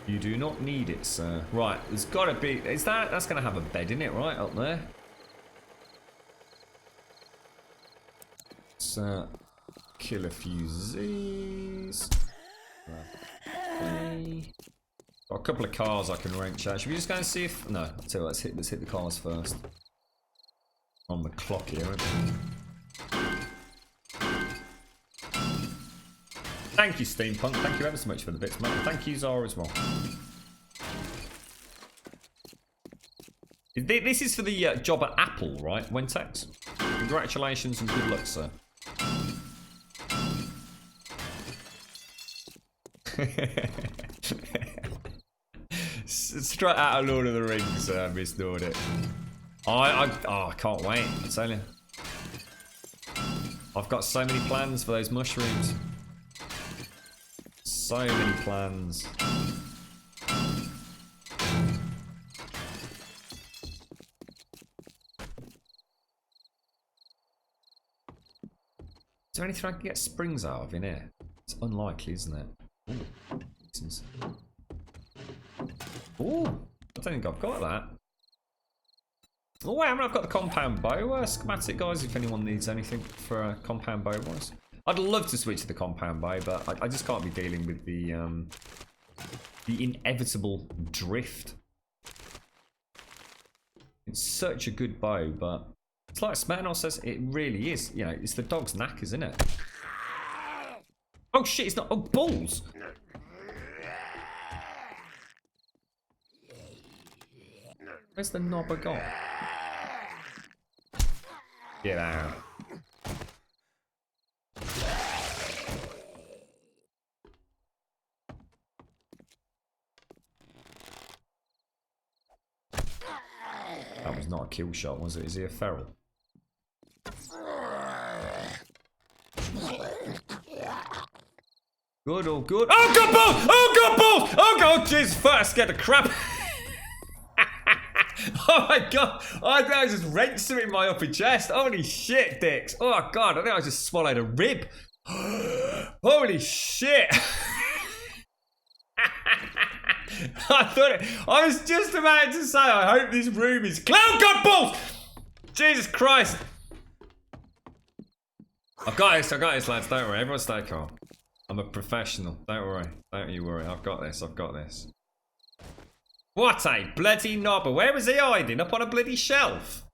You do not need it, sir. Right, there's got to be... That's going to have a bed in it, right, up there? So, kill a few Z's. Okay. Got a couple of cars I can wrench out. Should we just go and see if... No, I'll tell you what, let's hit the cars first. On the clock here, aren't we? Thank you, Steampunk. Thank you ever so much for the bits, mate. Thank you, Zara, as well. This is for the job at Apple, right, Wentex? Congratulations and good luck, sir. Straight out of Lord of the Rings, Miss Nordic. I can't wait, I tell you. I've got so many plans for those mushrooms. So many plans. Is there anything I can get springs out of in here? It's unlikely, isn't it? Ooh, I don't think I've got that. Oh wait, I've got the compound bow schematic, guys, if anyone needs anything for a compound bow wise. I'd love to switch to the compound bow, but I just can't be dealing with the inevitable drift. It's such a good bow, but it's like Smetanoff says, it really is. You know, it's the dog's knack, isn't it? Oh shit, it's not. Oh, balls! Where's the knobber gone? Get out. That was not a kill shot, was it? Is he a feral? Good or good? Oh god balls! Oh god balls! Oh god, Jesus! First, I scared the crap. Oh my god! I think I just wrenched something in my upper chest. Holy shit, dicks! Oh god, I think I just swallowed a rib. Holy shit! I was just about to say, I hope this room is clear. Oh god balls! Jesus Christ! I've got this, lads. Don't worry, everyone stay calm. I'm a professional. Don't worry. Don't you worry. I've got this. What a bloody knobber. Where was he hiding? Up on a bloody shelf?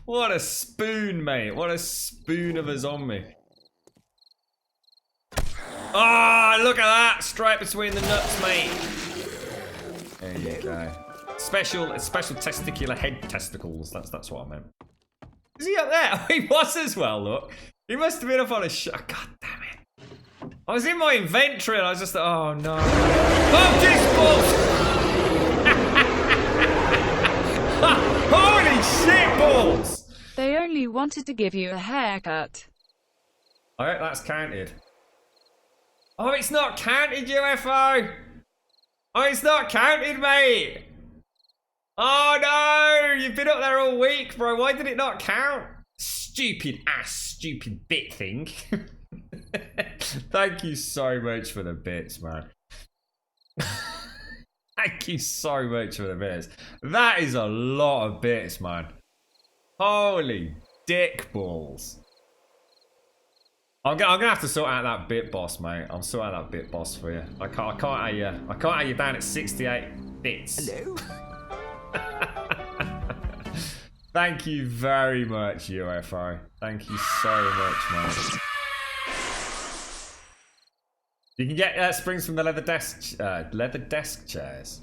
What a spoon, mate. What a spoon of a zombie. Ah, oh, look at that. Straight between the nuts, mate. There you go. Special testicular head testicles. That's what I meant. Is he up there? He was as well, look. He must have been up on a shot. God damn it. I was in my inventory and I was just, oh no. Oh, Jesus balls! Holy shit balls! They only wanted to give you a haircut. I hope that's counted. Oh, it's not counted, UFO! Oh, it's not counted, mate! Oh no! You've been up there all week, bro. Why did it not count? Stupid bit thing. Thank you so much for the bits, man. Thank you so much for the bits. That is a lot of bits, man. Holy dick balls. I'm gonna have to sort out that bit boss, mate. I'm sorting out that bit boss for you. I can't have you down at 68 bits. Hello? Thank you very much, UFO. Thank you so much, man. You can get springs from the leather desk chairs.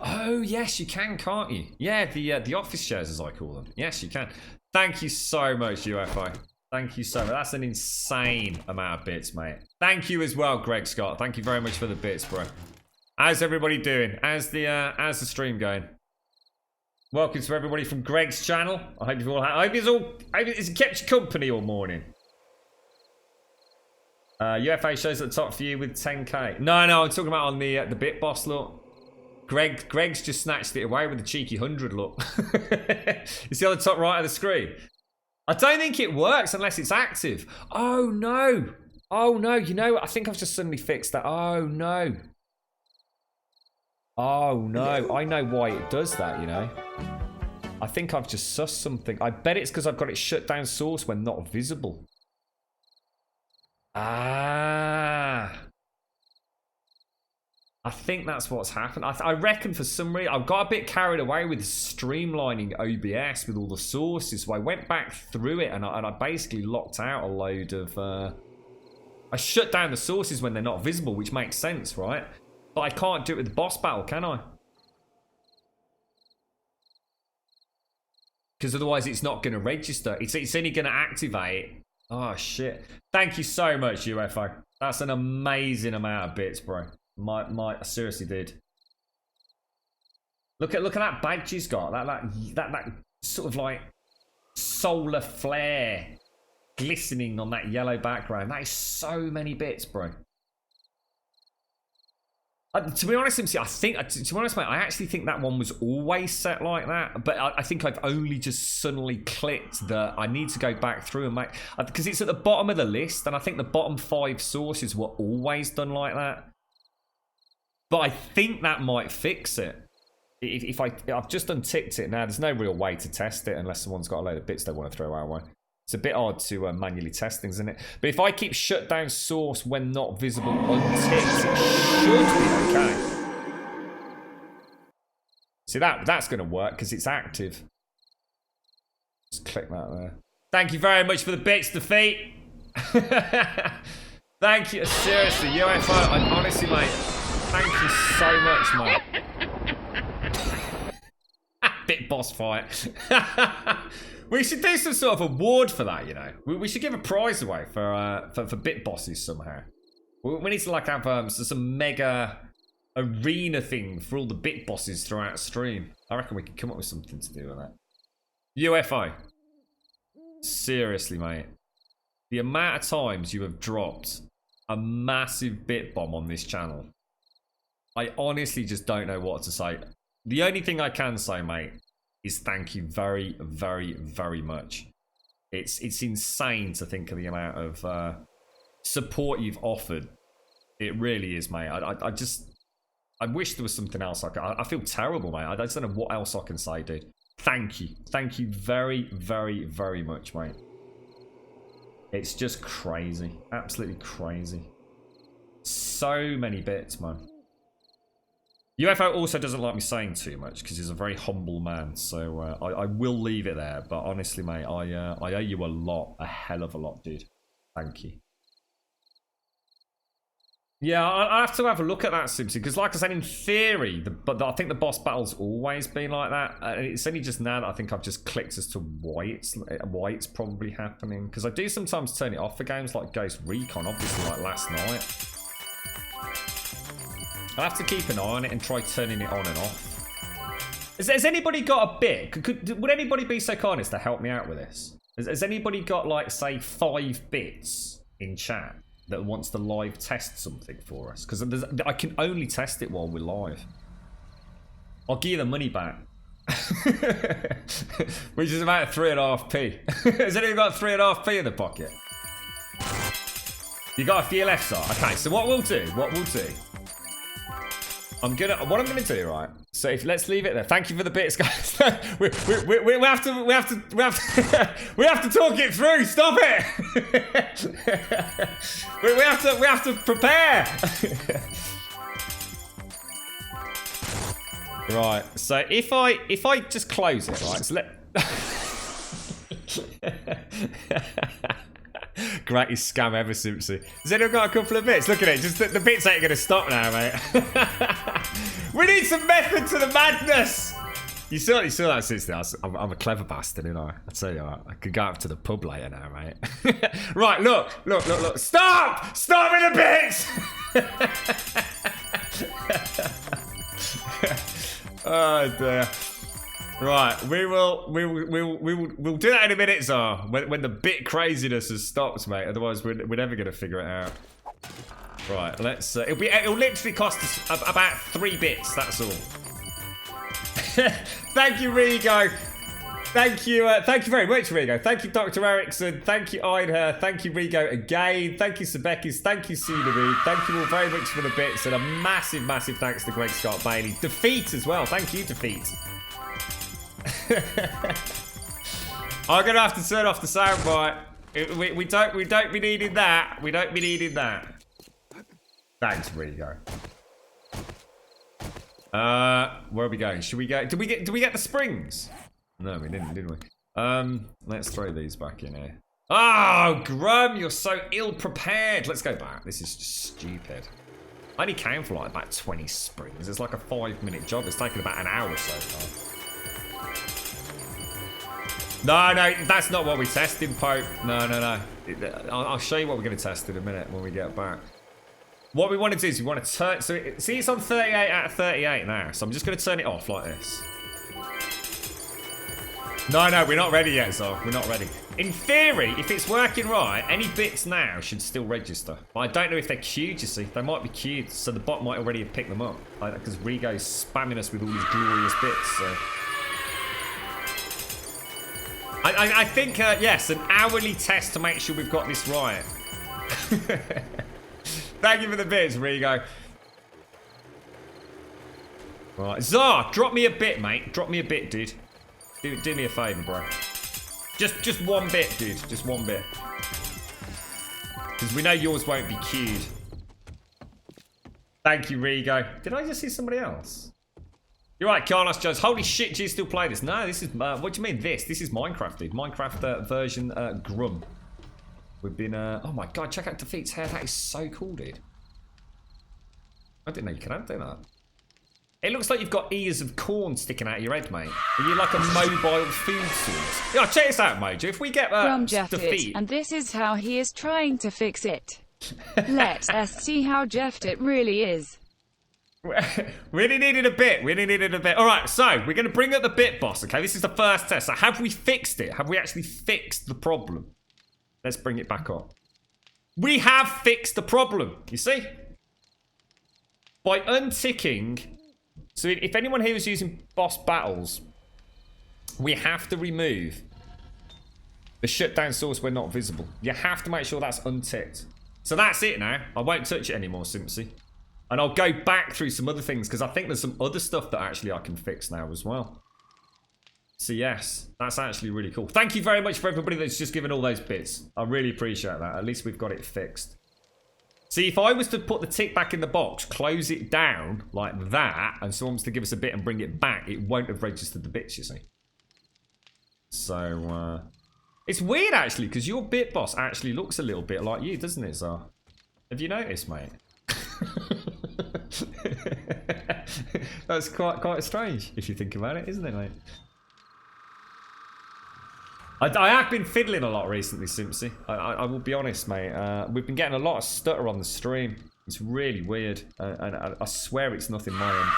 Oh yes, you can, can't you? Yeah, the office chairs, as I call them. Yes, you can. Thank you so much, UFO. Thank you so much. That's an insane amount of bits, mate. Thank you as well, Greg Scott. Thank you very much for the bits, bro. How's everybody doing? How's the stream going? Welcome to everybody from Greg's channel. I hope it's kept you company all morning. UFA shows at the top for you with 10k. No, I'm talking about on the bit boss, look. Greg's just snatched it away with a cheeky 100 look. You see on the top right of the screen? I don't think it works unless it's active. Oh no. Oh no, you know, I think I've just suddenly fixed that. Oh no. Oh no, I know why it does that, you know. I think I've just sussed something. I bet it's because I've got it shut down source when not visible. Ah. I think that's what's happened. I reckon for some reason, I've got a bit carried away with streamlining OBS with all the sources. So I went back through it and I basically locked out a load of... I shut down the sources when they're not visible, which makes sense, right? But I can't do it with the boss battle, can I? Because otherwise it's not going to register. It's only going to activate. Oh, shit. Thank you so much, UFO. That's an amazing amount of bits, bro. I seriously did. Look at that badge he's got. That sort of like solar flare glistening on that yellow background. That is so many bits, bro. To be honest, MC, to be honest, mate, I actually think that one was always set like that. But I think I've only just suddenly clicked that I need to go back through and make, because it's at the bottom of the list, and I think the bottom 5 sources were always done like that. But I think that might fix it. If I've just unticked it now, there's no real way to test it unless someone's got a load of bits they want to throw our way. It's a bit odd to manually test things, isn't it? But if I keep shut down source when not visible unticked, it should be okay. See, that's going to work because it's active. Just click that there. Thank you very much for the bits, Defeat. Thank you. Seriously, UFO, honestly, mate, thank you so much, mate. Bit boss fight. We should do some sort of award for that, you know. We should give a prize away for bit bosses somehow. We need to like have some mega arena thing for all the bit bosses throughout stream. I reckon we could come up with something to do with that. UFO. Seriously, mate. The amount of times you have dropped a massive bit bomb on this channel, I honestly just don't know what to say. The only thing I can say, mate, is thank you very, very, very much. It's insane to think of the amount of support you've offered. It really is, mate. I wish there was something else I feel terrible, mate. I just don't know what else I can say, dude. Thank you. Thank you very, very, very much, mate. It's just crazy. Absolutely crazy. So many bits, man. UFO also doesn't like me saying too much because he's a very humble man, so I will leave it there. But honestly, mate, I owe you a lot, a hell of a lot, dude. Thank you. Yeah, I have to have a look at that, Simpson, because like I said, in theory, I think the boss battle's always been like that. It's only just now that I think I've just clicked as to why it's probably happening. Because I do sometimes turn it off for games like Ghost Recon, obviously, like last night. I'll have to keep an eye on it and try turning it on and off. Has anybody got a bit? Would anybody be so kind as to help me out with this? Has anybody got, like, say, 5 bits in chat that wants to live test something for us? Because I can only test it while we're live. I'll give you the money back. Which is about 3.5p. Has anyone got 3.5p in the pocket? You got a few left, sir? Okay, so what we'll do... what I'm gonna do, right? So let's leave it there. Thank you for the bits, guys. we have to talk it through. Stop it. we have to prepare. Right. So if I just close it, right? So Greatest scam ever, Simpsy. Has anyone got a couple of bits? Look at it. Just the bits ain't gonna stop now, mate. We need some method to the madness. You saw that, Simpsy. I'm a clever bastard, you know. I tell you what, I could go up to the pub later now, mate. Right, look. Stop! Stop with the bits! Oh dear. Right, we'll do that in a minute, Zar. When the bit craziness has stopped, mate. Otherwise, we're never gonna figure it out. Right, let's... it'll literally cost us about 3 bits, that's all. Thank you, Rigo. Thank you very much, Rigo. Thank you, Dr. Erickson. Thank you, Einher. Thank you, Rigo, again. Thank you, Sebekis. Thank you, Sunaru. Thank you all very much for the bits. And a massive, massive thanks to Greg Scott Bailey. Defeat as well. Thank you, Defeat. I'm going to have to turn off the soundbite. We don't be needing that. We don't be needing that. Thanks, Rigo. Where are we going? Should we go? Did we get the springs? No, we didn't, did we? Let's throw these back in here. Oh, Grum, you're so ill-prepared. Let's go back. This is just stupid. I only came for like about 20 springs. It's like a 5-minute job. It's taken about an hour so far. No, that's not what we tested, Pope. No. I'll show you what we're going to test in a minute when we get back. What we want to do is we want to turn... see, it's on 38 out of 38 now. So I'm just going to turn it off like this. No, we're not ready yet, Zor. We're not ready. In theory, if it's working right, any bits now should still register. But I don't know if they're queued, you see. They might be queued, so the bot might already have picked them up. Because Rigo's spamming us with all these glorious bits, so... I think, yes, an hourly test to make sure we've got this right. Thank you for the bits, Rigo. Right, Zar, drop me a bit, mate. Drop me a bit, dude. Do me a favour, bro. Just 1 bit, dude. Just 1 bit. Because we know yours won't be queued. Thank you, Rigo. Did I just see somebody else? You're right, Carlos Jones. Holy shit, do you still play this? No, this is... what do you mean this? This is Minecraft, dude. Minecraft version Grum. We've been... oh my god, check out Defeat's hair. That is so cool, dude. I didn't know you could do that. It looks like you've got ears of corn sticking out of your head, mate. Are you like a mobile food source? Yeah, check this out, Mojo. If we get from Defeat... and this is how he is trying to fix it. Let us see how Jeffed it really is. We only needed a bit. All right, so we're going to bring up the bit boss, okay? This is the first test. So have we fixed it? Have we actually fixed the problem? Let's bring it back up. We have fixed the problem, you see? By unticking... So if anyone here is using boss battles, we have to remove the shutdown source where not visible. You have to make sure that's unticked. So that's it now. I won't touch it anymore, Simpsy. And I'll go back through some other things because I think there's some other stuff that actually I can fix now as well. So yes, that's actually really cool. Thank you very much for everybody that's just given all those bits. I really appreciate that. At least we've got it fixed. See, if I was to put the tick back in the box, close it down like that, and someone was to give us a bit and bring it back, it won't have registered the bits, you see. So, it's weird, actually, because your bit boss actually looks a little bit like you, doesn't it, Zar? Have you noticed, mate? That's quite strange, if you think about it, isn't it, mate? I have been fiddling a lot recently, Simpsy. I will be honest, mate. We've been getting a lot of stutter on the stream. It's really weird. And I swear it's nothing my end.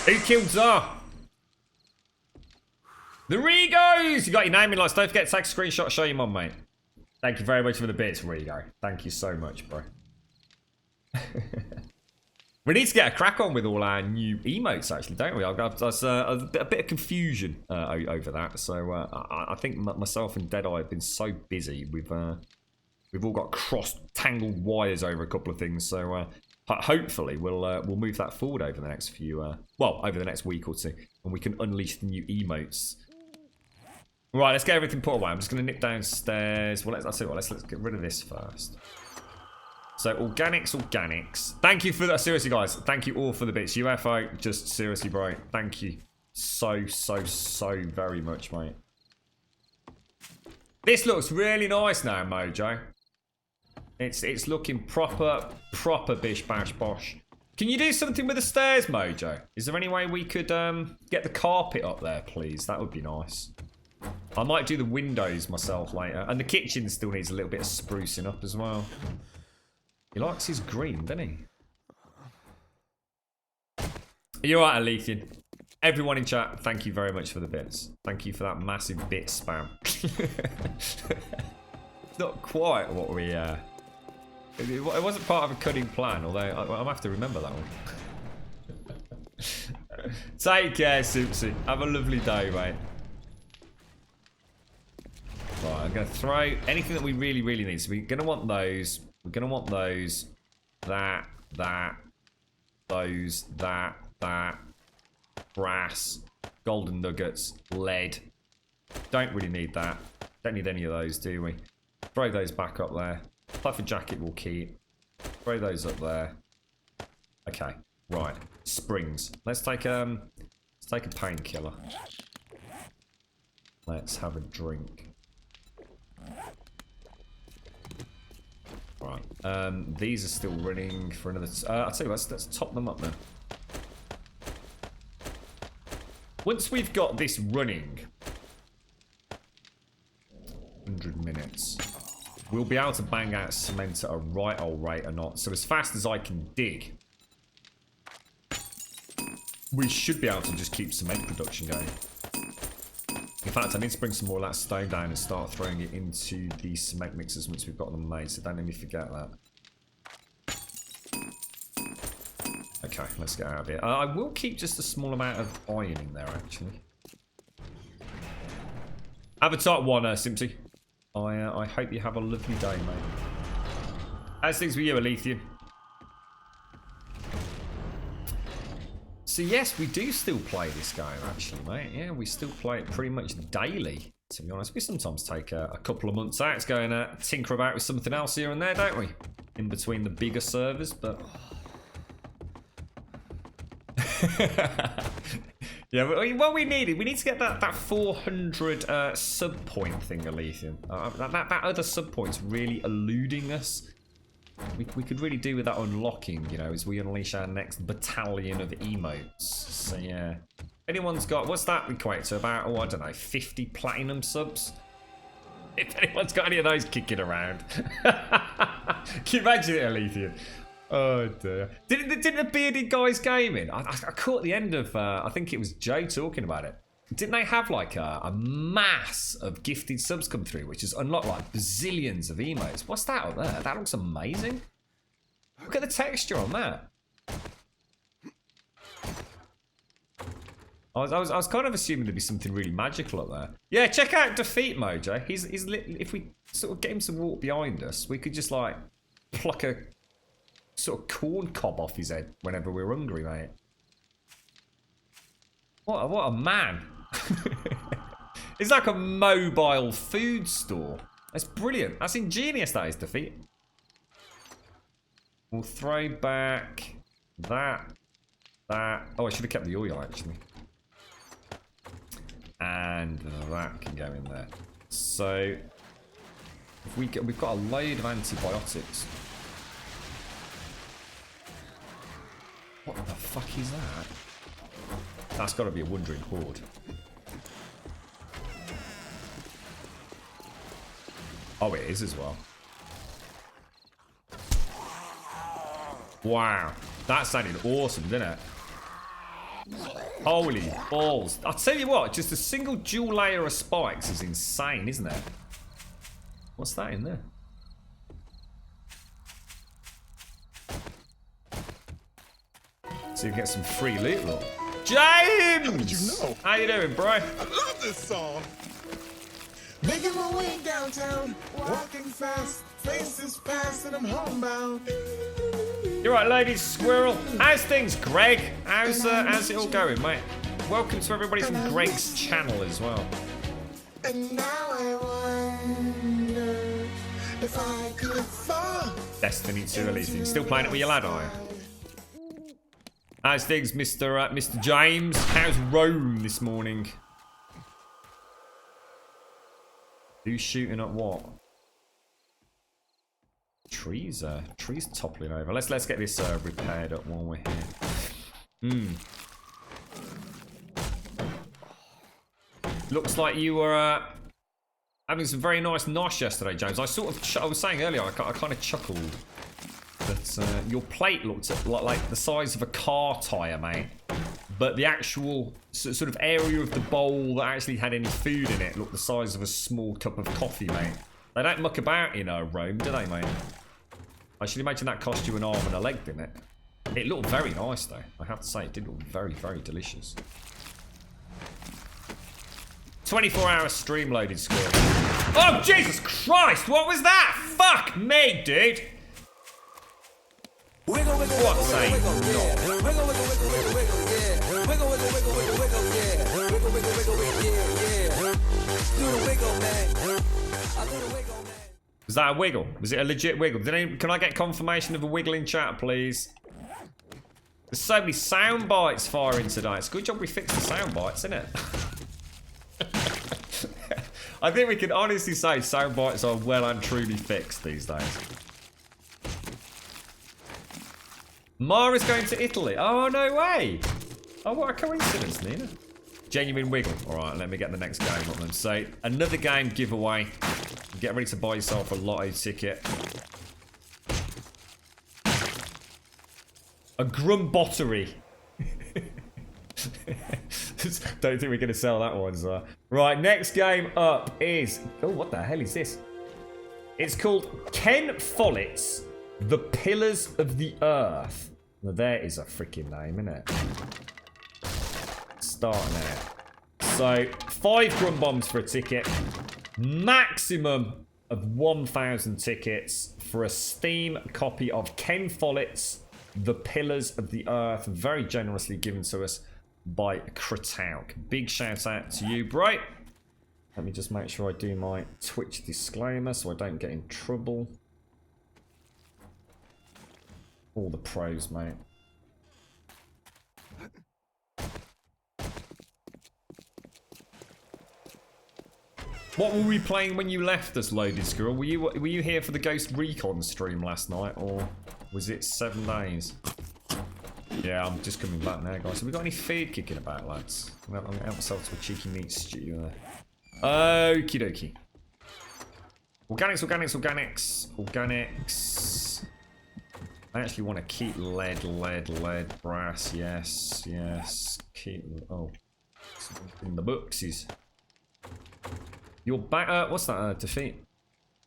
Who killed Zar? The Regos! You got your name in lights. Don't forget to take a screenshot, show your mum, mate. Thank you very much for the bits, Rego. Thank you so much, bro. We need to get a crack on with all our new emotes, actually, don't we? There's a bit of confusion over that. So I think myself and Deadeye have been so busy. We've all got cross-tangled wires over a couple of things. So hopefully we'll move that forward over the next few, over the next week or two, and we can unleash the new emotes. Right, let's get everything put away. I'm just going to nip downstairs. Well, let's get rid of this first. So, organics. Thank you for that. Seriously, guys. Thank you all for the bits. UFO, just seriously, bro. Thank you so very much, mate. This looks really nice now, Mojo. It's looking proper bish bash bosh. Can you do something with the stairs, Mojo? Is there any way we could get the carpet up there, please? That would be nice. I might do the windows myself later. And the kitchen still needs a little bit of sprucing up as well. He likes his green, doesn't he? You're right, Alethian. Everyone in chat, thank you very much for the bits. Thank you for that massive bit spam. It's not quite what we It wasn't part of a cunning plan, although I'll have to remember that one. Take care, Simpson. Have a lovely day, mate. Right, I'm going to throw anything that we really, really need. So we're going to want those. We're going to want those. That. Those. That. Brass. Golden nuggets. Lead. Don't really need that. Don't need any of those, do we? Throw those back up there. Puffer jacket will keep. Throw those up there. Okay. Right. Springs. Let's take a painkiller. Let's have a drink. Right. These are still running for another. I'll tell you what. Let's top them up then. Once we've got this running, 100 minutes, we'll be able to bang out cement at a right old rate or not. So as fast as I can dig, we should be able to just keep cement production going. In fact, I need to bring some more of that stone down and start throwing it into the cement mixers once we've got them made, so don't let me forget that. Okay, let's get out of here. I will keep just a small amount of iron in there, actually. Avatar 1, Simpsy. I hope you have a lovely day, mate. How's things with you, Alethea? So yes, we do still play this game, actually, mate. Yeah, we still play it pretty much daily, to be honest. We sometimes take a couple of months out to go and tinker about with something else here and there, don't we? In between the bigger servers, but... yeah, what we need to get that 400 sub point thing, Alethea. That other sub point's really eluding us. We could really do with that unlocking, you know, as we unleash our next battalion of emotes. So yeah, anyone's got, what's that equate to? About, oh, I don't know, 50 platinum subs? If anyone's got any of those kicking around. Can you imagine it, Alethea? Oh dear. Didn't the bearded guys game in? I caught the end of, I think it was Joe talking about it. Didn't they have like a mass of gifted subs come through, which has unlocked like bazillions of emotes? What's that up there? That looks amazing. Look at the texture on that. I was kind of assuming there'd be something really magical up there. Yeah, check out Defeat Mojo. If we sort of get him to walk behind us, we could just like pluck a sort of corn cob off his head whenever we're hungry, mate. What a man. It's like a mobile food store. That's brilliant. That's ingenious, that is, Defeat. We'll throw back that. Oh, I should have kept the oil, actually. And that can go in there. So, if we've got a load of antibiotics. What the fuck is that? That's got to be a wandering horde. Oh, it is as well. Wow. That sounded awesome, didn't it? Holy balls. I'll tell you what, just a single dual layer of spikes is insane, isn't it? What's that in there? So you get some free loot, look. James! How did you know? How you doing, bro? I love this song. Making my way downtown, walking fast, faces fast, and I'm homebound. You're right, ladies, squirrel. How's things, Greg? How's it all going, mate? Welcome to everybody from Greg's channel as well. And now I wonder if I could fall. Destiny 2 releasing. Still playing it with your lad, are you? How's things, Mr. James? How's Rome this morning? Who's shooting at what? Trees toppling over. Let's get this repaired up while we're here. Looks like you were having some very nice nosh yesterday, James. I was saying earlier, I kind of chuckled that your plate looked like the size of a car tyre, mate. But the actual sort of area of the bowl that actually had any food in it looked the size of a small cup of coffee, mate. They don't muck about in Rome, do they, mate? I should imagine that cost you an arm and a leg, didn't it? It looked very nice, though. I have to say, it did look very, very delicious. 24-hour stream loaded score. Oh, Jesus Christ! What was that? Fuck me, dude! Wiggle, wiggle, What's a wiggle, knob? yeah. Wiggle, wiggle, wiggle, wiggle, wiggle, yeah. Wiggle, wiggle, wiggle, wiggle, wiggle, yeah. Wiggle, wiggle, wiggle, wiggle, yeah, yeah. Do the wiggle, man. I do the wiggle, man. Was that a wiggle? Was it a legit wiggle? Can I get confirmation of a wiggle in chat, please? There's so many sound bites firing today. It's a good job we fixed the sound bites, isn't it? I think we can honestly say sound bites are well and truly fixed these days. Mara's going to Italy. Oh, no way. Oh, what a coincidence, Nina. Genuine wiggle. All right, let me get the next game up then. So, another game giveaway. Get ready to buy yourself a lotto ticket. A Grumbottery. Don't think we're going to sell that one, so. Right, next game up is... Oh, what the hell is this? It's called Ken Follett's The Pillars of the Earth. Now, there is a freaking name, isn't it? Start now. So, 5 Grum Bombs for a ticket. Maximum of 1,000 tickets for a Steam copy of Ken Follett's The Pillars of the Earth. Very generously given to us by Kratauk. Big shout out to you, bro. Let me just make sure I do my Twitch disclaimer so I don't get in trouble. All the pros, mate. What were we playing when you left us, Loaded Squirrel? Were you here for the Ghost Recon stream last night, or was it 7 days? Yeah, I'm just coming back now, guys. Have we got any food kicking about, lads? I'm going to help myself to a cheeky meat stew there. Okie dokie. Organics, organics, organics. Organics. I actually want to keep lead, brass. Yes, yes. Keep... Oh. In the boxes. Your bag... what's that? Defeat.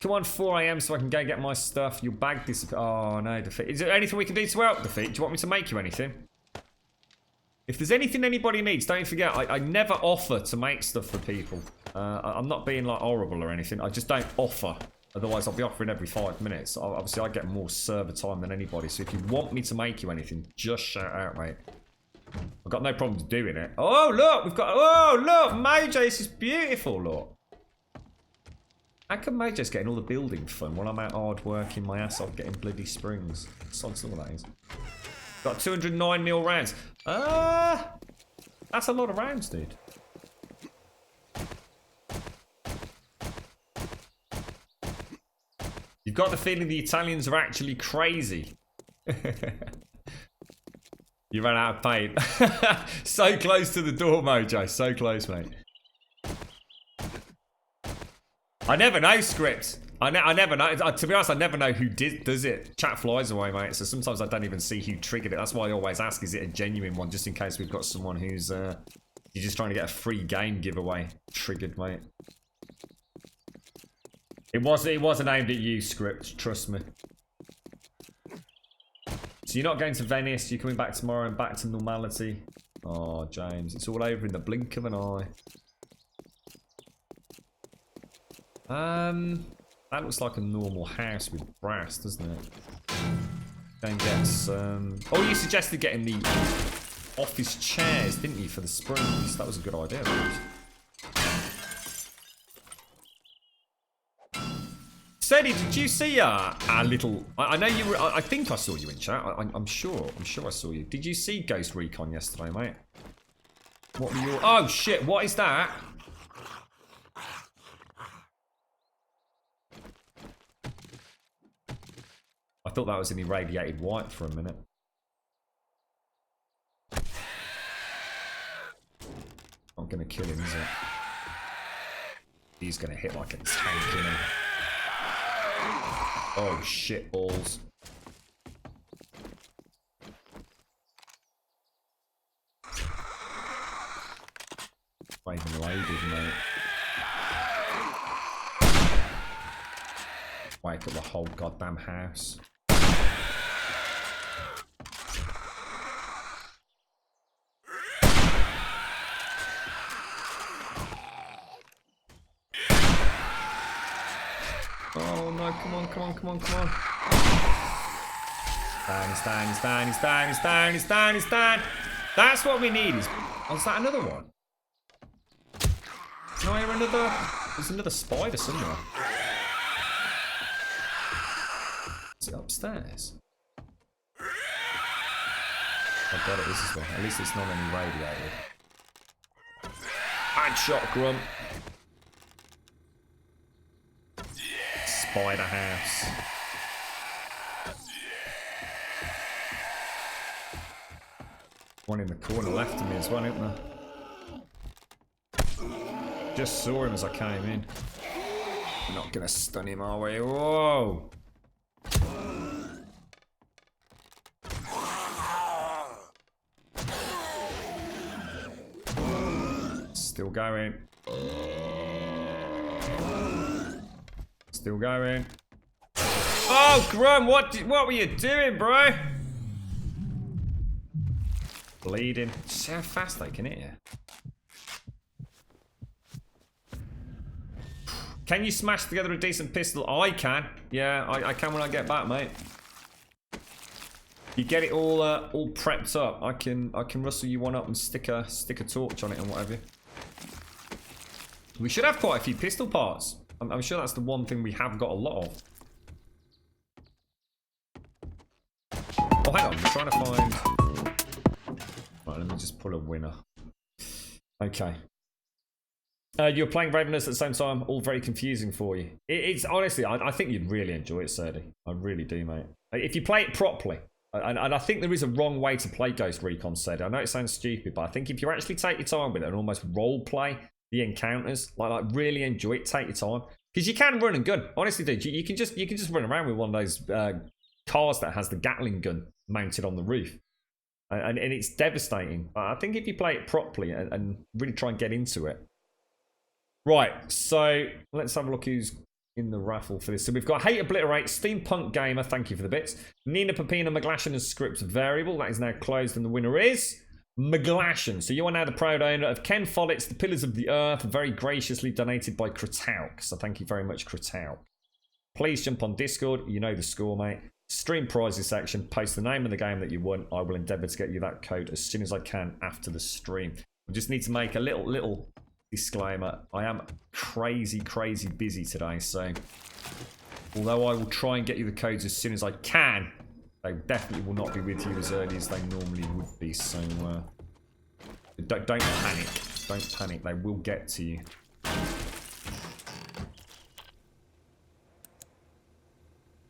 Come on, 4 AM so I can go get my stuff. Your bag disappeared. Oh, no, Defeat. Is there anything we can do to help, Defeat? Do you want me to make you anything? If there's anything anybody needs, don't forget, I never offer to make stuff for people. I'm not being, like, horrible or anything. I just don't offer. Otherwise, I'll be offering every 5 minutes. Obviously, I get more server time than anybody. So if you want me to make you anything, just shout out, mate. I've got no problem doing it. Oh, look! We've got... Oh, look! Mojo, this is beautiful, look. How come Mojo's getting all the building fun while I'm out hard working my ass off getting bloody springs? Sods all that is. Got 209 mil rounds. That's a lot of rounds, dude. You've got the feeling the Italians are actually crazy. You ran out of paint. So close to the door, Mojo. So close, mate. I never know script. I never know. To be honest, I never know who does it. Chat flies away, mate. So sometimes I don't even see who triggered it. That's why I always ask, is it a genuine one? Just in case we've got someone who's you're just trying to get a free game giveaway triggered, mate. It wasn't aimed at you, script. Trust me. So you're not going to Venice. You're coming back tomorrow and back to normality. Oh, James, it's all over in the blink of an eye. That looks like a normal house with brass, doesn't it? Then get some... Oh, you suggested getting the office chairs, didn't you, for the springs? That was a good idea, Sadie, did you see our little... I know you were... I think I saw you in chat. I'm sure I saw you. Did you see Ghost Recon yesterday, mate? What were your... Oh, shit, what is that? I thought that was an irradiated white for a minute. I'm gonna kill him, is it? He's gonna hit like a tank, isn't he? Oh shit balls. Not even loaded, mate. Wake up the whole goddamn house. come on, come on, come on, come on. He's down, he's down, he's down, he's down, he's down, he's down. That's what we need. Oh, is that another one? Can I hear another? There's another spider somewhere. Is it upstairs? Oh god, it is as well. At least it's not any radiated. Headshot, Grunt. Spider house. One in the corner left of me as well, isn't there? Just saw him as I came in. We're not gonna stun him, are we? Whoa! Still going. Still going. Oh, Grum, what were you doing, bro? Bleeding. See how fast they can hit you. Can you smash together a decent pistol? I can. Yeah, I can when I get back, mate. You get it all prepped up. I can rustle you one up and stick a torch on it and whatever. We should have quite a few pistol parts. I'm sure that's the one thing we have got a lot of. Oh, hang on. I'm trying to find... Right, let me just pull a winner. Okay. You're playing Ravenous at the same time. All very confusing for you. It's honestly, I think you'd really enjoy it, Serdi. I really do, mate. If you play it properly. And I think there is a wrong way to play Ghost Recon, Serdi. I know it sounds stupid, but I think if you actually take your time with it and almost role play the encounters, like really enjoy it, take your time, because you can run and gun. Honestly, dude, you can just run around with one of those cars that has the Gatling gun mounted on the roof, and it's devastating. I think if you play it properly and really try and get into it. Right, so let's have a look who's in the raffle for this. So we've got Hate Obliterate, Steampunk Gamer, thank you for the bits. Nina Pepina McGlashan as script variable. That is now closed, and the winner is McGlashan. So you are now the proud owner of Ken Follett's The Pillars of the Earth, very graciously donated by Kratauk. So thank you very much, Kratauk. Please jump on Discord. You know the score, mate. Stream prizes section. Post the name of the game that you won. I will endeavour to get you that code as soon as I can after the stream. We just need to make a little disclaimer. I am crazy busy today, so although I will try and get you the codes as soon as I can, they definitely will not be with you as early as they normally would be, so don't panic. Don't panic, they will get to you.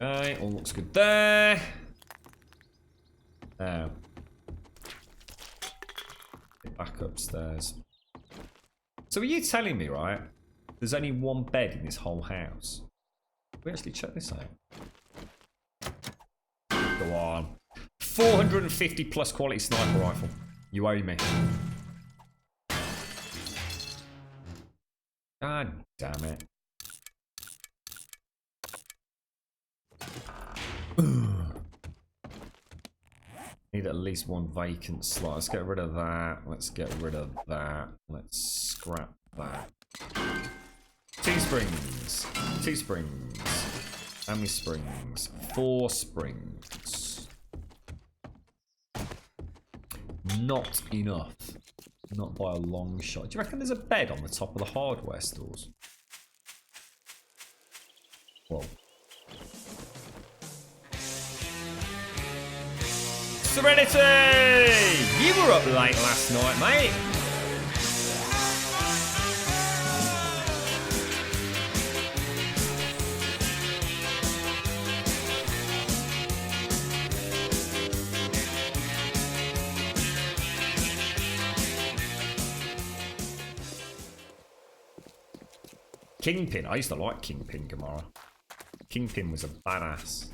Okay, all looks good there. Now, get back upstairs. So are you telling me, right, there's only one bed in this whole house? Can we actually check this out? Go on. 450 plus quality sniper rifle. You owe me. God damn it. Need at least one vacant slot. Let's get rid of that. Let's get rid of that. Let's scrap that. 2 springs. 2 springs. How many springs? 4 springs. Not enough. Not by a long shot. Do you reckon there's a bed on the top of the hardware stores? Well. Serenity! You were up late last night, mate. Kingpin. I used to like Kingpin, Gamora. Kingpin was a badass.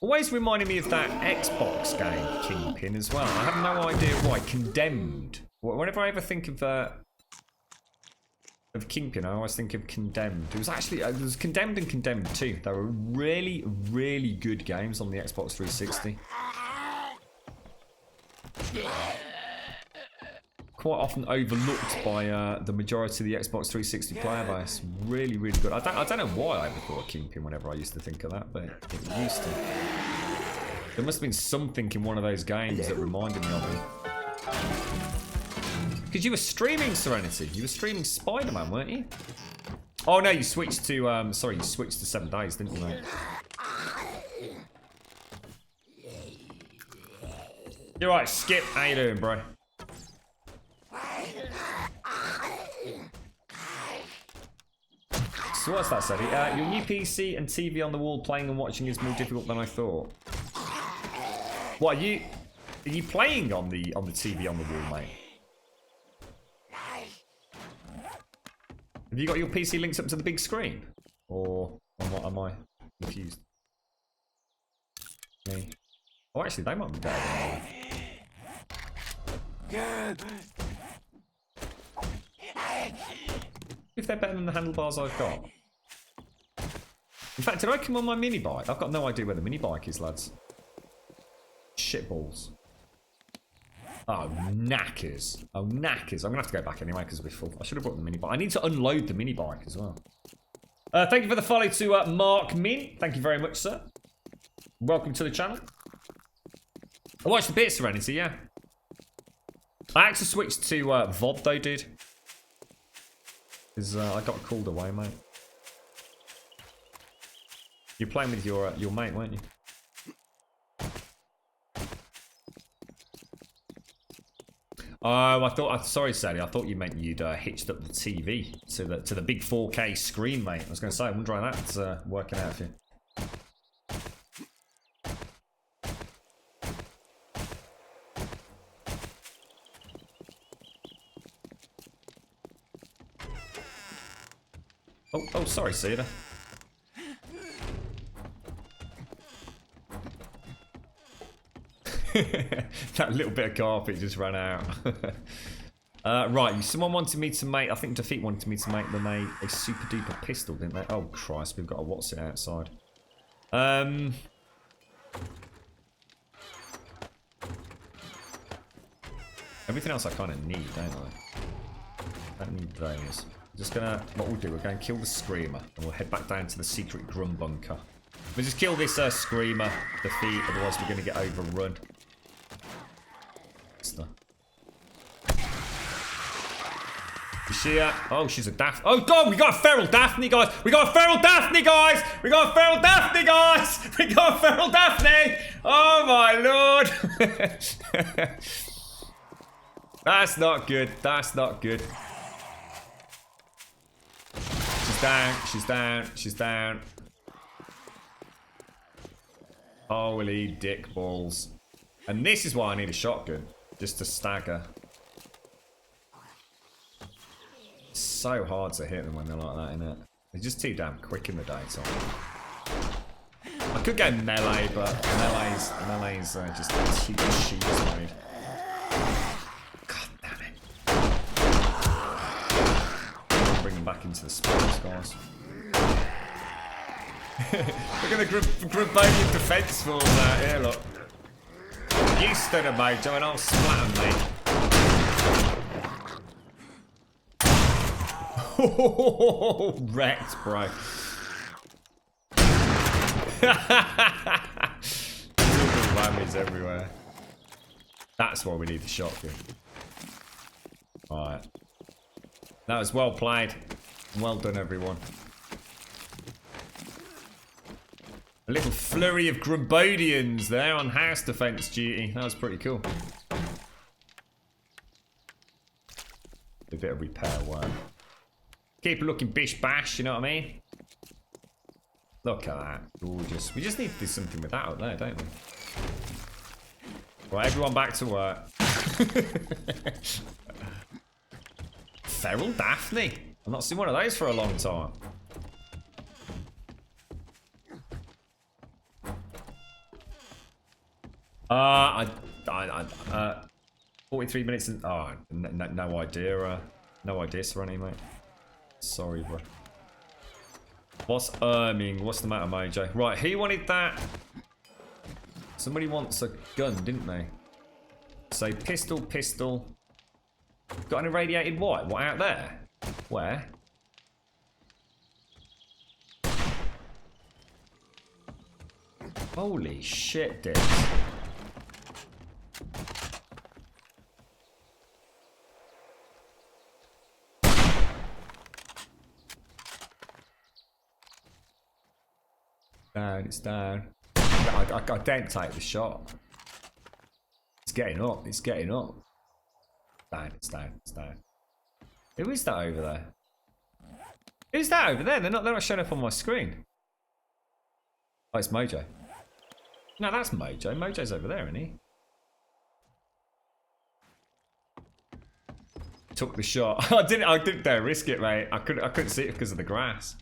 Always reminded me of that Xbox game, Kingpin, as well. I have no idea why. Condemned. Whenever I ever think of Kingpin, I always think of Condemned. It was actually it was Condemned and Condemned 2. They were really good games on the Xbox 360. quite often overlooked by the majority of the Xbox 360 player base. Really, really good. I don't know why I ever thought of Kingpin whenever I used to think of that, but it used to. There must have been something in one of those games that reminded me of it. Because you were streaming Serenity. You were streaming Spider-Man, weren't you? Oh no, you switched to sorry, you switched to 7 Days, didn't you, mate? You're right, Skip. How you doing, bro? So what's that, Sadie? Your new PC and TV on the wall playing and watching is more difficult than I thought. What, are you playing on the TV on the wall, mate? Have you got your PC linked up to the big screen? Or am I confused? Me? Oh, actually, they might be better than if they're better than the handlebars I've got. In fact, did I come on my mini bike? I've got no idea where the mini bike is, lads. Shitballs. Oh, knackers. Oh, knackers. I'm going to have to go back anyway because we're full. I should have brought the mini bike. I need to unload the mini bike as well. Thank you for the follow to Mark Min. Thank you very much, sir. Welcome to the channel. I watched a bit of Serenity, yeah. I actually switched to VOD though, dude. Because I got called away, mate. You're playing with your mate, weren't you? Oh, I thought. Sorry, Sally. I thought you meant you'd hitched up the TV to the big 4K screen, mate. I was going to say, I wonder how that's working out for you. Oh, sorry, Cedar. That little bit of carpet just ran out. Right, someone wanted me to make, I think Defeat wanted me to make them a super duper pistol, didn't they? Oh, Christ, we've got a what's it outside. Everything else I kind of need, don't I? Don't need those. Just gonna, what we'll do, we're going to kill the Screamer, and we'll head back down to the secret Grum bunker. We'll just kill this Screamer, Defeat, otherwise we're going to get overrun. Is she oh, she's a Daphne. Oh, God, we got a feral Daphne, guys! We got a feral Daphne, guys! We got a feral Daphne, guys! We got a feral Daphne! Oh, my Lord! That's not good. That's not good. She's down. She's down. She's down. Holy dick balls. And this is why I need a shotgun. Just to stagger. It's so hard to hit them when they're like that, innit? They're just too damn quick in the daytime. I could go melee, but melee's just too cheese mode. God damn it. Bring them back into the space, guys. Look at the Grumponian defense force out here, look. You stood a mate, and I'll splat him, mate. Wrecked, bro. Whammies everywhere. That's why we need the shotgun. Alright. That was well played. Well done, everyone. A little flurry of Grumbodians there on house defense duty. That was pretty cool. A bit of repair work. Keep it looking bish bash, you know what I mean? Look at that. Gorgeous. We just need to do something with that out there, don't we? Right, everyone back to work. Feral Daphne. I've not seen one of those for a long time. 43 minutes and no idea. No idea, Serenity, mate. Sorry, bro. What's what's the matter, Mojo? Right, he wanted that. Somebody wants a gun, didn't they? So pistol. Got an irradiated white? What, out there? Where? Holy shit, dude. Down, it's down. I don't take the shot. It's getting up, it's getting up. Down, it's down, it's down. Who is that over there? Who's that over there? They're not showing up on my screen. Oh, it's Mojo. No, that's Mojo. Mojo's over there, isn't he? Took the shot. I didn't dare risk it, mate. I couldn't see it because of the grass.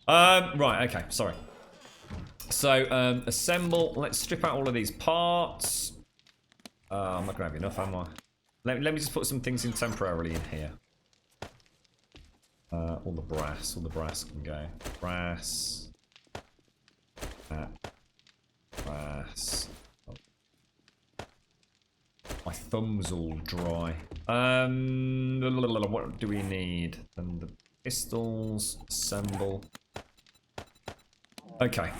Right, okay, sorry. So, assemble. Let's strip out all of these parts. I'm not gonna have enough, am I? Let me just put some things in temporarily in here. All the brass can go. Brass. Brass. Oh. My thumb's all dry. What do we need? And the pistols. Assemble. Okay.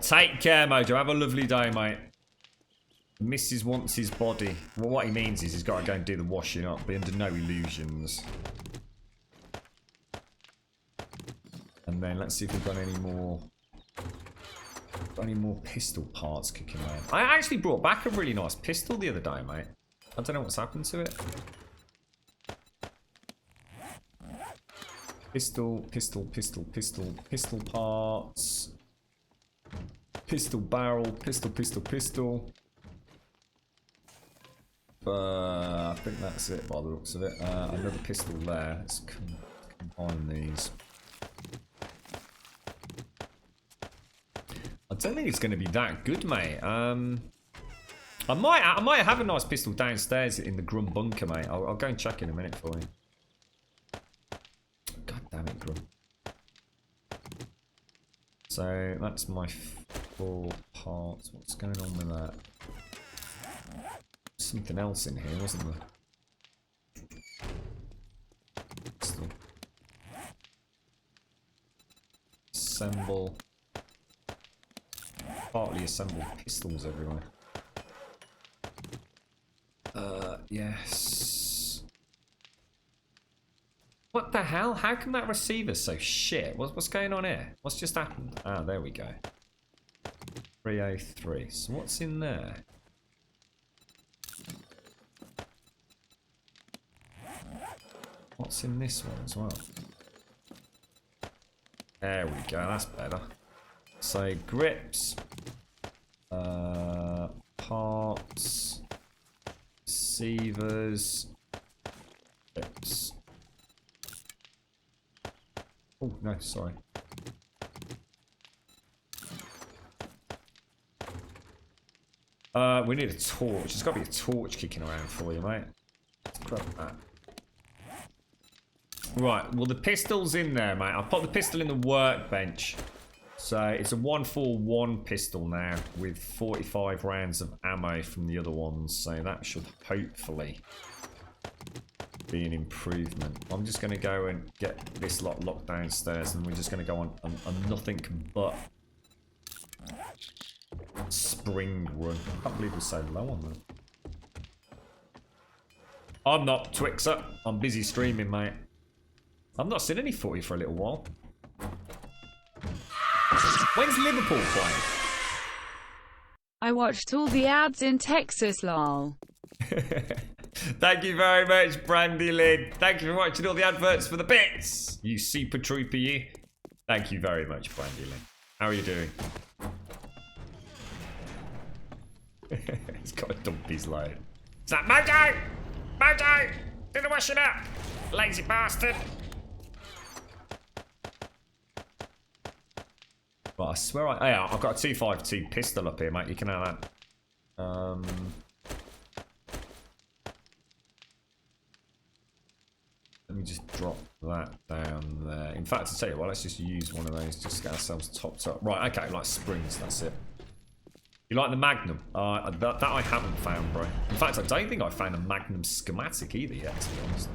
Take care, Mojo. Have a lovely day, mate. Mrs. wants his body. Well, what he means is he's got to go and do the washing up, but under no illusions. And then let's see if we've got any more. Got any more pistol parts kicking around. I actually brought back a really nice pistol the other day, mate. I don't know what's happened to it. Pistol parts. Pistol barrel, pistol. I think that's it by the looks of it. Another pistol there. Let's combine these. I don't think it's going to be that good, mate. I might have a nice pistol downstairs in the Grum bunker, mate. I'll go and check in a minute for you. God damn it, Grum. So that's my 4 parts. What's going on with that? Something else in here, wasn't there? Pistol. Assemble. Partly assembled pistols everywhere. Yes. What the hell? How come that receiver's so shit? What's going on here? What's just happened? Ah, there we go. 303. So what's in there? What's in this one as well? There we go, that's better. So grips, parts, receivers, grips. Oh no, sorry. We need a torch. There's got to be a torch kicking around for you, mate. Let's grab that. Right, well the pistol's in there, mate. I've put the pistol in the workbench. So it's a 141 pistol now with 45 rounds of ammo from the other ones. So that should hopefully be an improvement. I'm just going to go and get this lot locked downstairs and we're just going to go on nothing but spring run. I can't believe we're so low on them. I'm not Twixer. I'm busy streaming, mate. I've not seen any footy for a little while. When's Liverpool playing? I watched all the ads in Texas, lol. Thank you very much, Brandy Lynn. Thank you for watching all the adverts for the bits. You super trooper, you. Thank you very much, Brandy Lynn. How are you doing? He's got to dump his load. Is that Mojo? Mojo! Do the washing up! Lazy bastard! But I swear I've got a 252 pistol up here, mate. You can have that. Let me just drop that down there. In fact, to tell you what, let's just use one of those just to get ourselves topped up. Right, okay, like springs, that's it. You like the Magnum? That I haven't found, bro. In fact, I don't think I found a Magnum schematic either yet, to be honest.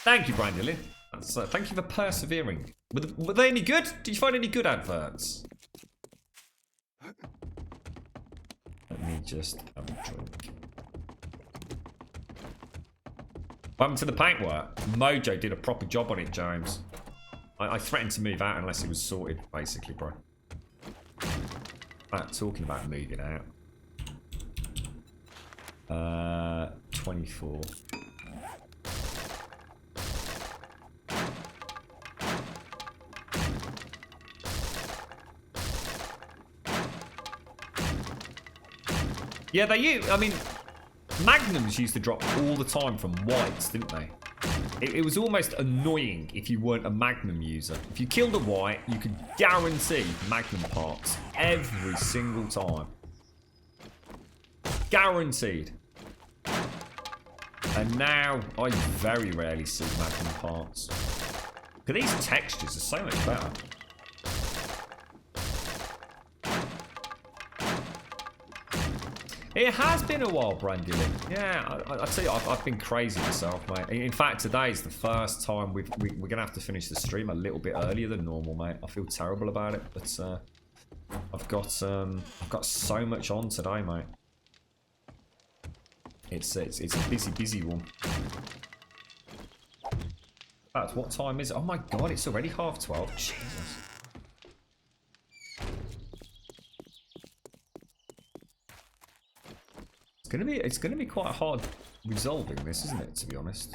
Thank you, Brandon. Thank you for persevering. Were they any good? Did you find any good adverts? Let me just have a drink. What happened to the paintwork? Mojo did a proper job on it, James. I threatened to move out unless it was sorted, basically, bro. Talking about moving out. 24. Yeah, I mean, Magnums used to drop all the time from whites, didn't they? It was almost annoying if you weren't a Magnum user. If you killed a white, you could guarantee Magnum parts every single time. Guaranteed. And now, I very rarely see Magnum parts. Because these textures are so much better. It has been a while, Brandon. Yeah, I tell you, I've been crazy myself, mate. In fact, today is the first time we're going to have to finish the stream a little bit earlier than normal, mate. I feel terrible about it, but I've got so much on today, mate. It's a busy one. That's what time is it? Oh my god, it's already 12:30. Jesus. It's gonna be quite hard resolving this, isn't it, to be honest?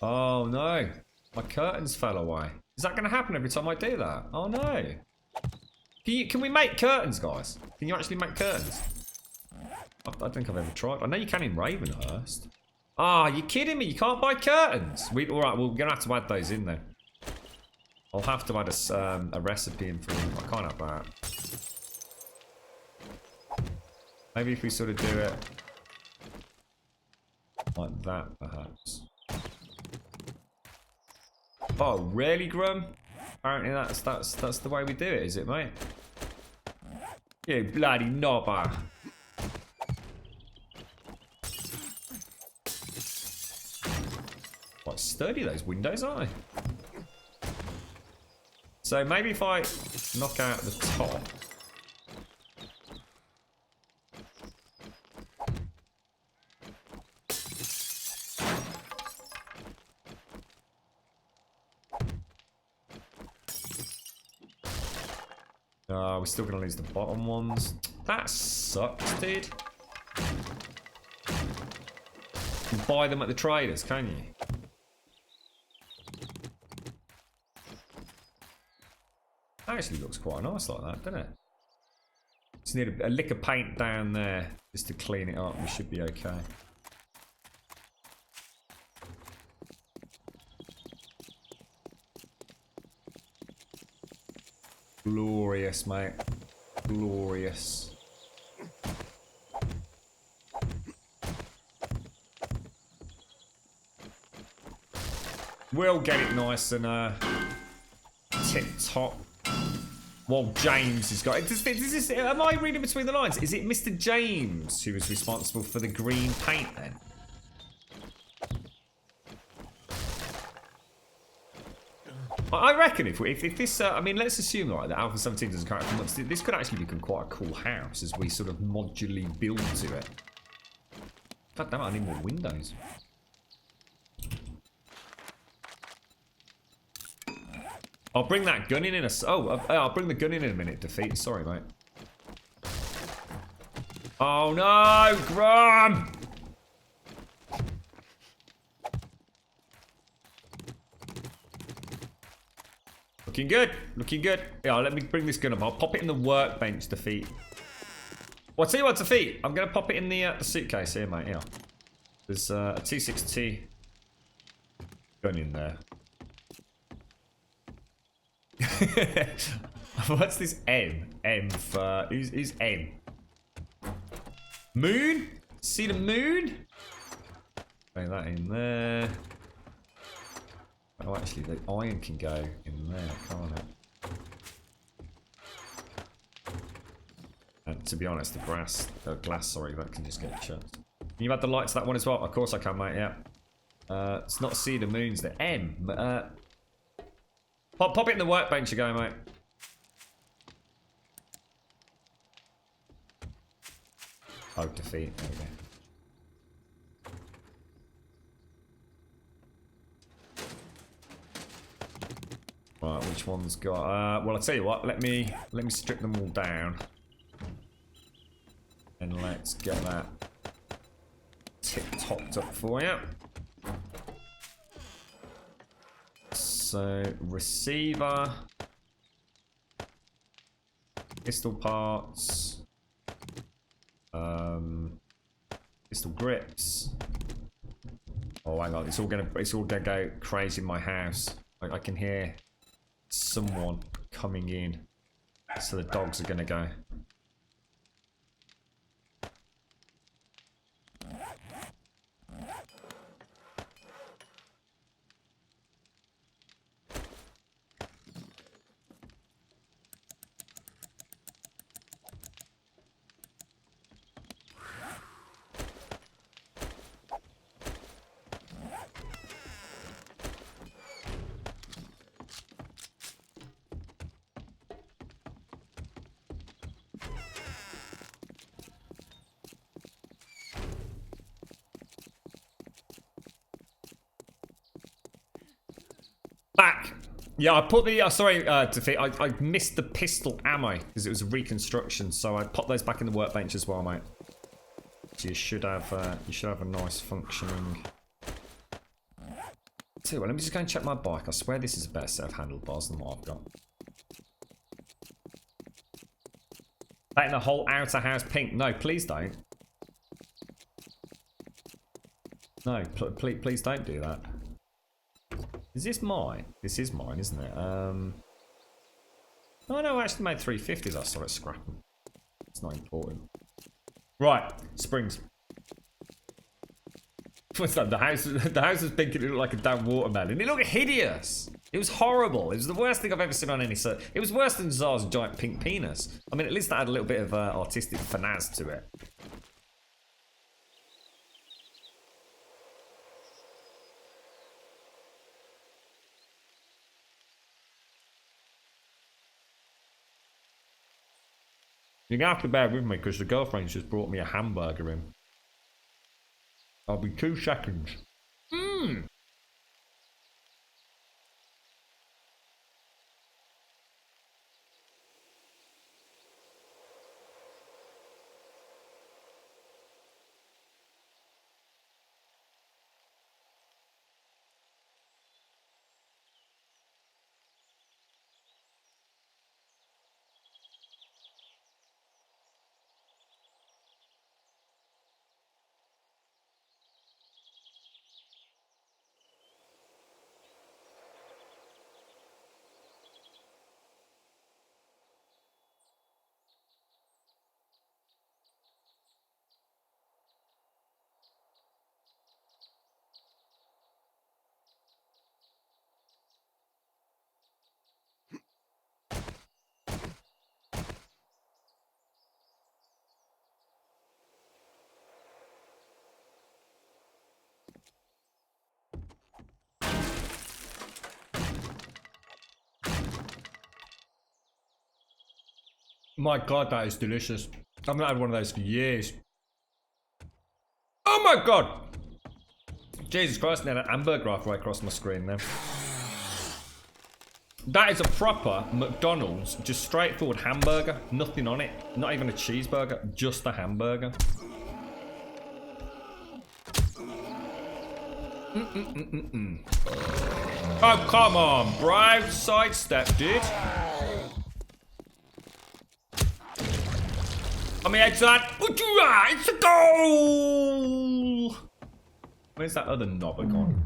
Oh no, my curtains fell away. Is that gonna happen every time I do that? Oh no. Can we make curtains, guys? Can you actually make curtains? I don't think I've ever tried. I know you can in Ravenhurst. Ah, you're kidding me? You can't buy curtains? Alright, we're gonna have to add those in then. I'll have to add a recipe in for them. I can't have that. Maybe if we sort of do it like that, perhaps. Oh, really, Grum? Apparently that's the way we do it, is it, mate? You bloody knobber. Quite sturdy, those windows, aren't they? So maybe if I knock out the top. We're still going to lose the bottom ones. That sucks, dude. You can buy them at the traders, can you? Actually looks quite nice like that, doesn't it? Just need a lick of paint down there just to clean it up. We should be okay. Glorious, mate. Glorious. We'll get it nice and tip top. Well, James has got it. Am I reading between the lines? Is it Mr. James who is responsible for the green paint then? I reckon if this, I mean, let's assume like that Alpha 17 doesn't come out for months. This could actually become quite a cool house as we sort of modularly build to it. God damn it, I need more windows. I'll bring that gun in a... Oh, I'll bring the gun in a minute, Defeat. Sorry, mate. Oh, no! Grum! Looking good. Looking good. Yeah, let me bring this gun up. I'll pop it in the workbench, Defeat. Well, I'll tell you what, Defeat. I'm going to pop it in the suitcase here, mate. Yeah. There's a T6T gun in there. What's this M? M for... Who's M? Moon? See the moon? Bring that in there. Oh, actually, the iron can go in there, can't it? And to be honest, the glass, sorry, that can just get shut. Can you add the light to that one as well? Of course I can, mate, yeah. It's not Cedar Moons, the M. Pop it in the workbench again, mate. Oh, defeat. There we go. Right, which one's got? Well, I'll tell you what. Let me strip them all down, and let's get that topped up for you. So receiver, pistol parts, pistol grips. Oh, hang on! It's all gonna go crazy in my house. I can hear someone coming in, so the dogs are gonna go. Back. Yeah, I put the defeat. I missed the pistol ammo because it was a reconstruction, so I popped those back in the workbench as well, mate. So you should have a nice functioning. Tell you what, let me just go and check my bike. I swear this is a better set of handlebars than what I've got. Painting the whole outer house pink. No, please don't. No, please don't do that. Is this mine? This is mine, isn't it? Oh no, I actually made 350s. I saw it scrapping. It's not important. Right, springs. What's that? The house was pink and it looked like a damn watermelon. It looked hideous. It was horrible. It was the worst thing I've ever seen on any set. It was worse than Zara's giant pink penis. I mean, at least that had a little bit of artistic finesse to it. You're gonna have to bear with me because the girlfriend's just brought me a hamburger in. I'll be 2 seconds. My god, that is delicious. I've not had one of those for years. Oh my god! Jesus Christ, now that hamburger halfway across my screen there. That is a proper McDonald's, just straightforward hamburger. Nothing on it. Not even a cheeseburger, just a hamburger. Oh, come on, bro. Sidestep, dude. On the edge of that. It's a goal! Where's that other knobber gone?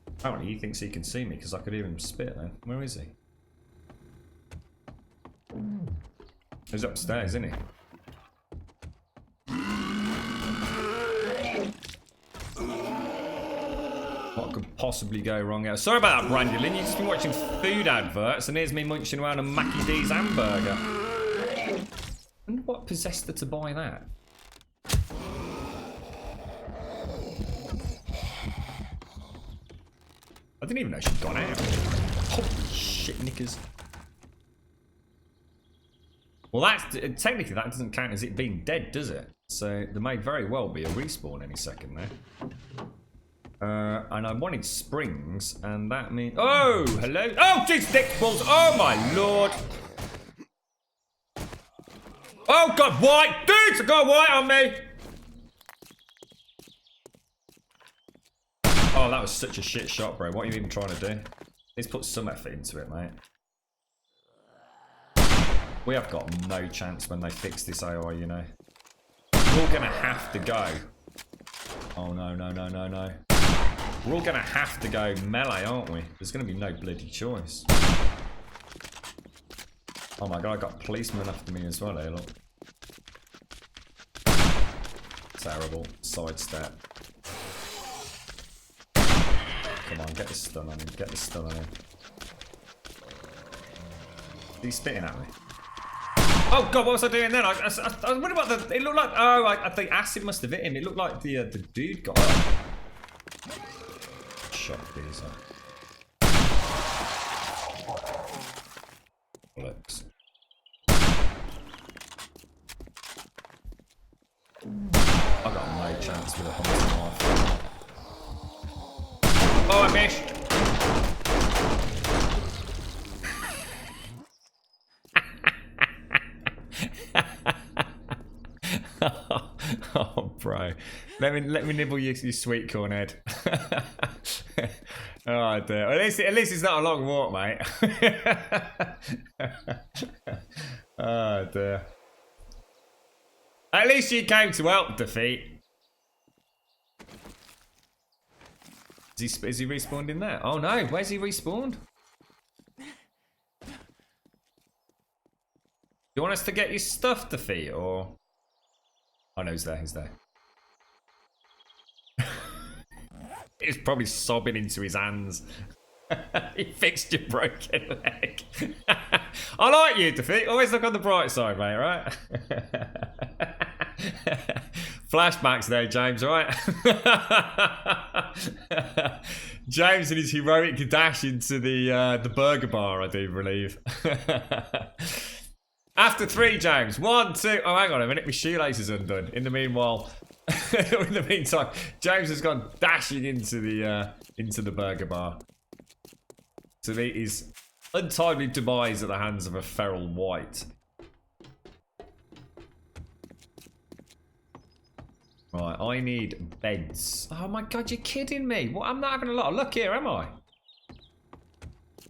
Apparently he thinks he can see me because I could hear him spit then. Where is he? He's upstairs, isn't he? possibly go wrong here? Sorry about that, Brandolin. You've just been watching food adverts, and here's me munching around a Mackie D's hamburger. I wonder what possessed her to buy that. I didn't even know she'd gone out. Holy shit, knickers. Well, that's technically that doesn't count as it being dead, does it? So there may very well be a respawn any second there. And I wanted springs, and that means... Oh, hello. Oh, jeez, dick balls. Oh, my lord. Oh, God, white. Dudes, I got white on me. Oh, that was such a shit shot, bro. What are you even trying to do? Let's put some effort into it, mate. We have got no chance when they fix this AI, you know. We're all going to have to go. Oh, no, no, no, no, no. We're all going to have to go melee, aren't we? There's going to be no bloody choice. Oh, my God, I got policemen after me as well here, look. Terrible. Sidestep. Come on, get the stun on him. Get the stun on him. He's spitting at me. Oh God, what was I doing then? I wonder what the... It looked like... Oh, I think acid must have hit him. It looked like the dude got up. Shot these up. Bullocks. I got no chance with a hunting rifle. Oh, I missed. Oh, bro. Let me nibble your sweet corn head. Oh dear. At least it's not a long walk, mate. Oh dear. At least you came to help, Defeat. Is he respawned in there? Oh no, where's he respawned? You want us to get your stuff, Defeat, or... Oh no, he's there, he's there. He's probably sobbing into his hands. He fixed your broken leg. I like you, Defeat. Always look on the bright side, mate, right? Flashbacks there, James, right? James and his heroic dash into the burger bar, I do believe. After 3, James. 1, 2. Oh, hang on a minute. My shoelace is undone. In the meanwhile, in the meantime, James has gone dashing into the burger bar to meet his untimely demise at the hands of a feral white. Right, I need beds. Oh my God, you're kidding me. What? I'm not having a lot of luck here, am I?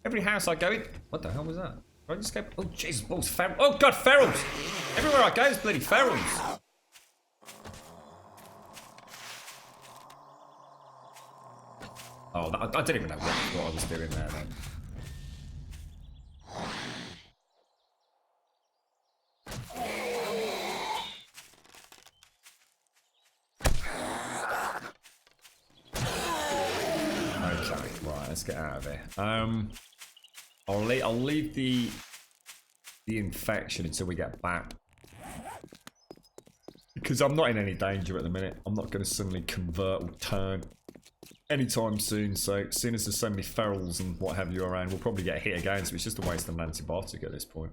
Every house I go in... What the hell was that? Did I just go... Oh, Jesus balls. Oh, God, ferals. Everywhere I go, there's bloody ferals. Oh, I don't even know what I was doing there, then. Okay, right, let's get out of here. I'll leave the infection until we get back, because I'm not in any danger at the minute. I'm not going to suddenly convert or turn anytime soon. So as soon as there's so many ferals and what have you around, we'll probably get hit again. So it's just a waste of an antibiotic at this point.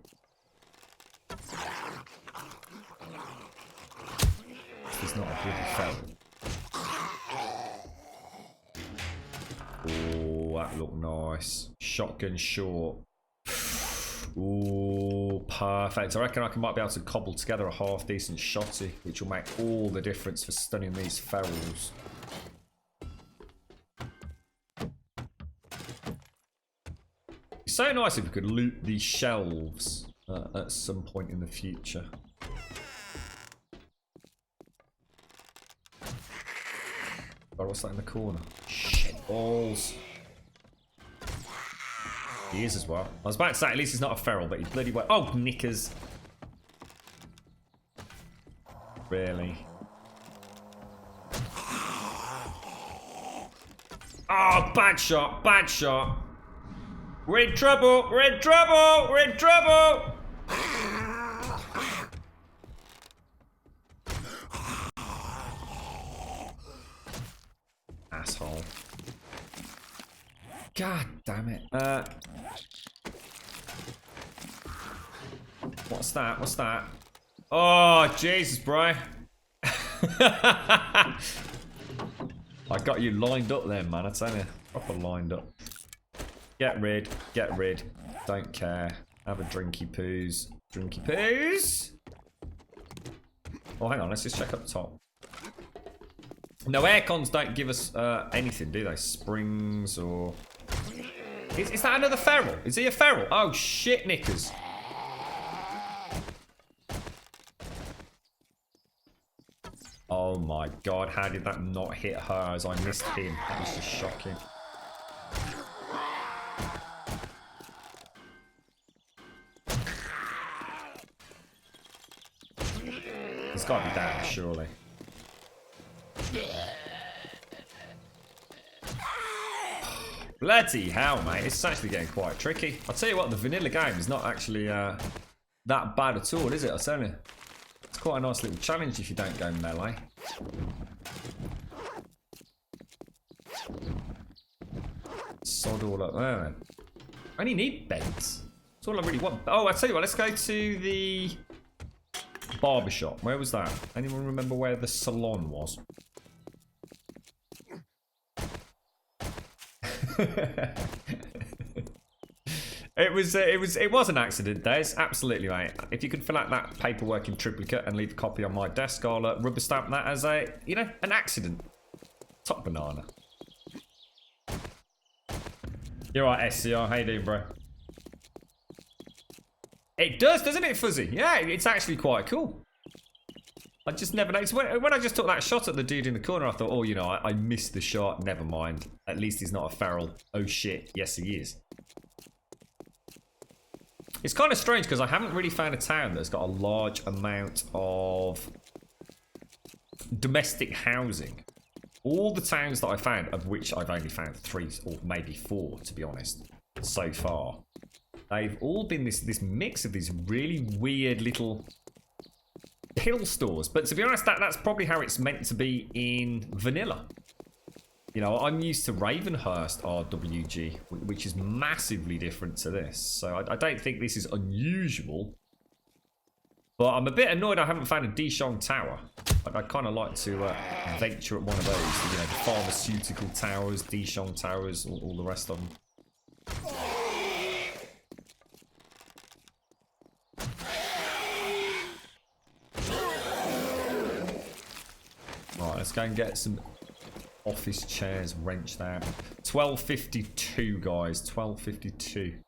It's not a bloody feral. Oh, that looked nice. Shotgun short. Ooh, perfect. I reckon I might be able to cobble together a half-decent shotty, which will make all the difference for stunning these ferals. It's so nice if we could loot these shelves at some point in the future. Oh, what's that in the corner? Shit balls. He is as well. I was about to say, at least he's not a feral, but he bloody well. Oh, knickers. Really? Oh, bad shot, bad shot. We're in trouble, we're in trouble, we're in trouble. Asshole. God damn it. What's that? What's that? Oh, Jesus, bro. I got you lined up there, man. I tell you. Proper lined up. Get rid. Get rid. Don't care. Have a drinky poos. Drinky poos. Oh, hang on. Let's just check up top. No, aircons don't give us anything, do they? Springs or... Is that another feral? Is he a feral? Oh, shit, knickers. Oh my god, how did that not hit her as I missed him? That was just shocking. It's got to be down, surely. Bloody hell, mate. It's actually getting quite tricky. I'll tell you what, the vanilla game is not actually that bad at all, is it? I'll tell you. It's quite a nice little challenge if you don't go melee. Sod all up there, then. I only need beds. That's all I really want. Oh, I'll tell you what, let's go to the barbershop. Where was that? Anyone remember where the salon was? It was an accident, Des. Absolutely, mate. If you could fill out that paperwork in triplicate and leave a copy on my desk, I'll rubber stamp that as a, you know, an accident. Top banana. You're right, SCR. How you doing, bro? It does, doesn't it, Fuzzy? Yeah, it's actually quite cool. I just never noticed. When I just took that shot at the dude in the corner, I thought, oh, you know, I missed the shot. Never mind. At least he's not a feral. Oh, shit. Yes, he is. It's kind of strange because I haven't really found a town that's got a large amount of domestic housing. All the towns that I found, of which I've only found 3 or maybe 4, to be honest, so far, they've all been this mix of these really weird little pill stores. But to be honest, that's probably how it's meant to be in vanilla. You know, I'm used to Ravenhurst RWG, which is massively different to this. So I don't think this is unusual. But I'm a bit annoyed I haven't found a Dishong Tower. I'd kind of like to venture at one of those. You know, the pharmaceutical towers, Dishong Towers, all the rest of them. Right, let's go and get some office chairs wrenched out. 1252, guys. 1252.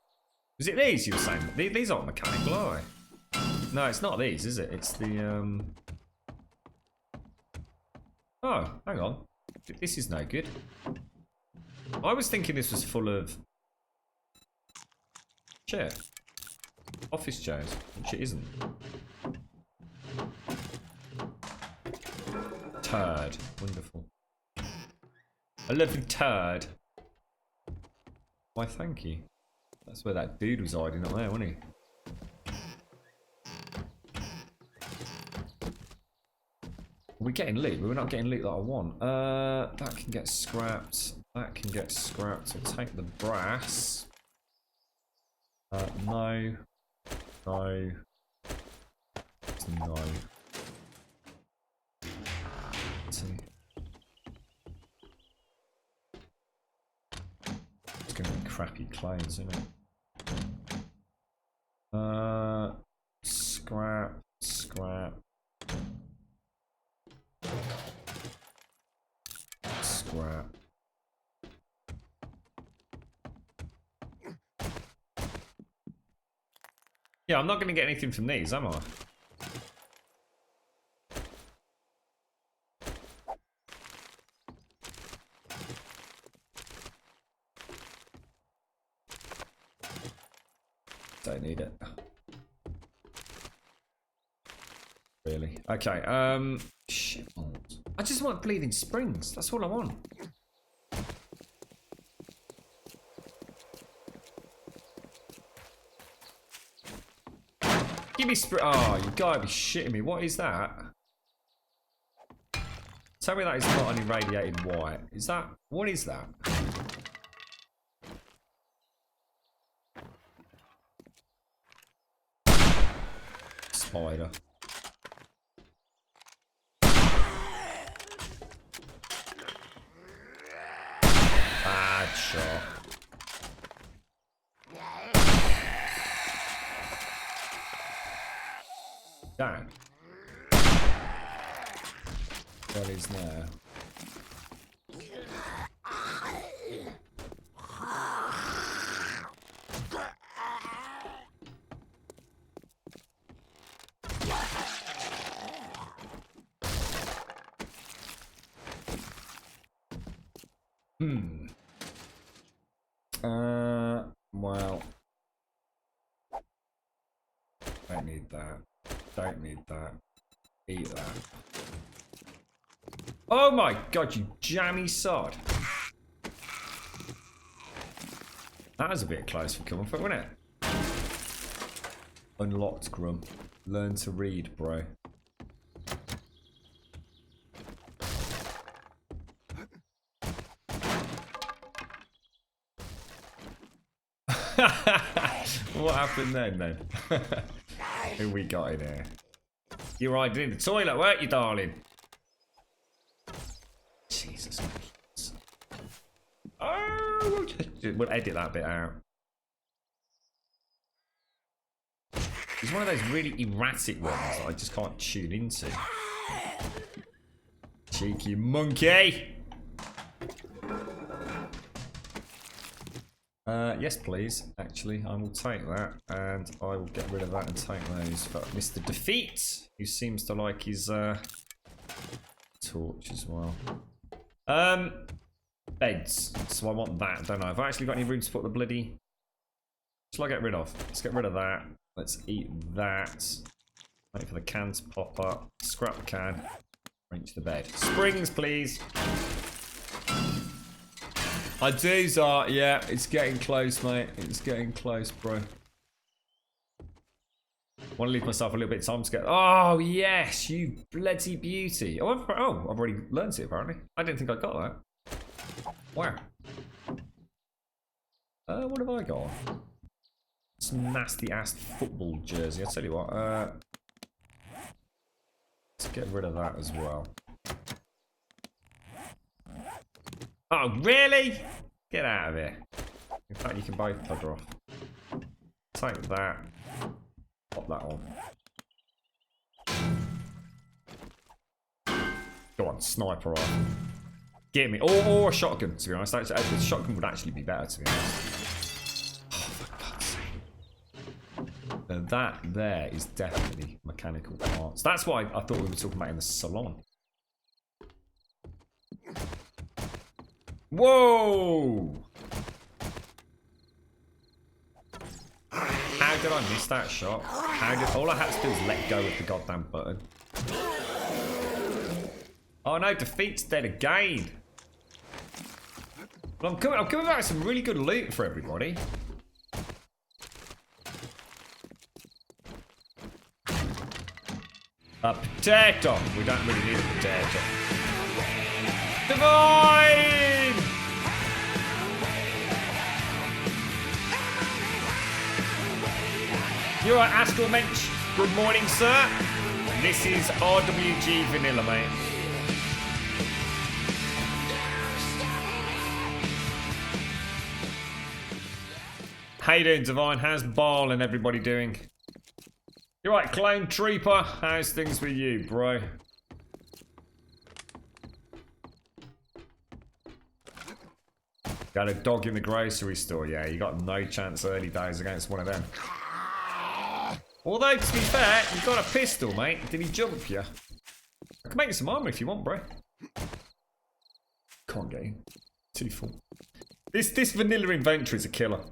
Is it these you were saying? These aren't mechanical, are they? No, it's not these, is it? It's the, Oh, hang on. This is no good. I was thinking this was full of chair. Office chairs, which it isn't. Turd. Wonderful. A lovely turd. Why, thank you. That's where that dude was hiding up there, wasn't he? Are we getting loot? We're not getting loot that I want. That can get scrapped. That can get scrapped. I'll take the brass. No. No. No. It's gonna be crappy clothes, isn't it? Scrap. Scrap. Scrap. Yeah, I'm not going to get anything from these, am I? Don't need it. Really? Okay, shit. I just want bleeding springs. That's all I want. give me oh, you gotta be shitting me. What is that? Tell me that is not an irradiated white. Is that... What is that? Spider. Bad shot. Damn. What is there? Well. Don't need that. Don't need that. Eat that. Oh my god, you jammy sod. That was a bit close for coming from, wasn't it? Unlocked, Grum. Learn to read, bro. What happened then? Who we got in here? You were hiding in the toilet, weren't you, darling? Jesus. Oh, we'll edit that bit out. He's one of those really erratic ones that I just can't tune into. Cheeky monkey! Yes, please. Actually, I will take that, and I will get rid of that and take those for Mr. Defeat, who seems to like his torch as well. Beds. So I want that, don't I? Have I actually got any room to put the bloody... Shall I get rid of? Let's get rid of that. Let's eat that. Wait for the can to pop up. Scrap the can. Reach the bed. Springs, please. I do, Zart. Yeah, it's getting close, mate. It's getting close, bro. Want to leave myself a little bit of time to get... Oh, yes, you bloody beauty. Oh, I've already learned it, apparently. I didn't think I got that. Wow. What have I got? Some nasty-ass football jersey. I'll tell you what. Let's get rid of that as well. Oh, really? Get out of here. In fact, you can both plodder off. Take that. Pop that on. Go on, sniper off. Get me. Or a shotgun, to be honest. Actually, a shotgun would actually be better, to be honest. Oh, for God's sake. Now that there is definitely mechanical parts. That's what I thought we were talking about in the salon. Whoa! How did I miss that shot? All I had to do was let go of the goddamn button. Oh no, Defeat's dead again. Well, I'm coming back with some really good loot for everybody. A potato. We don't really need a potato. Divine! You're right, Astral Mensch. Good morning, sir. This is RWG Vanilla, mate. How you doing, Divine? How's Ball and everybody doing? You're right, Clone Trooper. How's things with you, bro? Got a dog in the grocery store. Yeah, you got no chance early days against one of them. Although, to be fair, you got a pistol, mate. Did he jump you? I can make you some armor if you want, bro. Can't get in. Too full. This vanilla inventory is a killer.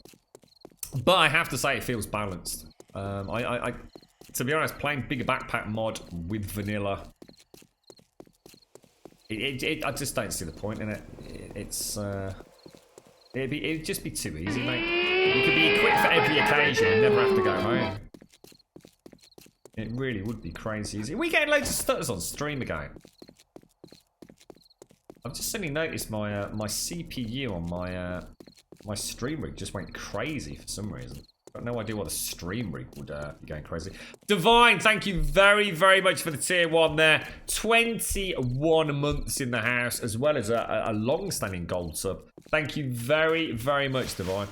But I have to say it feels balanced. To be honest, playing bigger backpack mod with vanilla, I just don't see the point in it. It'd just be too easy, mate. You could be equipped for every occasion and never have to go home. It really would be crazy easy. We getting loads of stutters on stream again. I've just suddenly noticed my my CPU on my stream rig just went crazy for some reason. Got no idea what the stream rig would be going crazy. Divine, thank you very, very much for the tier 1 there. 21 months in the house, as well as a long-standing gold sub. Thank you very, very much, Divine.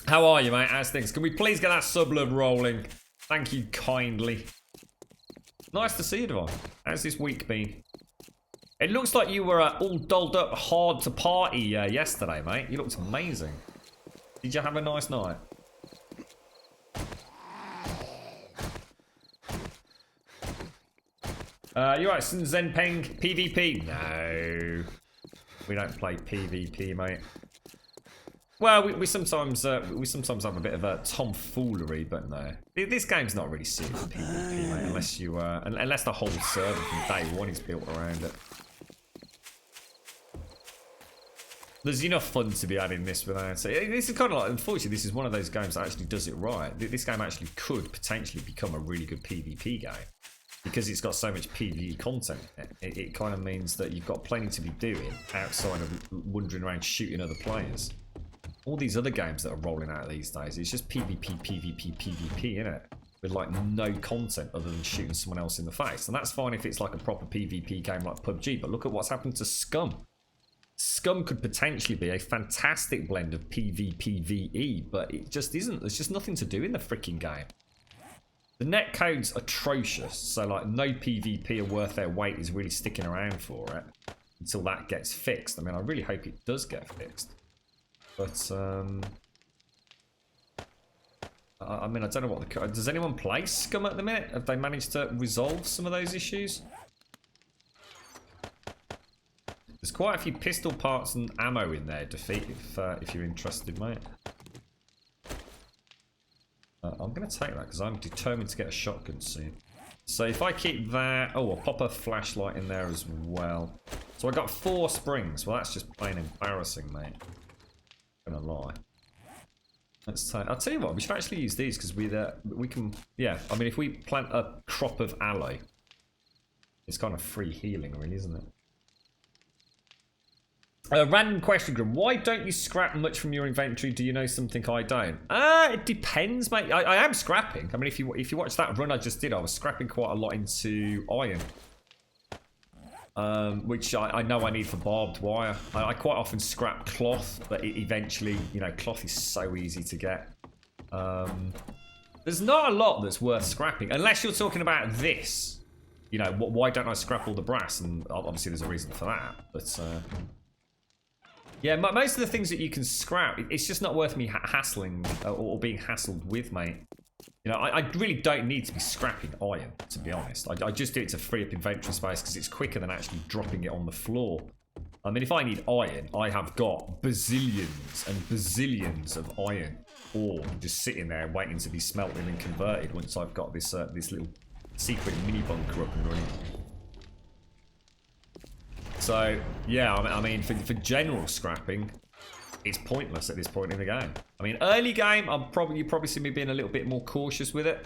How are you, mate? How's things? Can we please get that sub love rolling? Thank you kindly. Nice to see you, Divine. How's this week been? It looks like you were all dolled up hard to party yesterday, mate. You looked amazing. Did you have a nice night? You right, Zenpeng PvP? No. We don't play PvP, mate. Well, we sometimes have a bit of a tomfoolery, but no. This game's not really suited for PvP, mate, unless the whole server from day one is built around it. There's enough fun to be had in this without it. This is kind of like, unfortunately, this is one of those games that actually does it right. This game actually could potentially become a really good PvP game because it's got so much PvE content. It kind of means that you've got plenty to be doing outside of wandering around shooting other players. All these other games that are rolling out these days, it's just PvP, PvP, PvP, innit? With like no content other than shooting someone else in the face. And that's fine if it's like a proper PvP game like PUBG, but look at what's happened to Scum. Scum could potentially be a fantastic blend of PvPvE, but it just isn't. There's just nothing to do in the freaking game. The netcode's atrocious, so like no PvP or worth their weight is really sticking around for it until that gets fixed. I mean, I really hope it does get fixed. But, I mean, I don't know what the... Does anyone play Scum at the minute? Have they managed to resolve some of those issues? There's quite a few pistol parts and ammo in there, Defeat, if you're interested, mate. I'm going to take that because I'm determined to get a shotgun soon. So if I keep that... Oh, I'll pop a flashlight in there as well. So I got 4 springs. Well, that's just plain embarrassing, mate. I'm gonna lie. Let's take... I'll tell you what, we should actually use these because we can... Yeah, I mean, if we plant a crop of aloe, it's kind of free healing, really, isn't it? Random question, Grim. Why don't you scrap much from your inventory? Do you know something I don't? It depends, mate. I am scrapping. I mean, if you watch that run I just did, I was scrapping quite a lot into iron. Which I know I need for barbed wire. I quite often scrap cloth, but eventually, you know, cloth is so easy to get. There's not a lot that's worth scrapping, unless you're talking about this. You know, why don't I scrap all the brass? And obviously there's a reason for that, but... Yeah, most of the things that you can scrap, it's just not worth me hassling or being hassled with, mate. You know, I really don't need to be scrapping iron, to be honest. I just do it to free up inventory space because it's quicker than actually dropping it on the floor. I mean, if I need iron, I have got bazillions and bazillions of iron ore just sitting there waiting to be smelted and converted once I've got this this little secret mini bunker up and running. So, yeah, I mean, for general scrapping, it's pointless at this point in the game. I mean, early game, you probably see me being a little bit more cautious with it.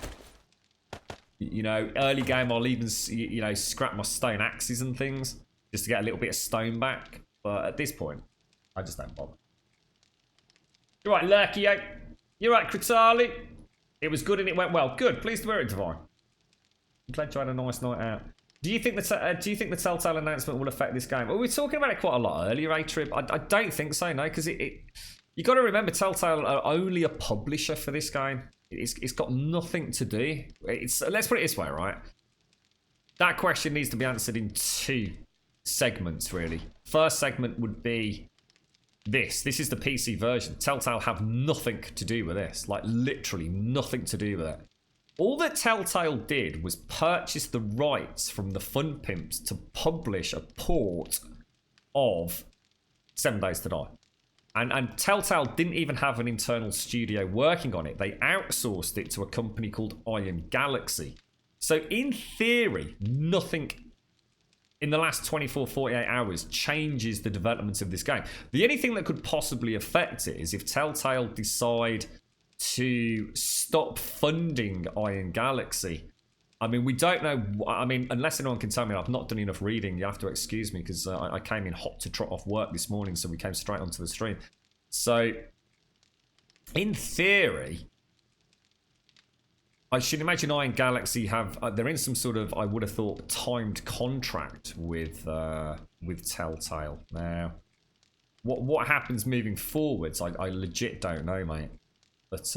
You know, early game, I'll even, you know, scrap my stone axes and things just to get a little bit of stone back. But at this point, I just don't bother. You're right, Lurkio. You're right, Kritali. It was good and it went well. Good. Pleased to hear it, Divine. I'm glad you had a nice night out. Do you think the Telltale announcement will affect this game? Well, we were talking about it quite a lot earlier, A-Trip. I don't think so, no, because you got to remember Telltale are only a publisher for this game. It's got nothing to do. Let's put it this way, right? That question needs to be answered in 2 segments, really. First segment would be this. This is the PC version. Telltale have nothing to do with this. Like, literally nothing to do with it. All that Telltale did was purchase the rights from the Fun Pimps to publish a port of 7 Days to Die. And Telltale didn't even have an internal studio working on it. They outsourced it to a company called Iron Galaxy. So in theory, nothing in the last 24, 48 hours changes the development of this game. The only thing that could possibly affect it is if Telltale decide to stop funding Iron Galaxy. I mean, we don't know. I mean, unless anyone can tell me, I've not done enough reading. You have to excuse me because I came in hot to trot off work this morning, so we came straight onto the stream. So, in theory, I should imagine Iron Galaxy have they're in some sort of, I would have thought, timed contract with Telltale. Now, what happens moving forwards, I legit don't know, mate. But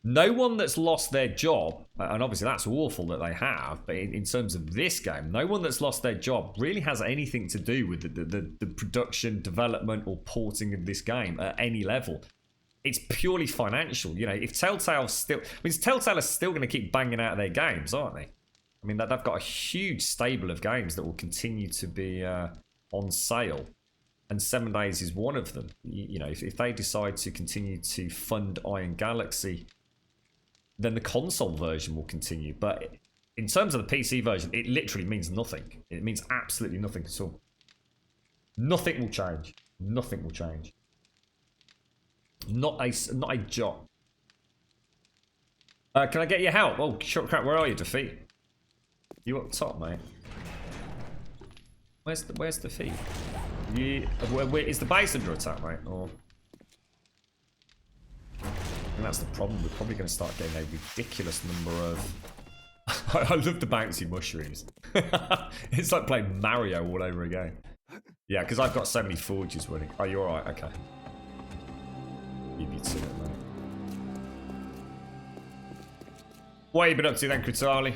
no one that's lost their job, and obviously that's awful that they have, but in terms of this game, no one that's lost their job really has anything to do with the production, development, or porting of this game at any level. It's purely financial. You know, if Telltale are still going to keep banging out their games, aren't they? I mean, they've got a huge stable of games that will continue to be on sale, and 7 Days is one of them. You know, if they decide to continue to fund Iron Galaxy, then the console version will continue. But in terms of the PC version, it literally means nothing. It means absolutely nothing at all. Nothing will change. Nothing will change. Not a jot. Can I get your help? Oh, crap, where are you, Defeat? You up top, mate. Where's Defeat? Is the base under attack, mate? Or... And that's the problem. We're probably going to start getting a ridiculous number of... I love the bouncy mushrooms. It's like playing Mario all over again. Yeah, because I've got so many forges running. Oh, you're alright? Okay. You beat it, mate. What have you been up to then, Kritali?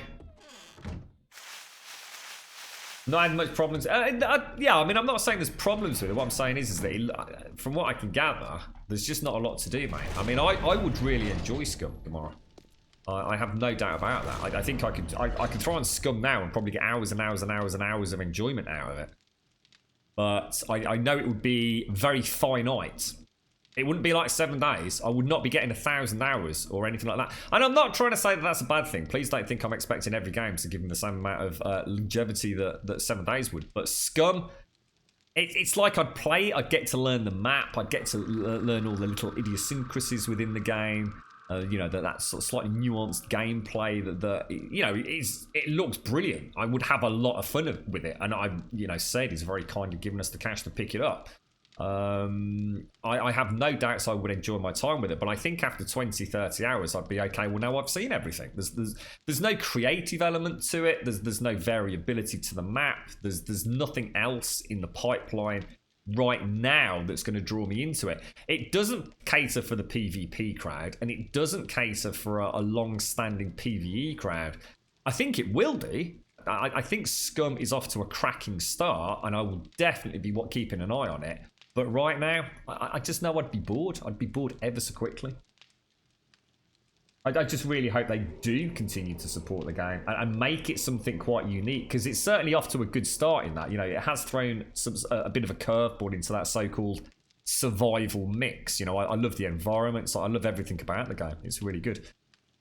Not had much problems. Yeah, I mean, I'm not saying there's problems with it. What I'm saying is that from what I can gather, there's just not a lot to do, mate. I mean, I would really enjoy Scum tomorrow. I have no doubt about that. I think I could try on Scum now and probably get hours and hours and hours and hours of enjoyment out of it. But I know it would be very finite. It wouldn't be like 7 days. I would not be getting 1,000 hours or anything like that. And I'm not trying to say that that's a bad thing. Please don't think I'm expecting every game to give them the same amount of longevity that 7 days would. But Scum, it's like I'd play. I'd get to learn the map. I'd get to learn all the little idiosyncrasies within the game. You know, that sort of slightly nuanced gameplay that you know, it looks brilliant. I would have a lot of fun with it. And said he's very kindly given us the cash to pick it up. I have no doubts I would enjoy my time with it, but I think after 20-30 hours I'd be okay. Well, now I've seen everything. There's no creative element to it. There's no variability to the map. There's nothing else in the pipeline right now that's going to draw me into it. It doesn't cater for the PvP crowd, and it doesn't cater for a long-standing PvE crowd. I think it will do. I think Scum is off to a cracking start, and I will definitely be keeping an eye on it. But right now, I just know I'd be bored. I'd be bored ever so quickly. I just really hope they do continue to support the game and make it something quite unique, because it's certainly off to a good start in that. You know, it has thrown a bit of a curveball into that so-called survival mix. You know, I love the environment, so I love everything about the game. It's really good.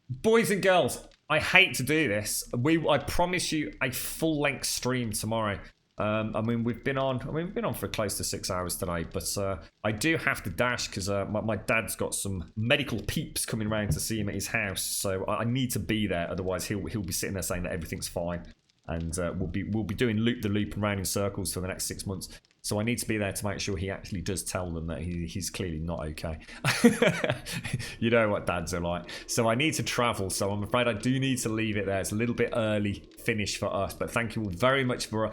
Boys and girls, I hate to do this. I promise you a full-length stream tomorrow. I mean, we've been on for close to 6 hours today, but I do have to dash because my dad's got some medical peeps coming round to see him at his house, so I need to be there. Otherwise, he'll be sitting there saying that everything's fine, and we'll be doing loop the loop and round in circles for the next 6 months. So I need to be there to make sure he actually does tell them that he's clearly not okay. You know what dads are like. So I need to travel, so I'm afraid I do need to leave it there. It's a little bit early finish for us, but thank you all very much for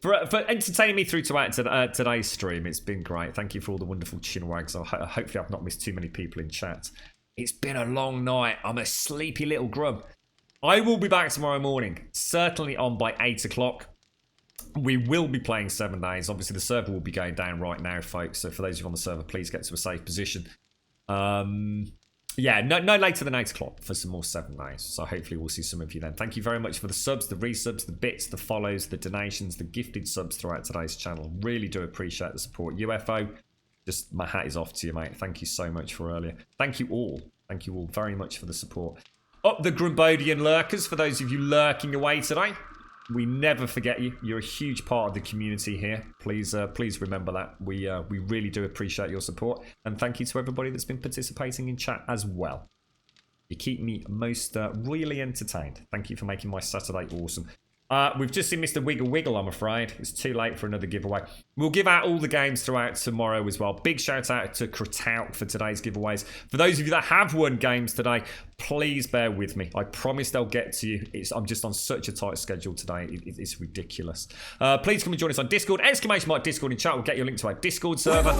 entertaining me through today's stream. It's been great. Thank you for all the wonderful chinwags. Hopefully I've not missed too many people in chat. It's been a long night. I'm a sleepy little grub. I will be back tomorrow morning, certainly on by 8 o'clock. We will be playing 7 days. Obviously the server will be going down right now, folks, so for those of you on the server, please get to a safe position. Yeah, no later than 8 o'clock for some more 7 days. So hopefully we'll see some of you then. Thank you very much for the subs, the resubs, the bits, the follows, the donations, the gifted subs throughout today's channel. Really do appreciate the support. UFO, just my hat is off to you, mate. Thank you so much for earlier. Thank you all. Thank you all very much for the support. Up the Grumbodian lurkers, for those of you lurking away today. We never forget you. You're a huge part of the community here. Please remember that. We really do appreciate your support. And thank you to everybody that's been participating in chat as well. You keep me most really entertained. Thank you for making my Saturday awesome. We've just seen Mr. Wiggle Wiggle, I'm afraid. It's too late for another giveaway. We'll give out all the games throughout tomorrow as well. Big shout out to Kratauk for today's giveaways. For those of you that have won games today, please bear with me. I promise they'll get to you. I'm just on such a tight schedule today. It's ridiculous. Please come and join us on Discord. Exclamation mark Discord in chat. We'll get you a link to our Discord server.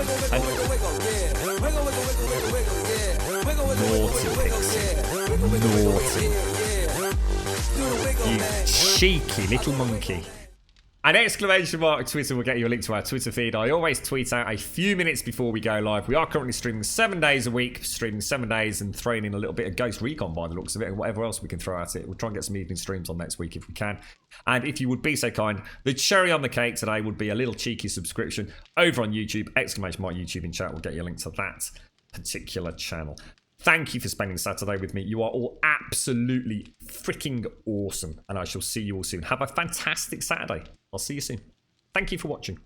You cheeky little monkey. An exclamation mark Twitter will get you a link to our Twitter feed. I always tweet out a few minutes before we go live. We are currently streaming 7 days a week, streaming 7 days and throwing in a little bit of Ghost Recon by the looks of it and whatever else we can throw at it. We'll try and get some evening streams on next week if we can. And if you would be so kind, the cherry on the cake today would be a little cheeky subscription over on YouTube. Exclamation mark YouTube in chat will get you a link to that particular channel. Thank you for spending Saturday with me. You are all absolutely freaking awesome. And I shall see you all soon. Have a fantastic Saturday. I'll see you soon. Thank you for watching.